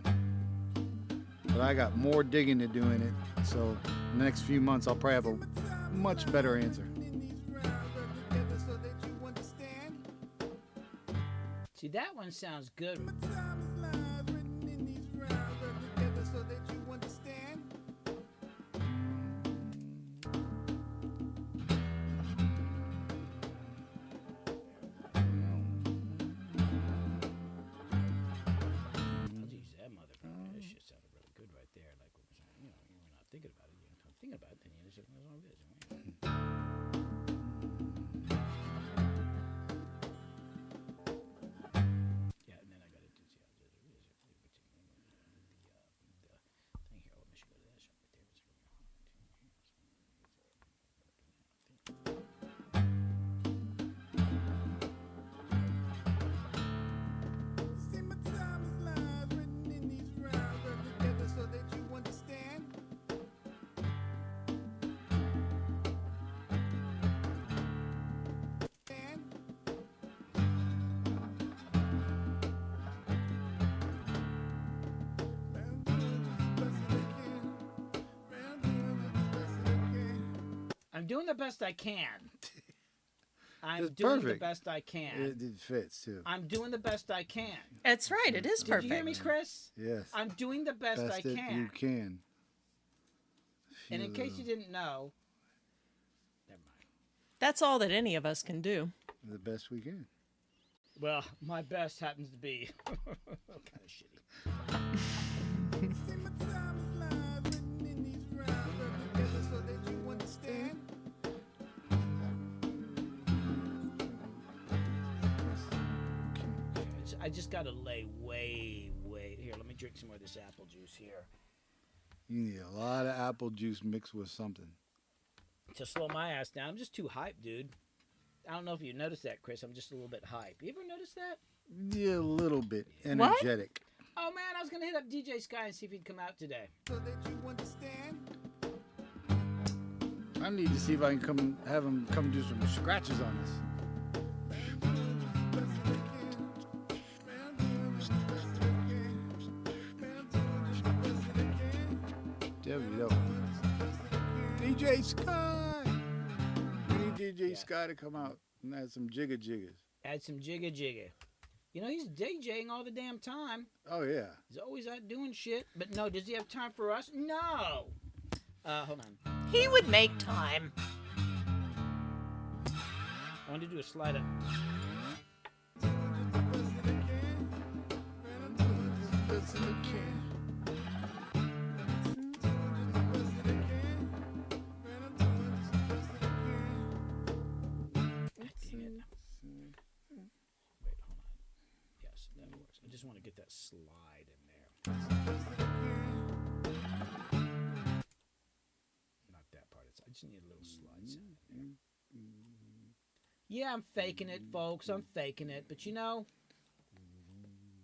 But I got more digging to do in it, so in the next few months I'll probably have a much better answer. See, that one sounds good. I'm doing the best I can. I'm It's doing the perfect. best I can. It fits too. I'm doing the best I can. That's right. It is Did perfect. you hear me, Chris? Yes. I'm doing the best I Best that can. you can. And in case you didn't know, never mind. That's all that any of us can do. The best we can. Well, my best happens to be kind of shitty. I just got to lay way. Here, let me drink some more of this apple juice here. You need a lot of apple juice mixed with something. To slow my ass down. I'm just too hyped, dude. I don't know if you noticed that, Chris. I'm just a little bit hyped. You ever notice that? Yeah, a little bit What? energetic. Oh, man, I was going to hit up DJ Sky and see if he'd come out today. I need to see if I can have him come do some scratches on us. There we go. DJ Sky! We need DJ Sky to come out and add some jiggers. Add some jigga. You know, he's DJing all the damn time. Oh, yeah. He's always out doing shit. But no, does he have time for us? No! Hold on. He would make time. I wanted to do a slide up. I just want to get that slide in there. Not that part. I just need a little slide sound in there. Yeah, I'm faking it, folks. I'm faking it. But you know,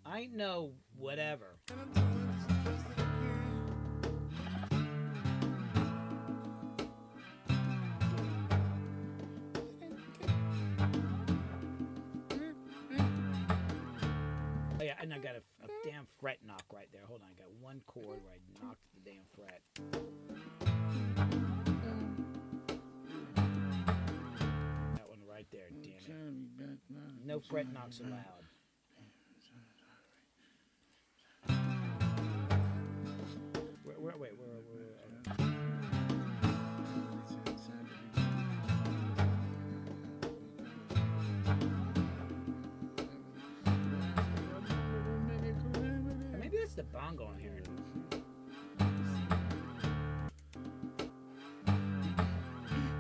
I ain't no whatever. Oh, yeah, and I got a damn fret knock right there. Hold on, I got one chord where I knocked the damn fret. That one right there, damn it. No fret knocks allowed. Wait. bongo in here.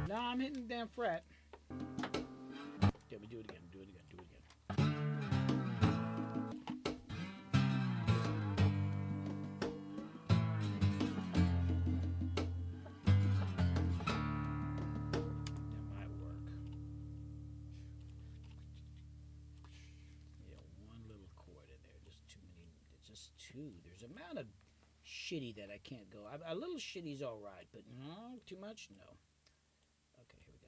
No, I'm hitting the damn fret. Yeah, we do it again. Do it again. Do it again. That might work. Yeah, one little chord in there. Just too many. It's just two. There's an amount of shitty that I can't go. A little shitty's all right, but no, too much? No. Okay, here we go.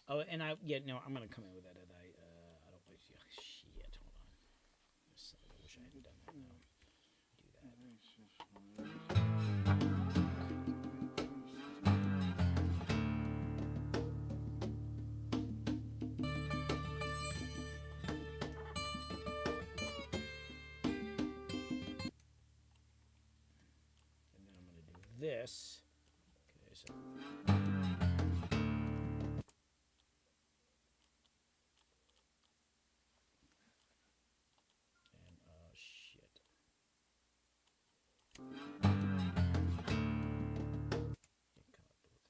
Oh, and I'm gonna come in with that. I don't like. Shit, hold on. I wish I hadn't done that. No, do that. And then I'm gonna do this. Okay, so. Shit. Come up a little closer.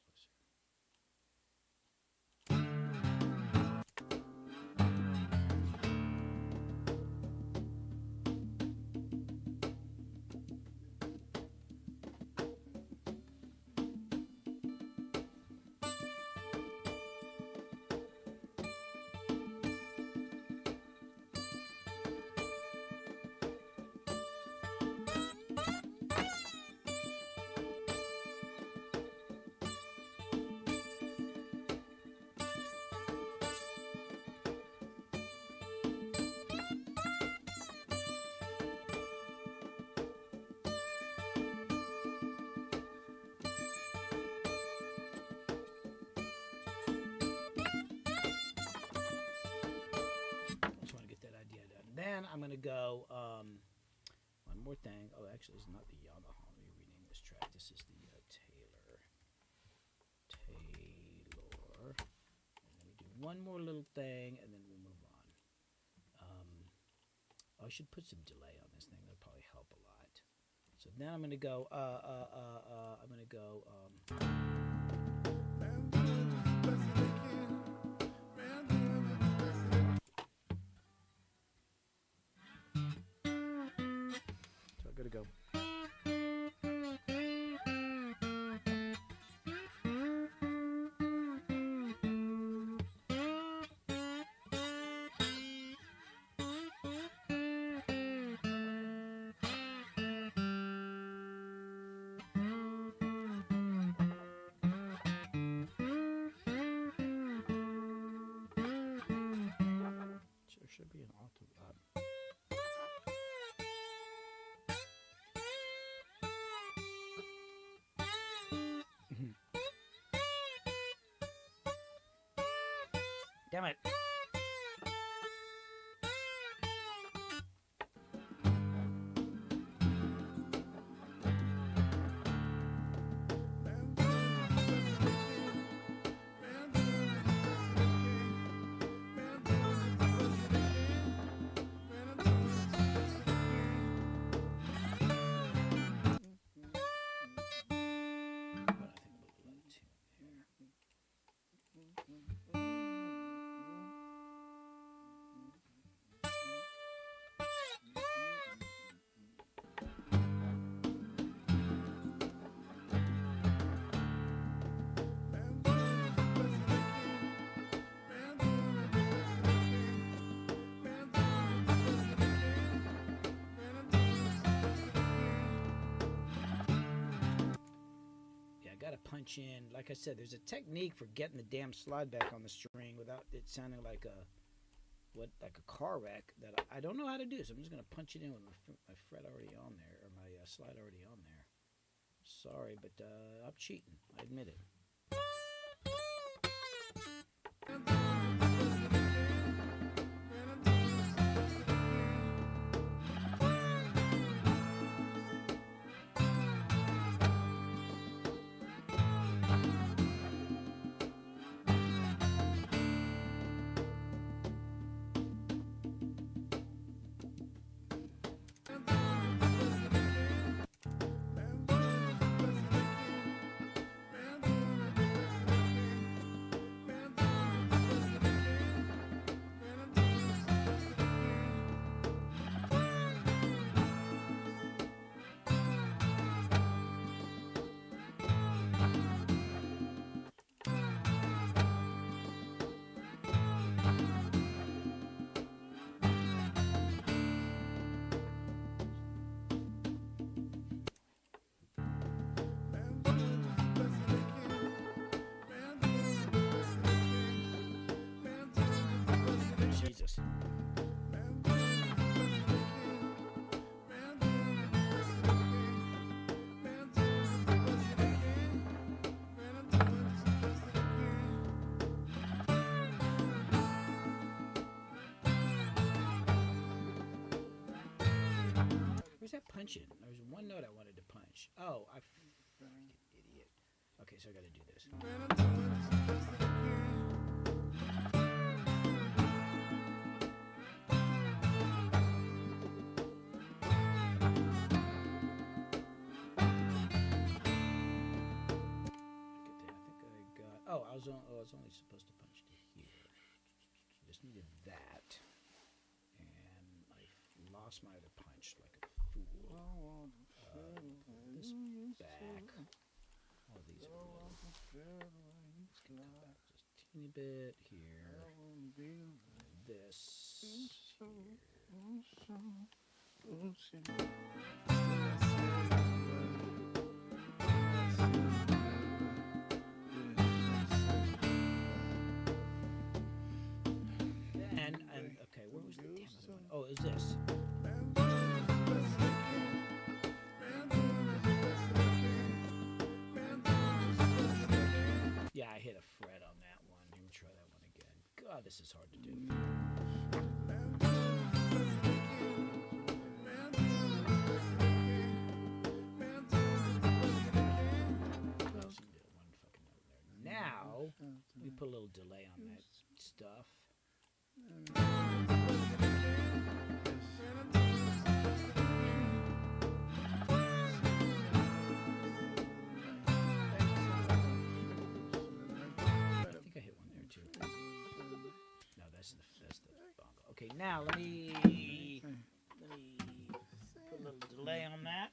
Then I'm going to go, one more thing. Oh, actually, it's not the Yamaha. Let me rename this track. This is the Taylor. And let me do one more little thing, and then we'll move on. I should put some delay on this thing. That'll probably help a lot. So then I'm going to go, Gotta go. There should be an octave up. Damn it. Got to punch in. Like I said, there's a technique for getting the damn slide back on the string without it sounding like a car wreck that I don't know how to do. So I'm just gonna punch it in with my fret already on there, or my slide already on there. Sorry, but I'm cheating. I admit it. punch it. There was one note I wanted to punch. Oh, I freaking idiot. Okay, so I got to do this. Oh, I was only supposed to punch to here. Just needed that, and I lost my other punch like a fool. This back. All these are low. Let's get that back just a teeny bit here. This. And okay, where was the damn other one? Oh, it was this. Yeah, I hit a fret on that one. Let me try that one again. God, this is hard to do. Now, we put a little delay on that stuff. Okay, now let me put a little delay on that.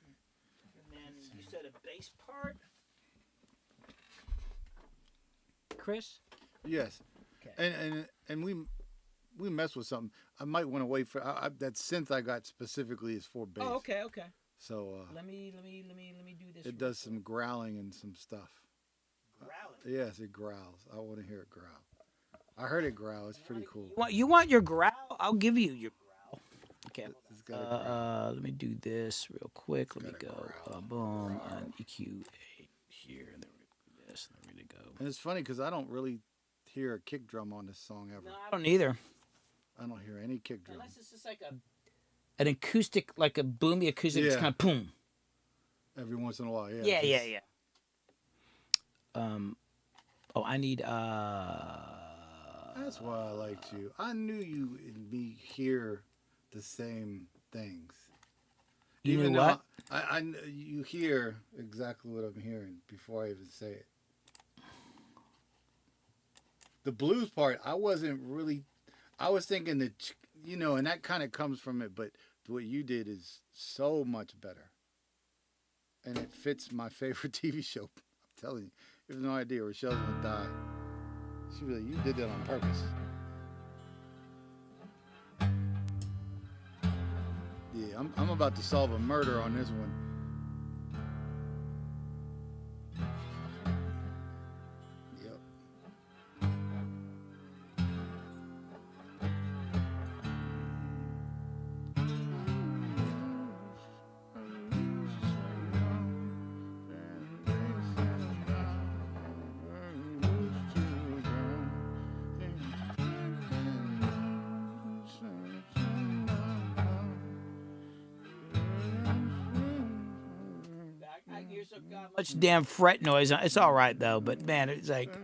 And then you said a bass part, Chris? Yes. Okay. And we mess with something. I might want to wait for that synth I got specifically is for bass. Oh, okay, okay. So let me do this. it does some growling and some stuff. growling. Yes, it growls. I want to hear it growl. I heard it growl. It's pretty cool. You want your growl? I'll give you your growl. Okay. It's got a growl. Let me do this real quick. Let me got a go. Boom. And EQ here. And then we do this. And then we go. And it's funny because I don't really hear a kick drum on this song ever. No, I don't either. I don't hear any kick drum. Unless it's just like an acoustic, like a boomy acoustic. It's Yeah. kind of boom. Every once in a while, yeah. Yeah. Oh, I need. That's why I liked you. I knew you and me hear the same things. You Even knew though what? you hear exactly what I'm hearing before I even say it. The blues part, I wasn't really. I was thinking that, and that kind of comes from it, but what you did is so much better. And it fits my favorite TV show. I'm telling you. You have no idea. Rochelle's gonna die. She was like, you did that on purpose. Yeah, I'm about to solve a murder on this one. Yep. Much damn fret noise. It's all right though, but man, it's like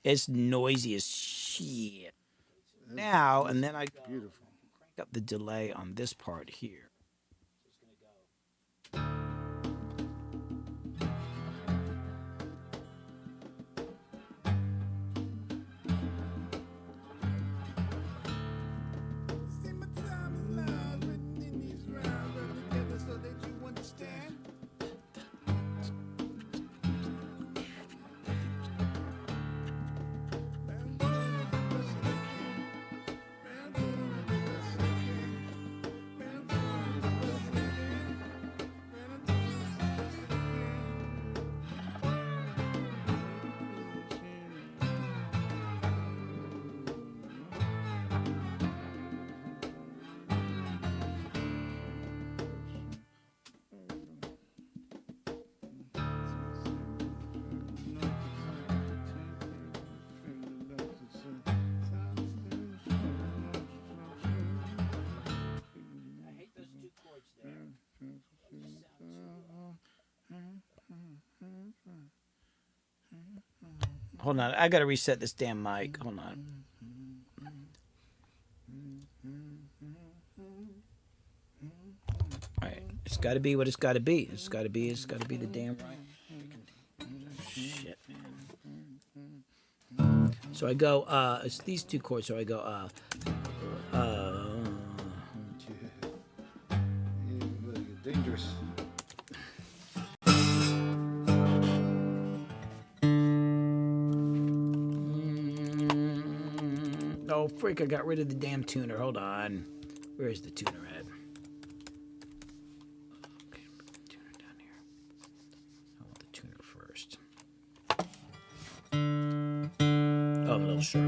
it's noisy as shit. Now and then I go Beautiful. crank up the delay on this part here. Hold on, I gotta reset this damn mic. Hold on. All right, it's got to be what it's got to be. It's got to be. It's got to be the damn right. Shit, man. So I go. It's these two chords. So I go. Dangerous. Oh, freak, I got rid of the damn tuner. Hold on. Where is the tuner at? Okay, put the tuner down here. I want the tuner first. Oh, I'm a little sharp.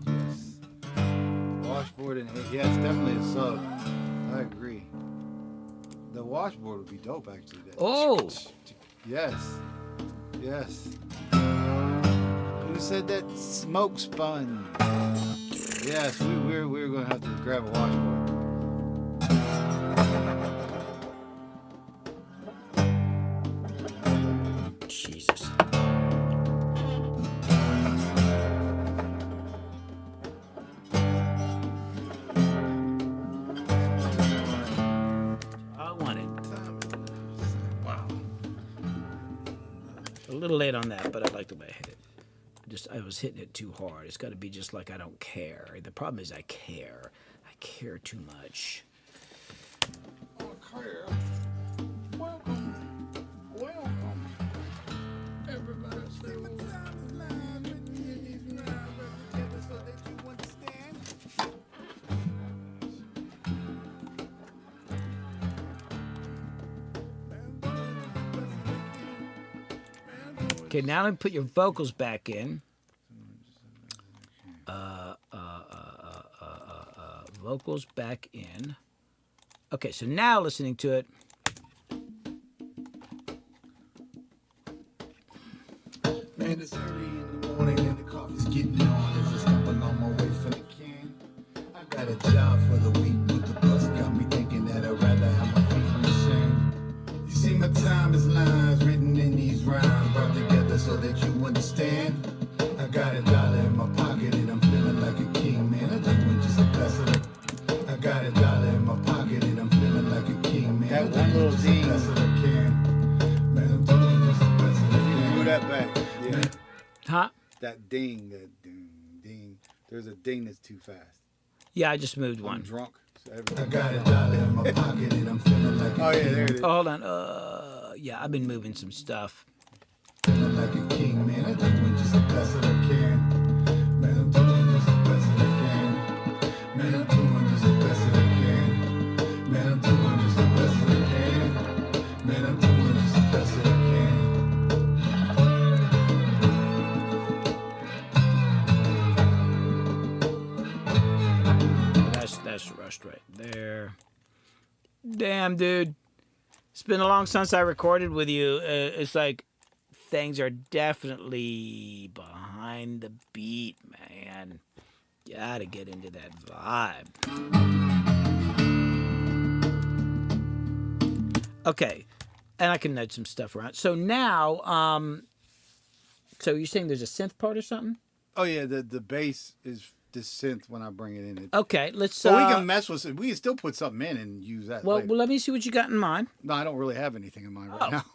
Yes. Washboard and yeah, it's definitely a sub. I agree. The washboard would be dope, actually. Oh! Yes. Yes. Who said that? Smoke spun. Yes, we're going to have to grab a washboard. Jesus. I want it. Wow. A little late on that, but I like the way I hit it. I was hitting it too hard. It's got to be just like I don't care. The problem is I care. I care too much. Oh, Carter. Welcome. Welcome. Everybody. Okay, now let me put your vocals back in. Vocals back in. Okay, so now listening to it. Man, it's early in the morning and the coffee's getting on as I stumble on my way from the can. I got a job for the week, but the bus got me thinking that I'd rather have my feet in the sand. You see, my time is lines written in these rhymes, brought together so that you understand. I got $1 in my pocket and I'm feeling like a king, man. I'm doing just the best of it. I got $1 in my pocket and I'm feeling like a king, man. That one little ding. Best of I can. Man, I'm doing just the best of I can. Move that back. Yeah. Huh? That ding, that ding, ding. There's a ding that's too fast. Yeah, I just moved I'm one. drunk. So I everything. got $1 in my pocket and I'm feeling like a Oh, yeah, king. there it is. Oh, hold on. Yeah, I've been moving some stuff. Feeling like a king, man. I'm doing just the best that I can. Man, I'm doing just the best that I can. Man, I'm doing just the best that I can. Man, I'm doing just the best that I can. Man, I'm doing just the best that I can. That's rushed right there. Damn, dude. It's been a long since I recorded with you. It's like things are definitely behind the beat, man. Gotta get into that vibe. Okay. And I can nudge some stuff around. So now, so you're saying there's a synth part or something? Oh, yeah, the bass is the synth when I bring it in. Okay, let's. So we can mess with it. We can still put something in and use that Well, later. let me see what you got in mind. No, I don't really have anything in mind right Oh. now.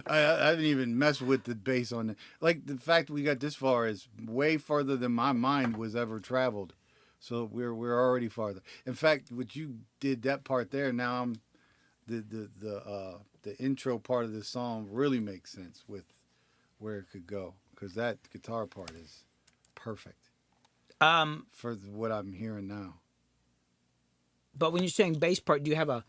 I haven't even messed with the bass on it. Like, the fact we got this far is way farther than my mind was ever traveled. So we're already farther. In fact, what you did that part there, now I'm the intro part of this song really makes sense with where it could go, because that guitar part is perfect for what I'm hearing now. But when you're saying bass part, do you have a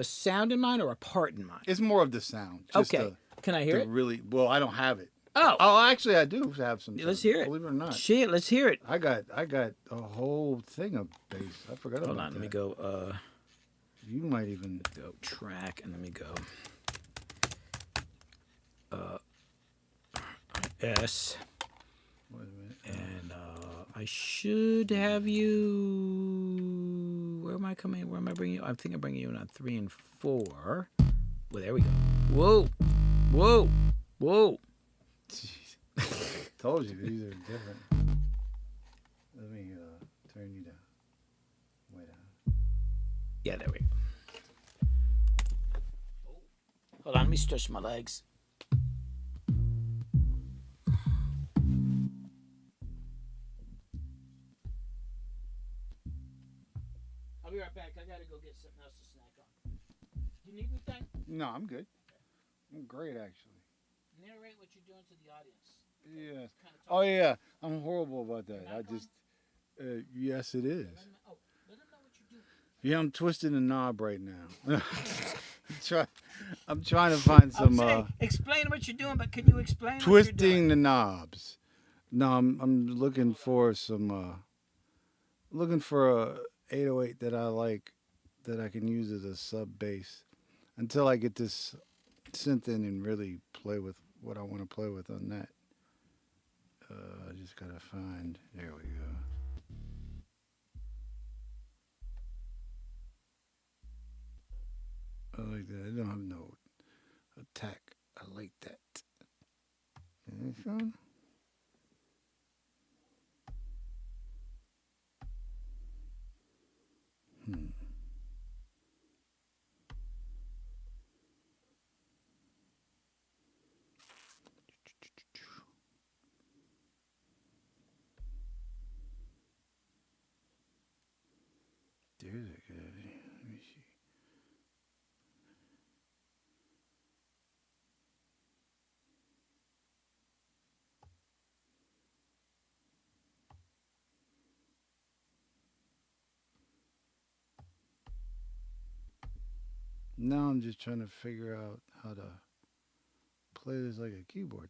sound in mind or a part in mind? It's more of the sound. Just Okay. Can I hear it? Really, well, I don't have it. Oh. Actually, I do have some. Let's hear it. Believe it or not. Shit, let's hear it. I got a whole thing of bass. I forgot Hold about on, that. let me go. You might even. Go track, and let me go. S. Wait a minute. And I should have you. Where am I coming? Where am I bringing you? I think I'm bringing you in on 3 and 4. Well, there we go. Whoa, whoa, whoa. Jeez. Told you these are different. Let me turn you down. Way down. Yeah, there we go. Hold on, let me stretch my legs. I'll be right back. I gotta go get something else to snack on. Do you need anything? No, I'm good. I'm great, actually. Narrate what you're doing to the audience. Yeah. Oh, yeah. I'm horrible about that. I just. Yes, it is. Let them know what you're doing. Yeah, I'm twisting the knob right now. I'm trying to find some. Explain what you're doing, but can you explain Twisting the knobs. No, I'm looking for some. Looking for a 808 that I like, that I can use as a sub bass, until I get this synth in and really play with what I want to play with on that. I just gotta find. There we go. I like that. I don't have no attack. I like that. This one. There's a good. Let me see. Now I'm just trying to figure out how to play this like a keyboard.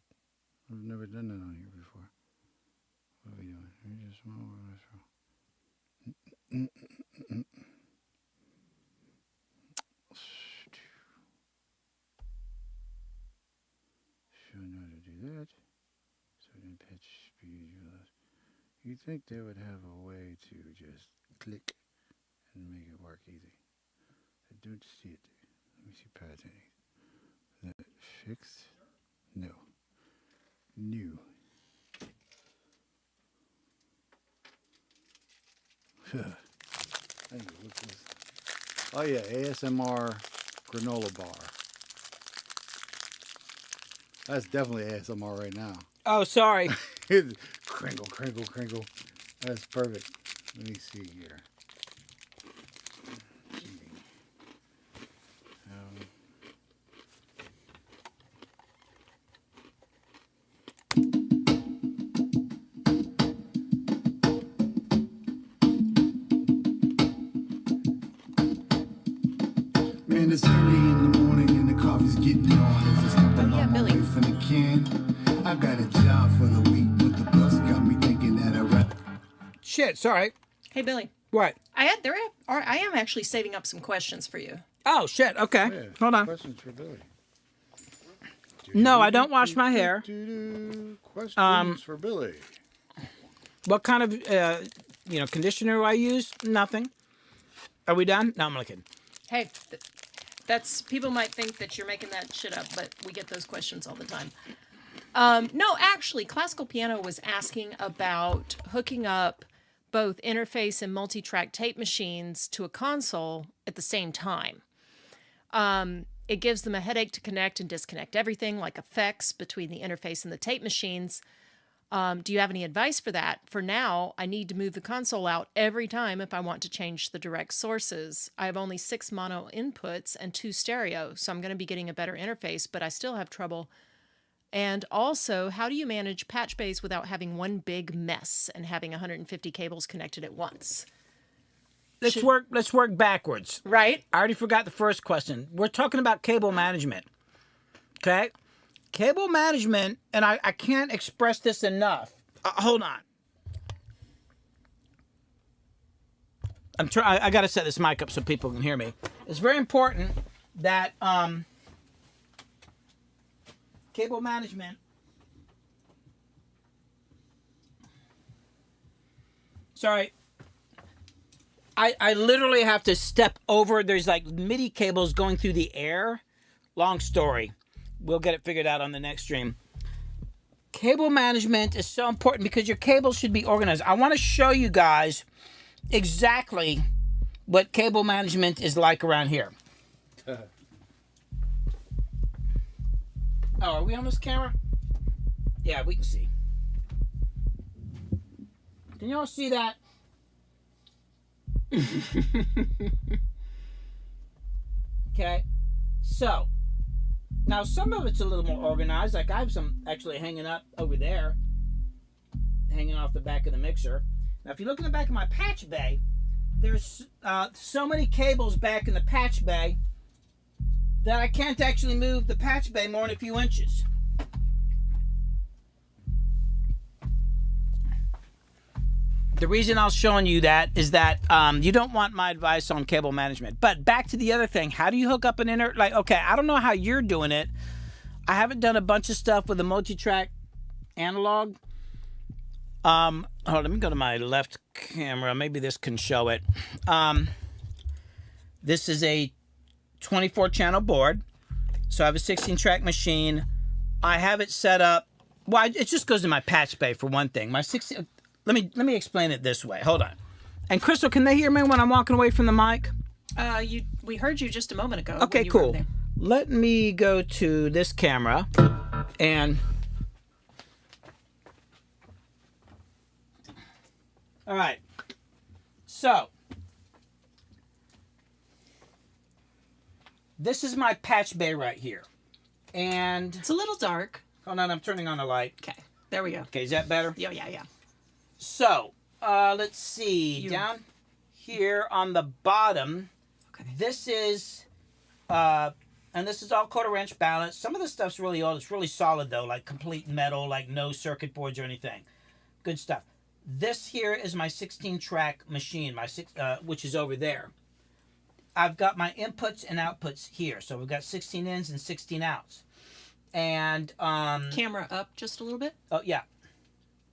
I've never done that on here before. What are we doing? Here's just small. Should know how to do that. Certain pitch, speed. You'd think they would have a way to just click and make it work easy. I don't see it. Let me see pattern. Is that fixed? No. New. I need to look this. Oh yeah, ASMR granola bar. That's definitely ASMR right now. Oh, sorry. Crinkle, crinkle, crinkle. That's perfect. Let me see here. Man, it's early in the morning and the coffee's getting on. As I step along my Billy. way from the can. I got a job for the week, but the bus got me thinking that I'd rather. Shit, sorry. Hey, Billy. What? I am actually saving up some questions for you. Oh, shit. Okay. Yeah, Hold on. Questions for Billy. No, I don't wash my hair. Questions for Billy. What kind of, conditioner do I use? Nothing. Are we done? No, I'm only kidding. Hey, that's people might think that you're making that shit up, but we get those questions all the time. No, actually, Classical Piano was asking about hooking up both interface and multi-track tape machines to a console at the same time. It gives them a headache to connect and disconnect everything, like effects between the interface and the tape machines. Do you have any advice for that? For now, I need to move the console out every time if I want to change the direct sources. I have only 6 mono inputs and 2 stereo, so I'm going to be getting a better interface, but I still have trouble. And also, how do you manage patch bays without having one big mess and having 150 cables connected at once? Let's work backwards. Right? I already forgot the first question. We're talking about cable management. Okay? Cable management, and I can't express this enough. Hold on. I got to set this mic up so people can hear me. It's very important that cable management Sorry. I literally have to step over. There's like MIDI cables going through the air. Long story. We'll get it figured out on the next stream. Cable management is so important because your cables should be organized. I want to show you guys exactly what cable management is like around here. Oh, are we on this camera? Yeah, we can see. Can you all see that? Okay, so now some of it's a little more organized. Like I have some actually hanging up over there, hanging off the back of the mixer. Now, if you look in the back of my patch bay, there's so many cables back in the patch bay that I can't actually move the patch bay more than a few inches. The reason I was showing you that is that you don't want my advice on cable management. But back to the other thing, how do you hook up an like, okay, I don't know how you're doing it. I haven't done a bunch of stuff with a multi-track analog. Hold on, let me go to my left camera. Maybe this can show it. This is a 24-channel board. So I have a 16-track machine. I have it set up. Well, it just goes in my patch bay for one thing. My 16. Let me explain it this way. Hold on. And Crystal, can they hear me when I'm walking away from the mic? We heard you just a moment ago. Okay, when you were cool. there. Let me go to this camera and all right. So this is my patch bay right here. And It's a little dark. hold on, I'm turning on the light. Okay, there we go. Okay, is that better? Yeah. So, let's see. Down here on the bottom, Okay. this is, and this is all quarter inch balance. Some of the stuff's really old. It's really solid though, like complete metal, like no circuit boards or anything. Good stuff. This here is my 16-track machine, which is over there. I've got my inputs and outputs here. So we've got 16 ins and 16 outs. And, Camera up just a little bit. oh yeah.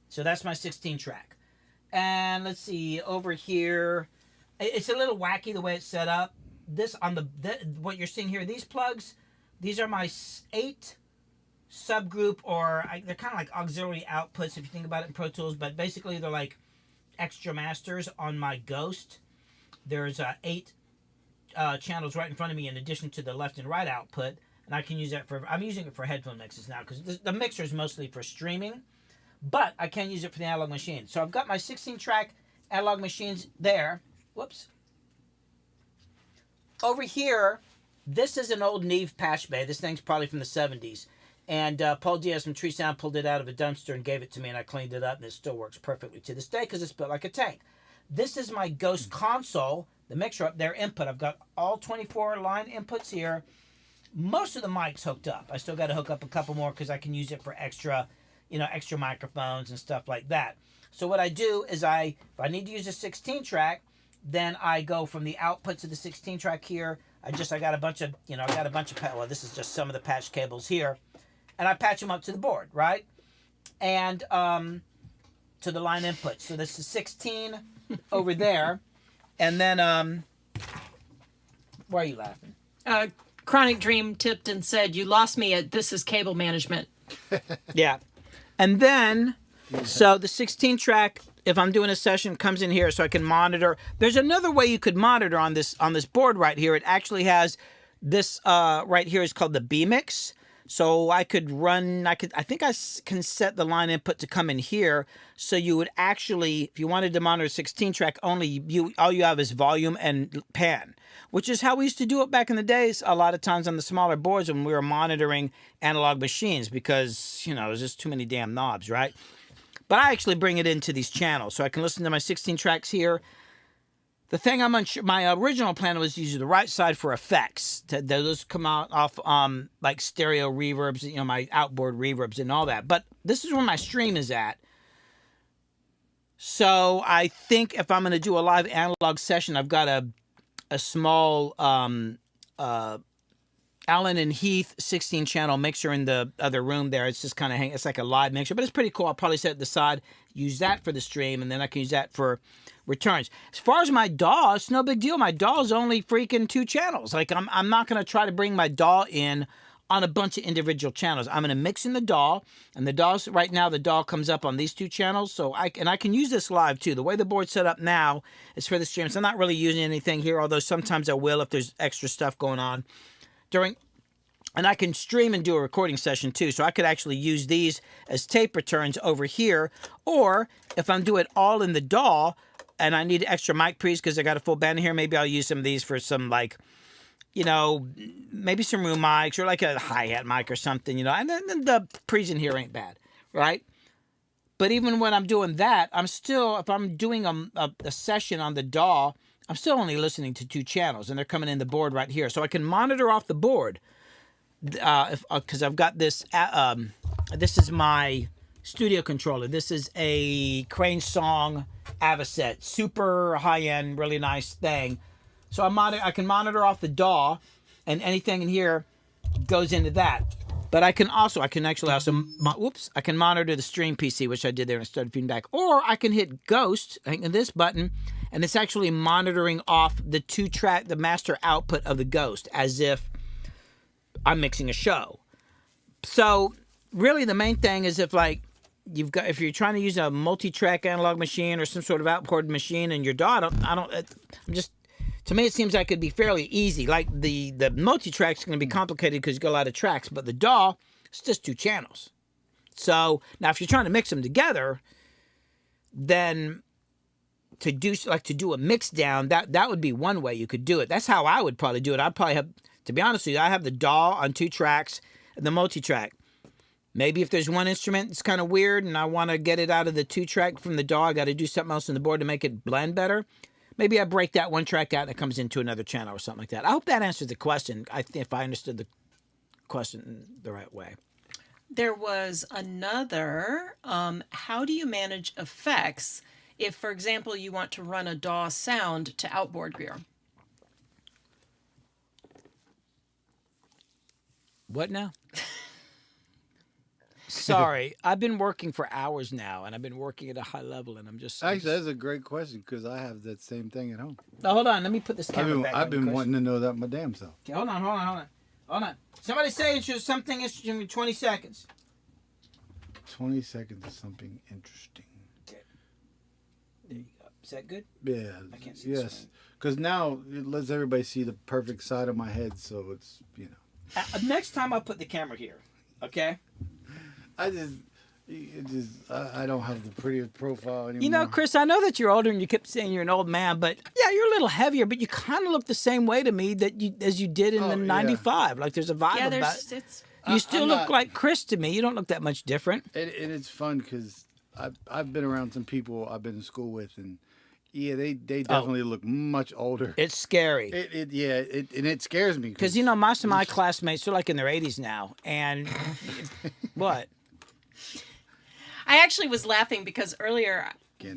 So that's my 16-track. And let's see, over here, it's a little wacky the way it's set up. This on what you're seeing here, these plugs, these are my 8 subgroup, or they're kind of like auxiliary outputs if you think about it in Pro Tools, but basically they're like extra masters on my Ghost. There's 8 channels right in front of me in addition to the left and right output, and I can use that I'm using it for headphone mixes now because the mixer is mostly for streaming. But I can use it for the analog machine. So I've got my 16-track analog machines there. Whoops. Over here, this is an old Neve patch bay. This thing's probably from the 70s. And Paul Diaz from Tree Sound pulled it out of a dumpster and gave it to me, and I cleaned it up, and it still works perfectly to this day because it's built like a tank. This is my Ghost console, the mixer up there, input. I've got all 24 line inputs here. Most of the mics hooked up. I still got to hook up a couple more because I can use it for extra microphones and stuff like that. So what I do is if I need to use a 16-track, then I go from the outputs of the 16-track here. I got a bunch of, well, this is just some of the patch cables here. And I patch them up to the board, right? And to the line input. So this is 16 over there. And then, why are you laughing? Chronic Dream tipped and said, "You lost me at this is cable management." Yeah. And then, so the 16-track, if I'm doing a session, comes in here so I can monitor. There's another way you could monitor on this board right here. It actually has this right here is called the B mix. So I think I can set the line input to come in here. So you would actually, if you wanted to monitor 16-track only, all you have is volume and pan, which is how we used to do it back in the days. A lot of times on the smaller boards when we were monitoring analog machines because, there's just too many damn knobs, right? But I actually bring it into these channels so I can listen to my 16 tracks here. The thing I'm unsure, my original plan was to use the right side for effects. Those come out off like stereo reverbs, my outboard reverbs and all that. But this is where my stream is at. So I think if I'm going to do a live analog session, I've got a small Allen and Heath 16 channel mixer in the other room there. It's just kind of it's like a live mixer, but it's pretty cool. I'll probably set it aside, use that for the stream, and then I can use that for returns. As far as my DAW, it's no big deal. My DAW is only freaking 2 channels. Like I'm not going to try to bring my DAW in on a bunch of individual channels. I'm going to mix in the DAW, and the DAW's right now, the DAW comes up on these 2 channels, so I can use this live too. The way the board's set up now is for the stream, so I'm not really using anything here, although sometimes I will if there's extra stuff going on and I can stream and do a recording session too, so I could actually use these as tape returns over here, or if I'm doing it all in the DAW and I need extra mic pre's because I got a full band in here, maybe I'll use some of these for some, like, you know, maybe some room mics or like a hi-hat mic or something, you know, and then the pre's in here ain't bad, right? But even when I'm doing that, I'm still, if I'm doing a session on the DAW, I'm still only listening to 2 channels, and they're coming in the board right here. So I can monitor off the board, because I've got this, this is my studio controller. This is a Crane Song Avocet, super high-end, really nice thing. So I can monitor off the DAW, and anything in here goes into that. But I can actually also, I can monitor the stream PC, which I did there and started feeding back. Or I can hit Ghost, hitting this button, and it's actually monitoring off the 2-track, the master output of the Ghost, as if I'm mixing a show. So really the main thing is if you're trying to use a multi-track analog machine or some sort of outboard machine in your DAW, to me, it seems like it'd be fairly easy. Like the multi-track's going to be complicated because you got a lot of tracks, but the DAW, it's just 2 channels. So now, if you're trying to mix them together, then to do a mix down, that would be one way you could do it. That's how I would probably do it. I'd probably have, to be honest with you, I have the DAW on 2 tracks and the multi-track. Maybe if there's one instrument that's kind of weird and I want to get it out of the 2-track from the DAW, I got to do something else on the board to make it blend better. Maybe I break that one track out and it comes into another channel or something like that. I hope that answers the question. If I understood the question the right way. There was another, how do you manage effects if, for example, you want to run a DAW sound to outboard gear? What now? Sorry, I've been working for hours now, and I've been working at a high level, and I'm just... Actually, that's a great question, because I have that same thing at home. Now, hold on. Let me put this camera back. I've been wanting to know that my damn self. Okay, hold on. Somebody say something interesting in 20 seconds. 20 seconds is something interesting. Okay. There you go. Is that good? Yeah. I can't see yes. Because now it lets everybody see the perfect side of my head, so it's, you know. Next time I'll put the camera here, okay? I don't have the prettiest profile anymore. You know, Chris, I know that you're older and you kept saying you're an old man, but yeah, you're a little heavier, but you kind of look the same way to me as you did in the 95. Like there's a vibe about it. You still look like Chris to me. You don't look that much different. And it's fun because I've been around some people I've been in school with, and yeah, they definitely look much older. It's scary. It scares me. Because, you know, most of my classmates are like in their 80s now. And what? I actually was laughing because earlier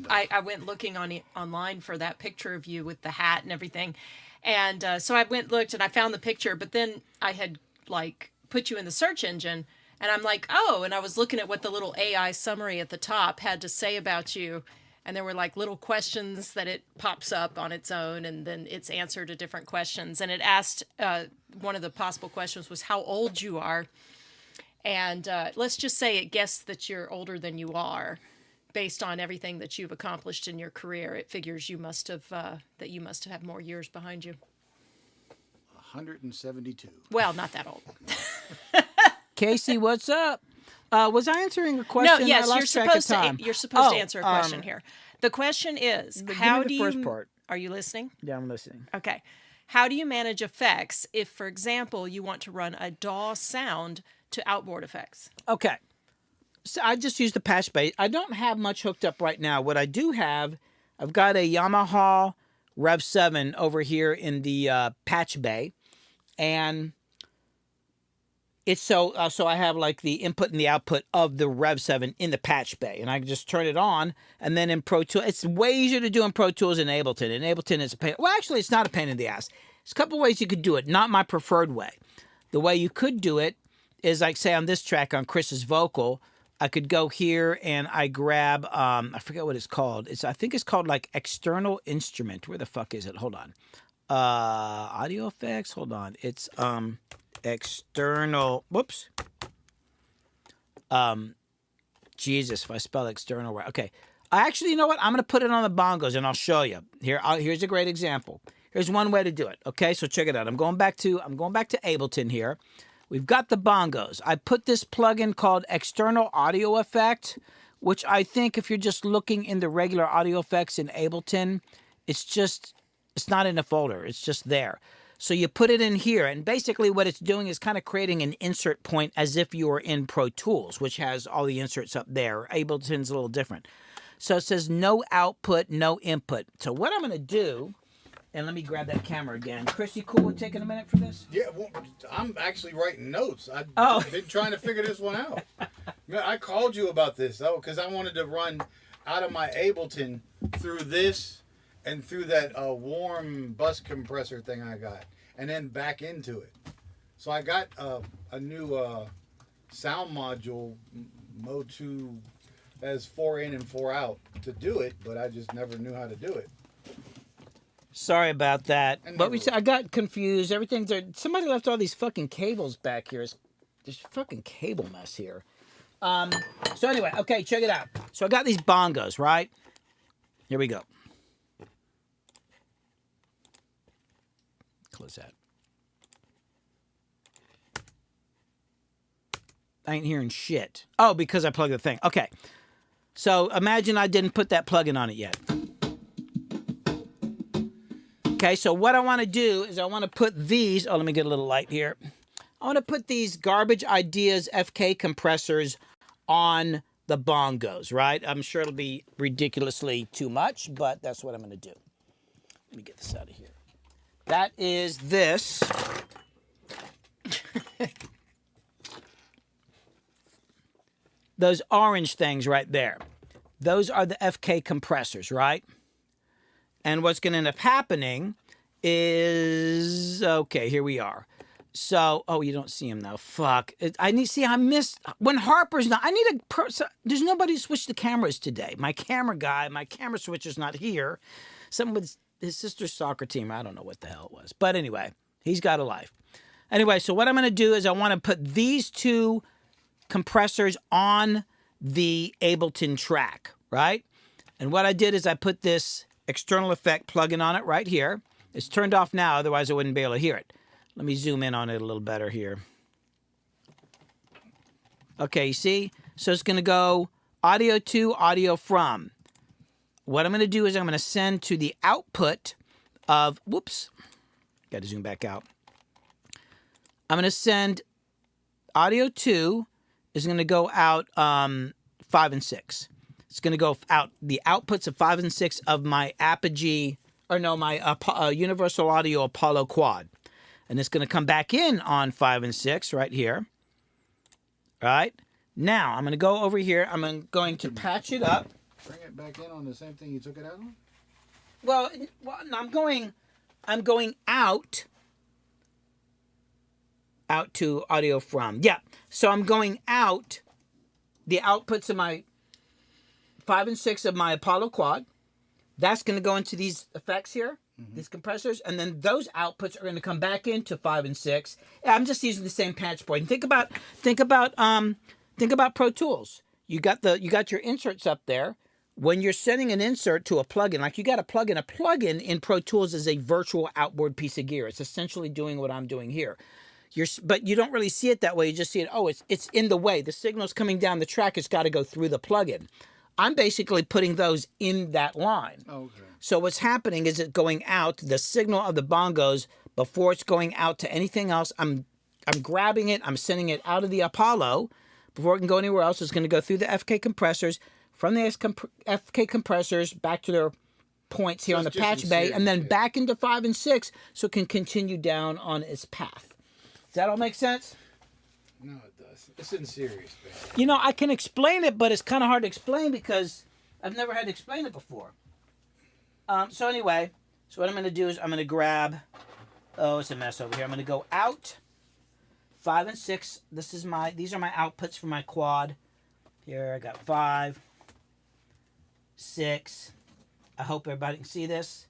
I went looking online for that picture of you with the hat and everything. And so I looked and I found the picture, but then I had put you in the search engine and I'm like, oh, and I was looking at what the little AI summary at the top had to say about you. And there were little questions that it pops up on its own and then it's answer to different questions. And it asked, one of the possible questions was how old you are. And let's just say it guessed that you're older than you are, based on everything that you've accomplished in your career. It figures you must have had more years behind you. 172. Well, not that old. Casey, what's up? Was I answering a question? No, yes, you're supposed to answer a question here. The question is, how do you? First part. Are you listening? Yeah, I'm listening. Okay. How do you manage effects if, for example, you want to run a DAW sound to outboard effects? Okay. So I just use the patch bay. I don't have much hooked up right now. What I do have, I've got a Yamaha Rev 7 over here in the patch bay. And it's so I have the input and the output of the Rev 7 in the patch bay. And I can just turn it on. And then in Pro Tools, it's way easier to do in Pro Tools than Ableton. And Ableton is a pain. Well, actually, it's not a pain in the ass. There's a couple ways you could do it. Not my preferred way. the way you could do it is like, say on this track on Chris's vocal, I could go here and I grab, I forget what it's called. I think it's called like external instrument. Where the fuck is it? Hold on. Audio effects. Hold on. It's external. Whoops. Jesus, if I spell external right. Okay. Actually, you know what? I'm going to put it on the bongos and I'll show you. Here's a great example. Here's one way to do it. Okay, so check it out. I'm going back to Ableton here. We've got the bongos. I put this plugin called External Audio Effect, which I think if you're just looking in the regular audio effects in Ableton, it's not in a folder. It's just there. So you put it in here, and basically what it's doing is kind of creating an insert point as if you were in Pro Tools, which has all the inserts up there. Ableton's a little different. So it says no output, no input. So what I'm going to do, and let me grab that camera again. Chris, you cool with taking a minute for this? Yeah, well, I'm actually writing notes. I've been trying to figure this one out. I called you about this, though, because I wanted to run out of my Ableton through this and through that warm bus compressor thing I got, and then back into it. So I got a new sound module, Mo2, has 4 in and 4 out to do it, but I just never knew how to do it. Sorry about that. But I got confused. Everything's there. Somebody left all these fucking cables back here. There's fucking cable mess here. So anyway, okay, check it out. So I got these bongos, right? Here we go. Close that. I ain't hearing shit. Oh, because I plugged the thing. Okay. So imagine I didn't put that plugin on it yet. Okay, so what I want to do is I want to put these, let me get a little light here. I want to put these Garbage Ideas FK compressors on the bongos, right? I'm sure it'll be ridiculously too much, but that's what I'm going to do. Let me get this out of here. That is this. Those orange things right there. Those are the FK compressors, right? And what's going to end up happening is, okay, here we are. So, you don't see him now. Fuck. I missed, when Harper's not, I need there's nobody to switch the cameras today. My camera guy, my camera switcher's not here. Something with his sister's soccer team. I don't know what the hell it was. But anyway, he's got a life. Anyway, so what I'm going to do is I want to put these two compressors on the Ableton track, right? And what I did is I put this external effect plugin on it right here. It's turned off now, otherwise I wouldn't be able to hear it. Let me zoom in on it a little better here. Okay, you see? So it's going to go audio to, audio from. What I'm going to do is I'm going to send to the output of, whoops, got to zoom back out. I'm going to send audio to is going to go out 5 and 6. It's going to go out the outputs of 5 and 6 of my Apogee, my Universal Audio Apollo Quad. And it's going to come back in on 5 and 6 right here. All right. Now, I'm going to go over here. I'm going to patch it up. Bring it back in on the same thing you took it out on? Well, I'm going out to audio from. Yeah. So I'm going out the outputs of my 5 and 6 of my Apollo Quad. That's going to go into these effects here, these compressors, and then those outputs are going to come back into 5 and 6. I'm just using the same patch point. Think about Pro Tools. You got your inserts up there. When you're sending an insert to a plugin, like you got a plugin in Pro Tools is a virtual outboard piece of gear. It's essentially doing what I'm doing here. But you don't really see it that way. You just see it, it's in the way. The signal's coming down the track. It's got to go through the plugin. I'm basically putting those in that line. Okay. So what's happening is it going out, the signal of the bongos, before it's going out to anything else, I'm grabbing it, I'm sending it out of the Apollo. Before it can go anywhere else, it's going to go through the FK compressors, from the FK compressors back to their points here on the patch bay, and then back into 5 and 6 so it can continue down on its path. Does that all make sense? No, it does. It's in series, man. You know, I can explain it, but it's kind of hard to explain because I've never had to explain it before. So anyway, so what I'm going to do is I'm going to grab, it's a mess over here. I'm going to go out 5 and 6. These are my outputs for my quad. Here I got 5, 6. I hope everybody can see this.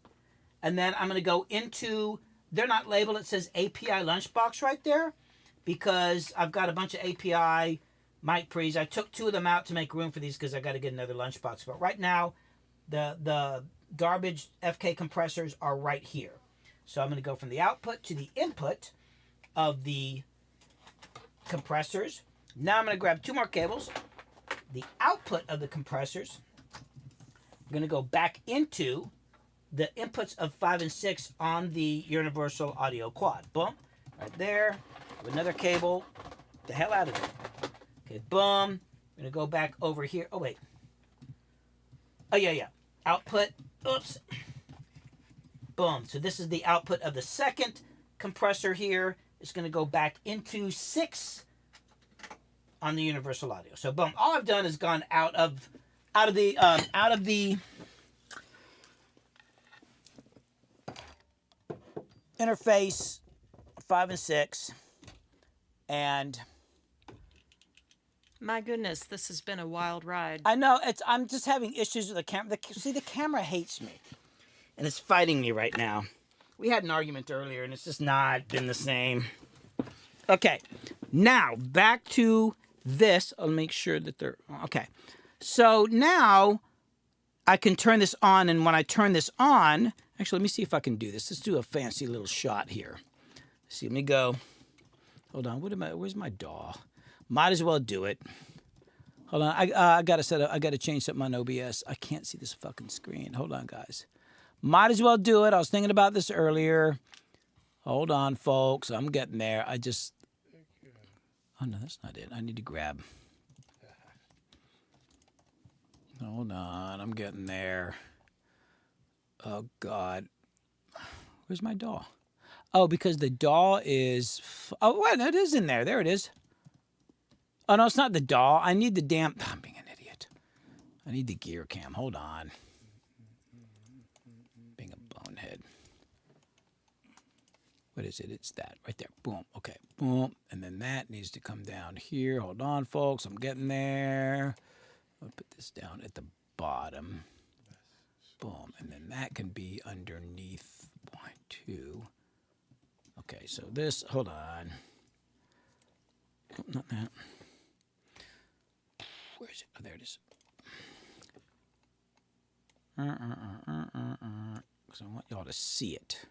And then I'm going to go into, they're not labeled, it says API Lunchbox right there, because I've got a bunch of API mic pre's. I took 2 of them out to make room for these because I got to get another lunchbox. But right now, the garbage FK compressors are right here. So I'm going to go from the output to the input of the compressors. Now I'm going to grab 2 more cables. The output of the compressors. I'm going to go back into the inputs of 5 and 6 on the universal audio quad. Boom. Right there. Another cable. The hell out of it. Okay, boom. I'm going to go back over here. Oh, wait. Oh, yeah. Output. Oops. Boom. So this is the output of the second compressor here. It's going to go back into 6 on the universal audio. So boom. All I've done is gone out of the interface 5 and 6, and My goodness, this has been a wild ride. I know I'm just having issues with the camera. See, the camera hates me, and it's fighting me right now. We had an argument earlier, and it's just not been the same. Okay, now back to this. I'll make sure that they're okay. So now I can turn this on, and when I turn this on, actually, let me see if I can do this. Let's do a fancy little shot here. See, let me go. Hold on. Where's my DAW? Might as well do it. Hold on. I gotta set up. I gotta change something on OBS. I can't see this fucking screen. Hold on, guys. Might as well do it. I was thinking about this earlier. Hold on, folks. I'm getting there. Oh no, that's not it. I need to grab. Hold on. I'm getting there. Oh God. Where's my DAW? Oh, because the DAW is. Oh, well, it is in there. There it is. Oh, no, it's not the DAW. I need the damn. I'm being an idiot. I need the gear cam. Hold on. Being a bonehead. What is it? It's that right there. Boom. Okay. Boom. And then that needs to come down here. Hold on, folks. I'm getting there. I'll put this down at the bottom. Boom. And then that can be underneath 2. Okay, so this, hold on. Oh, not that. Where is it? Oh, there it is. Because I want y'all to see it.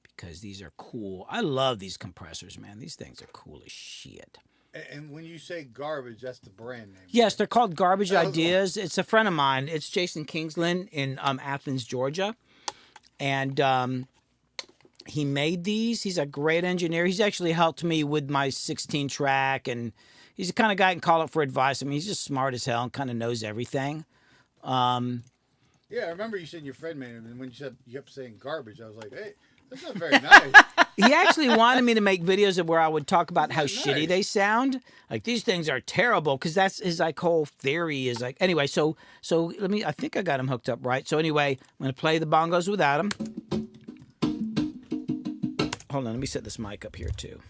Because these are cool. I love these compressors, man. These things are cool as shit. And when you say garbage, that's the brand name. Yes, they're called Garbage Ideas. It's a friend of mine. It's Jason Kingsland in Athens, Georgia. And he made these. He's a great engineer. He's actually helped me with my 16-track. And he's the kind of guy I can call up for advice. I mean, he's just smart as hell and kind of knows everything. Yeah, I remember you said your friend made it. And when you kept saying garbage, I was like, hey, that's not very nice. He actually wanted me to make videos of where I would talk about how shitty they sound. Like, these things are terrible, because that's his like whole theory is like, anyway, so let me, I think I got him hooked up right. So anyway, I'm going to play the bongos without him. Hold on, let me set this mic up here too.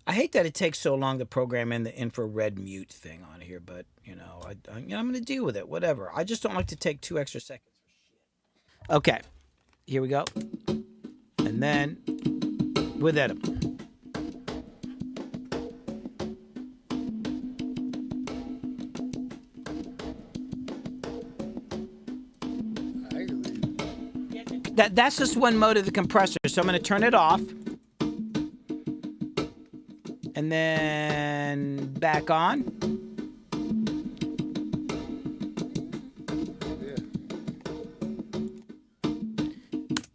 I hate that it takes so long to program in the infrared mute thing on here, but you know, I'm going to deal with it, whatever. I just don't like to take 2 extra seconds for shit. Okay, here we go. And then with Adam. That's just one mode of the compressor. So I'm going to turn it off. And then back on.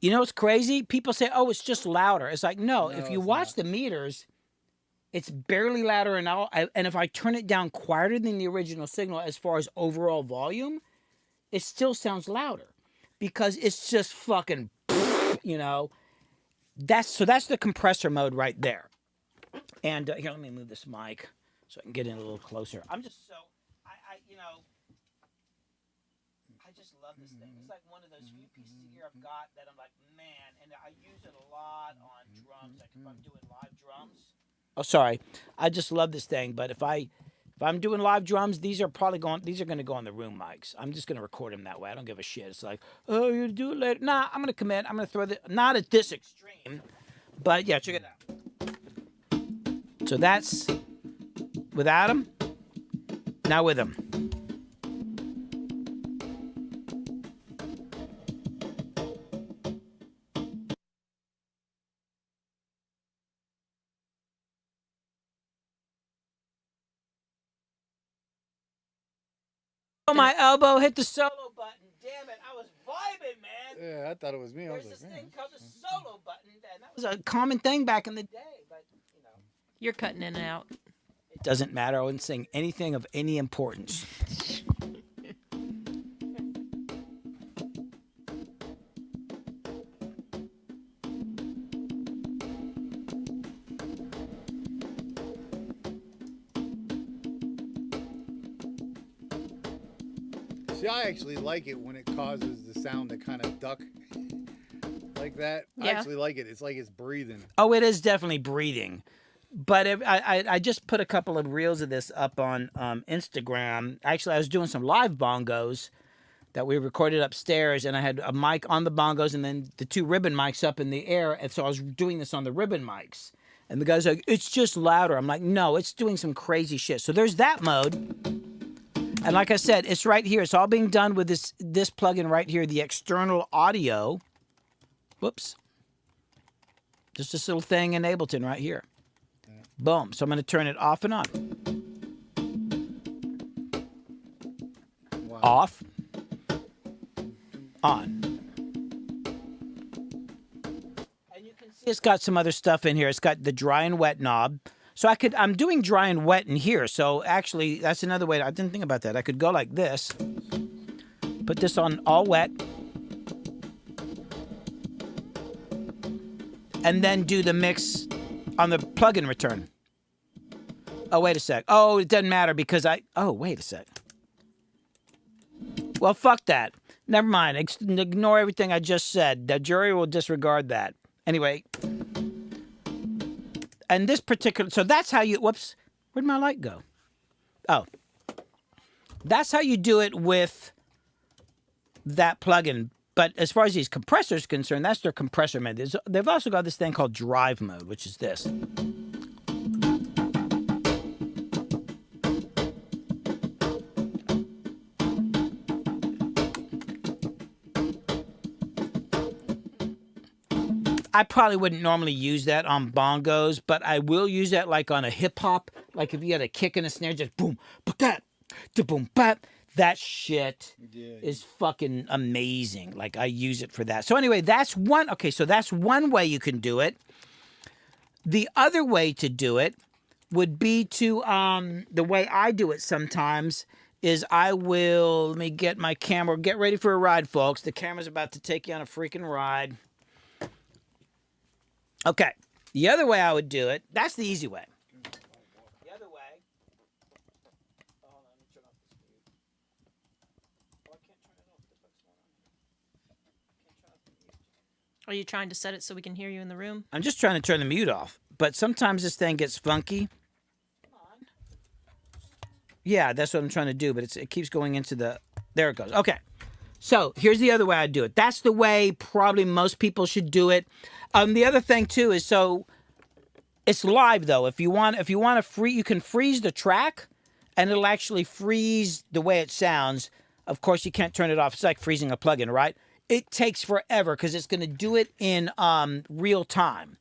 You know what's crazy? People say, oh, it's just louder. It's like, no, if you watch the meters, it's barely louder and all. And if I turn it down quieter than the original signal as far as overall volume, it still sounds louder. Because it's just fucking, you know. That's the compressor mode right there. And here, let me move this mic so I can get in a little closer. I'm just so, I just love this thing. It's like one of those few pieces of gear I've got that I'm like, man, and I use it a lot on drums. Like if I'm doing live drums, Oh, sorry. I just love this thing. But if I'm doing live drums, these are going to go on the room mics. I'm just going to record them that way. I don't give a shit. It's like, oh, you do it later. Nah, I'm going to commit. I'm going to throw not at this extreme, but yeah, check it out. So that's without them. Now with them. Oh, my elbow hit the solo button. Damn it. I was vibing, man. Yeah, I thought it was me. I was There's this like, thing called the solo button. And that was a common thing back in the day. But, you know. You're cutting in and out. It doesn't matter. I wasn't saying anything of any importance. See, I actually like it when it causes the sound to kind of duck like that. I Yeah. actually like it. It's like it's breathing. Oh, it is definitely breathing. But I just put a couple of reels of this up on Instagram. Actually, I was doing some live bongos that we recorded upstairs, and I had a mic on the bongos and then the two ribbon mics up in the air. And so I was doing this on the ribbon mics. And the guy's like, it's just louder. I'm like, no, it's doing some crazy shit. So there's that mode. And like I said, it's right here. It's all being done with this plugin right here, the external audio. Whoops. Just this little thing in Ableton right here. Boom. So I'm going to turn it off and on. Wow. Off. On. And you can see it's got some other stuff in here. It's got the dry and wet knob. So I'm doing dry and wet in here. So actually, that's another way. I didn't think about that. I could go like this. Put this on all wet. And then do the mix on the plugin return. Oh, wait a sec. Oh, it doesn't matter because oh, wait a sec. Well, fuck that. Never mind. Ignore everything I just said. The jury will disregard that. Anyway. And this particular, so that's how you, whoops, where'd my light go? Oh. That's how you do it with that plugin. But as far as these compressors are concerned, that's their compressor mode. They've also got this thing called drive mode, which is this. I probably wouldn't normally use that on bongos, but I will use that like on a hip hop. Like if you had a kick and a snare, just boom, ba boom, bap. That shit is fucking amazing. Like I use it for that. So anyway, that's one. Okay, so that's one way you can do it. The other way to do it would be to the way I do it sometimes is I will, let me get my camera. Get ready for a ride, folks. The camera's about to take you on a freaking ride. Okay, the other way I would do it, that's the easy way. The other way, hold on, let me turn off this mute. Oh, I can't turn it off. What the fuck's going on here? Can't turn off the mute. Are you trying to set it so we can hear you in the room? I'm just trying to turn the mute off, but sometimes this thing gets funky. Come on. Yeah, that's what I'm trying to do, but it keeps going into the, there it goes. Okay. So here's the other way I do it. That's the way probably most people should do it. The other thing too is so it's live though. If you want to you can freeze the track, and it'll actually freeze the way it sounds. Of course, you can't turn it off. It's like freezing a plugin, right? It takes forever because it's going to do it in real time.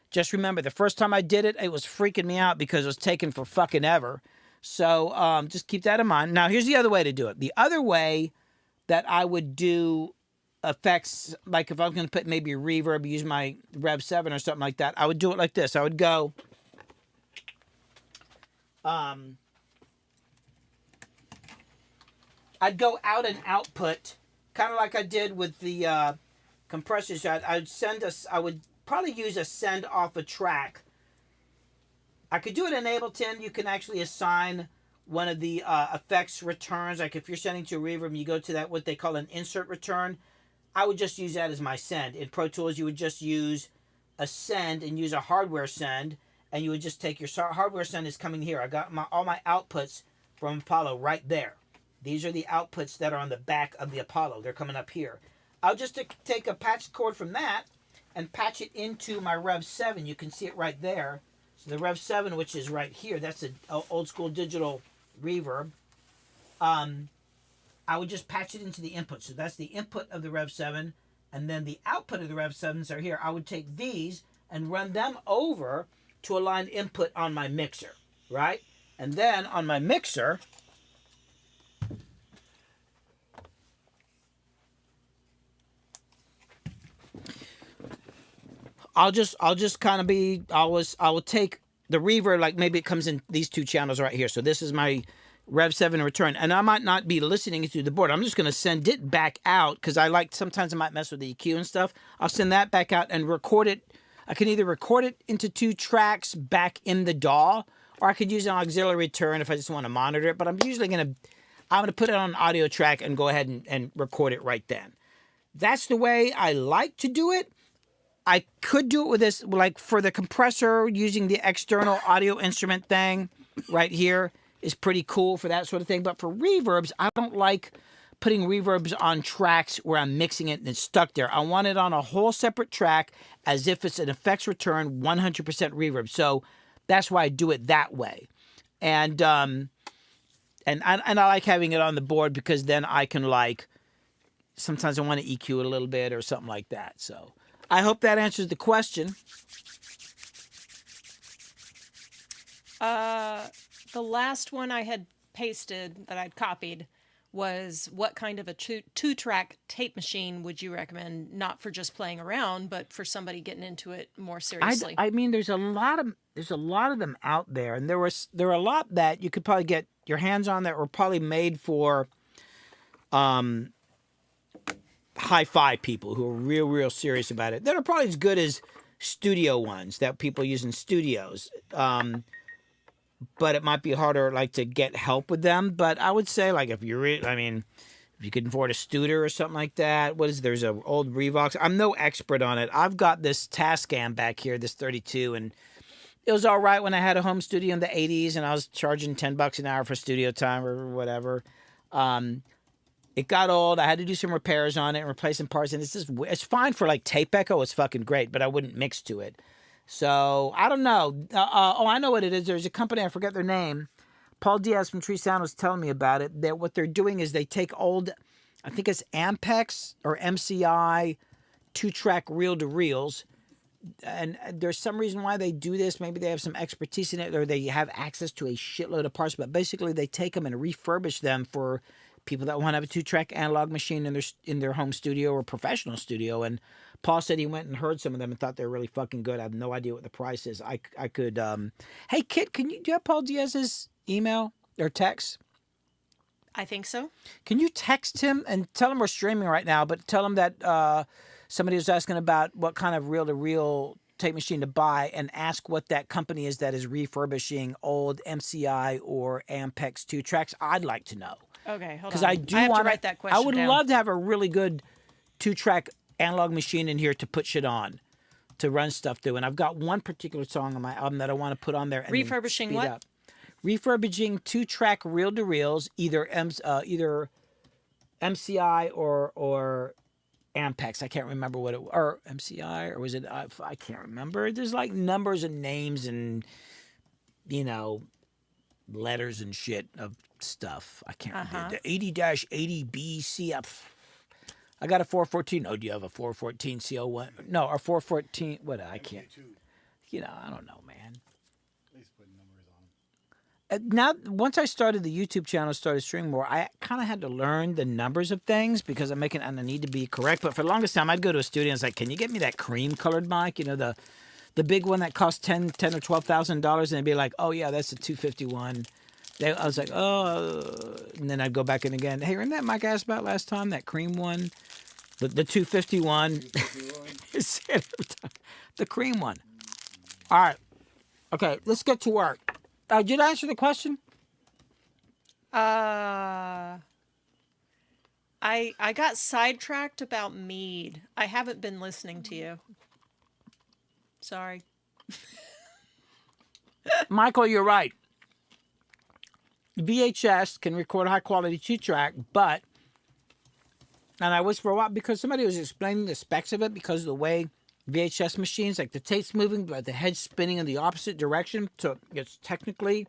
Just remember, the first time I did it, it was freaking me out because it was taking for fucking ever. So just keep that in mind. Now here's the other way to do it. The other way that I would do effects, like if I was going to put maybe a reverb, use my Rev 7 or something like that, I would do it like this. I would go, I'd go out and output, kind of like I did with the compressors. I would probably use a send off a track. I could do it in Ableton. You can actually assign one of the effects returns. Like if you're sending to a reverb, you go to that, what they call an insert return. I would just use that as my send. In Pro Tools, you would just use a send and use a hardware send. and you would just take your hardware send is coming here. I got all my outputs from Apollo right there. These are the outputs that are on the back of the Apollo. They're coming up here. I'll just take a patch cord from that and patch it into my Rev 7. You can see it right there. So the Rev 7, which is right here, that's an old school digital reverb. I would just patch it into the input. So that's the input of the Rev 7. And then the output of the Rev 7s are here. I would take these and run them over to align input on my mixer, right? And then on my mixer, I'll just kind of be, I will take the reverb, like maybe it comes in these two channels right here. So this is my Rev 7 return, and I might not be listening through the board. I'm just going to send it back out because sometimes I might mess with the EQ and stuff. I'll send that back out and record it. I can either record it into 2 tracks back in the DAW, or I could use an auxiliary return if I just want to monitor it. But I'm usually I'm going to put it on an audio track and go ahead and record it right then. That's the way I like to do it. I could do it with this, like for the compressor, using the external audio instrument thing right here is pretty cool for that sort of thing. But for reverbs, I don't like putting reverbs on tracks where I'm mixing it and it's stuck there. I want it on a whole separate track as if it's an effects return 100% reverb. So that's why I do it that way. And I like having it on the board because then I can, like, sometimes I want to EQ it a little bit or something like that. So I hope that answers the question. The last one I had pasted that I'd copied was what kind of a two-track tape machine would you recommend? Not for just playing around, but for somebody getting into it more seriously. I mean, there's a lot of them out there, and there are a lot that you could probably get your hands on that were probably made for hi-fi people who are real serious about it. That are probably as good as studio ones that people use in studios. But it might be harder, like, to get help with them. But I would say, like, if you could afford a Studer or something like that. There's an old Revox. I'm no expert on it. I've got this Tascam back here, this 32, and it was all right when I had a home studio in the 80s, and I was charging $10 an hour for studio time or whatever. It got old. I had to do some repairs on it and replace some parts, and it's fine for, like, tape echo. It's fucking great, but I wouldn't mix to it. So, I don't know. I know what it is. There's a company, I forget their name. Paul Diaz from Tree Sound was telling me about it. What they're doing is they take old, I think it's Ampex or MCI 2-track reel-to-reels. And there's some reason why they do this. Maybe they have some expertise in it or they have access to a shitload of parts. But basically, they take them and refurbish them for people that want to have a 2-track analog machine in their home studio or professional studio. And Paul said he went and heard some of them and thought they were really fucking good. I have no idea what the price is. I could, hey Kit, do you have Paul Diaz's email or text? I think so. Can you text him and tell him we're streaming right now, but tell him that somebody was asking about what kind of reel-to-reel tape machine to buy and ask what that company is that is refurbishing old MCI or Ampex 2-tracks. I'd like to know. Okay, hold on. Because I have to write that question I would down. love to have a really good 2-track analog machine in here to put shit on, to run stuff through. And I've got one particular song on my album that I want to put on there. And Refurbishing what? Up. Refurbishing 2-track reel-to-reels, either MCI or Ampex. I can't remember what it was. Or MCI, or was it? I can't remember. There's like numbers and names and, letters and shit of stuff. I can't remember. The 80-80BC. I got a 414. Oh, do you have a 414 CO1? No, or 414. What? I can't. I don't know, man. At least put numbers on them. Now, once I started the YouTube channel, started streaming more, I kind of had to learn the numbers of things because and I need to be correct. But for the longest time, I'd go to a studio and it's like, can you get me that cream-colored mic? The big one that costs $10,000 or $12,000, and they'd be like, oh yeah, that's a 251. I was like, oh, and then I'd go back in again. Hey, remember that mic I asked about last time? That cream one, the 251. The cream one. All right. Okay, let's get to work. Did I answer the question? I got sidetracked about mead. I haven't been listening to you. Sorry. Michael, you're right. VHS can record high quality 2-track, but, and I was for a while because somebody was explaining the specs of it because of the way VHS machines, like the tape's moving, but the head's spinning in the opposite direction, so it's technically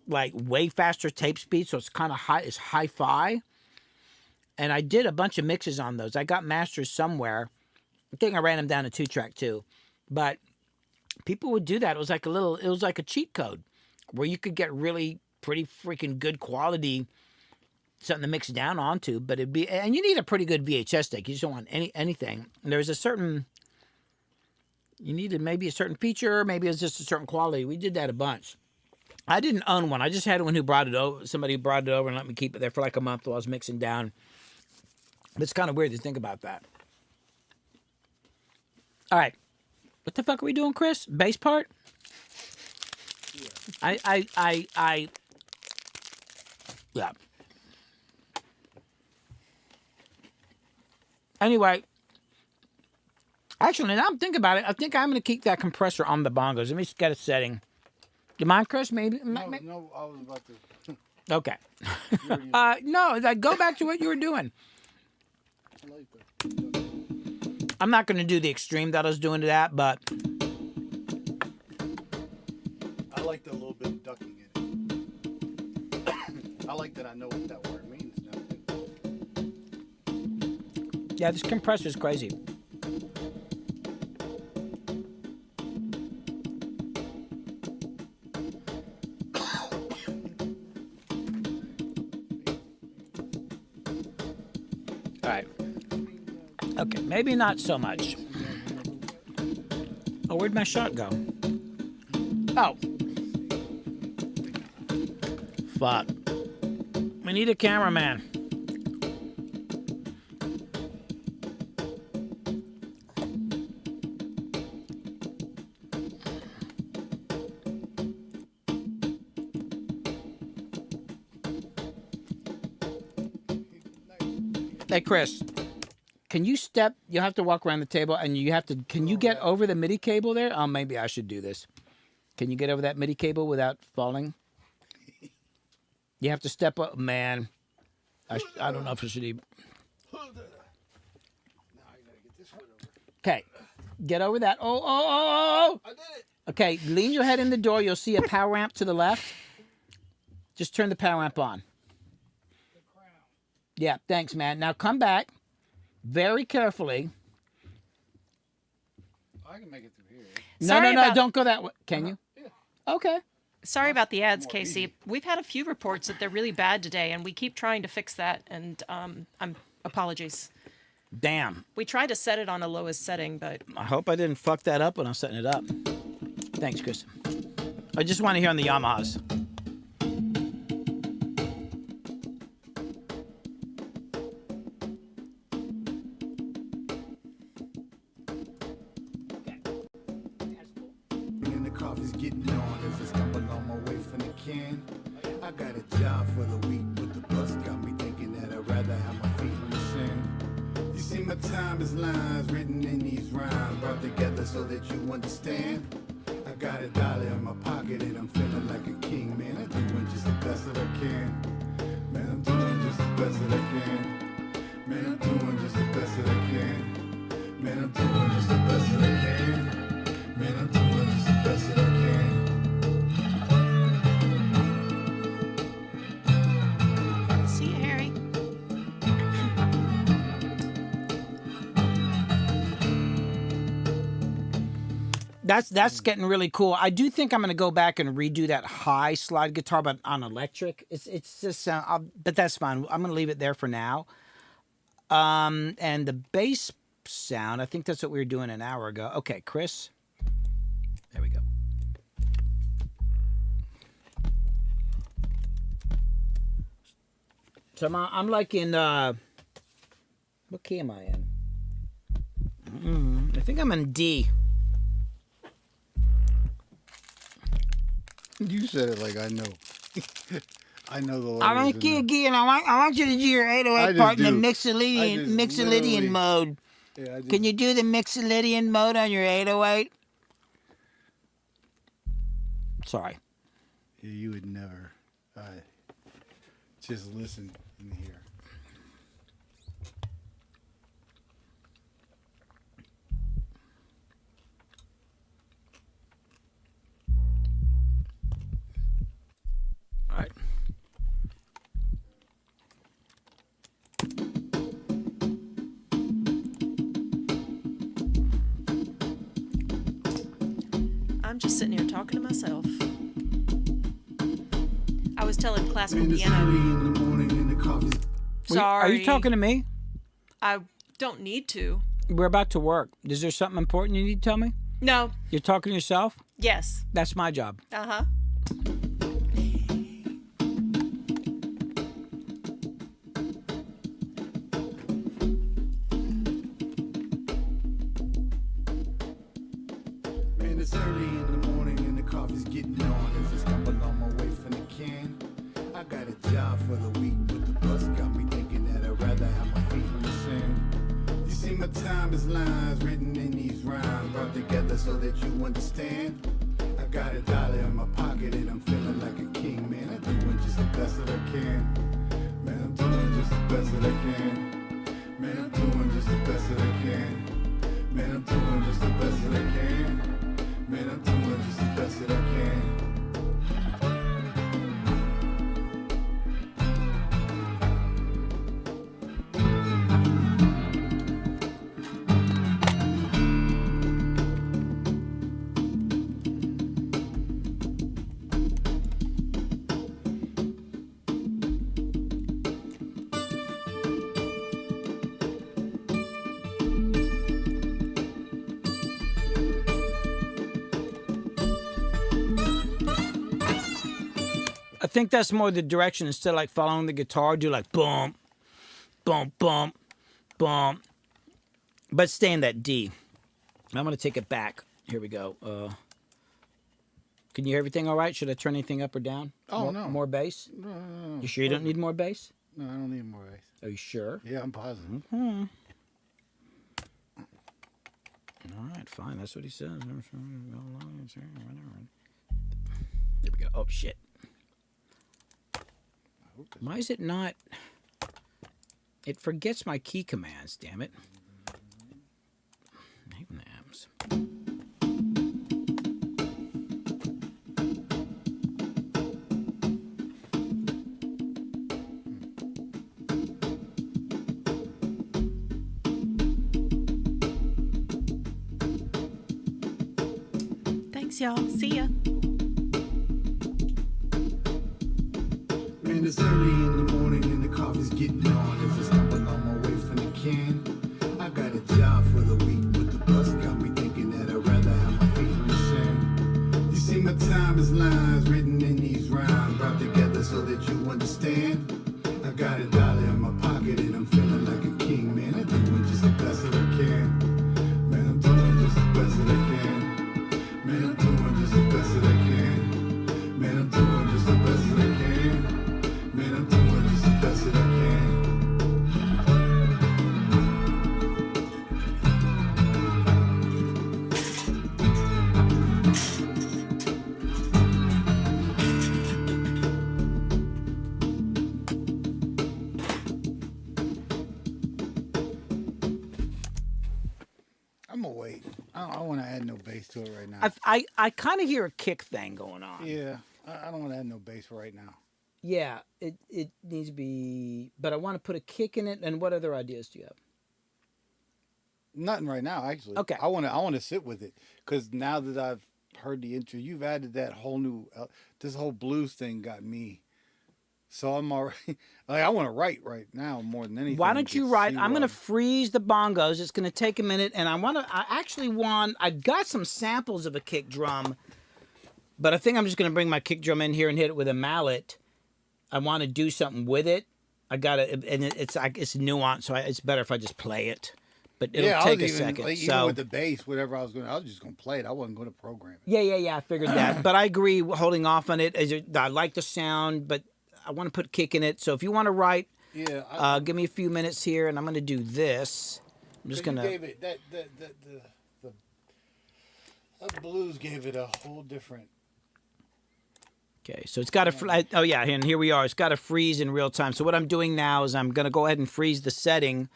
like way faster tape speed, so it's kind of high, it's hi-fi. And I did a bunch of mixes on those. I got masters somewhere. I think I ran them down to 2-track too, but people would do that. It was like a cheat code where you could get really pretty freaking good quality something to mix down onto, but it'd be, and you need a pretty good VHS deck. You just don't want anything. And there's a certain, you needed maybe a certain feature, maybe it was just a certain quality. We did that a bunch. I didn't own one. I just had one who brought it over. Somebody who brought it over and let me keep it there for like a month while I was mixing down. But it's kind of weird to think about that. All right. What the fuck are we doing, Chris? Bass part? Yeah. Anyway, actually, now I'm thinking about it. I think I'm going to keep that compressor on the bongos. Let me just get a setting. You mind, Chris? Maybe. No, I was about to. Okay. No, go back to what you were doing. I like that. I'm not going to do the extreme that I was doing to that, but I like the little bit of ducking in it. I like that I know what that word means now. yeah, this compressor is crazy. All right. Okay, maybe not so much. Oh, where'd my shot go? Oh. Fuck. We need a cameraman. Hey, Chris. Can you step? You have to walk around the table, and you have to. Can you get over the MIDI cable there? Oh, maybe I should do this. Can you get over that MIDI cable without falling? You have to step up, man. I don't know if I should even. Okay, get over that. Oh! I did it. Okay, lean your head in the door. You'll see a power amp to the left. Just turn the power amp on. Yeah, thanks, man. Now come back. Very carefully. I can make it through here. Sorry No, about- don't go that way. Can you? Yeah. Okay. Sorry about the ads, Casey. We've had a few reports that they're really bad today, and we keep trying to fix that. And apologies. Damn. We tried to set it on a lowest setting, but I hope I didn't fuck that up when I was setting it up. Thanks, Chris. I just want to hear on the Yamahas. And the coffee's getting on as I stumble on my way from the can. I got a job for the week, but the bus got me thinking that I'd rather have my feet in the sand. You see, my time is lines written in these rhymes, brought together so that you understand. I got a dollar in my pocket and I'm feeling like a king, man. I'm doing just the best that I can. Man, I'm doing just the best that I can. Man, I'm doing just the best that I can. Man, I'm doing just the best that I can. Man, I'm doing just the best that I can. see you, Harry. That's getting really cool. I do think I'm going to go back and redo that high slide guitar, but on electric. It's just, but that's fine. I'm going to leave it there for now. And the bass sound, I think that's what we were doing an hour ago. Okay, Chris. There we go. So I'm like in, what key am I in? I think I'm in D. You said it like I know. I know the I letters want you in again. I want you to do your I 808 just part in the do. Mixolydian I just literally- mode. there. Yeah, I just, Can you do the Mixolydian mode on your 808? Sorry. You would never. Just listen in here. All right. I'm just sitting here talking to myself. I was telling classical And it's early piano. in the morning and the coffee's Sorry. Are you talking to me? I don't need to. We're about to work. Is there something important you need to tell me? No. You're talking to yourself? Yes. That's my job. Uh-huh. Man, it's early in the morning and the coffee's getting on as I stumble on my way from the can. I got a job for the week, but the bus got me thinking that I'd rather have my feet in the sand. You see, my time is lines written in these rhymes, brought together so that you understand. I got $1 in my pocket and I'm feeling like a king, man. I'm doing just the best that I can. Man, I'm doing just the best that I can. Man, I'm doing just the best that I can. Man, I'm doing just the best that I can. Man, I'm doing just the best that I can. I think that's more the direction. Instead of like following the guitar, do like boom, boom, boom, boom. But stay in that D. I'm going to take it back. Here we go. Can you hear everything all right? Should I turn anything up or down? Oh, more, no. More bass? No. You sure you don't need more bass? No, I don't need more bass. Are you sure? Yeah, I'm positive. All right, fine. That's what he says. There we go. Oh, shit. Why is it not? It forgets my key commands, damn it. Names. Thanks, y'all. See ya. Man, it's early in the morning and the coffee's getting on as I stumble on my way from the can. I got a job for the week, but the bus got me thinking that I'd rather have my feet in the sand. You see, my time is lines written in these rhymes, brought together so that you understand. I got $1 in my pocket and I'm feeling like a king, man. I'm doing just the best that I can. Man, I'm doing just the best that I can. Man, I'm doing just the best that I can. Man, I'm doing just the best that I can. Man, I'm doing just the best that I can. I'm gonna wait. I don't want to add no bass to it right now. I kind of hear a kick thing going on. Yeah, I don't want to add no bass right now. Yeah, it needs to be, but I want to put a kick in it. And what other ideas do you have? Nothing right now, actually. Okay. I want to sit with it because now that I've heard the intro, you've added that whole new, this whole blues thing got me. So I'm already like I want to write right now more than anything. Why don't you to write? see I'm what going to freeze the bongos. It's going to take a minute, and I've got some samples of a kick drum, but I think I'm just going to bring my kick drum in here and hit it with a mallet. I want to do something with it. I got to, and it's nuanced, so it's better if I just play it. But it'll take a second. Like, even so with the bass, whatever I was just going to play it. I wasn't going to program it. yeah, I figured that. But I agree, holding off on it. I like the sound, but I want to put kick in it. So if you want to write, give me a few minutes here, and I'm going to do this. I'm just going to. Gave it that blues gave it a whole different Okay, so it's got to, oh yeah, and here we are. It's got to freeze in real time. So what I'm doing now is I'm going to go ahead and freeze the setting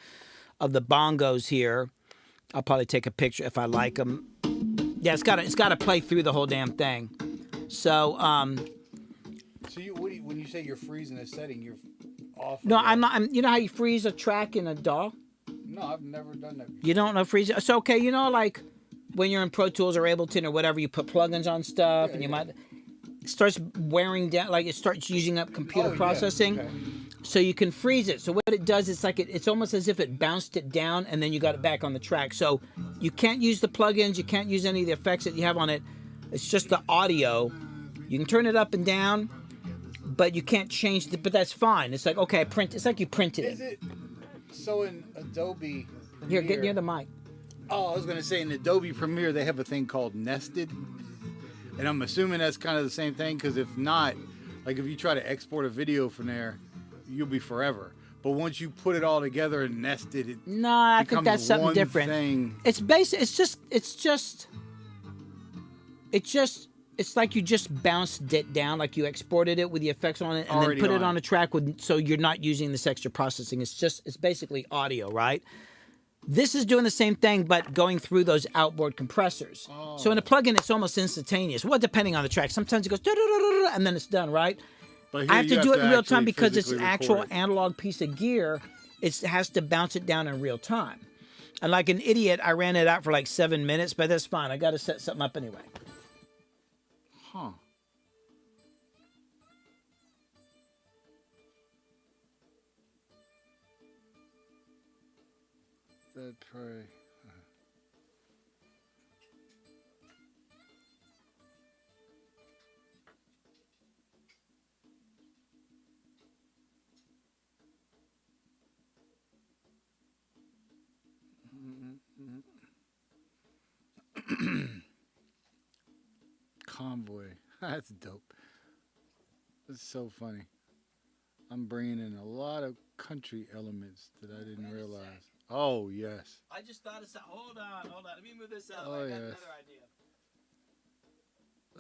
of the bongos here. I'll probably take a picture if I like them. Yeah, it's got to play through the whole damn thing. So, So when you say you're freezing a setting, you're off. no, I'm not. You know how you freeze a track in a DAW? No, I've never done that before. You don't know freeze? So, okay, you know, like when you're in Pro Tools or Ableton or whatever, you put plugins on stuff and you might... It starts wearing down, like it starts using up computer processing. Okay. So you can freeze it. So what it does, it's like it's almost as if it bounced it down and then you got it back on the track. So you can't use the plugins, you can't use any of the effects that you have on it. It's just the audio. You can turn it up and down, but you can't change it. But that's fine. It's like, okay, it's like you printed it. Is it so in Adobe Premiere? Here, get near the mic. Oh, I was gonna say in Adobe Premiere they have a thing called nested, and I'm assuming that's kind of the same thing. Because if not, like if you try to export a video from there, you'll be forever. But once you put it all together and nest it, No, I think becomes that's something one different. thing. It's like you just bounced it down, like you exported it with the effects on it and Already then put it on on it. a track with, so you're not using this extra processing. It's basically audio, right? This is doing the same thing, but going through those outboard compressors. So in a plugin, it's almost instantaneous. Well, depending on the track. Sometimes it goes and then it's done, right? But here I have you to do it in real time actually because it's an physically actual record it. analog piece of gear. It has to bounce it down in real time. And like an idiot, I ran it out for like 7 minutes, but that's fine. I got to set something up anyway. Huh. That probably. Convoy. That's dope. That's so funny. I'm bringing in a lot of country elements that I didn't realize. Oh, yes. I just thought of something. Hold on. Let me move this out. Oh, I got yes. another idea.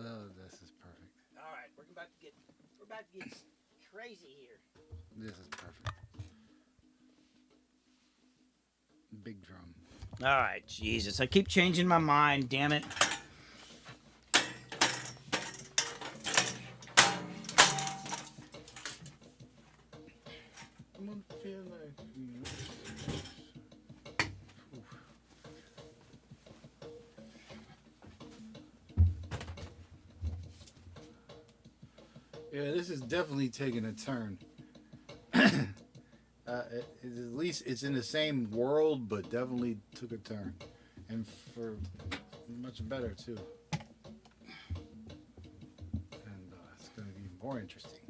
Oh, this is perfect. All right, we're about to get crazy here. This is perfect. Big drum. All right, Jesus. I keep changing my mind, damn it. I'm gonna feel like yeah, this is definitely taking a turn. At least it's in the same world, but definitely took a turn, and for much better too. And it's going to be more interesting.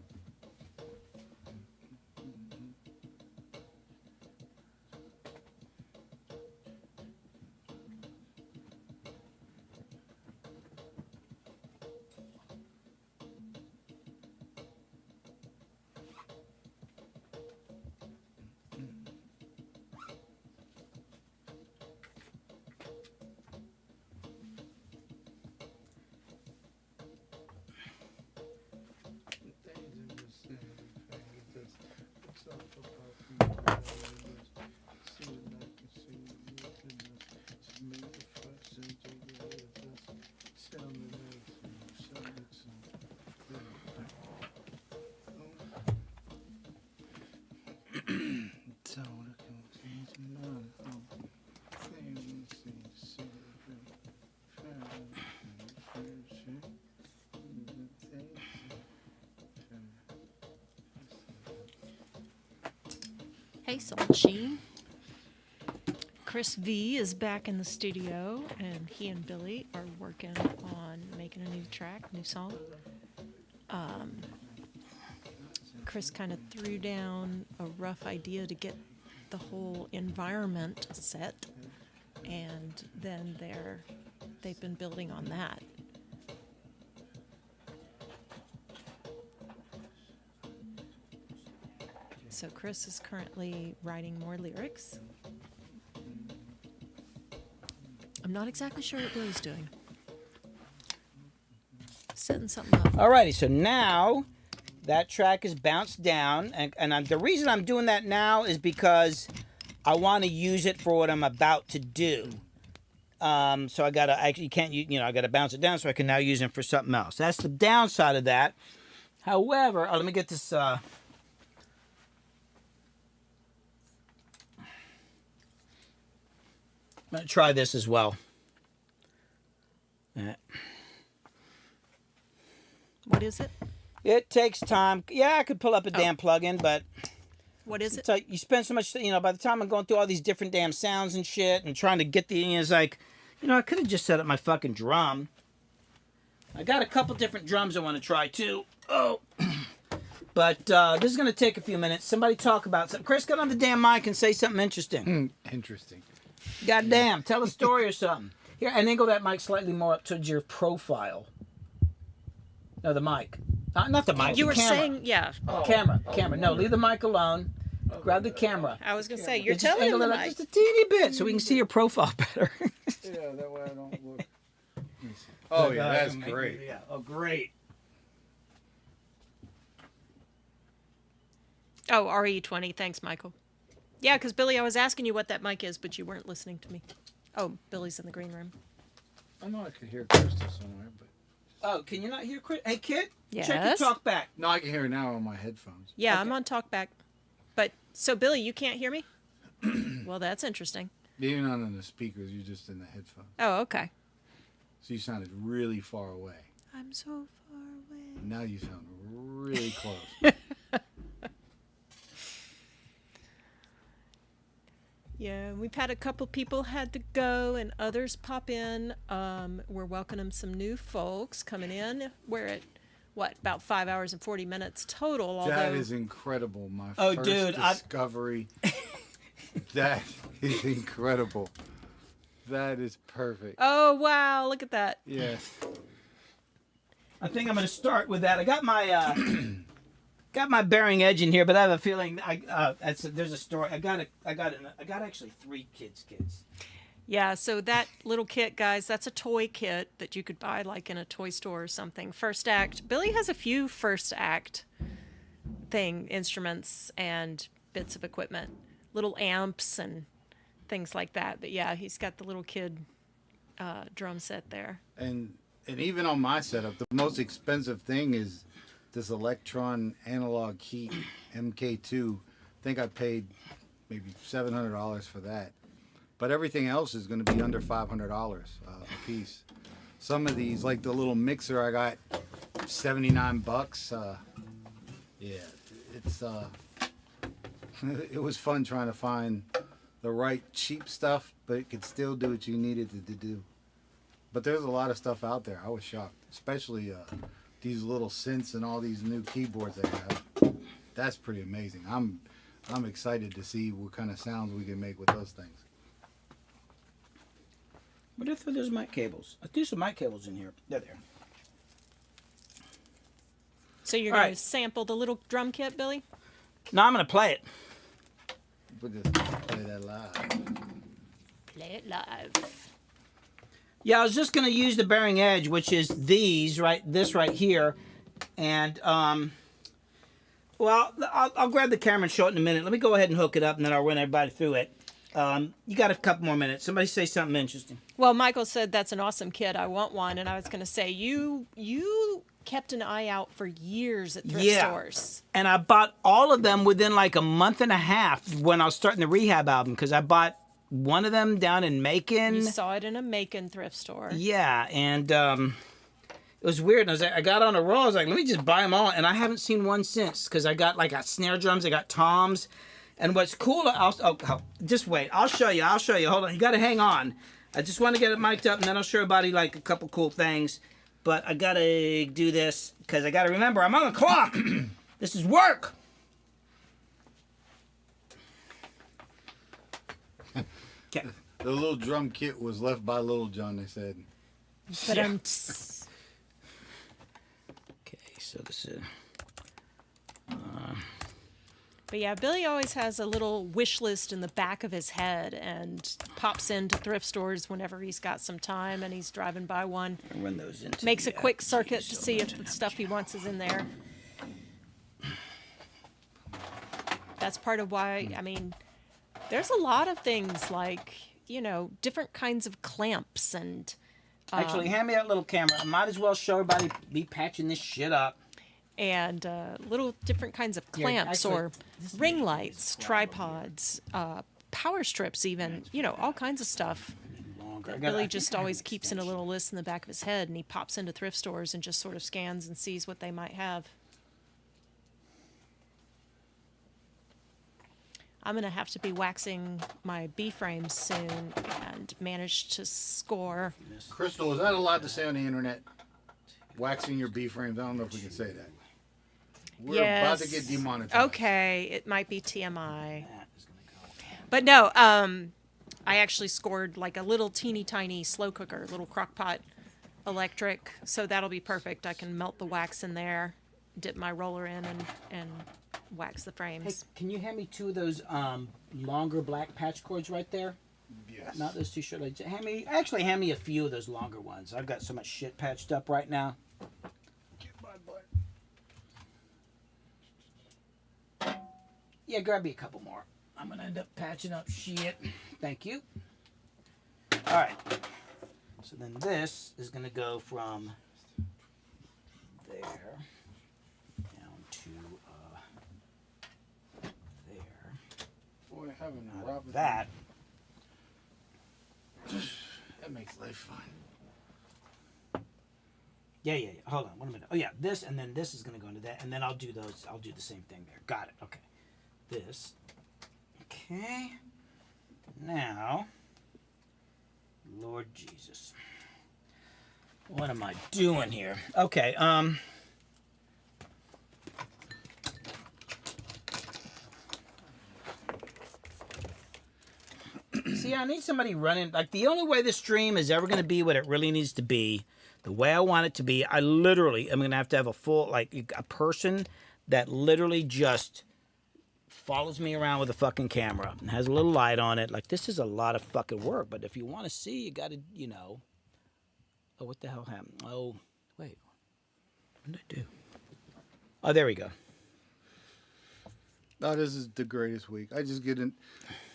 Hey, Salchi. Chris V is back in the studio, and he and Billy are working on making a new track, new song. Chris kind of threw down a rough idea to get the whole environment set, and then they've been building on that. So Chris is currently writing more lyrics. I'm not exactly sure what Billy's doing. setting something up. Alrighty, so now that track is bounced down, and the reason I'm doing that now is because I want to use it for what I'm about to do. So I gotta I gotta bounce it down so I can now use it for something else. That's the downside of that. However, let me get this. I'm gonna try this as well. What is it? It takes time. Yeah, I could pull up a damn plugin, but What is it? it's like you spend so much, by the time I'm going through all these different damn sounds and shit and trying to get it's like, I could have just set up my fucking drum. I got a couple different drums I want to try too. Oh. But this is going to take a few minutes. Somebody talk about something. Chris, get on the damn mic and say something interesting. Interesting. God damn, tell a story or something. Here, and angle that mic slightly more up towards your profile. No, the mic. Not the mic. You the were camera. saying, yeah. Camera. No, leave the mic alone. Grab the camera. I was gonna say you're Just telling angle them it the up mic. just a teeny bit so we can see your profile better. Yeah, that way I don't look. Oh yeah, that's great. Yeah. Oh, great. Oh, RE20. Thanks, Michael. Yeah, because Billy, I was asking you what that mic is, but you weren't listening to me. Oh, Billy's in the green room. I know I could hear Krista somewhere, but Oh, can you not hear Chris? Hey, kid. Check your Yes? talk back. no, I can hear it now on my headphones. Yeah, Okay. I'm on talkback. But so Billy, you can't hear me? Well, that's interesting. You're not on the speakers. You're just in the headphones. Oh, okay. So you sounded really far away. I'm so far away. Now you sound really close. Yeah, we've had a couple people had to go and others pop in. We're welcoming some new folks coming in. We're at, about 5 hours and 40 minutes total. That Although is incredible. My Oh, first dude, discovery. That is incredible. That is perfect. Oh, wow, look at that. Yes. I think I'm going to start with that. I got my got my bearing edge in here, but I have a feeling there's a story. I got actually 3 kids. Yeah, so that little kit, guys, that's a toy kit that you could buy like in a toy store or something. First act. Billy has a few first act instruments and bits of equipment, little amps and things like that. But yeah, he's got the little kid drum set there. And even on my setup, the most expensive thing is this Electron analog key MK2. I think I paid maybe $700 for that. But everything else is going to be under $500 a piece. Some of these, like the little mixer, I got $79. Yeah, it's it was fun trying to find the right cheap stuff, but it could still do what you needed to do. But there's a lot of stuff out there. I was shocked, especially these little synths and all these new keyboards they have. That's pretty amazing. I'm excited to see what kind of sounds we can make with those things. What if there's mic cables? I threw some mic cables in here. They're there. So you're All going right. to sample the little drum kit, Billy? No, I'm going to play it. We'll just play that live. Play it live. Yeah, I was just going to use the bearing edge, which is this right here. And, well, I'll grab the camera and show it in a minute. Let me go ahead and hook it up, and then I'll run everybody through it. You got a couple more minutes. Somebody say something interesting. Well, Michael said that's an awesome kit. I want one. And I was going to say, you kept an eye out for years at thrift stores. And I bought all of them within like a month and a half when I was starting the Rehab album, because I bought one of them down in Macon. You saw it in a Macon thrift store. Yeah, and it was weird. And I got on a roll. I was like, let me just buy them all. And I haven't seen one since, because I got snare drums, I got toms. And what's cool, just wait. I'll show you. Hold on. You got to hang on. I just want to get it mic'd up, and then I'll show everybody like a couple cool things. But I got to do this, because I got to remember, I'm on the clock. This is work. Okay. The little drum kit was left by Little John, they said. But Okay, so this is... But yeah, Billy always has a little wish list in the back of his head and pops into thrift stores whenever he's got some time and he's driving by one. Run those into Makes the, a quick circuit geez, to so see much if the in stuff he wants is in there. That's part of why, I mean, there's a lot of things like, you know, different kinds of clamps and Actually, hand me that little camera. I might as well show everybody be patching this shit up. little different kinds of Here, clamps actually, or this ring is lights, tripods, power strips even, you know, all kinds of stuff. Longer. Billy just always keeps in a little list in the back of his head, and he pops into thrift stores and just sort of scans and sees what they might have. I'm going to have to be waxing my B-frames soon and manage to score. Crystal, is that allowed to say on the internet? Waxing your B-frames? I don't know if we can say that. We're about to get demonetized. Okay, it might be TMI. But no, I actually scored like a little teeny tiny slow cooker, little crock pot electric, so that'll be perfect. I can melt the wax in there, dip my roller in, and wax the Hey, frames. can you hand me 2 of those longer black patch cords right there? Yes. Not those 2 short. Hand me a few of those longer ones. I've got so much shit patched up right now. Get my butt. Yeah, grab me a couple more. I'm gonna end up patching up shit. Thank you. All right. So then this is gonna go from there down to there. Boy, having Out a of that. That makes life fun. Yeah. Hold on, 1 minute. Oh yeah, this and then this is gonna go into that, and then I'll do those. I'll do the same thing there. Got it. Okay. This. Okay. Now, Lord Jesus, what am I doing here? Okay. See, I need somebody running. Like, the only way this stream is ever going to be what it really needs to be, the way I want it to be, I literally am going to have a full, like, a person that literally just follows me around with a fucking camera and has a little light on it. Like, this is a lot of fucking work, but if you want to see, you got to, you know. Oh, what the hell happened? Oh, wait. What did I do? Oh, there we go. Oh, this is the greatest week. I just get in.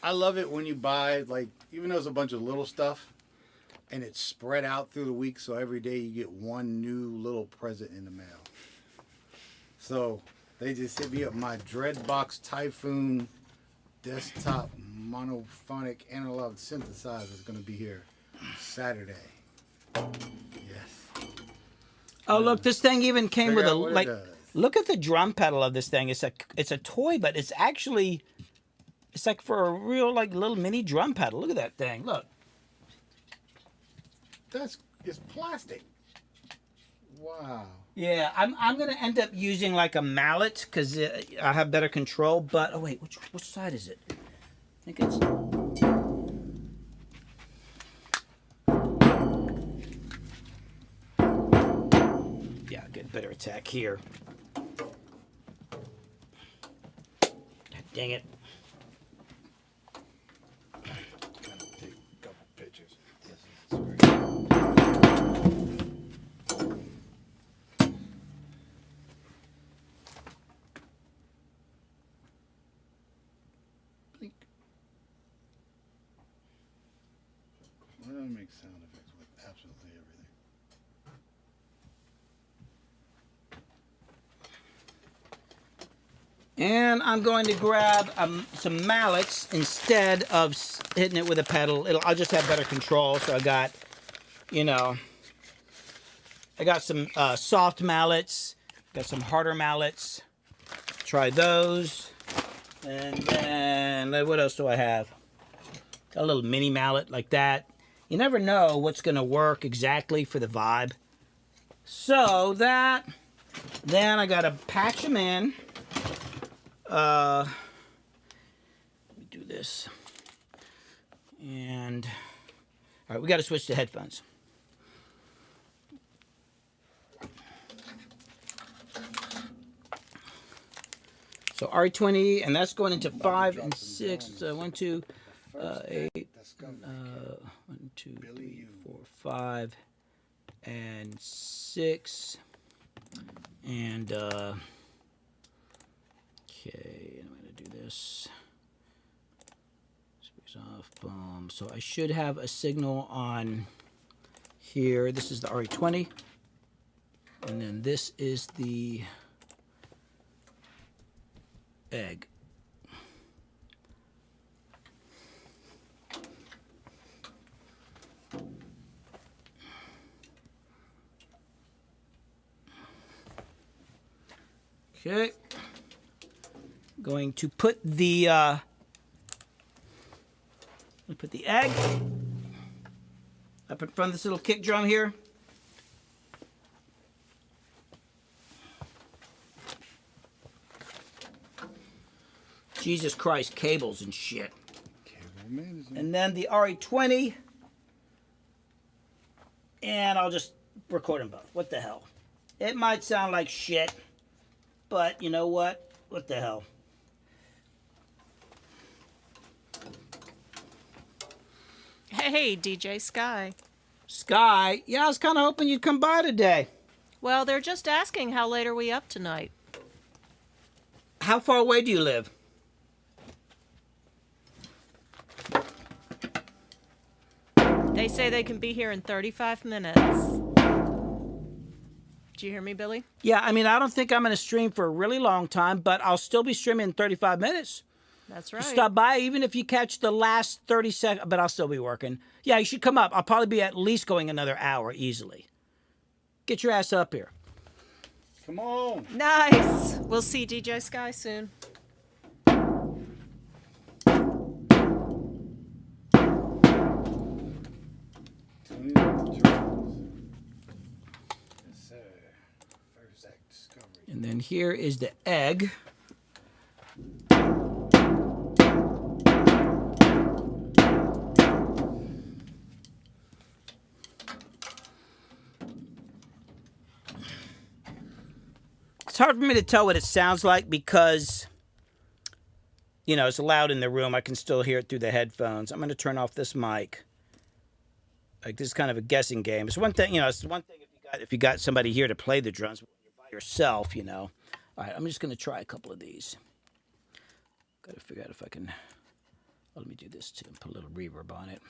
I love it when you buy, like, even though it's a bunch of little stuff, and it's spread out through the week, so every day you get one new little present in the mail. So they just hit me up. My Dreadbox Typhoon desktop monophonic analog synthesizer is going to be here Saturday. Yes. Oh, look, this thing even came Check with a, out what it like, does. look at the drum pedal of this thing. It's a toy, but it's actually, it's like for a real, like, little mini drum pedal. Look at that thing. Look. It's plastic. Wow. Yeah, I'm gonna end up using like a mallet because I have better control. But oh wait, which side is it? I think it's. Yeah, get better attack here. Dang it! Take a couple pictures. Blink. Why don't I make sound effects with absolutely everything? And I'm going to grab some mallets instead of hitting it with a pedal. I'll just have better control. So I got, you know, I got some soft mallets, got some harder mallets. Try those. And then, what else do I have? Got a little mini mallet like that. You never know what's going to work exactly for the vibe. So then I got to patch them in. Let me do this. And all right, we got to switch to headphones. So So RE20, and that's going into 5 and 6. 1, 2, 8, 1, 2, 3, 4, 5, and 6. And, okay, I'm going to do this. Speaks off, boom. So I should have a signal on here. This is the RE20. And then this is the egg. Okay. Going to put the egg up in front of this little kick drum here. Jesus Christ, cables and shit. And then the RE20. And I'll just record them both. What the hell? It might sound like shit, but you know what? What the hell? Hey, DJ Sky. Sky? Yeah, I was kind of hoping you'd come by today. Well, they're just asking how late are we up tonight. How far away do you live? They say they can be here in 35 minutes. Do you hear me, Billy? Yeah, I mean, I don't think I'm going to stream for a really long time, but I'll still be streaming in 35 minutes. That's right. Stop by, even if you catch the last 30 seconds, but I'll still be working. Yeah, you should come up. I'll probably be at least going another hour easily. Get your ass up here. Come on. Nice. We'll see DJ Sky soon. And then here is the egg. It's hard for me to tell what it sounds like because, you know, it's loud in the room. I can still hear it through the headphones. I'm going to turn off this mic. Like, this is kind of a guessing game. It's one thing, you know, it's one thing if you got somebody here to play the drums by yourself, you know. All right, I'm just going to try a couple of these. Got to figure out if I can. Well, let me do this too. Put a little reverb on it.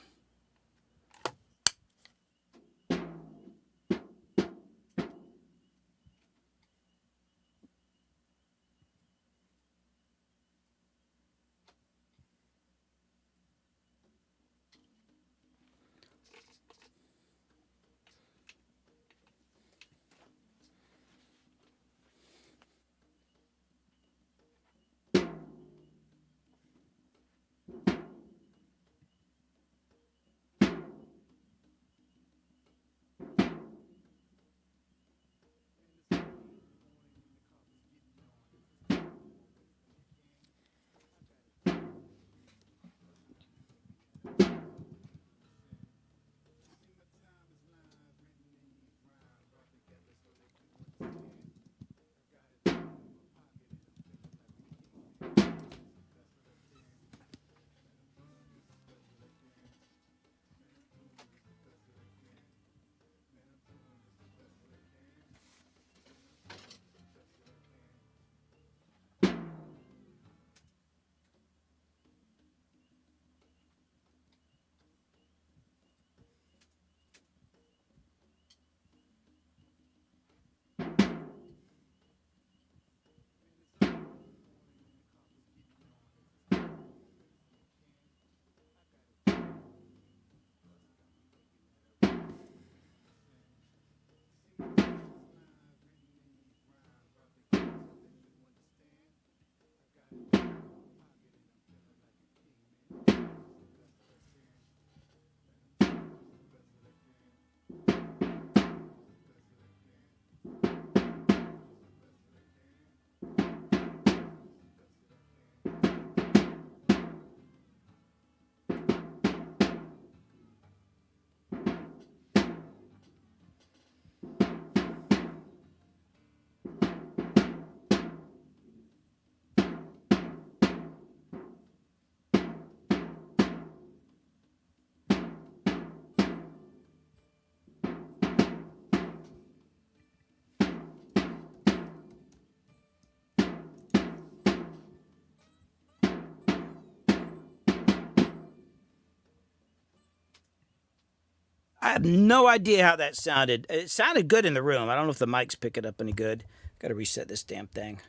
I have no idea how that sounded. It sounded good in the room. I don't know if the mics pick it up any good. Got to reset this damn thing.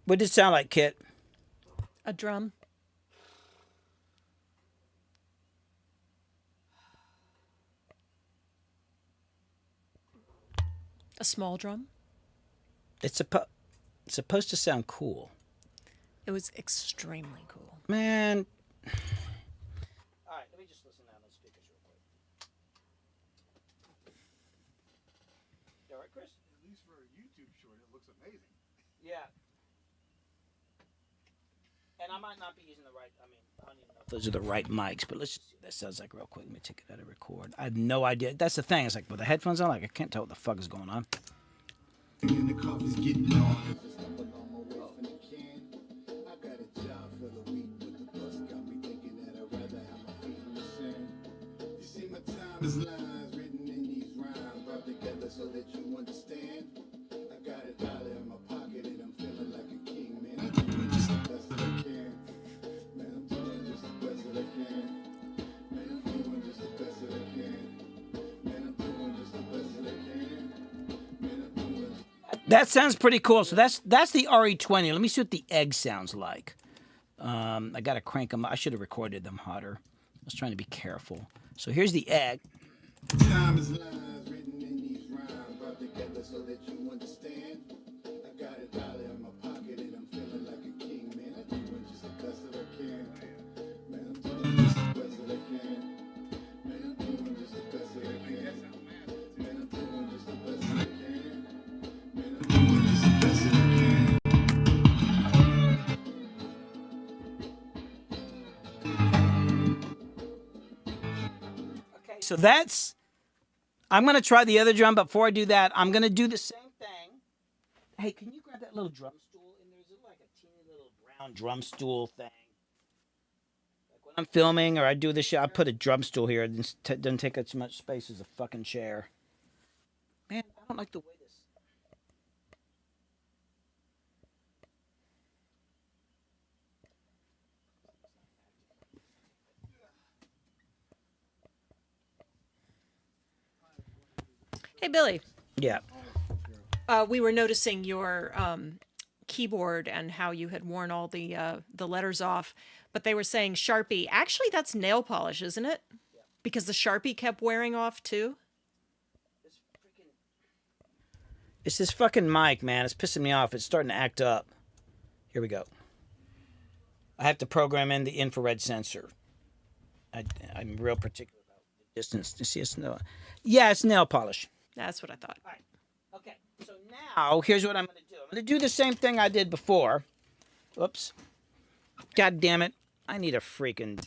What did it sound like, Kit? A drum. A small drum. It's supposed to sound cool. It was extremely cool. Man. All right, let me just listen down those speakers real quick. You all right, Chris? At least for a YouTube short, it looks amazing. Yeah. And I might not be using the right, I don't even know if those are the right mics, but let's just see what that sounds like real quick. Let me take it out of record. I have no idea. That's the thing. It's like with the headphones on, like I can't tell what the fuck is going on. And the coffee's getting on. I got a job for the week, but the bus got me thinking that I'd rather have my feet in the sand. You see, my time is lines written in these rhymes, brought together so that you understand. I got a dollar in my pocket and I'm feeling like a king, man. I'm doing just the best that I can. Man, I'm doing just the best that I can. Man, I'm doing just the best that I can. Man, I'm doing just the best that I can. Man, I'm doing. That sounds pretty cool. So that's the RE20. Let me see what the egg sounds like. I got to crank them. I should have recorded them hotter. I was trying to be careful. So here's the egg. Time is lines written in these rhymes, brought together so that you understand. I got a dollar in my pocket and I'm feeling like a king, man. I'm doing just the best that I can. Man, I'm doing just the best that I can. Man, I'm doing just the best that I can. Man, I'm doing just the best that I can. Man, I'm doing just the best that I can. Okay, so that's. I'm gonna try the other drum. But before I do that, I'm gonna do the same thing. Hey, can you grab that little drum stool? And there's like a teeny little brown drum stool thing. Like when I'm filming or I do this shit, I put a drum stool here. It doesn't take as much space as a fucking chair. Man, I don't like the way this. Hey, Billy. Yeah. We were noticing your keyboard and how you had worn all the letters off, but they were saying Sharpie. Actually, that's nail polish, isn't it? Because the Sharpie kept wearing off too. It's this fucking mic, man. It's pissing me off. It's starting to act up. Here we go. I have to program in the infrared sensor. I'm real particular about the distance. You see, it's nail polish. That's what I thought. All right. Okay. So now, here's what I'm going to do. I'm going to do the same thing I did before. Whoops. God damn it. I need a freaking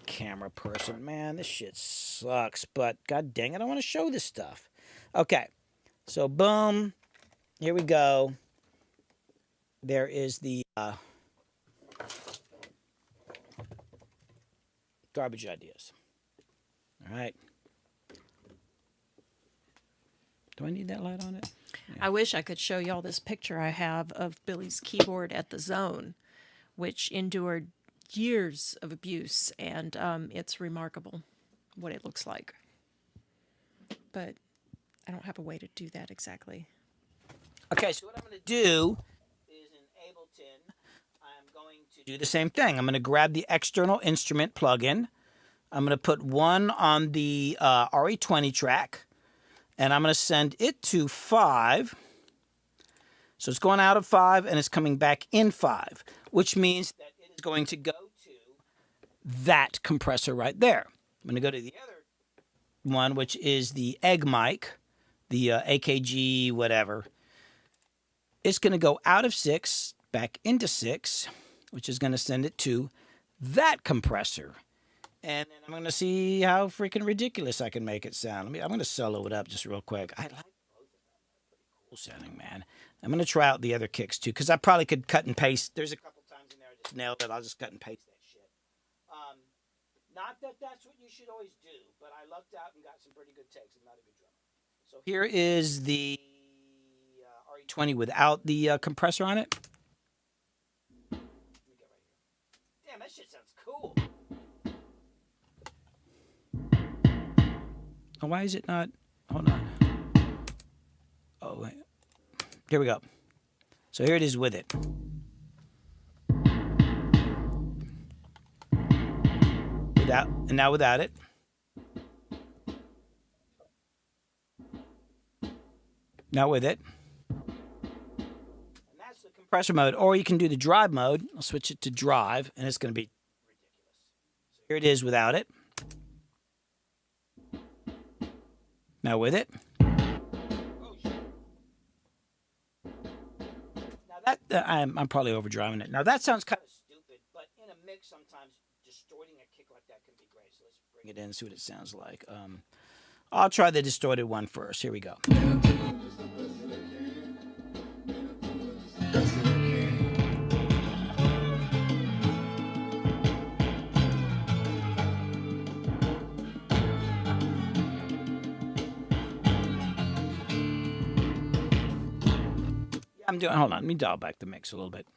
camera person. Man, this shit sucks. But god dang it, I want to show this stuff. Okay. So, boom. Here we go. There is the garbage ideas. All right. Do I need that light on it? Yeah. I wish I could show y'all this picture I have of Billy's keyboard at the Zone, which endured years of abuse, and it's remarkable what it looks like. But I don't have a way to do that exactly. Okay, so what I'm going to do is in Ableton, I'm going to do the same thing. I'm going to grab the external instrument plugin. I'm going to put one on the RE20 track, and I'm going to send it to 5. So it's going out of 5, and it's coming back in 5, which means that it is going to go to that compressor right there. I'm going to go to the other one, which is the egg mic, the AKG whatever. It's going to go out of 6, back into 6, which is going to send it to that compressor. And then I'm going to see how freaking ridiculous I can make it sound. I'm going to solo it up just real quick. I like both of them. They're pretty cool sounding, man. I'm going to try out the other kicks, too, because I probably could cut and paste. There's a couple times in there I just nailed it. I'll just cut and paste that shit. Not that that's what you should always do, but I lucked out and got some pretty good takes. I'm not a good drummer. So here is the RE20 without the compressor on it. Let me get right here. Damn, that shit sounds cool. Oh, why is it not? Hold on. Oh, wait. Here we go. So here it is with it. And now without it. Now with it. And that's the compressor mode. Or you can do the drive mode. I'll switch it to drive, and it's going to be ridiculous. So here it is without it. Now with it. Now that I'm probably overdriving it. Now that sounds kind of stupid, but in a mix sometimes distorting a kick like that can be great. So let's bring it in and see what it sounds like. I'll try the distorted one first. Here we go. I'm doing. Hold on. Let me dial back the mix a little bit.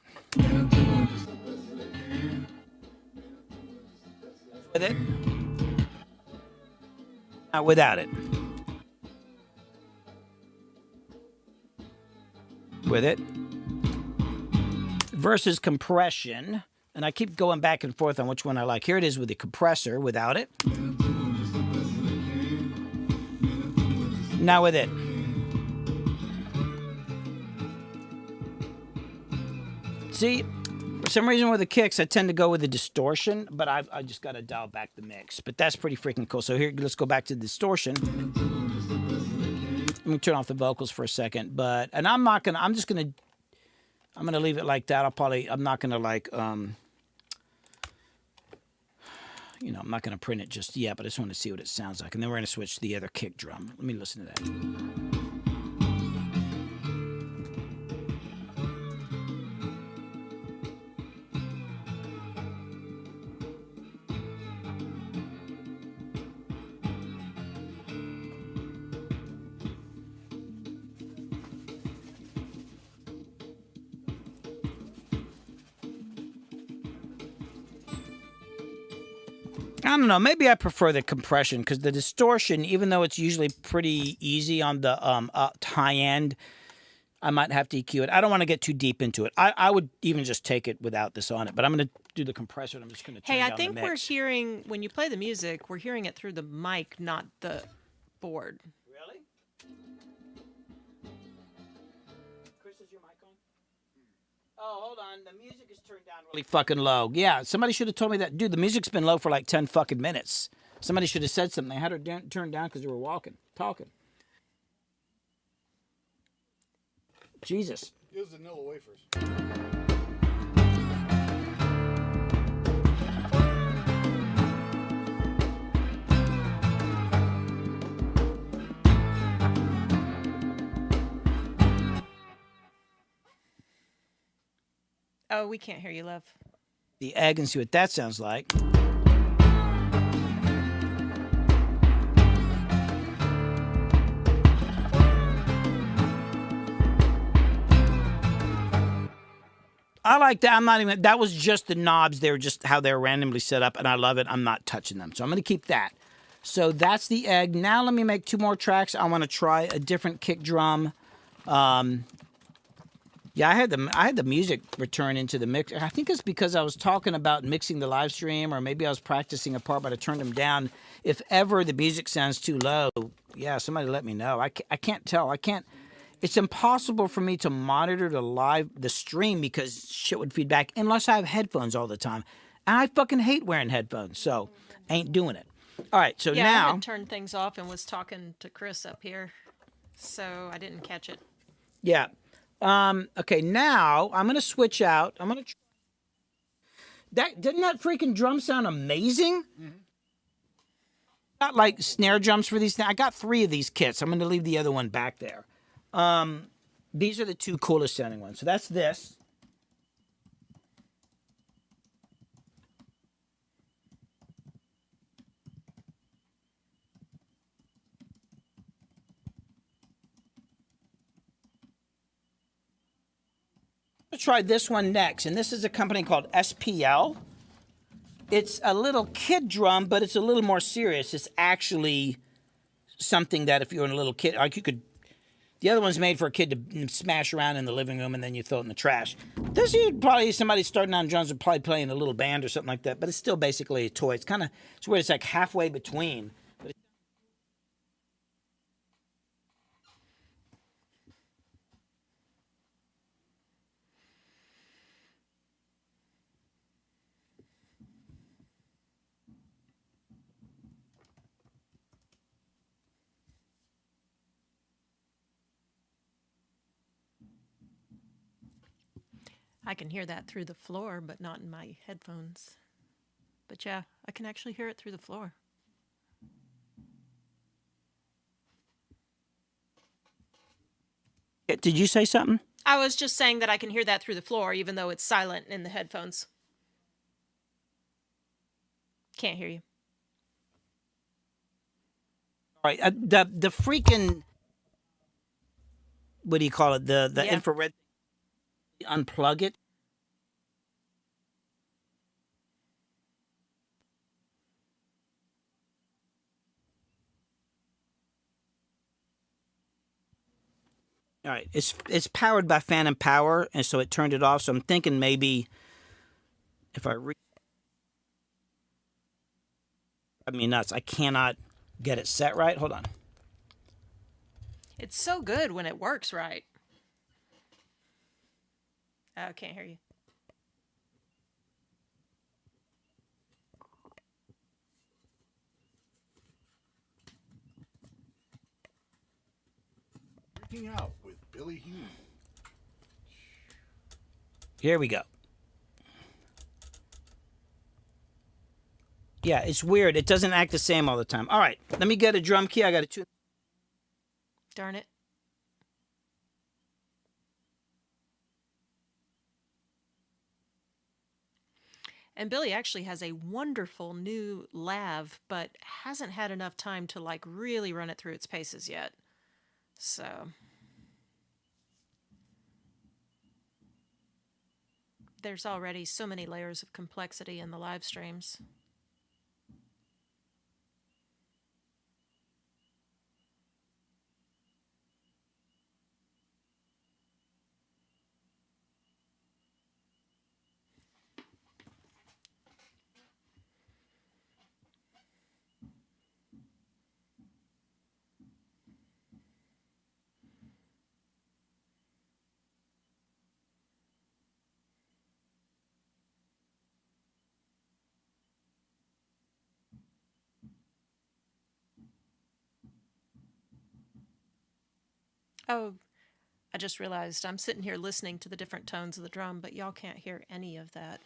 With it. Now without it. With it. Versus compression. And I keep going back and forth on which one I like. Here it is with the compressor without it. Now with it. See, for some reason with the kicks, I tend to go with the distortion, but I just got to dial back the mix. But that's pretty freaking cool. So here, let's go back to the distortion. Let me turn off the vocals for a second. And I'm not gonna. I'm gonna leave it like that. I'm not gonna like. I'm not gonna print it just yet, but I just want to see what it sounds like. And then we're gonna switch to the other kick drum. Let me listen to that. I don't know. Maybe I prefer the compression because the distortion, even though it's usually pretty easy on the high end, I might have to EQ it. I don't want to get too deep into it. I would even just take it without this on it. But I'm going to do the compressor. And I'm just going to turn down the mix. Hey, I think we're hearing, when you play the music, we're hearing it through the mic, not the board. Really? Chris, is your mic on? Oh, hold on. The music is turned down really fucking low. Yeah, somebody should have told me that. Dude, the music's been low for like 10 fucking minutes. Somebody should have said something. They had her turned down because they were talking. Jesus. It was vanilla wafers. Oh, we can't hear you, love. The egg and see what that sounds like. I like that. That was just the knobs. They were just how they're randomly set up, and I love it. I'm not touching them. So I'm going to keep that. So that's the egg. Now let me make 2 more tracks. I want to try a different kick drum. Yeah, I had the music return into the mix. I think it's because I was talking about mixing the live stream, or maybe I was practicing a part, but I turned them down. If ever the music sounds too low, yeah, somebody let me know. I can't tell. It's impossible for me to monitor the stream because shit would feed back unless I have headphones all the time. And I fucking hate wearing headphones, so ain't doing it. All right, so now... I had turned things off and was talking to Chris up here, so I didn't catch it. Yeah. Okay, now I'm going to switch out. I'm going to... Didn't that freaking drum sound amazing? Mm-hmm. Got like snare drums for these things. I got 3 of these kits. I'm going to leave the other one back there. These are the 2 coolest sounding ones. So that's this. I'm going to try this one next, and this is a company called SPL. It's a little kid drum, but it's a little more serious. It's actually something that if you're a little kid, like you could. The other one's made for a kid to smash around in the living room and then you throw it in the trash. This is probably somebody starting on drums would probably play in a little band or something like that, but it's still basically a toy. It's it's weird. It's like halfway between. I can hear that through the floor, but not in my headphones. But yeah, I can actually hear it through the floor. Did you say something? I was just saying that I can hear that through the floor, even though it's silent in the headphones. Can't hear you. All right. The freaking, what do you call it? The Yeah. infrared. Unplug it. All right, it's powered by phantom power, and so it turned it off. So I'm thinking maybe if I me nuts. I cannot get it set right. Hold on. It's so good when it works right. Oh, I can't hear you. Working out with Billy Hume. Here we go. Yeah, it's weird. It doesn't act the same all the time. All right, let me get a drum key. I got a tune. Darn it. And Billy actually has a wonderful new lav, but hasn't had enough time to like really run it through its paces yet. So there's already so many layers of complexity in the live streams. Oh, I just realized I'm sitting here listening to the different tones of the drum, but y'all can't hear any of that.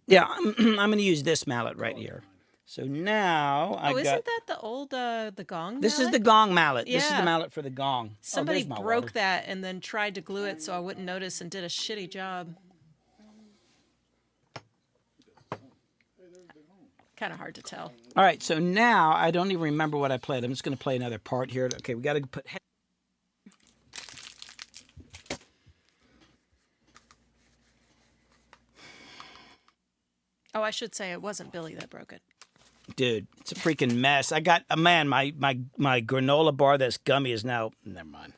Yeah, I'm going to use this mallet right here. So now I got. Isn't that the old the gong? This is mallet? the gong mallet. This is Yeah. the mallet for the gong. Somebody there's my broke water. that and then tried to glue it so I wouldn't notice and did a shitty job. Kind of hard to tell. All right, so now I don't even remember what I played. I'm just going to play another part here. Okay, we got to put. Oh, I should say it wasn't Billy that broke it. Dude, it's a freaking mess. I got man, my granola bar that's gummy is now. Never mind.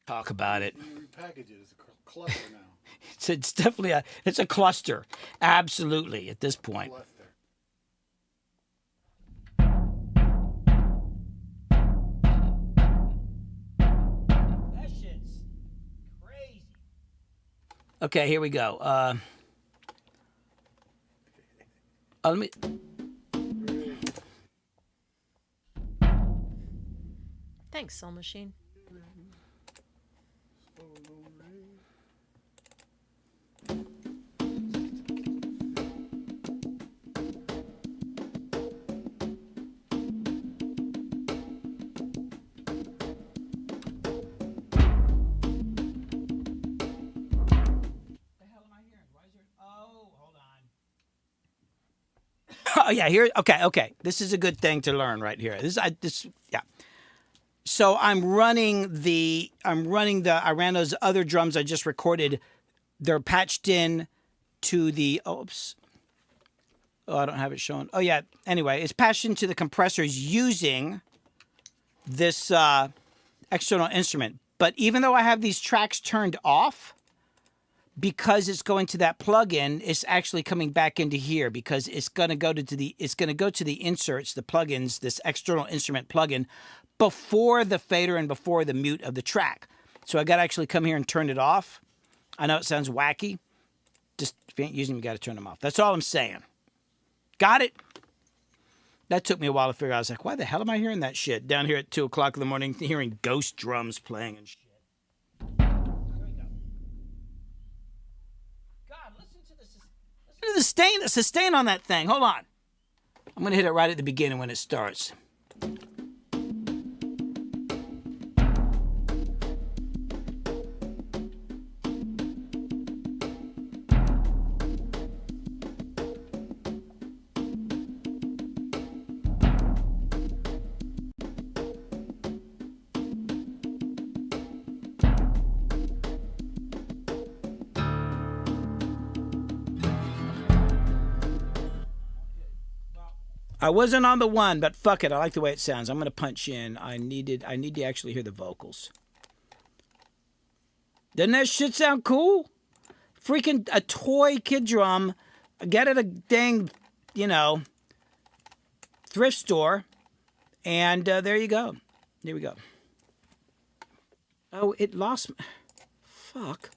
Talk about it. When you repackage it, it's a cluster now. It's definitely it's a cluster. Absolutely, at this point. Cluster. That shit's crazy. Okay, here we go. Let me. Thanks, Soul Machine. Oh yeah, here. Okay. This is a good thing to learn right here. Yeah. So I ran those other drums I just recorded. They're patched in to the, oops. Oh, I don't have it shown. Oh yeah. Anyway, it's patched into the compressors using this external instrument. But even though I have these tracks turned off, because it's going to that plugin, it's actually coming back into here because it's going to go to the inserts, the plugins, this external instrument plugin, before the fader and before the mute of the track. So I got to actually come here and turn it off. I know it sounds wacky. Just if you ain't using them, you got to turn them off. That's all I'm saying. Got it? That took me a while to figure out. I was like, why the hell am I hearing that shit down here at 2 o'clock in the morning, hearing ghost drums playing and shit? The sustain on that thing. Hold on. I'm going to hit it right at the beginning when it starts. I wasn't on the one, but fuck it. I like the way it sounds. I'm going to punch in. I need to actually hear the vocals. Doesn't that shit sound cool? Freaking a toy kid drum. Get at a dang, thrift store. And there you go. Here we go. Oh, it lost me. Fuck.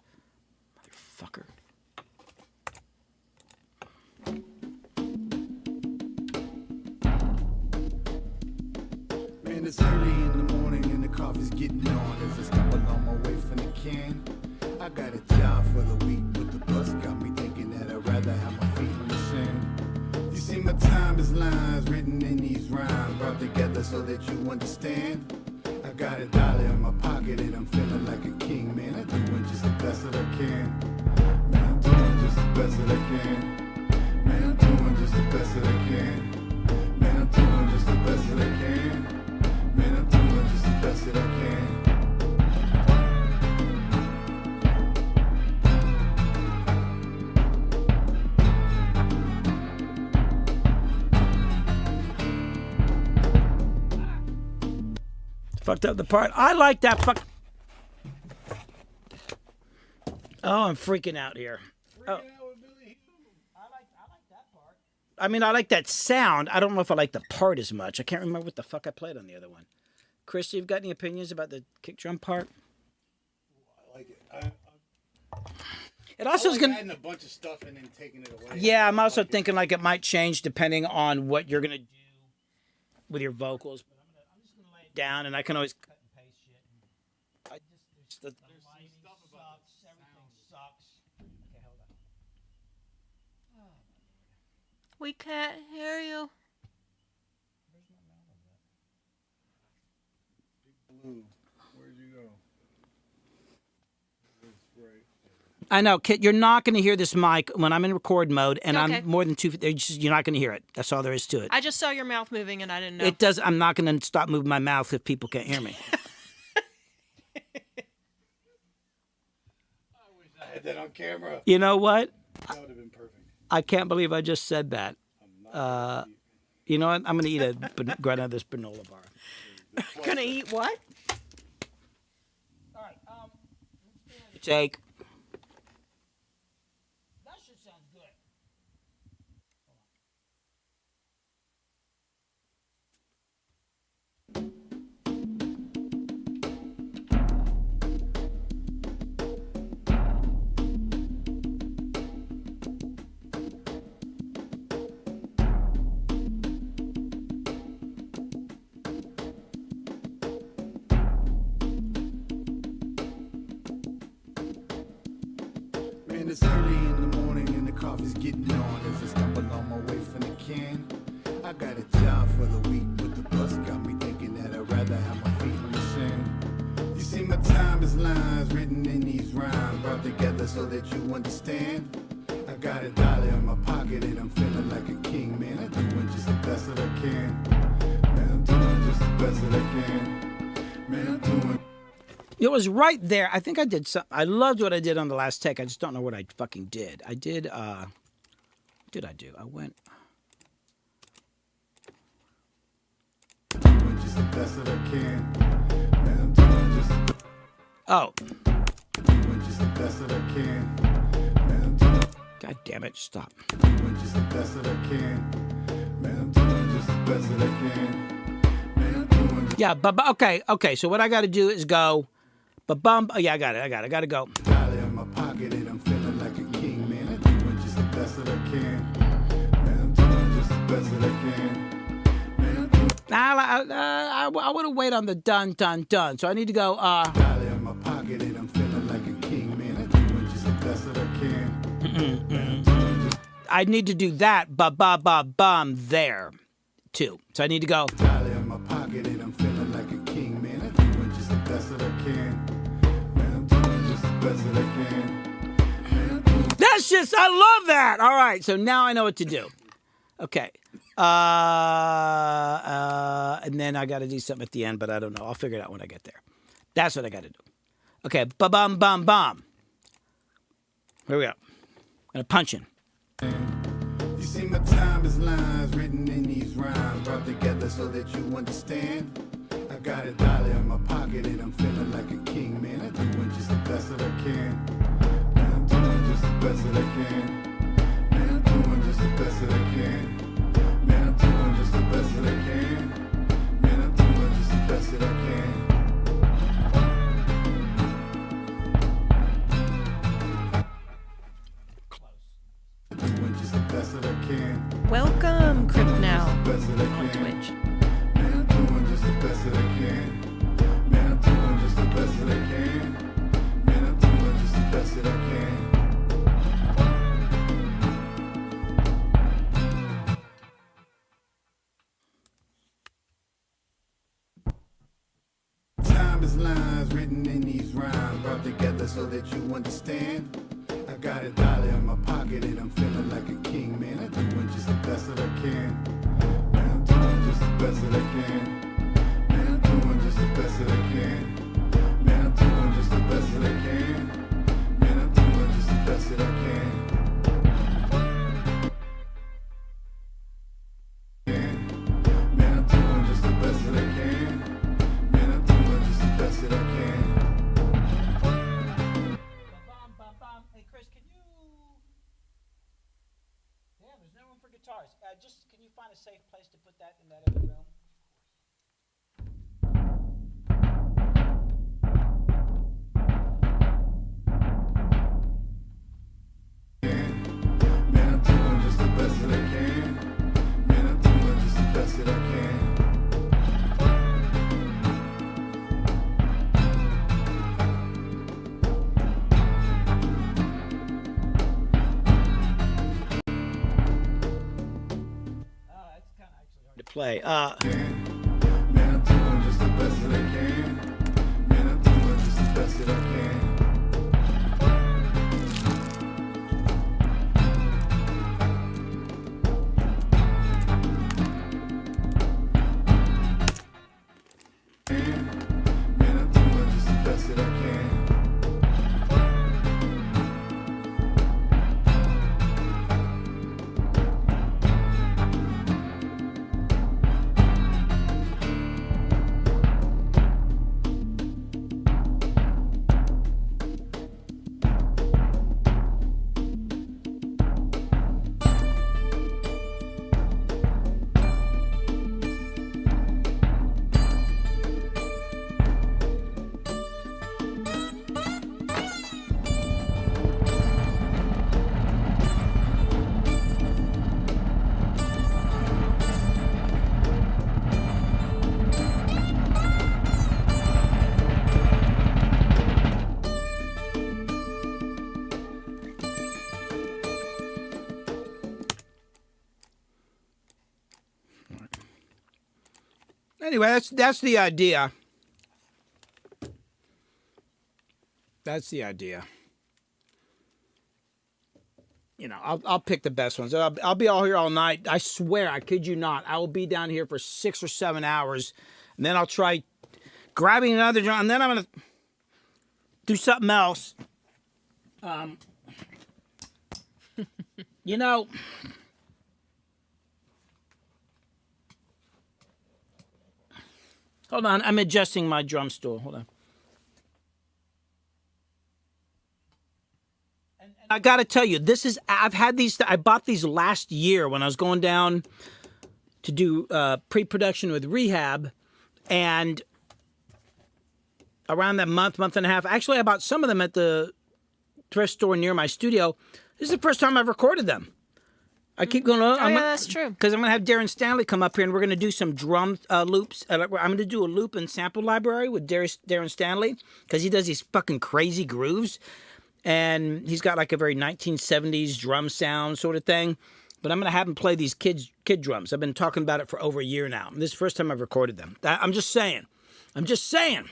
Motherfucker. And it's early in the morning and the coffee's getting on as I stumble on my way from the can. I got a job for the week, but the bus got me thinking that I'd rather have my feet in the sand. You see, my time is lines written in these rhymes, brought together so that you understand. I got $1 in my pocket and I'm feeling like a king, man. I'm doing just the best that I can. Man, I'm doing just the best that I can. Man, I'm doing just the best that I can. Man, I'm doing just the best that I can. Man, I'm doing just the best that I can. Fucked up the part. I like that fuck. Oh, I'm freaking out here. Oh. I mean, I like that sound. I don't know if I like the part as much. I can't remember what the fuck I played on the other one. Chris, you've got any opinions about the kick drum part? I like it. It also is going adding a bunch of stuff and then taking it away. Yeah, I'm also thinking like it might change depending on what you're going to do with your vocals. But I'm just going to lay it down, and I can always cut and paste shit. There's some stuff about everything sucks. Okay, hold on. We can't hear you. Blue, where'd you go? I know, Kit, you're not going to hear this mic when I'm in record mode, and Okay. I'm more than you're not going to hear it. That's all there is to it. I just saw your mouth moving and I didn't know. It does. I'm not going to stop moving my mouth if people can't hear me. I had that on camera. You know what? That would have been perfect. I can't believe I just said that. You know what? I'm going to eat a grind out of this granola bar. Gonna eat what? All right. Take. That shit sounds good. Man, it's early in the morning and the coffee's getting on as I stumble on my way from the can. I got a job for the week, but the bus got me thinking that I'd rather have my feet in the sand. You see, my time is lines written in these rhymes, brought together so that you understand. I got $1 in my pocket and I'm feeling like a king, man. I'm doing just the best that I can. Man, I'm doing just the best that I can. It was right there. I think I did something. I loved what I did on the last take. I just don't know what I fucking did. I did, what did I do? I went. Oh. God damn it, stop. Yeah, but okay. So what I got to do is go, ba-bum. Oh, yeah, I got it. I got to go. In my pocket and I'm feeling like a king, man. I'm doing just the best that I can. Man, I'm doing just the best that I can. Man, I want to wait on the dun. So I need to go, in my pocket and I'm feeling like a king, man. I'm doing just the best that I can. I need to do that, bum there, too. So I need to go. In my pocket and I'm feeling like a king, man. I'm doing just the best that I can. Man, I'm doing just the best that I can. That's just, I love that. All right, so now I know what to do. Okay. And then I got to do something at the end, but I don't know. I'll figure it out when I get there. That's what I got to do. Okay, bum. Here we go. I'm going to punch in. You see, my time is lines written in these rhymes, brought together so that you understand. I got $1 in my pocket and I'm feeling like a king, man. I'm doing just the best that I can. Man, I'm doing just the best that I can. Man, I'm doing just the best that I can. Man, I'm doing just the best that I can. Man, I'm doing just the best that I can. Doing just the best that I can. Welcome, Crip Now Best that I on can. Twitch. Man, I'm doing just the best that I can. Man, I'm doing just the best that I can. Man, I'm doing just the best that I can. Time is lines written in these rhymes, brought together so that you understand. I got $1 in my pocket and I'm feeling like a king, man. I'm doing just the best that I can. Man, I'm doing just the best that I can. Man, I'm doing just the best that I can. Man, I'm doing just the best that I can. Man, I'm doing just the best that I can. Man, I'm doing just the best that I can. Man, I'm doing just the best that I can. Bum. Hey, Chris, can you... Damn, there's no room for guitars. Can you find a safe place to put that in that other room? Man, I'm doing just the best that I can. Man, I'm doing just the best that I can. That's kind of actually hard to play. Man, I'm doing just the best that I can. Man, I'm doing just the best that I can. Man, I'm doing just the best that I can. Anyway, that's the idea. That's the idea. You know, I'll pick the best ones. I'll be all here all night. I swear, I kid you not. I will be down here for 6 or 7 hours, and then I'll try grabbing another drum, and then I'm gonna do something else. You know, hold on, I'm adjusting my drum stool. Hold on. And I got to tell you, I've had these. I bought these last year when I was going down to do pre-production with Rehab, and around that month and a half, actually, I bought some of them at the thrift store near my studio. This is the first time I've recorded them. I keep going, yeah, that's true. Because I'm going to have Darren Stanley come up here, and we're going to do some drum loops. I'm going to do a loop and sample library with Darren Stanley, because he does these fucking crazy grooves. And he's got like a very 1970s drum sound sort of thing. But I'm going to have him play these kid drums. I've been talking about it for over a year now. This is the first time I've recorded them. I'm just saying. I'm just saying.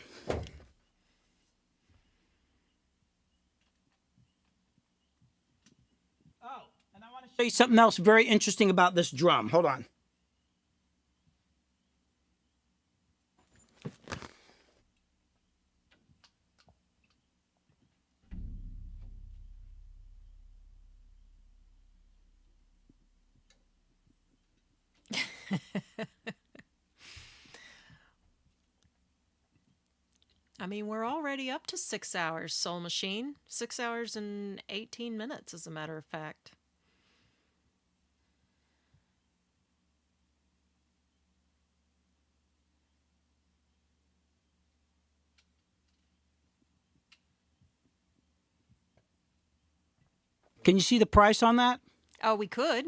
Show you something else very interesting about this drum. Hold on. I mean, we're already up to 6 hours, Soul Machine. 6 hours and 18 minutes, as a matter of fact. Can you see the price on that? Oh, we could.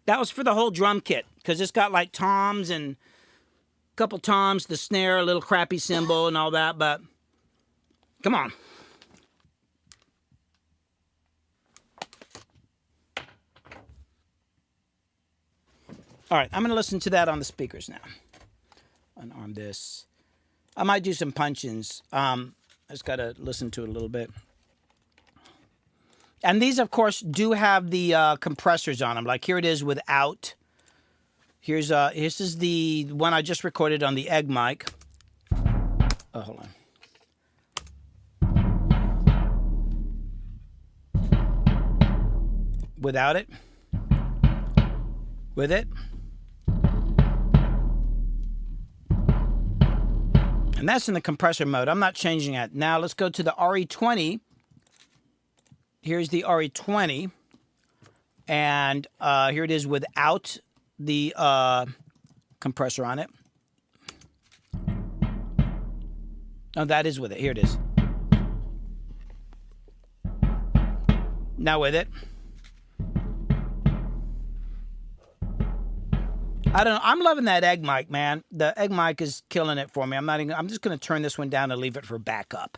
That was for the whole drum kit, because it's got like toms and a couple toms, the snare, a little crappy cymbal and all that, but come on. All right, I'm going to listen to that on the speakers now. Unarm this. I might do some punch-ins. I just got to listen to it a little bit. And these, of course, do have the compressors on them. Like here it is without. This is the one I just recorded on the Egg mic. Oh, hold on. Without it. With it. And that's in the compressor mode. I'm not changing that. Now let's go to the RE20. Here's the RE20, and here it is without the compressor on it. Oh, that is with it. Here it is. Now with it. I don't know. I'm loving that Egg mic, man. The Egg mic is killing it for me. I'm just going to turn this one down and leave it for backup.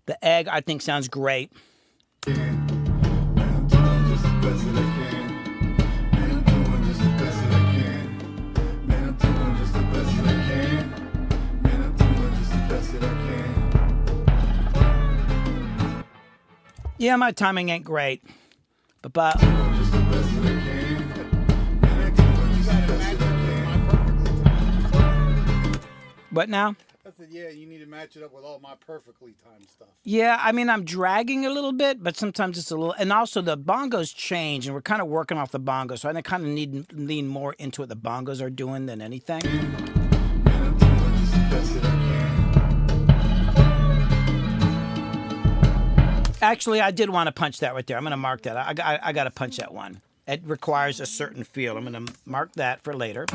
The Egg, I think, sounds great. Yeah, my timing ain't great, but what now? I said, yeah, you need to match it up with all my perfectly timed stuff. Yeah, I mean, I'm dragging a little bit, but sometimes it's a little, and also the bongos change, and we're kind of working off the bongos, so I kind of need to lean more into what the bongos are doing than anything. Actually, I did want to punch that right there. I'm going to mark that. I got to punch that one. It requires a certain feel. I'm going to mark that for later.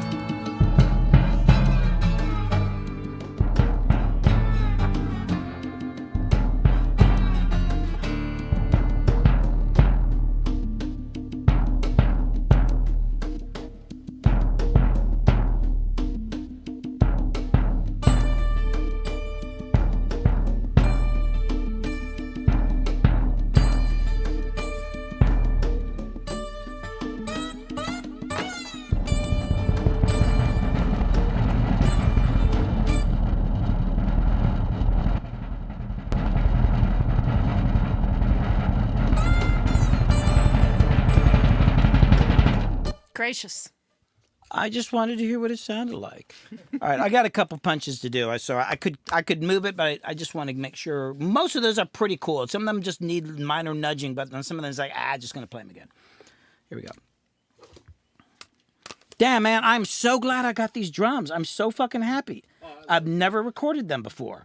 Gracious. I just wanted to hear what it sounded like. All right, I got a couple punches to do. So I could move it, but I just want to make sure. Most of those are pretty cool. Some of them just need minor nudging, but then some of them is like, just gonna play them again. Here we go. Damn, man, I'm so glad I got these drums. I'm so fucking happy. I've never recorded them before,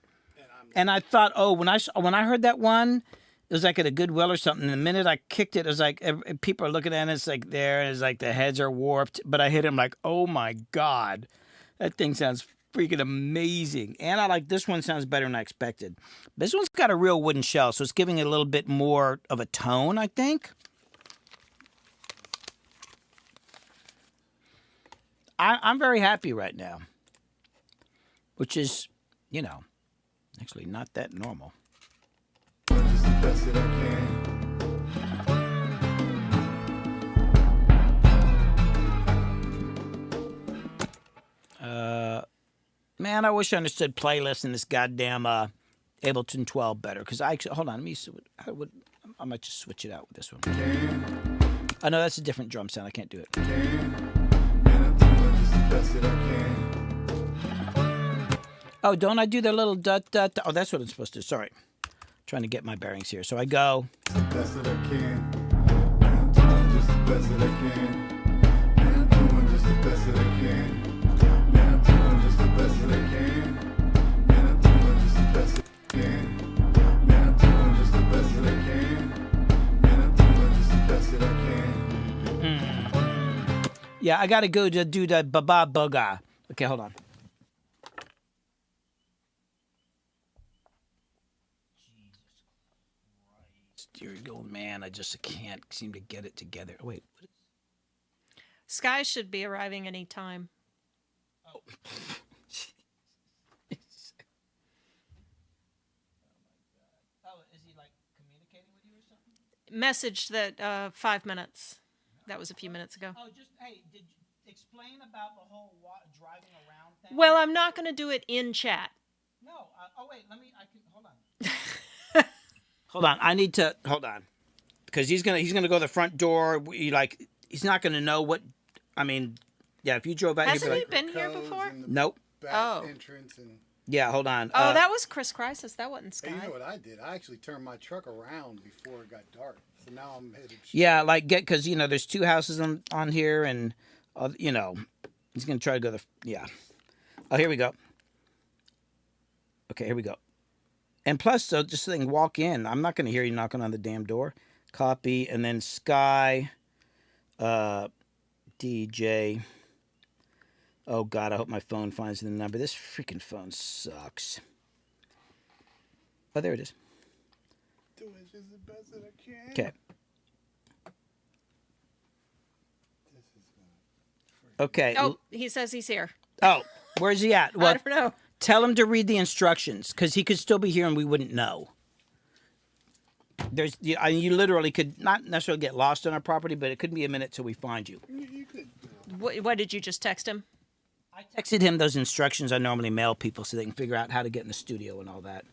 and I thought, when I heard that one. It was like at a Goodwill or something. The minute I kicked it, it was like people are looking at it. It's like it's like the heads are warped. But I hit him like, oh my God, that thing sounds freaking amazing. And I like this one sounds better than I expected. This one's got a real wooden shell, so it's giving it a little bit more of a tone, I think. I'm very happy right now, which is, actually not that normal. Best that I can. Man, I wish I understood playlists in this goddamn Ableton 12 better. Because hold on, let me see. I might just switch it out with this one. Oh no, that's a different drum sound. I can't do it. Oh, don't I do the little dot dot? Oh, that's what it's supposed to do. Sorry. Trying to get my bearings here. So I go. Best that I can. Man, I'm doing just the best that I can. Man, I'm doing just the best that I can. Man, I'm doing just the best that I can. Man, I'm doing just the best that I can. Man, I'm doing just the best that I can. Man, I'm doing just the best that I can. Yeah, I gotta go to do the baba boga. Okay, hold on. Here we go, man. I just can't seem to get it together. Oh, wait. Sky should be arriving any time. Oh. Oh, is he like communicating with you or something? Messaged that 5 minutes. That was a few minutes ago. Oh, just, hey, did you explain about the whole driving around thing? Well, I'm not going to do it in chat. No. Wait, hold on. Hold on, I need to hold on, because he's gonna go to the front door. He's not gonna know what. I mean, yeah. If you drove out, Hasn't he'd he be like, been here before? nope. Oh. Entrance and Yeah, hold on. Oh, that was Chris Crisis. That wasn't Sky. hey, you know what I did? I actually turned my truck around before it got dark. So now I'm headed. Yeah, because there's two houses on here, and he's gonna try to go yeah. Oh, here we go. Okay, here we go. And plus, so just saying, walk in. I'm not going to hear you knocking on the damn door. Copy, and then Sky, DJ. Oh, God, I hope my phone finds the number. This freaking phone sucks. Oh, there it is. Doing just the best that I can. Okay. Okay. Oh, he says he's here. Oh, where's he at? Well, I don't know. tell him to read the instructions, because he could still be here and we wouldn't know. You literally could not necessarily get lost on our property, but it could be a minute till we find you. You could. What did you just text him? I texted him those instructions I normally mail people so they can figure out how to get in the studio and all that.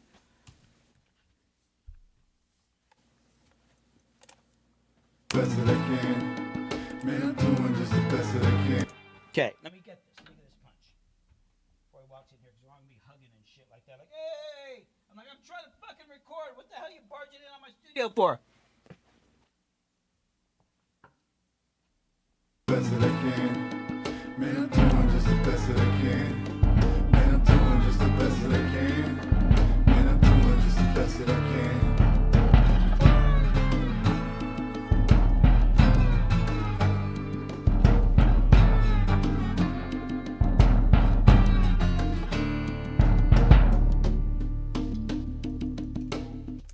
Best that I can. Man, I'm doing just the best that I can. Okay, let me get this. Look at this punch. Before he walks in here, because we're going to be hugging and shit like that. Like, hey! I'm like, I'm trying to fucking record. What the hell are you barging in on my studio for? Best that I can. Man, I'm doing just the best that I can. Man, I'm doing just the best that I can. Man, I'm doing just the best that I can.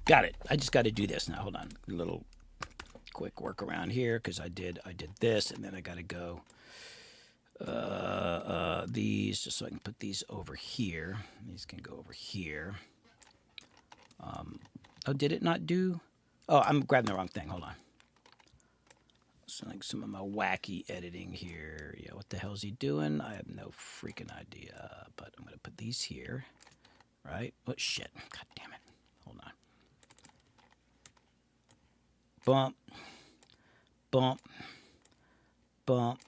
Got it. I just got to do this now. Hold on. A little quick workaround here, because I did this, and then I got to go these, just so I can put these over here. These can go over here. Oh, did it not do? Oh, I'm grabbing the wrong thing. Hold on. So like some of my wacky editing here. Yeah, what the hell is he doing? I have no freaking idea. But I'm gonna put these here, right? Oh shit! God damn it! Hold on. Bump, bump, bump.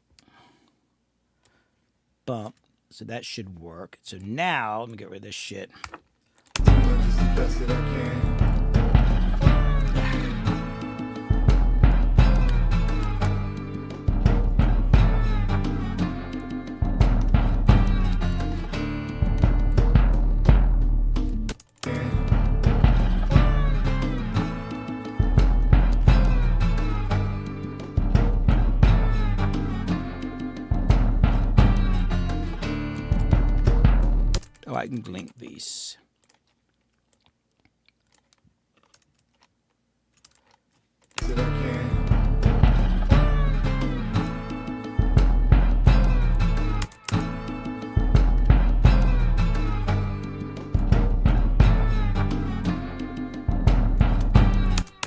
bump. So that should work. So now, let me get rid of this shit. Just the best that I can. Oh, I can link these. That I can.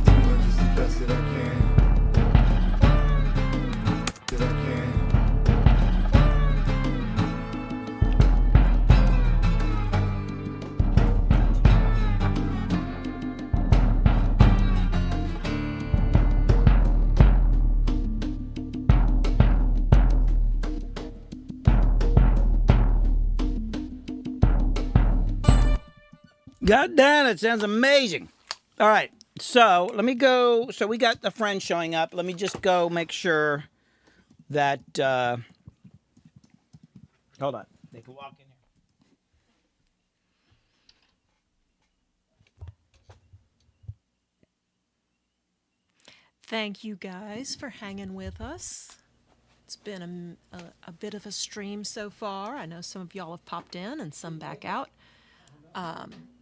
Just the best that I can. That I can. God damn, it sounds amazing. All right, so let me go. So we got the friend showing up. Let me just go make sure that. Hold on. They can walk in here. Thank you guys for hanging with us. It's been a bit of a stream so far. I know some of y'all have popped in and some back out.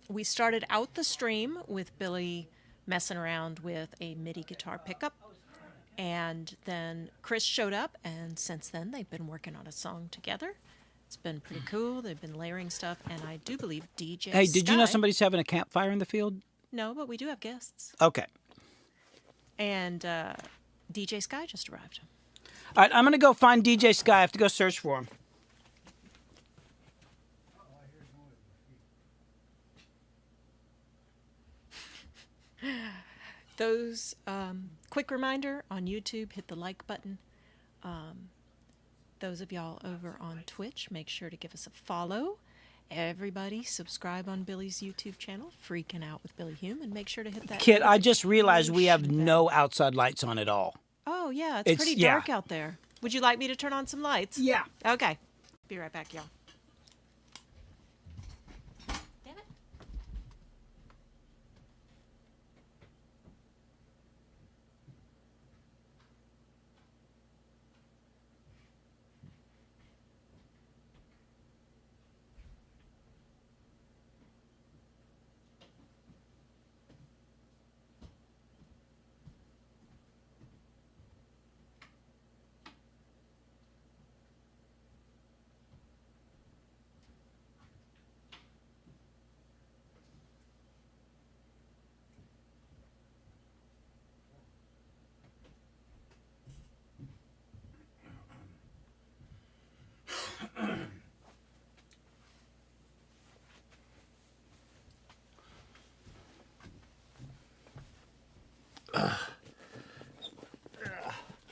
We started out the stream with Billy messing around with a MIDI guitar pickup. And then Chris showed up, and since then they've been working on a song together. It's been pretty cool. They've been layering stuff, and I do believe DJ Hey, did you know Sky- somebody's having a campfire in the field? No, but we do have guests. Okay. And DJ Sky just arrived. All right, I'm going to go find DJ Sky. I have to go search for him. Those, quick reminder on YouTube, hit the like button. Those of y'all over on Twitch, make sure to give us a follow. Everybody subscribe on Billy's YouTube channel, Freaking Out with Billy Hume, and make sure to hit that. Kid, I just realized we have notification no outside lights on at all. bell. Oh, yeah, It's- pretty yeah. dark out there. Would you like me to turn on some lights? Yeah. Okay. Be right back, y'all. Damn it.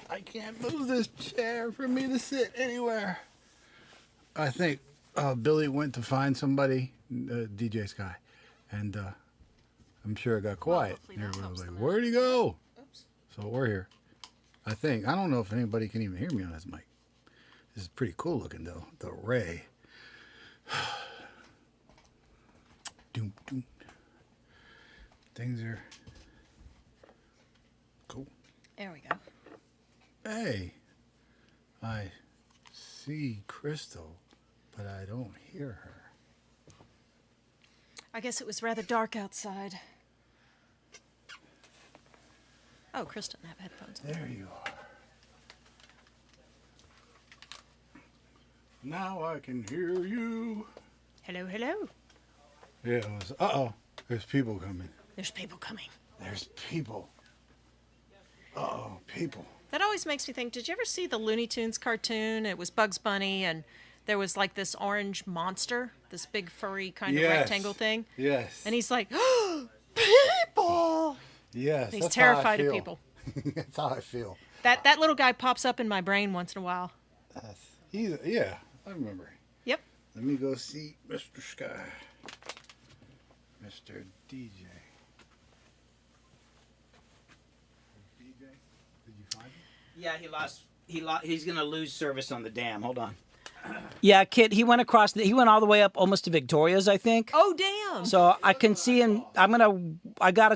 I can't move this chair for me to sit anywhere. I think Billy went to find somebody, DJ Sky, and I'm sure it got quiet. hopefully that Everyone was helps like, them out. "Where'd he go?" Oops. So we're here. I think. I don't know if anybody can even hear me on this mic. This is pretty cool looking though. The array. Doom, doom. Things are cool. There we go. Hey, I see Crystal, but I don't hear her. I guess it was rather dark outside. Oh, Chris doesn't have headphones on. There you are. Now I can hear you. Hello, hello. Yeah, it was. Uh-oh. There's people coming. There's people coming. There's people. Uh-oh, people. That always makes me think, did you ever see the Looney Tunes cartoon? It was Bugs Bunny, and there was like this orange monster, this big furry kind of Yes. rectangle thing. Yes. And he's like, oh, people! Yes. He's that's how I terrified of feel. people. That's how I feel. That little guy pops up in my brain once in a while. Yeah. Oh, I remember. Yep. Let me go see Mr. Sky. Mr. DJ. DJ? Did you find him? Yeah, he's gonna lose service on the dam. Hold on. Yeah, kid, he went across. He went all the way up almost to Victoria's, I think. Oh, damn. So I can see him.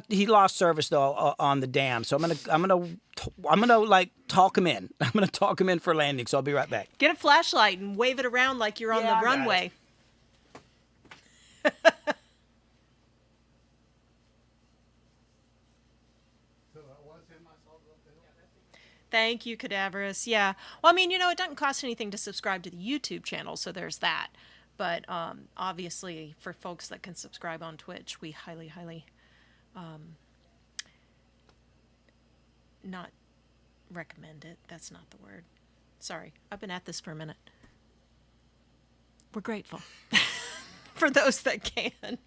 He lost service though on the dam. So I'm gonna like talk him in. I'm gonna talk him in for landing. So I'll be right back. Get a flashlight and wave it around like you're on Yeah, I the got runway. Thank you, Cadaverous. Yeah. Well, I mean, it doesn't cost anything to subscribe to the YouTube channel, so there's that. But obviously, for folks that can subscribe on Twitch, we highly, highly not recommend it. That's not the word. Sorry. I've been at this for a minute. We're grateful for those that can.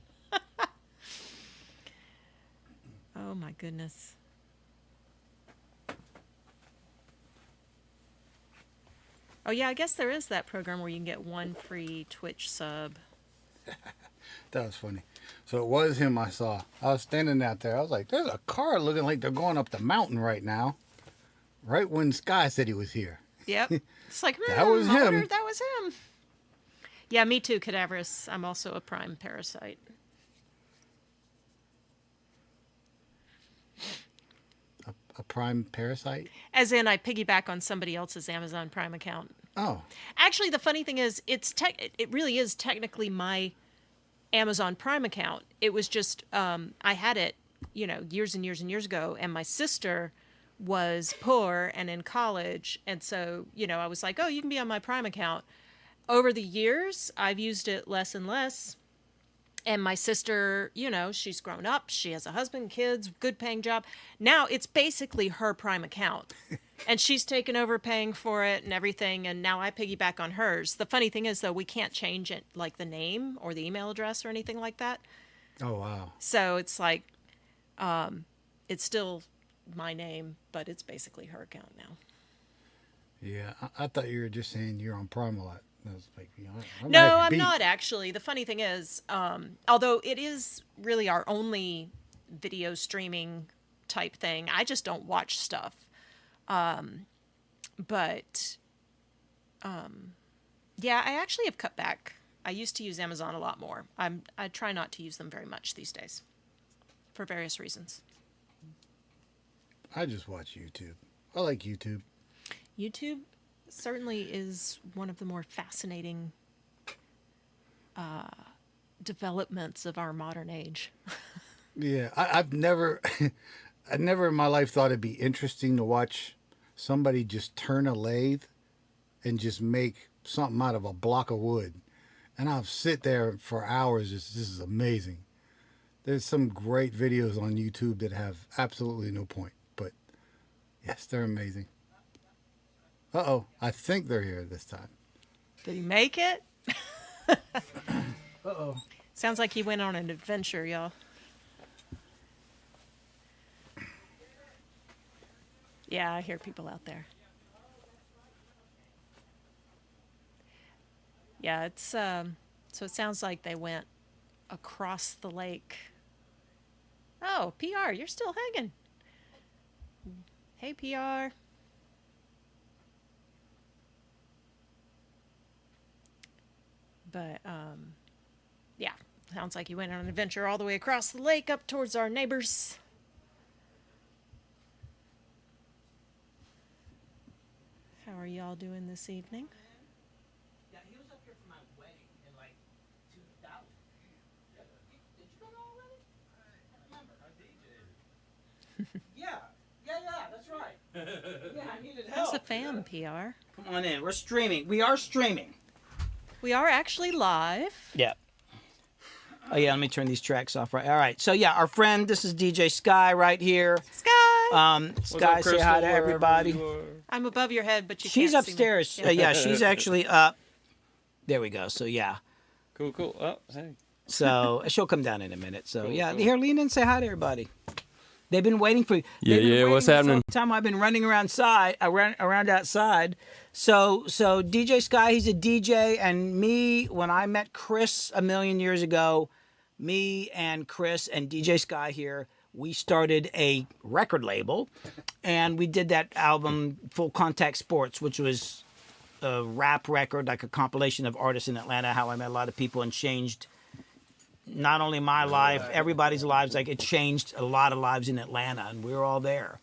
Oh, my goodness. Oh, yeah, I guess there is that program where you can get one free Twitch sub. That was funny. So it was him I saw. I was standing out there. I was like, there's a car looking like they're going up the mountain right now. Right when Sky said he was here. Yep. It's like, That was I wonder him. if that was him. Yeah, me too, Cadaverous. I'm also a Prime parasite. A Prime parasite? As in, I piggyback on somebody else's Amazon Prime account. Oh. Actually, the funny thing is, it really is technically my Amazon Prime account. It was just, I had it, years and years and years ago, and my sister was poor and in college, and so, I was like, oh, you can be on my Prime account. Over the years, I've used it less and less. And my sister, she's grown up. She has a husband, kids, good paying job. Now it's basically her Prime account. And she's taken over paying for it and everything. And now I piggyback on hers. The funny thing is, though, we can't change it, like the name or the email address or anything like that. Oh, wow. So it's like, it's still my name, but it's basically her account now. Yeah, I thought you were just saying you're on Prime a lot. I was like, No, I'm not actually. The funny thing is, although it is really our only video streaming type thing, I just don't watch stuff. But yeah, I actually have cut back. I used to use Amazon a lot more. I try not to use them very much these days for various reasons. I just watch YouTube. I like YouTube. YouTube certainly is one of the more fascinating developments of our modern age. Yeah, I've never, I never in my life thought it'd be interesting to watch somebody just turn a lathe and just make something out of a block of wood. And I'll sit there for hours. This is amazing. There's some great videos on YouTube that have absolutely no point. But yes, they're amazing. Uh-oh, I think they're here this time. Did he make it? Uh-oh. Sounds like he went on an adventure, y'all. Yeah, I hear people out there. Yeah, it's so it sounds like they went across the lake. Oh, PR, you're still hanging. Hey, PR. But yeah, sounds like he went on an adventure all the way across the lake up towards our neighbors. How are y'all doing this evening? Yeah, he was up here for my wedding in like 2000. Did you go already? I remember. I DJ'd. Yeah, that's right. Yeah, I needed help. How's the fam, PR? Come on in. We're streaming. We are streaming. We are actually live. Yeah. Oh, yeah, let me turn these tracks off. Right. All right. So, yeah, our friend, this is DJ Sky right here. Sky! Sky, say hi to everybody. I'm above your head, but you She's can't see me. upstairs. Yeah, she's actually up. There we go. So, yeah. Cool. Oh, hey. So, she'll come down in a minute. So, Cool, yeah. cool. Here, lean in and say hi to everybody. They've been waiting for you. Yeah, They've been yeah, waiting what's this happening? whole time I've been running around outside. So DJ Sky, he's a DJ, and me, when I met Chris a million years ago, me and Chris and DJ Sky here, we started a record label, and we did that album Full Contact Sports, which was a rap record, like a compilation of artists in Atlanta, how I met a lot of people and changed not only my life, everybody's lives. Like, it changed a lot of lives in Atlanta, and we were all there.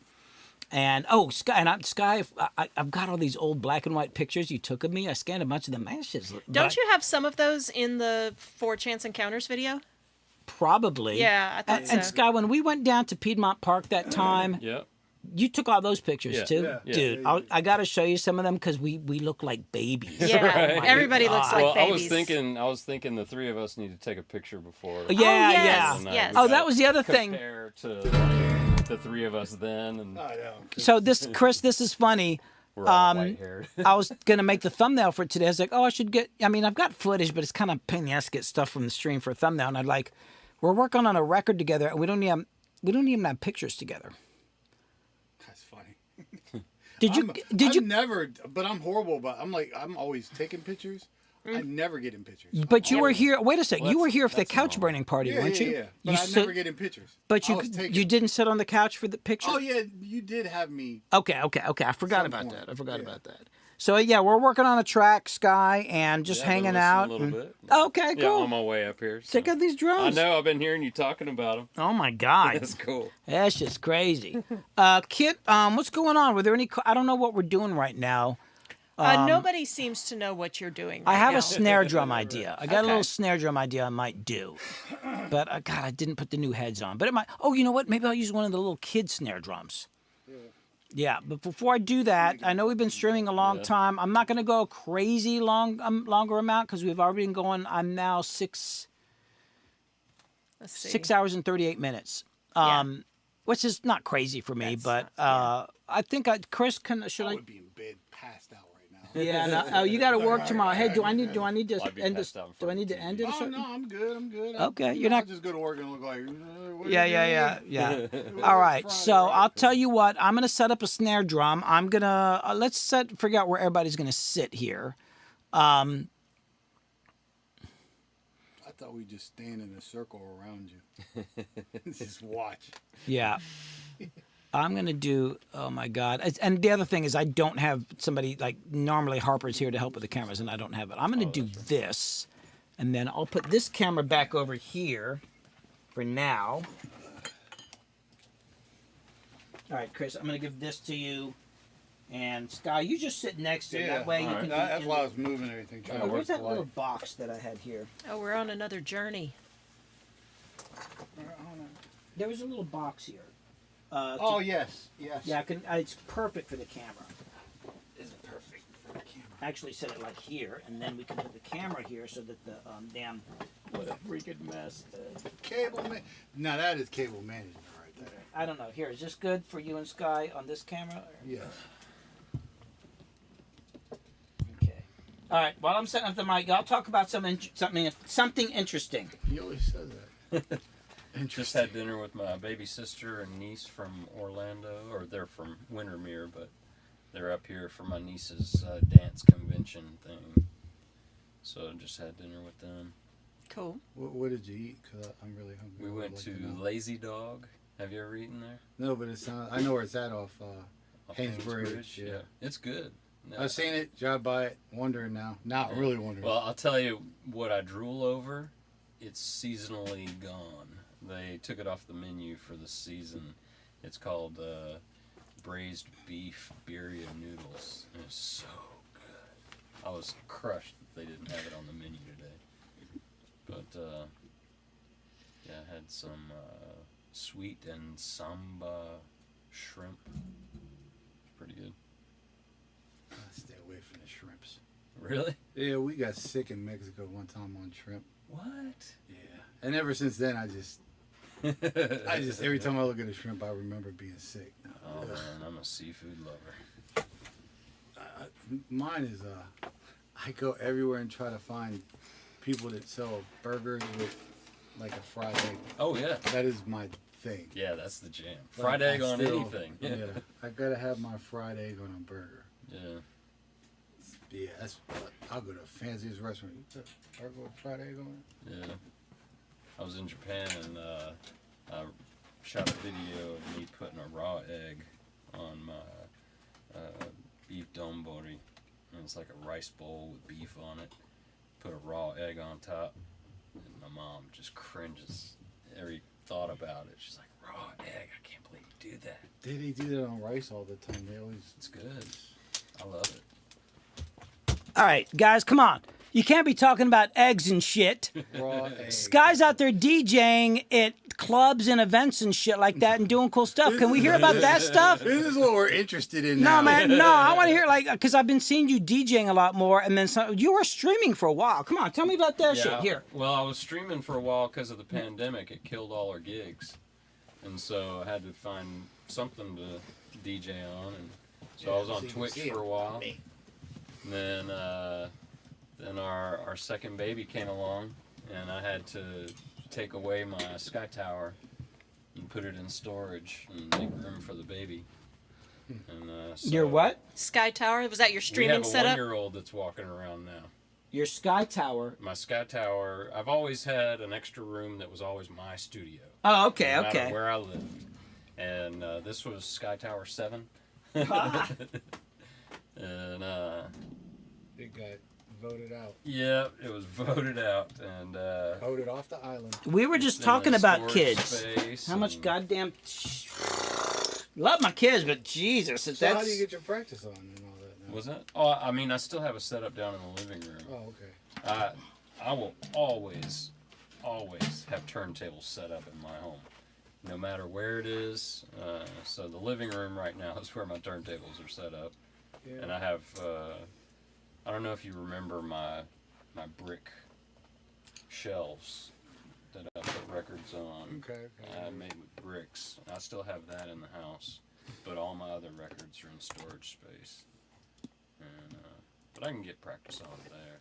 And Sky, I've got all these old black and white pictures you took of me. I scanned a bunch of them. Don't you have some of those in the 4Chance Encounters video? Probably. Yeah, I thought and, so. And Sky, when we went down to Piedmont Park that time, Yep. you took all those pictures Yeah. too, Yeah. dude. Yeah. I got to show you some of them because we look like babies. Yeah, Right. everybody looks like Well, babies. I was thinking the three of us need to take a picture before. Yeah, yes, yeah. yes. Oh, that was the other thing. Compare to the three of us then, and So Chris, this is funny. we're all white-haired. I was gonna make the thumbnail for today. I was like, oh, I've got footage, but it's kind of pain in the ass to get stuff from the stream for a thumbnail. And we're working on a record together, and we don't even have pictures together. That's funny. Did you? Never, but I'm horrible. But I'm always taking pictures. I never get in pictures. But you were here. Wait a sec. Well, you were here for the that's couch normal. burning party, Yeah, weren't yeah, you? yeah. But You I sit- never get in pictures. But I you was taking- you didn't sit on the couch for the picture. Oh yeah, you did have me. Okay. I forgot Some about point. that. I forgot Yeah. about that. So yeah, we're working on a track, Sky, and just Yeah, I've been hanging listening out. a little and- bit. Okay, Yeah, cool. on my way up here. so. Check out these I drums. know. I've been hearing you talking about them. Oh my God. That's cool. That's just crazy. Kit, what's going on? Were there any? I don't know what we're doing right now. Nobody seems to know what you're doing right I have now. a snare drum idea. I got a Okay. little snare drum idea I might do, but God, I didn't put the new heads on. But it might. Oh, you know what? Maybe I'll use one of the little kid snare drums. Yeah, but before I do that, I know we've been streaming a long time. I'm not going to go crazy longer amount because we've already been going. I'm now Let's see. 6 hours and 38 minutes. Which is not crazy for me, That's but I think Chris should I I? would be in bed, passed out right now. Yeah, no, you got to work tomorrow. Hey, do I need to I'd be end this? passed out in Do I front need of to the end it? or Oh something? no, I'm good. I'm good. Okay, I'll you're not. just go to work and look like. What are Yeah. you doing? All right, Friday, so right? I'll tell you what. I'm gonna set up a snare drum. I'm gonna figure out where everybody's gonna sit here. I thought we'd just stand in a circle around you. Just watch. Yeah. I'm going to do, oh my God. And the other thing is I don't have somebody, like normally Harper's here to help with the cameras and I don't have it. I'm going to do this and then I'll put this camera back over here for now. All right, Chris, I'm going to give this to you. And Sky, you just sit next to it. That way you can. That's why I was moving everything. Trying Oh, to where's work that the little light. box that I had here? Oh, we're on another journey. There was a little box here. Oh yes. Yeah, it's perfect for the camera. Is it perfect for the camera? Actually, set it like here, and then we can put the camera here so that the damn what a freaking mess. Cable man. Now that is cable management right there. I don't know. Here, is this good for you and Sky on this camera? Yes. Okay. All right. While I'm setting up the mic, y'all talk about something interesting. He always says that. Just had dinner with my baby sister and niece from Orlando, or they're from Windermere, but they're up here for my niece's dance convention thing. So just had dinner with them. Cool. What did you eat? Cause I'm really hungry. We I would went like to know. Lazy Dog. Have you ever eaten there? No, but it sounds. I know where it's at off Off Hainesbridge. Yeah. It's good. No. I've seen it, drive by it, wondering now. Not really wondering. Well, I'll tell you what I drool over. It's seasonally gone. They took it off the menu for the season. It's called braised beef birria noodles. And it's so good. I was crushed that they didn't have it on the menu today. But yeah, I had some sweet and samba shrimp. Pretty good. Stay away from the shrimps. Really? Yeah, we got sick in Mexico one time on shrimp. What? Yeah. And ever since then, I just every time I look at a shrimp, I remember being sick. Oh man, I'm a seafood lover. Mine is I go everywhere and try to find people that sell burgers with like a fried egg. Oh yeah. That is my thing. Yeah, that's the jam. But Fried egg I on still- anything. Yeah, I gotta have my fried egg on a burger. Yeah. Yeah, that's. I'll go to the fanciest restaurant. You put burger with fried egg on it? Yeah. I was in Japan and I shot a video of me putting a raw egg on my beef donbori. And it's like a rice bowl with beef on it. Put a raw egg on top. And my mom just cringes every thought about it. She's like, raw egg? I can't believe you do that. They do that on rice all the time. They always. It's good. I love it. All right, guys, come on. You can't be talking about eggs and shit. Raw egg. Sky's out there DJing at clubs and events and shit like that and doing cool stuff. Can we hear about that stuff? This is what we're interested in No, now. man, no. I want to hear, like, because I've been seeing you DJing a lot more, and then you were streaming for a while. Come on, tell me about that shit. Here. Well, I was streaming for a while because of the pandemic. It killed all our gigs. And so I had to find something to DJ on. And so I was on Twitch for a while. And then our second baby came along, and I had to take away my Sky Tower and put it in storage and make room for the baby. And so Your what? Sky Tower, was that your We streaming have a setup? 1-year-old that's walking around now. Your Sky Tower. My Sky Tower, I've always had an extra room that was always my studio. Oh, okay, No matter okay. where I lived. And this was Sky Tower 7. Ah. And It got voted out. yeah, it was voted out. And Voted off the island. We were just in talking a about storage kids. space How much and- goddamn... Love my kids, but Jesus, if So that's... how do you get your practice on and all that now? Was that? Oh, I mean, I still have a setup down in the living room. Oh, okay. I will always have turntables set up in my home, no matter where it is. So the living room right now is where my turntables are set up, Yeah. and I have. I don't know if you remember my brick shelves that I put records on. Okay. I made with bricks. I still have that in the house, but all my other records are in storage space. And but I can get practice on there.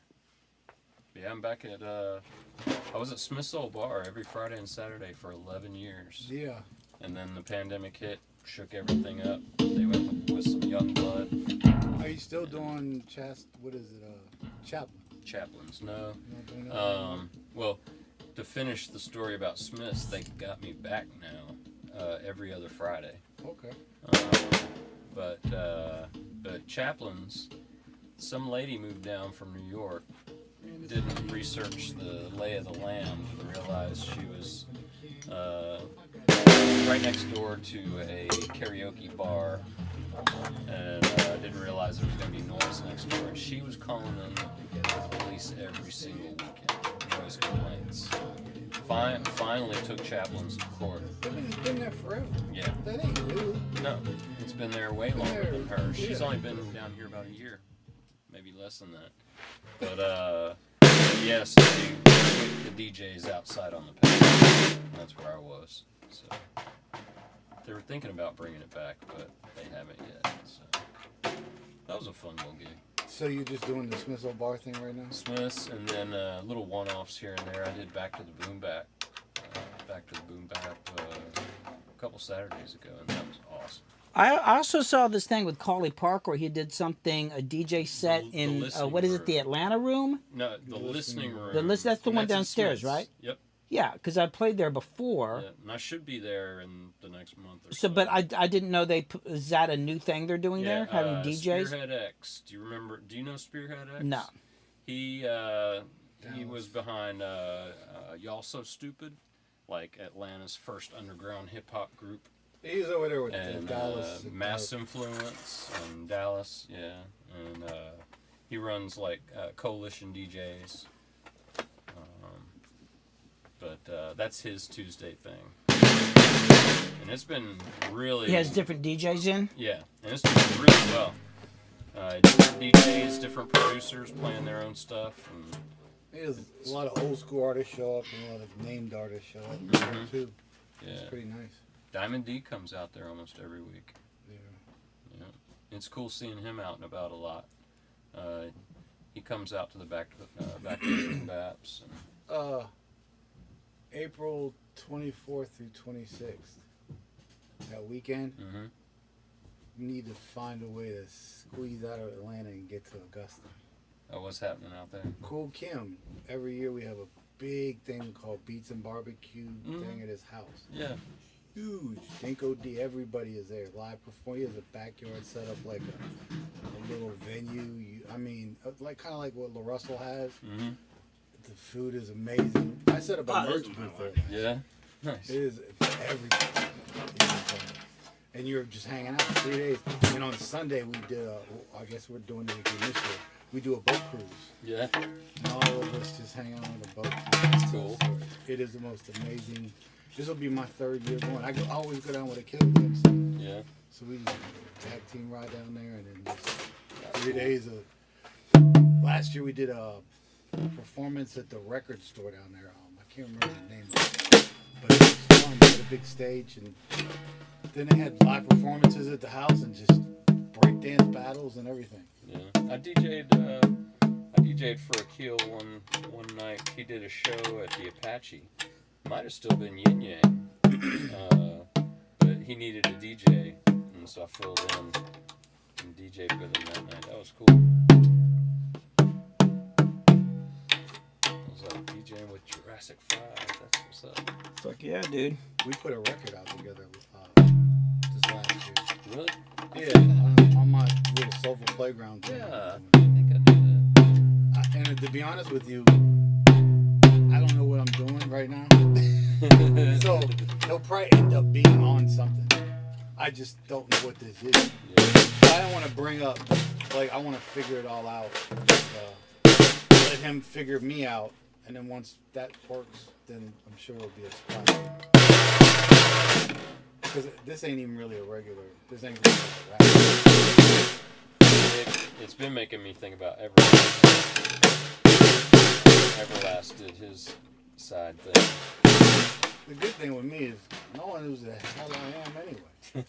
Yeah, I'm back at. I was at Smith's Old Bar every Friday and Saturday for 11 years, Yeah. and then the pandemic hit, shook everything up. They went with some young blood. Are you still doing what is it? Chaplain? Chaplains, no. You not doing that? Well, to finish the story about Smith's, they got me back now every other Friday. Okay. But Chaplains, some lady moved down from New York, didn't research the lay of the land, and realized she was right next door to a karaoke bar, and didn't realize there was going to be noise next door. And she was calling in the police every single weekend, noise complaints. Finally took Chaplains to court. It's been there forever. Yeah. That ain't new. No, it's been there way longer there, than her. She's yeah. only been down here about a year, maybe less than that. But yes, they put the DJs outside on the patio. That's where I was. So they were thinking about bringing it back, but they haven't yet. So that was a fun little gig. So you're just doing the Smith's Old Bar thing right now? Smith's, and then little one-offs here and there. I did Back to the Boom Bap, a couple Saturdays ago, and that was awesome. I also saw this thing with Cauley Park where he did something, a DJ set The in, listening what is it, room. the Atlanta room? No, the listening room. That's the And one in downstairs, Smith's. right? Yep. Yeah, because I played there before. Yeah, and I should be there in the next month or So, so. but I didn't know is that a new thing they're doing there, having DJs? Spearhead X. Do you know Spearhead X? No. He was behind Y'all So Stupid, like Atlanta's first underground hip hop group, He's over there with and Dallas. Mass Influence and Dallas, yeah, and he runs like Coalition DJs. But that's his Tuesday thing, and it's been really. He has different DJs in? Yeah, and it's doing really well. Different DJs, different producers playing their own stuff, and There's a lot of old school artists show up and a lot of named artists show up Mhm. too. yeah. It's pretty nice. Diamond D comes out there almost every week. Yeah. Yeah, it's cool seeing him out and about a lot. He comes out to the back to the Baps. And, April 24th through 26th. That weekend, we need to find a way to squeeze out of Atlanta and get to Augusta. Oh, what's happening out there? Cool Kim. Every year we have a big thing called Beats and Barbecue thing at his house. Yeah. Huge. Dinko D, everybody is there. Live perform. He has a backyard set up like a little venue. I mean, like kind of like what La Russell has. The food is amazing. I set up a merch booth there. Yeah. Nice. It is everything. And you're just hanging out for 3 days. And on Sunday we did. I guess we're doing it again this year. We do a boat cruise. Yeah. And all of us just hang out on the boat. Cool. So it is the most amazing. This will be my 3rd year going. I always go down with a kill team. Yeah. So we just tag team ride down there and then just 3 days of. Last year we did a performance at the record store down there. I can't remember the name of it, but it was fun. They had a big stage and then they had live performances at the house and just breakdance battles and everything. Yeah. I DJ'd for Akil one night. He did a show at the Apache. Might have still been Yin Yang, but he needed a DJ, and so I filled in and DJ'd with him that night. That was cool. I was like DJing with Jurassic 5. That's what's up. Fuck yeah, dude. We put a record out together this last year. Really? Yeah, on my little Soulful Playground thing. Yeah, I think I knew that. And to be honest with you, I don't know what I'm doing right now. So he'll probably end up being on something. I just don't know what this is. I don't want to bring up, like, I want to figure it all out. Let him figure me out. And then once that works, then I'm sure it'll be a spot. Because this ain't even really a regular, this ain't really a rap. It's been making me think about Everlast did his side thing. The good thing with me is no one knows the hell I am anyway.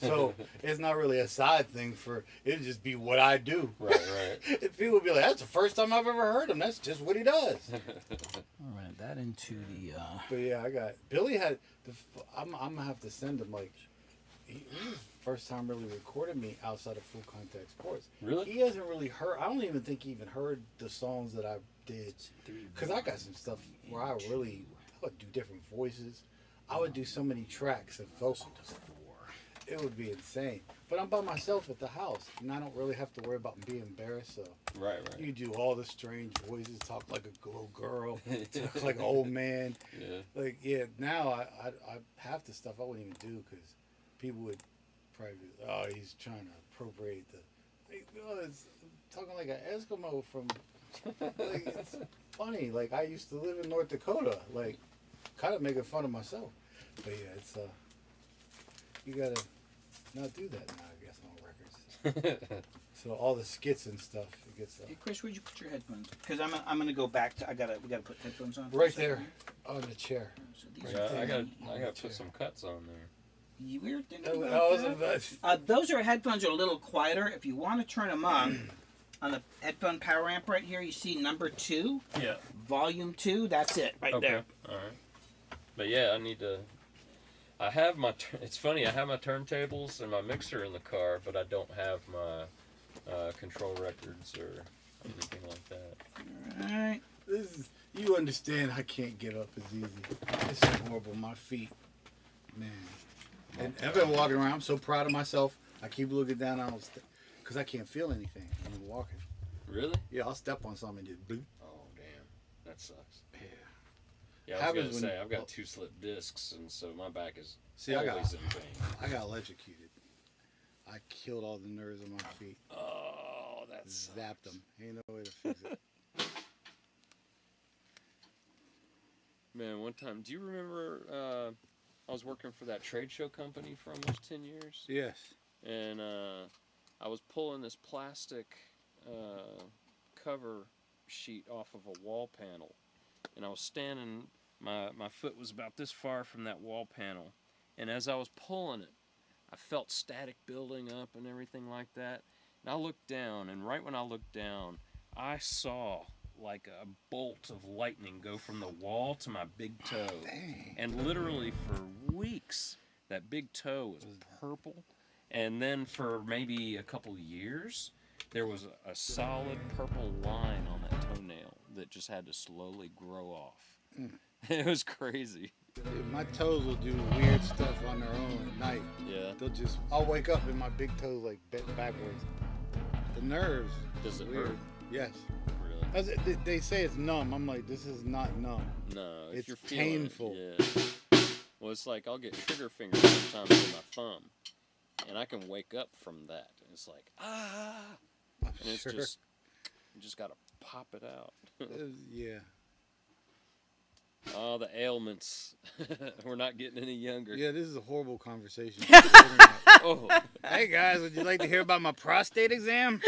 So it's not really a side thing it'd just be what I do. Right. If people would be like, that's the first time I've ever heard him. That's just what he does. All right, that into the. But yeah, Billy had. I'm gonna have to send him like. He was the first time really recorded me outside of Full Contact Sports. Really? He hasn't really heard. I don't even think he even heard the songs that I did. Because I got some stuff where I would do different voices. I would do so many tracks of vocals. It would be insane. But I'm by myself at the house, and I don't really have to worry about being embarrassed. So Right. you do all the strange voices, talk like a little girl, talk like an old man. Yeah. Now I half the stuff I wouldn't even do because people would probably be, oh, he's trying to appropriate it's talking like an Eskimo from, like, it's funny. Like, I used to live in North Dakota, like, kind of making fun of myself. But yeah, it's, you gotta not do that now, I guess, on records. So all the skits and stuff, it gets, Hey Chris, where'd you put your headphones? Because I'm gonna go back to. We gotta put headphones on. right there on the chair. So these Yeah, are I got to put some cuts on there. we're thinking Oh, about that's- that. Those are headphones are a little quieter. If you want to turn them on the headphone power amp right here, you see number 2, Yeah. volume 2. That's it right Okay. there. All right. But yeah, I need to. I have my. It's funny. I have my turntables and my mixer in the car, but I don't have my control records or anything like that. All right. You understand I can't get up as easy. It's horrible. My feet, man. And I've been walking around. I'm so proud of myself. I keep looking down. Because I can't feel anything when I'm walking. Really? Yeah, I'll step on something and just bloop. Oh damn, that sucks. Yeah. Yeah, I was Happens gonna say when- I've got 2 slipped discs, and so my back is See, I always got- in pain. I got electrocuted. I killed all the nerves in my feet. Oh, that's Zapped them. Ain't no way to fix it. Man, one time, do you remember I was working for that trade show company for almost 10 years? Yes. And I was pulling this plastic cover sheet off of a wall panel. And I was standing, my foot was about this far from that wall panel. And as I was pulling it, I felt static building up and everything like that. And I looked down, and right when I looked down, I saw like a bolt of lightning go from the wall to my big toe. Dang. And literally for weeks, that big toe was purple. And then for maybe a couple years, there was a solid purple line on that toenail that just had to slowly grow off. It was crazy. Dude, my toes will do weird stuff on their own at night. Yeah. I'll wake up and my big toes like bent backwards. The nerves. Does it weird. hurt? Yes. Really? They say it's numb. I'm like, this is not numb. No, if It's you're feeling painful. it, yeah. Well, it's like I'll get trigger fingers sometimes in my thumb, and I can wake up from that. And it's like, and it's Sure. just, you just gotta pop it out. Yeah. Oh, the ailments. We're not getting any younger. Yeah, this is a horrible conversation. Oh, Hey guys, would you like to hear about my prostate exam?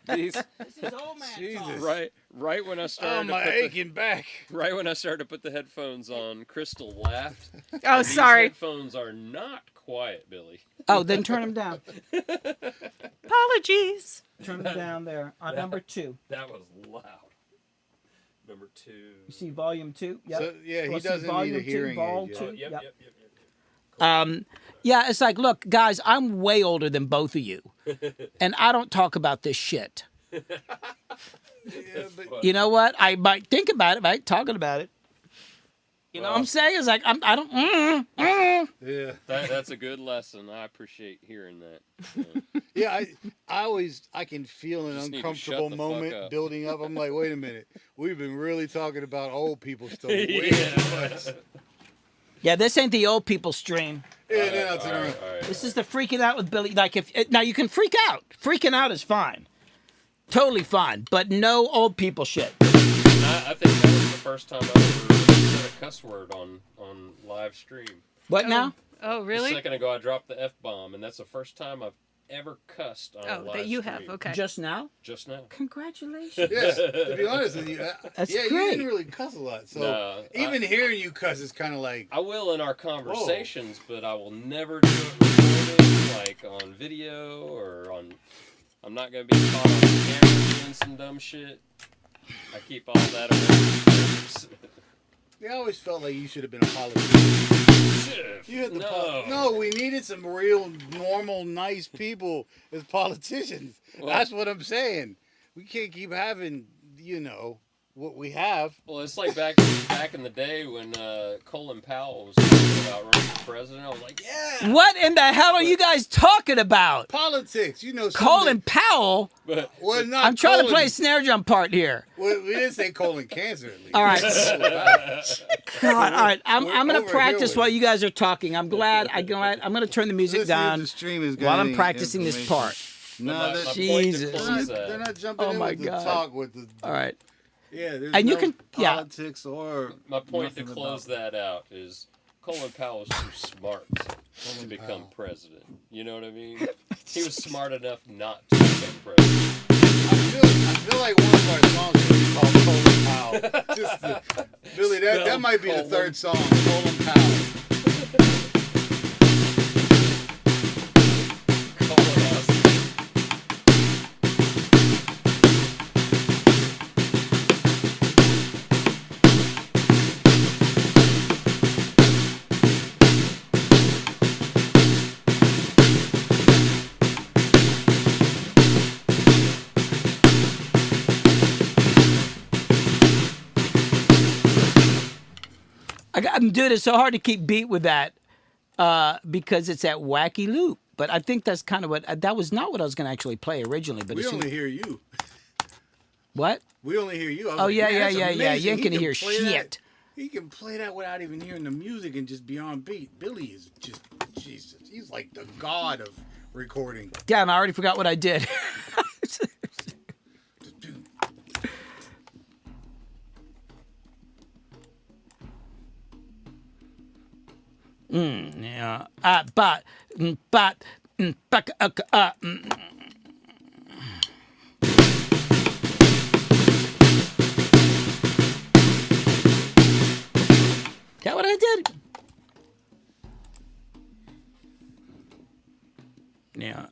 these, This is old man Jesus. talk. right when I Oh, started my to put aching back. right when I started to put the headphones on, Crystal laughed. Oh, These sorry. headphones are not quiet, Billy. Oh, then turn them down. Apologies. Turn them down there on number 2. That was loud. Number 2. You see volume 2? Yep. So, yeah, he Well, see, doesn't need volume a hearing two, vol aid yet. two. Oh, yep, Yep. yep. Yeah, it's like, look, guys, I'm way older than both of you, and I don't talk about this shit. Yeah, but You know what? I might think about it, right? Talking about it. You know what I'm saying? It's like I don't. yeah. That's a good lesson. I appreciate hearing that. Yeah, I can feel an Just need to shut uncomfortable the fuck moment up. building up. I'm like, wait a minute, we've been really talking about old people stuff way Yeah. too much. Yeah, this ain't the old people stream. Yeah, then I'll turn All around. right, all right. This is the freaking out with Billy. Like if now you can freak out. Freaking out is fine, totally fine. But no old people shit. I think that was the first time I ever said a cuss word on live stream. What now? Oh, A really? second ago, I dropped the F-bomb, and that's the first time I've ever cussed on a Oh, live that you stream. have. Okay. Just now? Just now. Congratulations. Yeah, to be honest with you, That's yeah, you great. didn't really cuss a lot. So No, even hearing you cuss is kind of like, I will in our conversations, but I will never do it recorded, like on video or on. I'm not gonna be caught on camera doing some dumb shit. I keep all that around. I always felt like you should have been a politician. You had the No. no, we needed some real, normal, nice people as politicians. Well- That's what I'm saying. We can't keep having, what we have. Well, it's like back in the day when Colin Powell was talking about running for president. I was like, yeah. What in the hell are you guys talking about? Politics, Colin Powell? But Well, not I'm trying to colon- play a snare drum part here. Well, we didn't say colon cancer, at least. All right. God, all right. I'm We're going over to here practice with while you guys are talking. I'm glad. I'm going to turn the music Let's see if down the stream has got while I'm any practicing this information. part. No, my they're, point to Jesus. close they're that- not jumping Oh in my with God. the talk with the. All right. Yeah, there's And no you can- yeah. politics or. My point to nothing close about- that out is Colin Powell was too smart to become Powell. president. You know what I mean? He was smart enough not to become president. I feel like one of our songs should be called Colin Powell. Billy, that Spell might be the Colin. third song, Colin Powell. Colin Austin. I'm doing it so hard to keep beat with that because it's that wacky loop. But I think that's kind of that was not what I was going to actually play originally. But We as soon- only hear you. what? We only hear you. I was Oh, like, yeah, man, yeah, that's yeah, yeah. amazing. You ain't He gonna can hear play that- shit. He can play that without even hearing the music and just be on beat. Billy is just, Jesus. He's like the god of recording. Damn, I already forgot what I did. Yeah. Is that what I did? Yeah.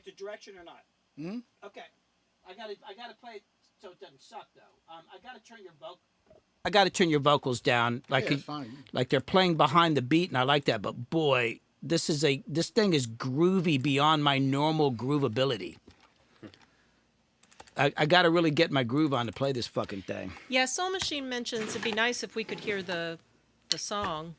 the direction or not? Hmm? Okay. I gotta play it so it doesn't suck though. I gotta turn your vocals down like Yeah, it's fine. like they're playing behind the beat, and I like that. But boy, this thing is groovy beyond my normal groovability. I got to really get my groove on to play this fucking thing. Yeah, Soul Machine mentions it'd be nice if we could hear the song.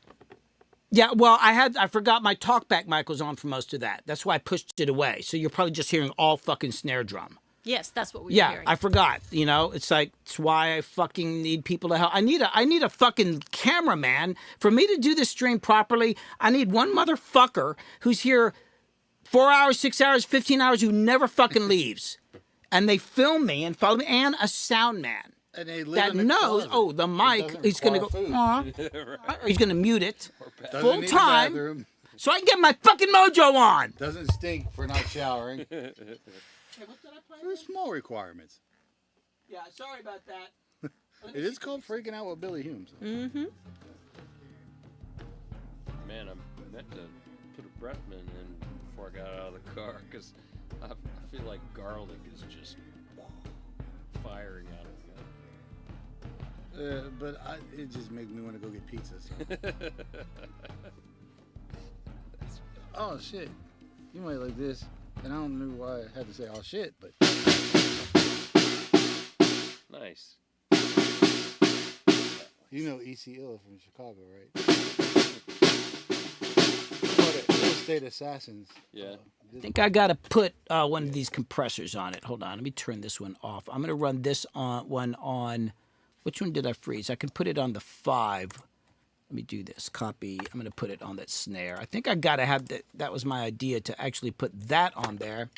Yeah, well, I forgot my talkback mic was on for most of that. That's why I pushed it away. So you're probably just hearing all fucking snare drum. Yes, that's what we were Yeah, hearing. I forgot. You know, it's why I fucking need people to help. I need a fucking cameraman for me to do this stream properly. I need one motherfucker who's here 4 hours, 6 hours, 15 hours, who never fucking leaves. And they film me and follow me, and a sound man And they live that in the knows, closet. oh, the It mic, doesn't he's going to require go, food. or he's going to mute it Doesn't full need a time bathroom. so I can get my fucking mojo on. Doesn't stink for not showering. Hey, what did I play? There's small requirements. Yeah, sorry about that. It is called freaking out with Billy Hume. Mm-hmm. Man, I meant to put a Breathman in before I got out of the car because I feel like garlic is just firing out of it. But it just makes me want to go get pizza. So. Oh shit! You might like this, and I don't know why I had to say oh shit, but Nice. you know E.C. Illa from Chicago, right? Real Estate Assassins. Yeah. I think I got to put one of these compressors on it. Hold on, let me turn this one off. I'm going to run this one on. Which one did I freeze? I can put it on the 5. Let me do this. Copy. I'm going to put it on that snare. I think I got to have that. That was my idea, to actually put that on there.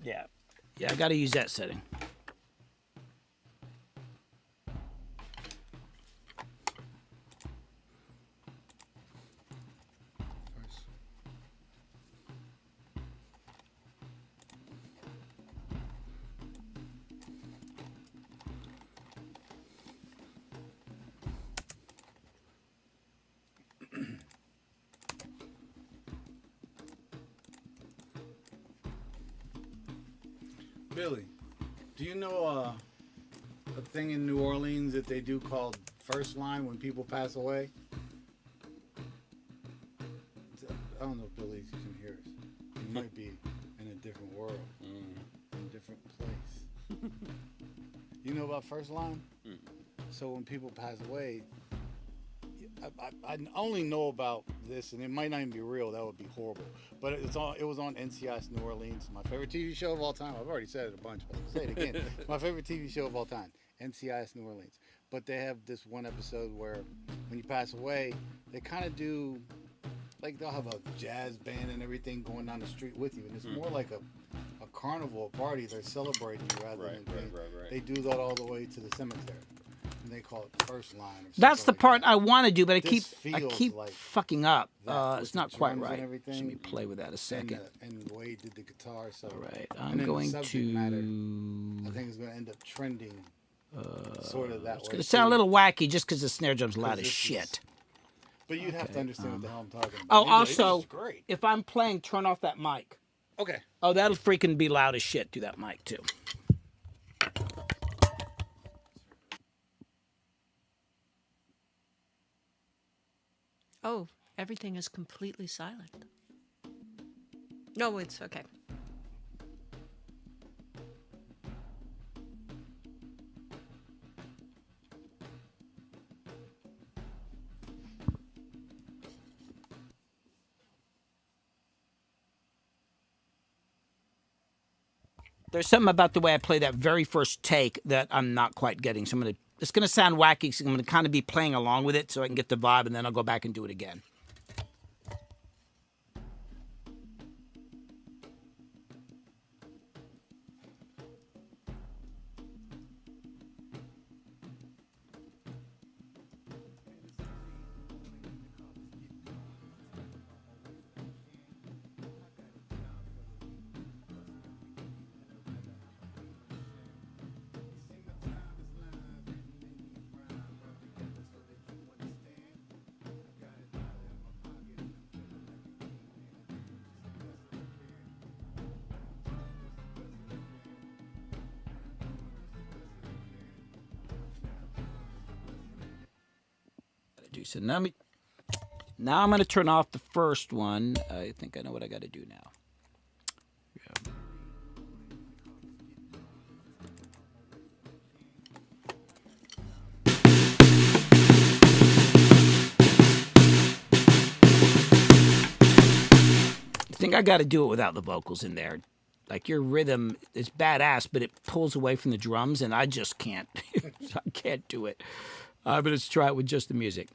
Yeah. Yeah, I got to use that setting. Billy, do you know a thing in New Orleans that they do called first line when people pass away? I don't know if Billy can hear us. He might be in a different world, in a different place. You know about first line? So when people pass away, I only know about this, and it might not even be real. That would be horrible. But it was on NCIS New Orleans, my favorite TV show of all time. I've already said it a bunch, but I'll say it again. My favorite TV show of all time, NCIS New Orleans. But they have this one episode where when you pass away, they kind of do, like they'll have a jazz band and everything going down the street with you. And it's more like a carnival, a party. They're celebrating you rather than they do that all the way to the cemetery. And they call it first line. Or That's the like part that. I want to do, but I This keep feels like fucking up. that It's with not the quite drums and right. everything. Let me play with that a second. And Wade did the guitar. So All right, and I'm then going the subject to. matter, I think it's going to end up trending sort of that It's way. going to sound a little wacky just because the snare drum's loud as this is- shit. But you'd have to understand what the hell I'm talking about. Oh, You'd be like, "This also, is great." if I'm playing, turn off that mic. Okay. Oh, that'll freaking be loud as shit through that mic, too. Oh, everything is completely silent. No, it's okay. There's something about the way I play that very first take that I'm not quite getting. So it's gonna sound wacky, so I'm gonna kind of be playing along with it so I can get the vibe, and then I'll go back and do it again. see. So now I'm going to turn off the first one. I think I know what I got to do now. Yeah. I think I got to do it without the vocals in there. Like your rhythm is badass, but it pulls away from the drums, and I just can't. I can't do it. But let's try it with just the music.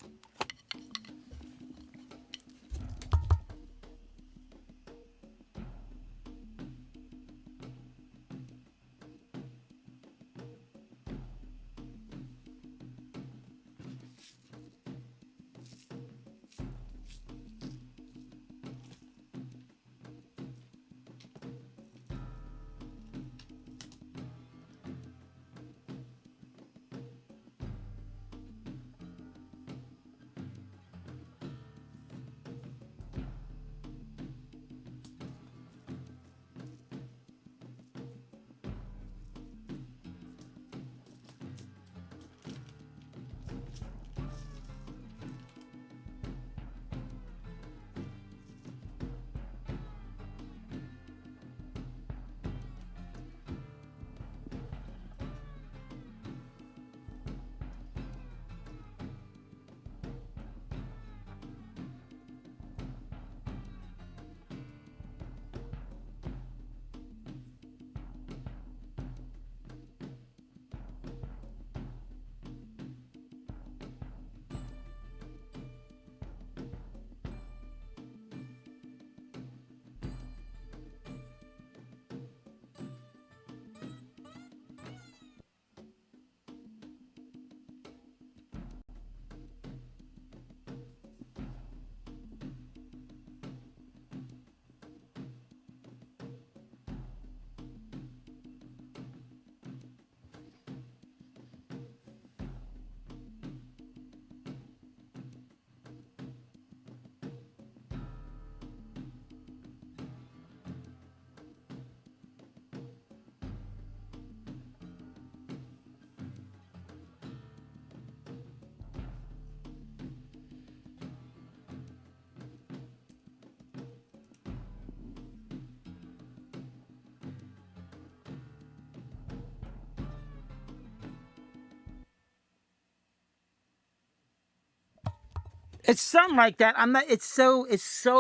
It's something like that. I'm not. It's so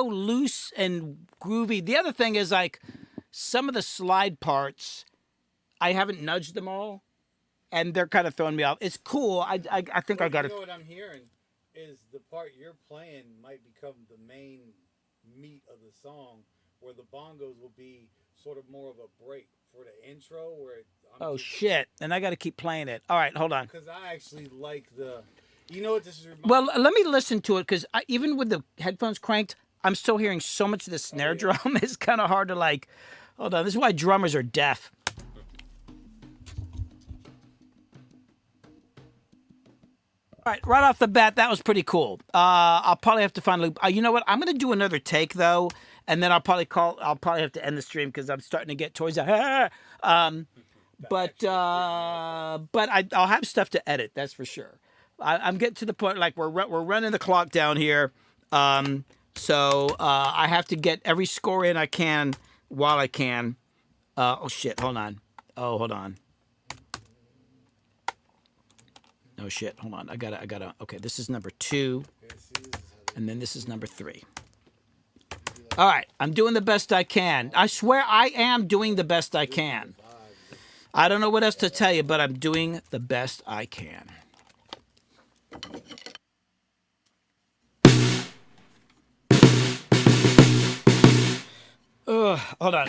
loose and groovy. The other thing is like some of the slide parts, I haven't nudged them all, and they're kind of throwing me off. It's cool. I think I got it. You know what I'm hearing is the part you're playing might become the main meat of the song, where the bongos will be sort of more of a break for the intro. Shit! And I got to keep playing it. All right, hold on. Because I actually like the. You know what this is? Well, let me listen to it because even with the headphones cranked, I'm still hearing so much of the snare drum. It's kind of hard to like. Hold on. This is why drummers are deaf. All right off the bat, that was pretty cool. I'll probably have to find a loop. You know what? I'm gonna do another take though, and then I'll probably have to end the stream because I'm starting to get towards that. But I'll have stuff to edit. That's for sure. I'm getting to the point like we're running the clock down here, so I have to get every score in I can while I can. Oh shit! Hold on. Hold on. Oh shit! Hold on. I gotta. Okay, this is number 2, and then this is number 3. All right, I'm doing the best I can. I swear I am doing the best I can. I don't know what else to tell you, but I'm doing the best I can. Hold on.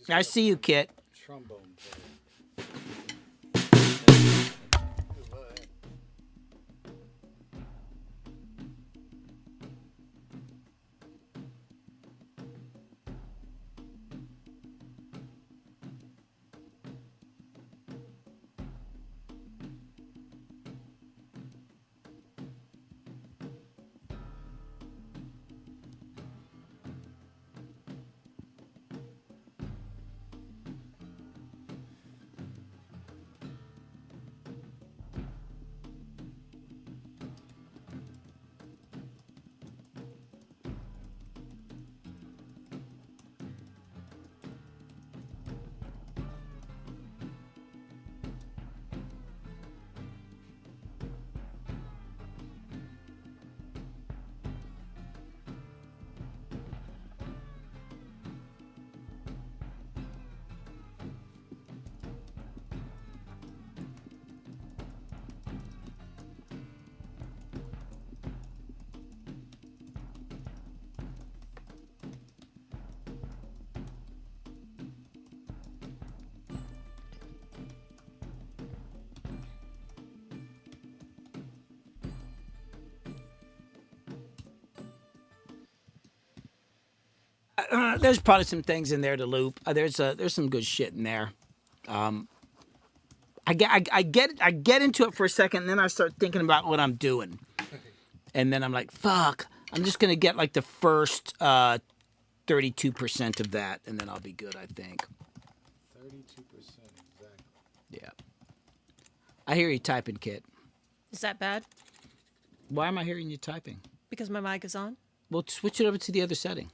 I see you, Kit. Trombone player. there's probably some things in there to loop. There's some good shit in there. I get into it for a second, and then I start thinking about what I'm doing, and then I'm like, fuck. I'm just gonna get like the first 32% of that, and then I'll be good. I think. 32% exactly. Yeah. I hear you typing, Kit. Is that bad? Why am I hearing you typing? Because my mic is on? Well, switch it over to the other setting.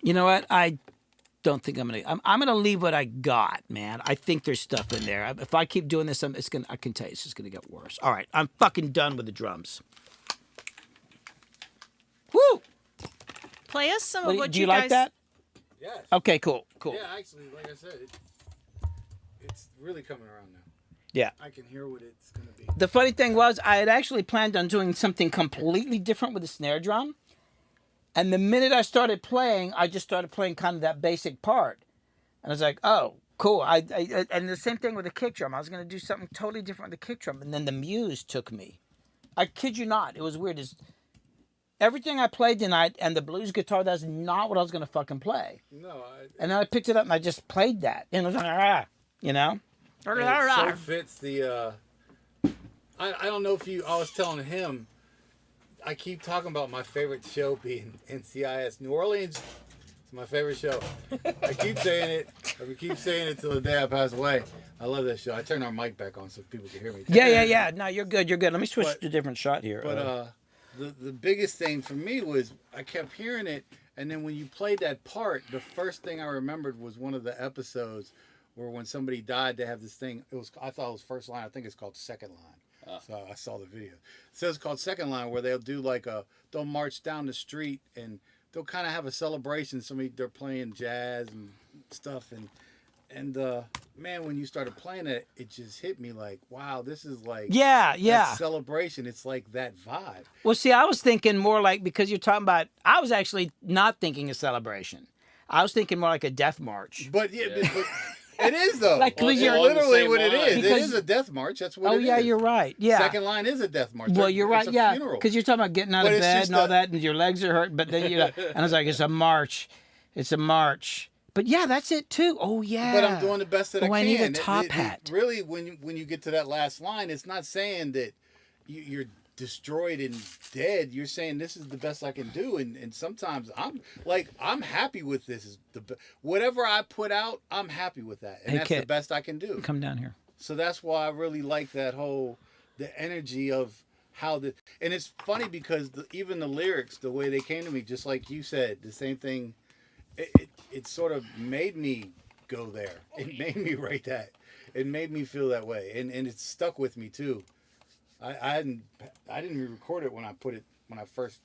You know what? I don't think I'm gonna leave what I got, man. I think there's stuff in there. If I keep doing this, I can tell you it's just gonna get worse. All right, I'm fucking done with the drums. Woo! Play us some of what do you like guys... that? Yes. Okay, cool. Yeah, actually, like I said, it's really coming around now. Yeah. I can hear what it's going to be. The funny thing was, I had actually planned on doing something completely different with the snare drum. And the minute I started playing, I just started playing kind of that basic part. And I was like, oh, cool. And the same thing with the kick drum. I was going to do something totally different with the kick drum. And then the muse took me. I kid you not. It was weird. Everything I played tonight and the blues guitar, that's not what I was going to fucking play. No, And then I picked it up and I just played that. And it was like, you know? it so fits the, I don't know if I was telling him, I keep talking about my favorite show being NCIS. New Orleans is my favorite show. I keep saying it. I keep saying it till the day I pass away. I love that show. I turned our mic back on so people can hear me. Yeah. No, you're good. Let me switch to a different shot here. But the biggest thing for me was I kept hearing it, and then when you played that part, the first thing I remembered was one of the episodes where when somebody died, they have this thing. I thought it was First Line. I think it's called Second Line. So I saw the video. So it's called Second Line, where they'll do they'll march down the street and they'll kind of have a celebration. They're playing jazz and stuff, and man, when you started playing it, it just hit me like, wow, this is like that celebration. It's like that vibe. Well, see, I was thinking more like, because you're talking about, I was actually not thinking a celebration. I was thinking more like a death march. But but it is though. Like, well, you're literally what it is. Because, it is a death march. That's what it is. Oh yeah, you're right. Yeah. Second Line is a death march. Well, you're right. It's a Yeah. funeral. Because you're talking about getting out of bed and all that, and your legs are hurt. But then and I was like, it's a march. It's a march. But yeah, that's it too. Oh yeah. But I'm doing the best that I can. I need a top hat. Really, when you get to that last line, it's not saying that you're destroyed and dead. You're saying this is the best I can do, and sometimes I'm happy with this. Whatever I put out, I'm happy with that, and that's the best I can do. Come down here. So that's why I really like that the energy of how and it's funny because even the lyrics, the way they came to me, just like you said, the same thing. It sort of made me go there. It made me write that. It made me feel that way, and it stuck with me too. I didn't record it when I was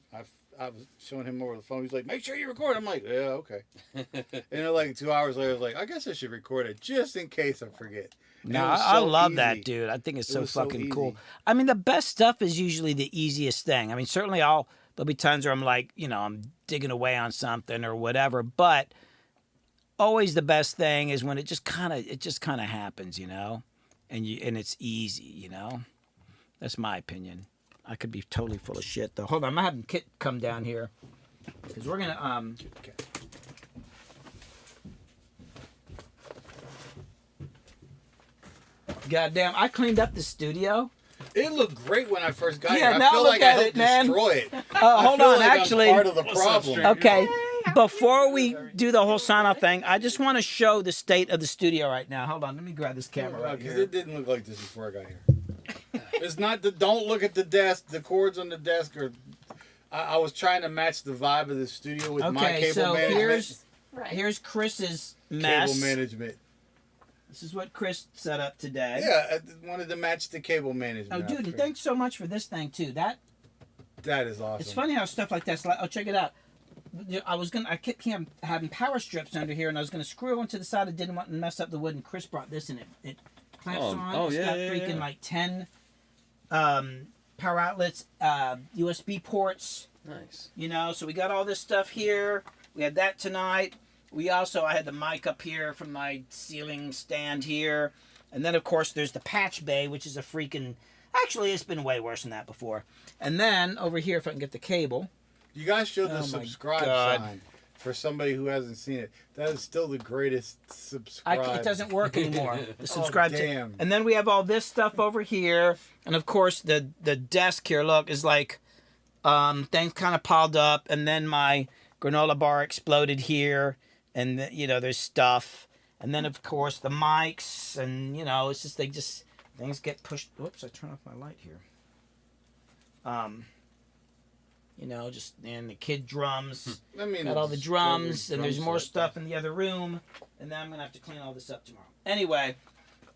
showing him over the phone. He's like, make sure you record. I'm like, yeah, okay. And then like 2 hours later, I was like, I guess I should record it just in case I forget. No, I love that, dude. I think it's so fucking cool. I mean, the best stuff is usually the easiest thing. I mean, certainly there'll be times where I'm like, I'm digging away on something or whatever, but always the best thing is when it just kind of happens, and it's easy, That's my opinion. I could be totally full of shit though. Hold on, I'm having Kit come down here because we're gonna Goddamn, I cleaned up the studio. It looked great when I first got here. I now feel look like at I helped it, man. destroy it. Hold on, like actually, I'm part of the problem. Okay, before we do the whole sign-off thing, I just want to show the state of the studio right now. Hold on, let me grab this camera right here. It didn't look like this before I got here. It's not don't look at the desk. The cords on the desk are. I was trying to match the vibe of the studio with my cable management. Here's Chris's mess. Cable management. This is what Chris set up today. Yeah, I wanted to match the cable management. Oh, dude, and thanks so much for this thing too. That is awesome. It's funny how stuff like that's like. Oh, check it out. I kept having power strips under here, and I was gonna screw one to the side. I didn't want to mess up the wood, and Chris brought this in. It clamps on. Oh, it's got freaking like 10 power outlets, USB ports. Nice. So we got all this stuff here. We had that tonight. I had the mic up here from my ceiling stand here. And then, of course, there's the patch bay, which is a freaking... Actually, it's been way worse than that before. And then, over here, if I can get the cable... You guys showed the Oh, my subscribe God. sign for somebody who hasn't seen it. That is still the greatest subscribe. It doesn't work anymore. The subscribe damn. And then we have all this stuff over here. And, of course, the desk here, look, is like... things kind of piled up. And then my granola bar exploded here. And, there's stuff. And then, of course, the mics. And, it's just... Things get pushed... Whoops, I turn off my light here. And the kid drums. Got all the drums, and there's more stuff in the other room. And then I'm going to have to clean all this up tomorrow. Anyway,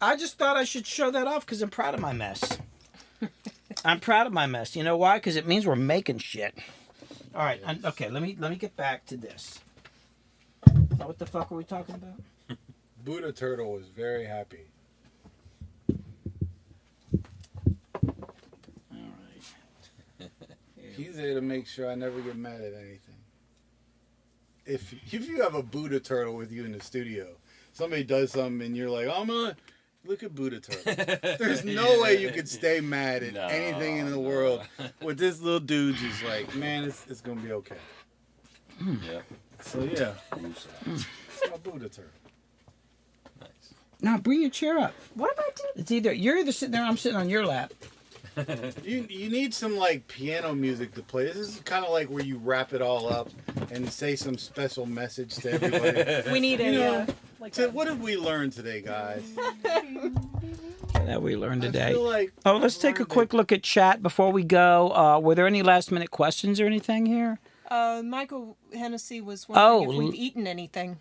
I just thought I should show that off because I'm proud of my mess. I'm proud of my mess. You know why? Because it means we're making shit. All right, okay, let me get back to this. Now, what the fuck were we talking about? Buddha Turtle was very happy. He's there to make sure I never get mad at anything. If you have a Buddha Turtle with you in the studio, somebody does something and you're like, I'm gonna look at Buddha Turtle. There's no way you could stay mad at anything in the world. With this little dude just like, man, it's gonna be okay. Yeah. So yeah, it's my Buddha Turtle. Nice. Now bring your chair up. What am I doing? It's either you're either sitting there, or I'm sitting on your lap. You need some like piano music to play. This is kind of like where you wrap it all up and say some special message to everybody. We need What did we learn today, guys? That we learned today. I feel like Let's take a quick look at chat before we go. Were there any last minute questions or anything here? Michael Hennessy was wondering if we've eaten anything.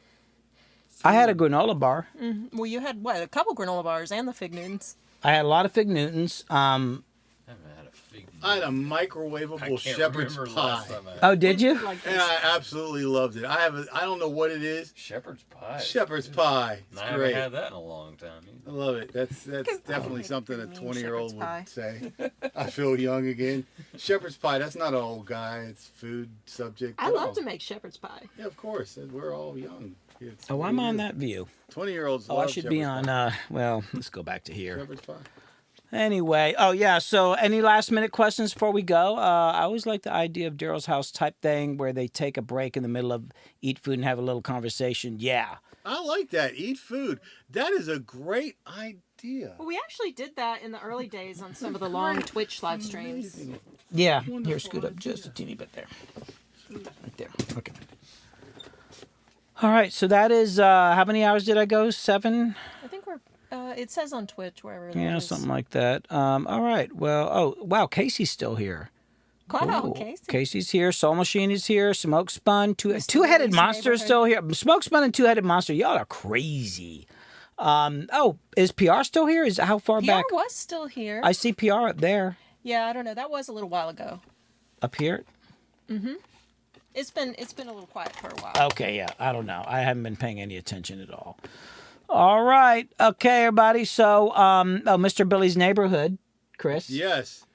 I had a granola bar. Well, you had a couple granola bars and the Fig Newtons. I had a lot of Fig Newtons. I haven't had a fig. I had a microwavable shepherd's pie. Oh, did you? And I absolutely loved it. I don't know what it is. Shepherd's pie. Shepherd's pie. It's I haven't great. had that in a long time I either. love it. That's definitely something a mean 20-year-old shepherd's pie. would say. I feel young again. Shepherd's pie, that's not an old guy. It's food subject. I love to make shepherd's pie. Yeah, of course. We're all young. Oh, I'm on that view. 20-year-olds Oh, love I should be shepherd's on, pie. let's go back to here. Shepherd's pie. Anyway, so any last minute questions before we go? I always like the idea of Daryl's house type thing where they take a break in the middle of eat food and have a little conversation. Yeah. I like that. Eat food. That is a great idea. Well, we actually did that in the early days on some of the long Twitch live streams. Yeah. Here, scoot up just a teeny bit there. Right there. Okay. All right. So that is, how many hours did I go? 7? I think we're, it says on Twitch wherever it Yeah, is. something like that. All right. Well, oh, wow. Casey's still here. Wow, Cool. Casey. Casey's here. Soul Machine is here. Smoke Spun. Two-headed Billie's Monster is still here. Smoke Spun and Two-Headed Monster. Y'all are crazy. Is PR still here? Is how far PR back? was still here. I see PR up there. Yeah, I don't know. That was a little while ago. Up here? It's been a little quiet for a while. Okay, yeah. I don't know. I haven't been paying any attention at all. All right. Okay, everybody. So, Mr. Billy's Neighborhood, Chris. Yes.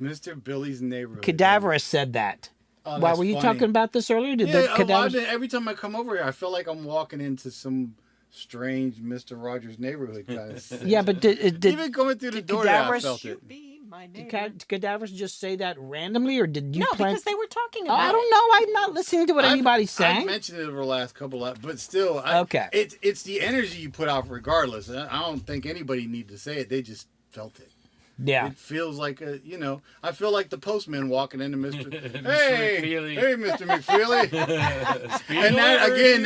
Mr. Billy's Neighborhood. Cadaverous said that. Oh, Wow, that's were you funny. talking about this earlier? Did the Yeah, Cadaverous... every time I come over here, I feel like I'm walking into some strange Mr. Rogers neighborhood kind of. Yeah, but did Even going through the door, I Cadaverous felt it. Be my neighbor. Cadaverous just say that randomly, or did you No, plan... because they were talking about I don't know. I'm not listening to what anybody's I've saying. mentioned it over the last couple of, but still, Okay. It's the energy you put out regardless. I don't think anybody needed to say it. They just felt it. Yeah. It feels like I feel like the postman walking into Mr. McFeely. Hey, Mr. McFeely. And that again,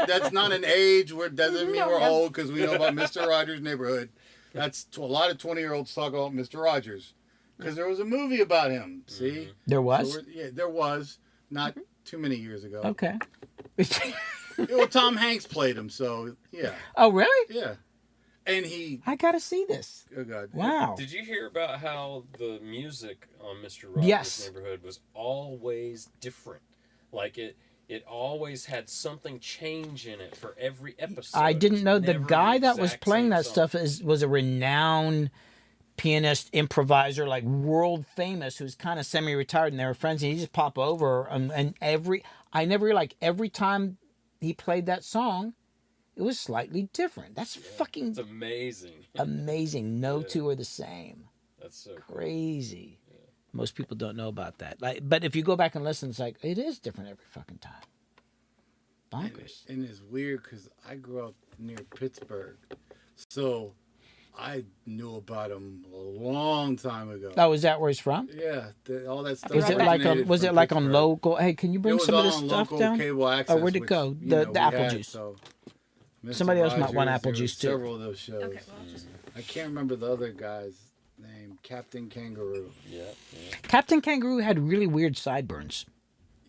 that's not an age where it doesn't mean we're old because we know about Mr. Rogers' Neighborhood. That's a lot of 20-year-olds talk about Mr. Rogers because there was a movie about him. See, There was? So there was not too many years ago. Okay. Well, Tom Hanks played him, so yeah, Oh, really? yeah. And he, I gotta see this. oh god, Wow. Did you hear about how the music on Mr. Rogers' Yes. Neighborhood was always different? Like it always had something change in it for every episode. I It didn't was know the never guy that was exact playing same that song. stuff was a renowned pianist, improviser, like world famous, who's kind of semi-retired, and they were friends, and he just pop over, and every time he played that song, it was slightly different. That's fucking It's amazing. amazing. No two are the same. That's so cool. Crazy. Most people don't know about that. But if you go back and listen, it's like it is different every fucking time. Bonkers. And it's weird because I grew up near Pittsburgh, so I knew about him a long time ago. Oh, is that where he's from? Yeah, all that stuff. Was it like on? originated Was it from like on Pittsburgh. local? Hey, can you bring It was some of this on stuff local down? cable access, Oh, where'd it which, go? you The know, we apple had, juice. So Mr. Somebody else might want Rogers, apple there juice, were too. Several of those shows. Okay, well, I'll just... I can't remember the other guy's name. Captain Kangaroo. Yeah. Captain Kangaroo had really weird sideburns.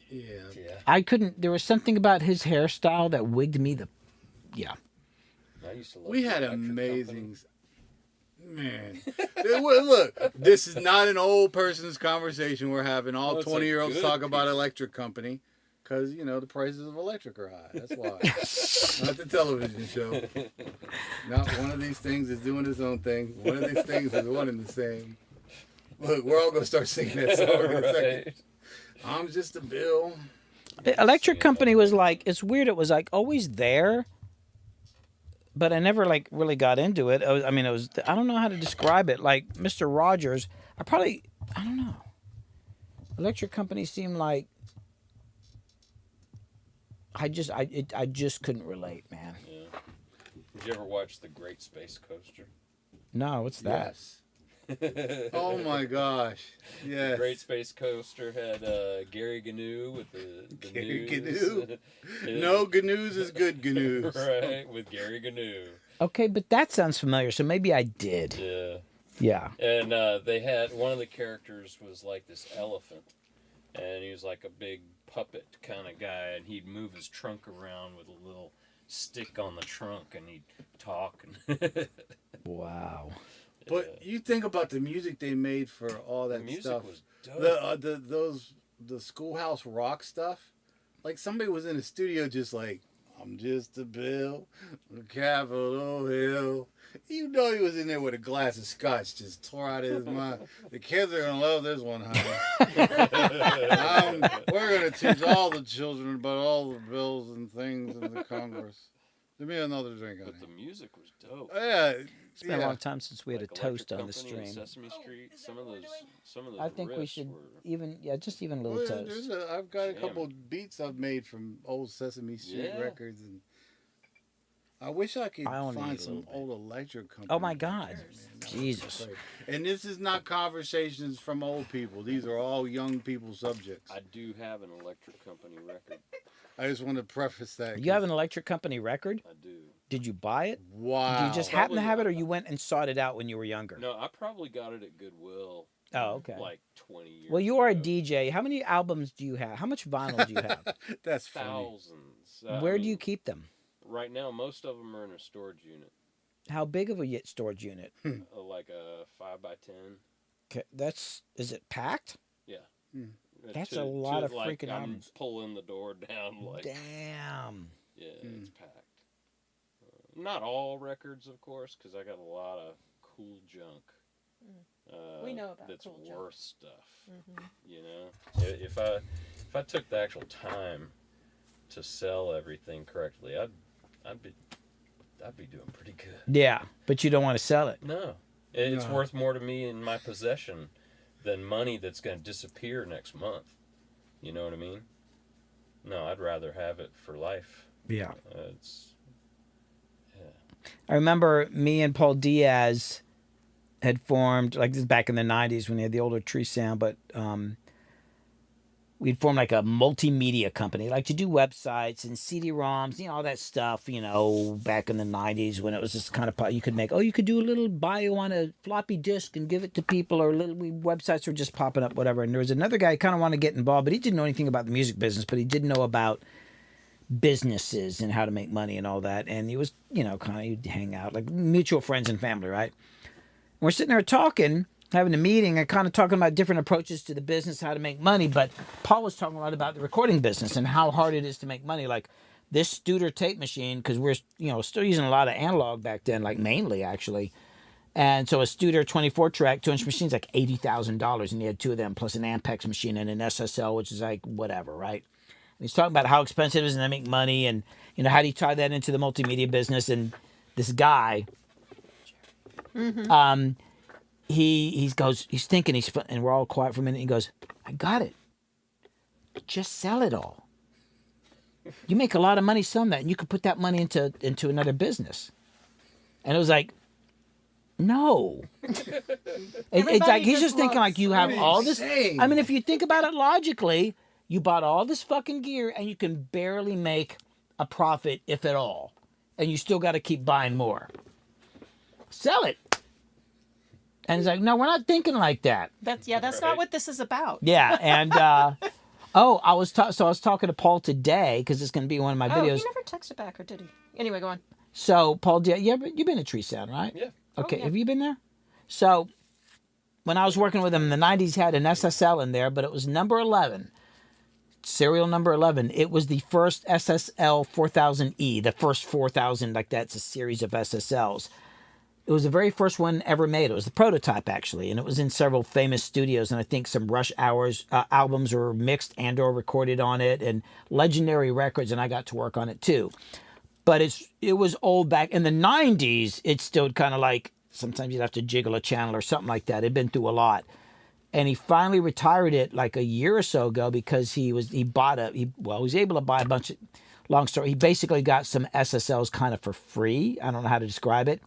Yeah. I couldn't. There was something about his hairstyle that wigged me. Yeah. I used to love We the had electric amazing. Man, look, this is not an old person's conversation we're having. All Well, it's a 20-year-olds good talk about electric company because, you know, the prices of electric are high. That's why. Not the television show. Not one of these things is doing its own thing. One of these things is one and the same. Look, we're all going to start singing that song in a second. Right. I'm just a bill. The electric company was like, it's weird. It was like always there, but I never like really got into it. I don't know how to describe it. Like Mr. Rogers, I don't know. Electric company seemed like I just couldn't relate, man. Yeah. Did you ever watch The Great Space Coaster? No, what's that? Yes. Oh my gosh. Yes. Great Space Coaster had Gary Gnu with the Gary news. Gnu? No, GNU's is good GNU's. Right, with Gary Gnu. Okay, but that sounds familiar, so maybe I did. Yeah. Yeah. And they had, one of the characters was like this elephant. And he was like a big puppet kind of guy. And he'd move his trunk around with a little stick on the trunk. And he'd talk. And Wow. But you think about the music they made for all that the music stuff. was dope. The Schoolhouse Rock stuff. Like somebody was in the studio just like, I'm just a bill, Capitol Hill. You know he was in there with a glass of scotch just tore out of his mind. The kids are gonna love this one, honey. We're gonna teach all the children about all the bills and things in the Congress. Give me another drink, honey. But the music was dope. Yeah. It's been a long time since we had Like a toast Electric on the Company and stream. Sesame Street. Some of those. I think we riffs should were- just even a little toast. I've got a Jam. couple beats I've made from old Sesame Street Yeah. records, and I wish I could I only find need a some little old electric company. Oh my God. records, man. That would be Jesus. great. And this is not conversations from old people. These are all young people subjects. I do have an Electric Company record. I just want to preface that. You have an electric company record? I do. Did you buy it? Wow. Did you just happen to Probably have it, or not. you went and sought it out when you were younger? No, I probably got it at Goodwill. Oh, okay. Like 20 years. Well, you are a ago. DJ. How many albums do you have? How much vinyl do you have? That's funny. Thousands. Where do you keep them? Right now, most of them are in a storage unit, How big of a storage unit? like a 5x10. Okay, is it packed? Yeah. Hmm. That's a lot of like, freaking I'm albums. pulling the door down like. Damn. Yeah, it's packed. Not all records, of course, because I got a lot of cool junk. We know about that's cool junk. worth stuff. You know, if I took the actual time to sell everything correctly, I'd be doing pretty good. Yeah, but you don't want to sell it. No, it's No. worth more to me in my possession than money that's going to disappear next month. You know what I mean? No, I'd rather have it for life. Yeah. Yeah. I remember me and Paul Diaz had formed, like this is back in the 90s when he had the older Tree Sound, but we'd formed like a multimedia company, like to do websites and CD-ROMs, all that stuff, back in the 90s when it was just kind of, you could do a little bio on a floppy disk and give it to people, or websites were just popping up, whatever. And there was another guy who kind of wanted to get involved, but he didn't know anything about the music business, but he did know about businesses and how to make money and all that. And he was, you'd hang out, like mutual friends and family, right? And we're sitting there talking, having a meeting, and kind of talking about different approaches to the business, how to make money. But Paul was talking a lot about the recording business and how hard it is to make money. Like this Studer tape machine, because we're, still using a lot of analog back then, like mainly actually. And so a Studer 24-track, 2-inch machine's like $80,000, and he had two of them plus an Ampex machine and an SSL, which is like whatever, right? And he's talking about how expensive it is and they make money, and how do you tie that into the multimedia business? And this guy, he goes, he's thinking, and we're all quiet for a minute. He goes, I got it. Just sell it all. You make a lot of money selling that, and you could put that money into another business. And it was like, no. It's like he's just thinking like you have all this. I mean, if you think about it logically, you bought all this fucking gear and you can barely make a profit, if at all, and you still got to keep buying more. Sell it. And it's like, no, we're not thinking like that. That's not what this is about. Yeah, and I was talking to Paul today because it's going to be one of my videos. He never texted back, or did he? Anyway, go on. So Paul, you've been to Tree Sound, right? Yeah. Okay, yeah. have you been there? So when I was working with him in the 90s, he had an SSL in there, but it was number 11, serial number 11. It was the first SSL 4000E, the first 4000, like that's a series of SSLs. It was the very first one ever made. It was the prototype, actually, and it was in several famous studios, and I think some Rush Hours albums were mixed and or recorded on it, and Legendary Records, and I got to work on it too. But it was old back in the 90s. It's still kind of like sometimes you'd have to jiggle a channel or something like that. It'd been through a lot. And he finally retired it like a year or so ago because he was able to buy a bunch of, long story, he basically got some SSLs kind of for free. I don't know how to describe it.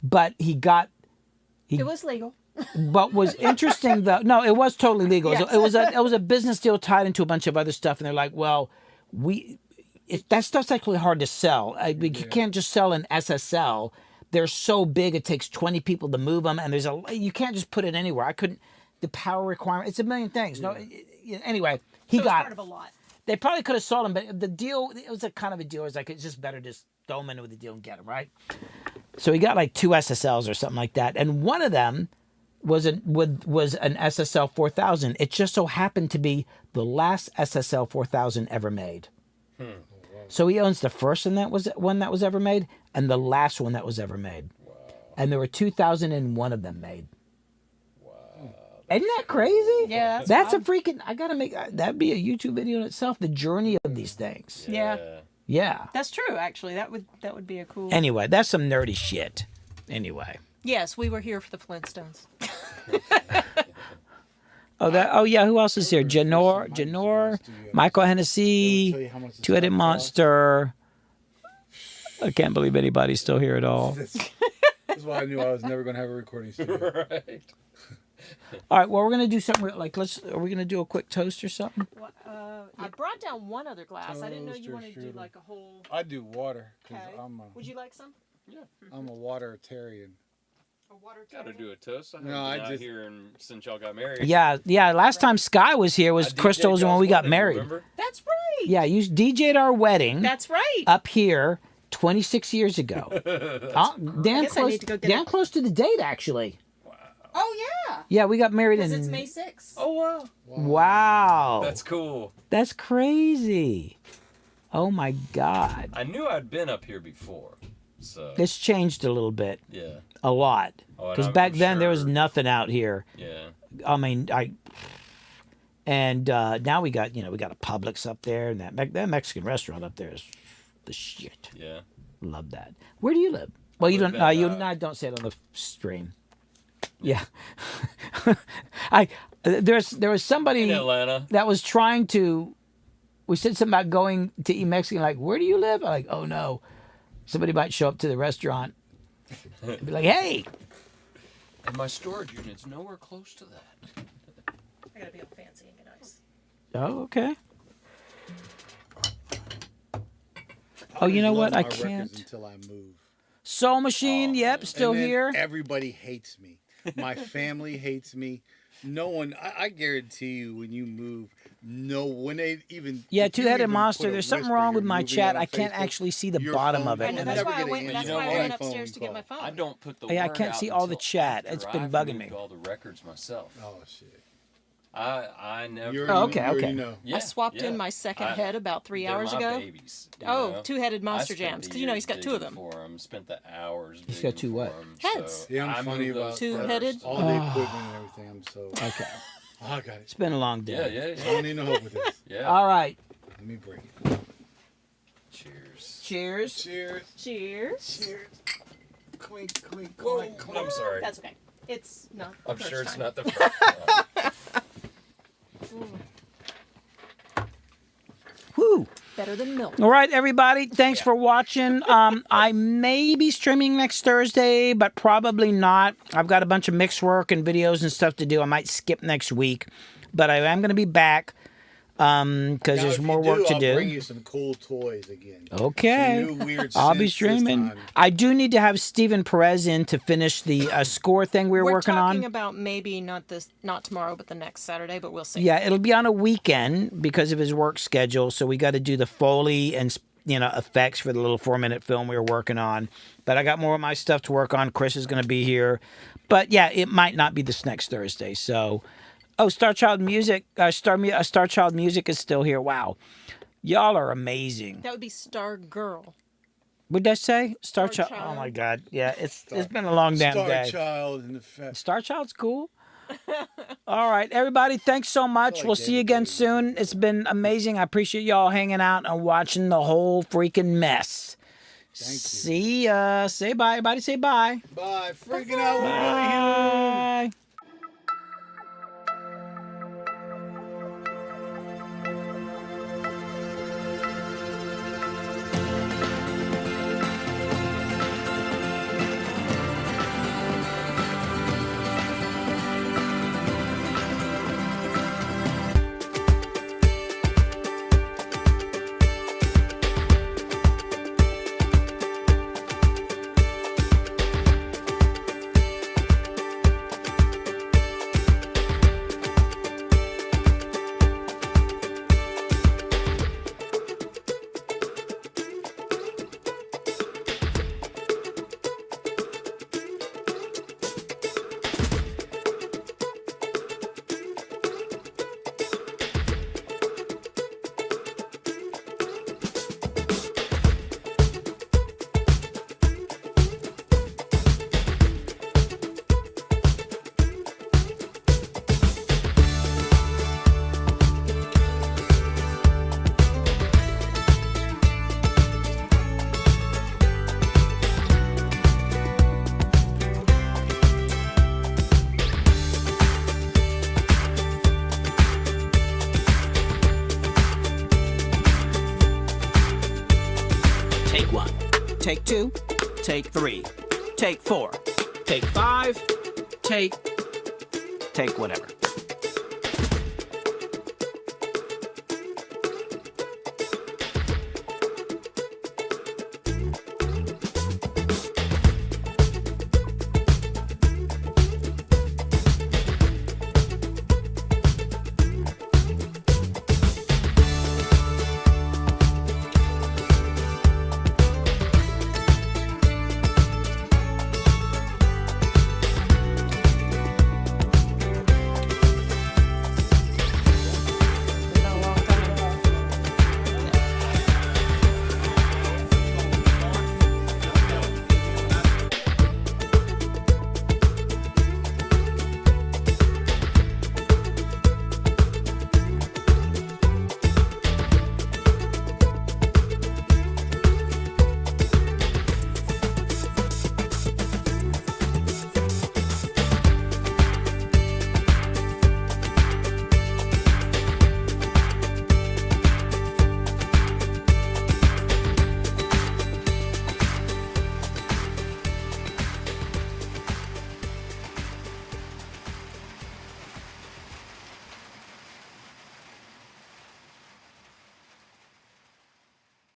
But it was legal. But was interesting though, no, it was totally legal. Yes. It was a business deal tied into a bunch of other stuff, and they're like, well, that stuff's actually hard to sell. You can't just sell an SSL. They're so big, it takes 20 people to move them, and you can't just put it anywhere. The power requirement, it's a million things. No, anyway, he got part of a lot. They probably could have sold them, but the deal, it was a kind of a deal. It was like, it's just better to just throw them into the deal and get them, right? So he got like 2 SSLs or something like that, and one of them was an SSL 4000. It just so happened to be the last SSL 4000 ever made. So he owns the first one that was ever made and the last one that was ever made. Wow. And there were 2,001 of them made. Wow. Isn't that crazy? Yeah. That's a freaking, I got to make, that'd be a YouTube video in itself, the journey of these things. Yeah. That's true, actually. That would be a cool. Anyway, that's some nerdy shit. Anyway. Yes, we were here for the Flintstones. Oh yeah, who else is here? Janor, Michael Hennessy, Two-Headed Monster. I can't believe anybody's still here at all. That's why I knew I was never going to have a recording studio. Right. All right, well, we're going to do something like, are we going to do a quick toast or something? Well, I brought down one other glass. I didn't know you wanted to do like a whole. I do water because Okay. Would you like some? Yeah. I'm a wateritarian. A water. Gotta do a toast. I just just here since y'all got married. Yeah. Last time Sky was here was Crystal's when we got married. Remember? That's right. Yeah, you DJ'd our wedding. That's right. Up here 26 years ago. Damn close to the date, actually. Oh yeah. Yeah, we got married Because it's May 6th. Oh wow. Wow. That's cool. That's crazy. Oh my God. I knew I'd been up here before, so It's changed a little bit. yeah. A lot. Oh, and Because I'm back then there was sure- nothing out here. Yeah. I mean, now we got a Publix up there, and that Mexican restaurant up there is the shit. Yeah. Love that. Where do you live? Well, you live don't. in, Don't say it on the stream. Yeah. There was somebody In Atlanta. that was trying to. We said something about going to eat Mexican. Like, where do you live? I'm like, oh no, somebody might show up to the restaurant and be like, hey. And my storage unit's nowhere close to that. I gotta be all fancy and nice. Oh, okay. Oh, you know what? I can't. Until I move. Soul Machine, yep, still And then here. Everybody hates me. My family hates me. No one. I guarantee you, when you move, when they even. Yeah, if you Two-Headed even Monster. put a There's something whisper, wrong you're with my moving chat. on I can't Facebook, actually see the your bottom phone of it. I know, will that's never why I get an went. answer That's You know why I what? went phone upstairs to get call. my phone. I don't put the Yeah, I word can't out see all the until chat. after It's been I've bugging moved me. all the records myself. Oh shit. I never. You Oh, okay, already okay. know. Yeah, I swapped yeah. in my second head about 3 They're hours my ago. Babies, you Oh, know? two-headed I monster spent jams, the 'cause, you know, year he's got two of digging them. For 'em, spent the hours. He's got two what? Heads. Yeah, I'm I funny moved about those Two-headed? first. all the equipment and everything. I'm so. Okay. Oh, I got it. It's been a long Yeah, day. yeah, I yeah. don't need no help with this. Yeah. All right. Let me break it. Cheers. Cheers. Cheers. Cheers. Cheers. Clink, clink, Whoa, clink, clink. I'm sorry. That's okay. It's not. The I'm first sure it's time. not the first. Woo. Better than milk. All right, everybody. Thanks for watching. I may be streaming next Thursday, but probably not. I've got a bunch of mix work and videos and stuff to do. I might skip next week, but I am going to be back because Now, there's if more you work to I'll do. bring you some cool toys again. Okay. Some new weird I'll be synths this streaming. time. I do need to have Stephen Perez in to finish the score thing we were working talking on. about maybe not tomorrow, but the next Saturday. But we'll see. Yeah, it'll be on a weekend because of his work schedule. So we got to do the Foley and effects for the little 4-minute film we were working on. But I got more of my stuff to work on. Chris is going to be here. But yeah, it might not be this next Thursday. So, Star Child Music, Star Child Music is still here. Wow, y'all are amazing. That would be Star Girl. What'd I say? Star Star Child. Oh Child. my God, yeah, it's been a long damn Star day. Child and the fat. Star Child's cool. All right, everybody, thanks so much. like We'll see you again soon. It's been amazing. I appreciate y'all hanging out and watching the whole freaking mess. Thank you. See ya. Say bye. Everybody say bye. Bye. Freaking out with Billy Hume. Bye. Take 1. Take 2. Take 3. Take 4. Take 5. Take whatever.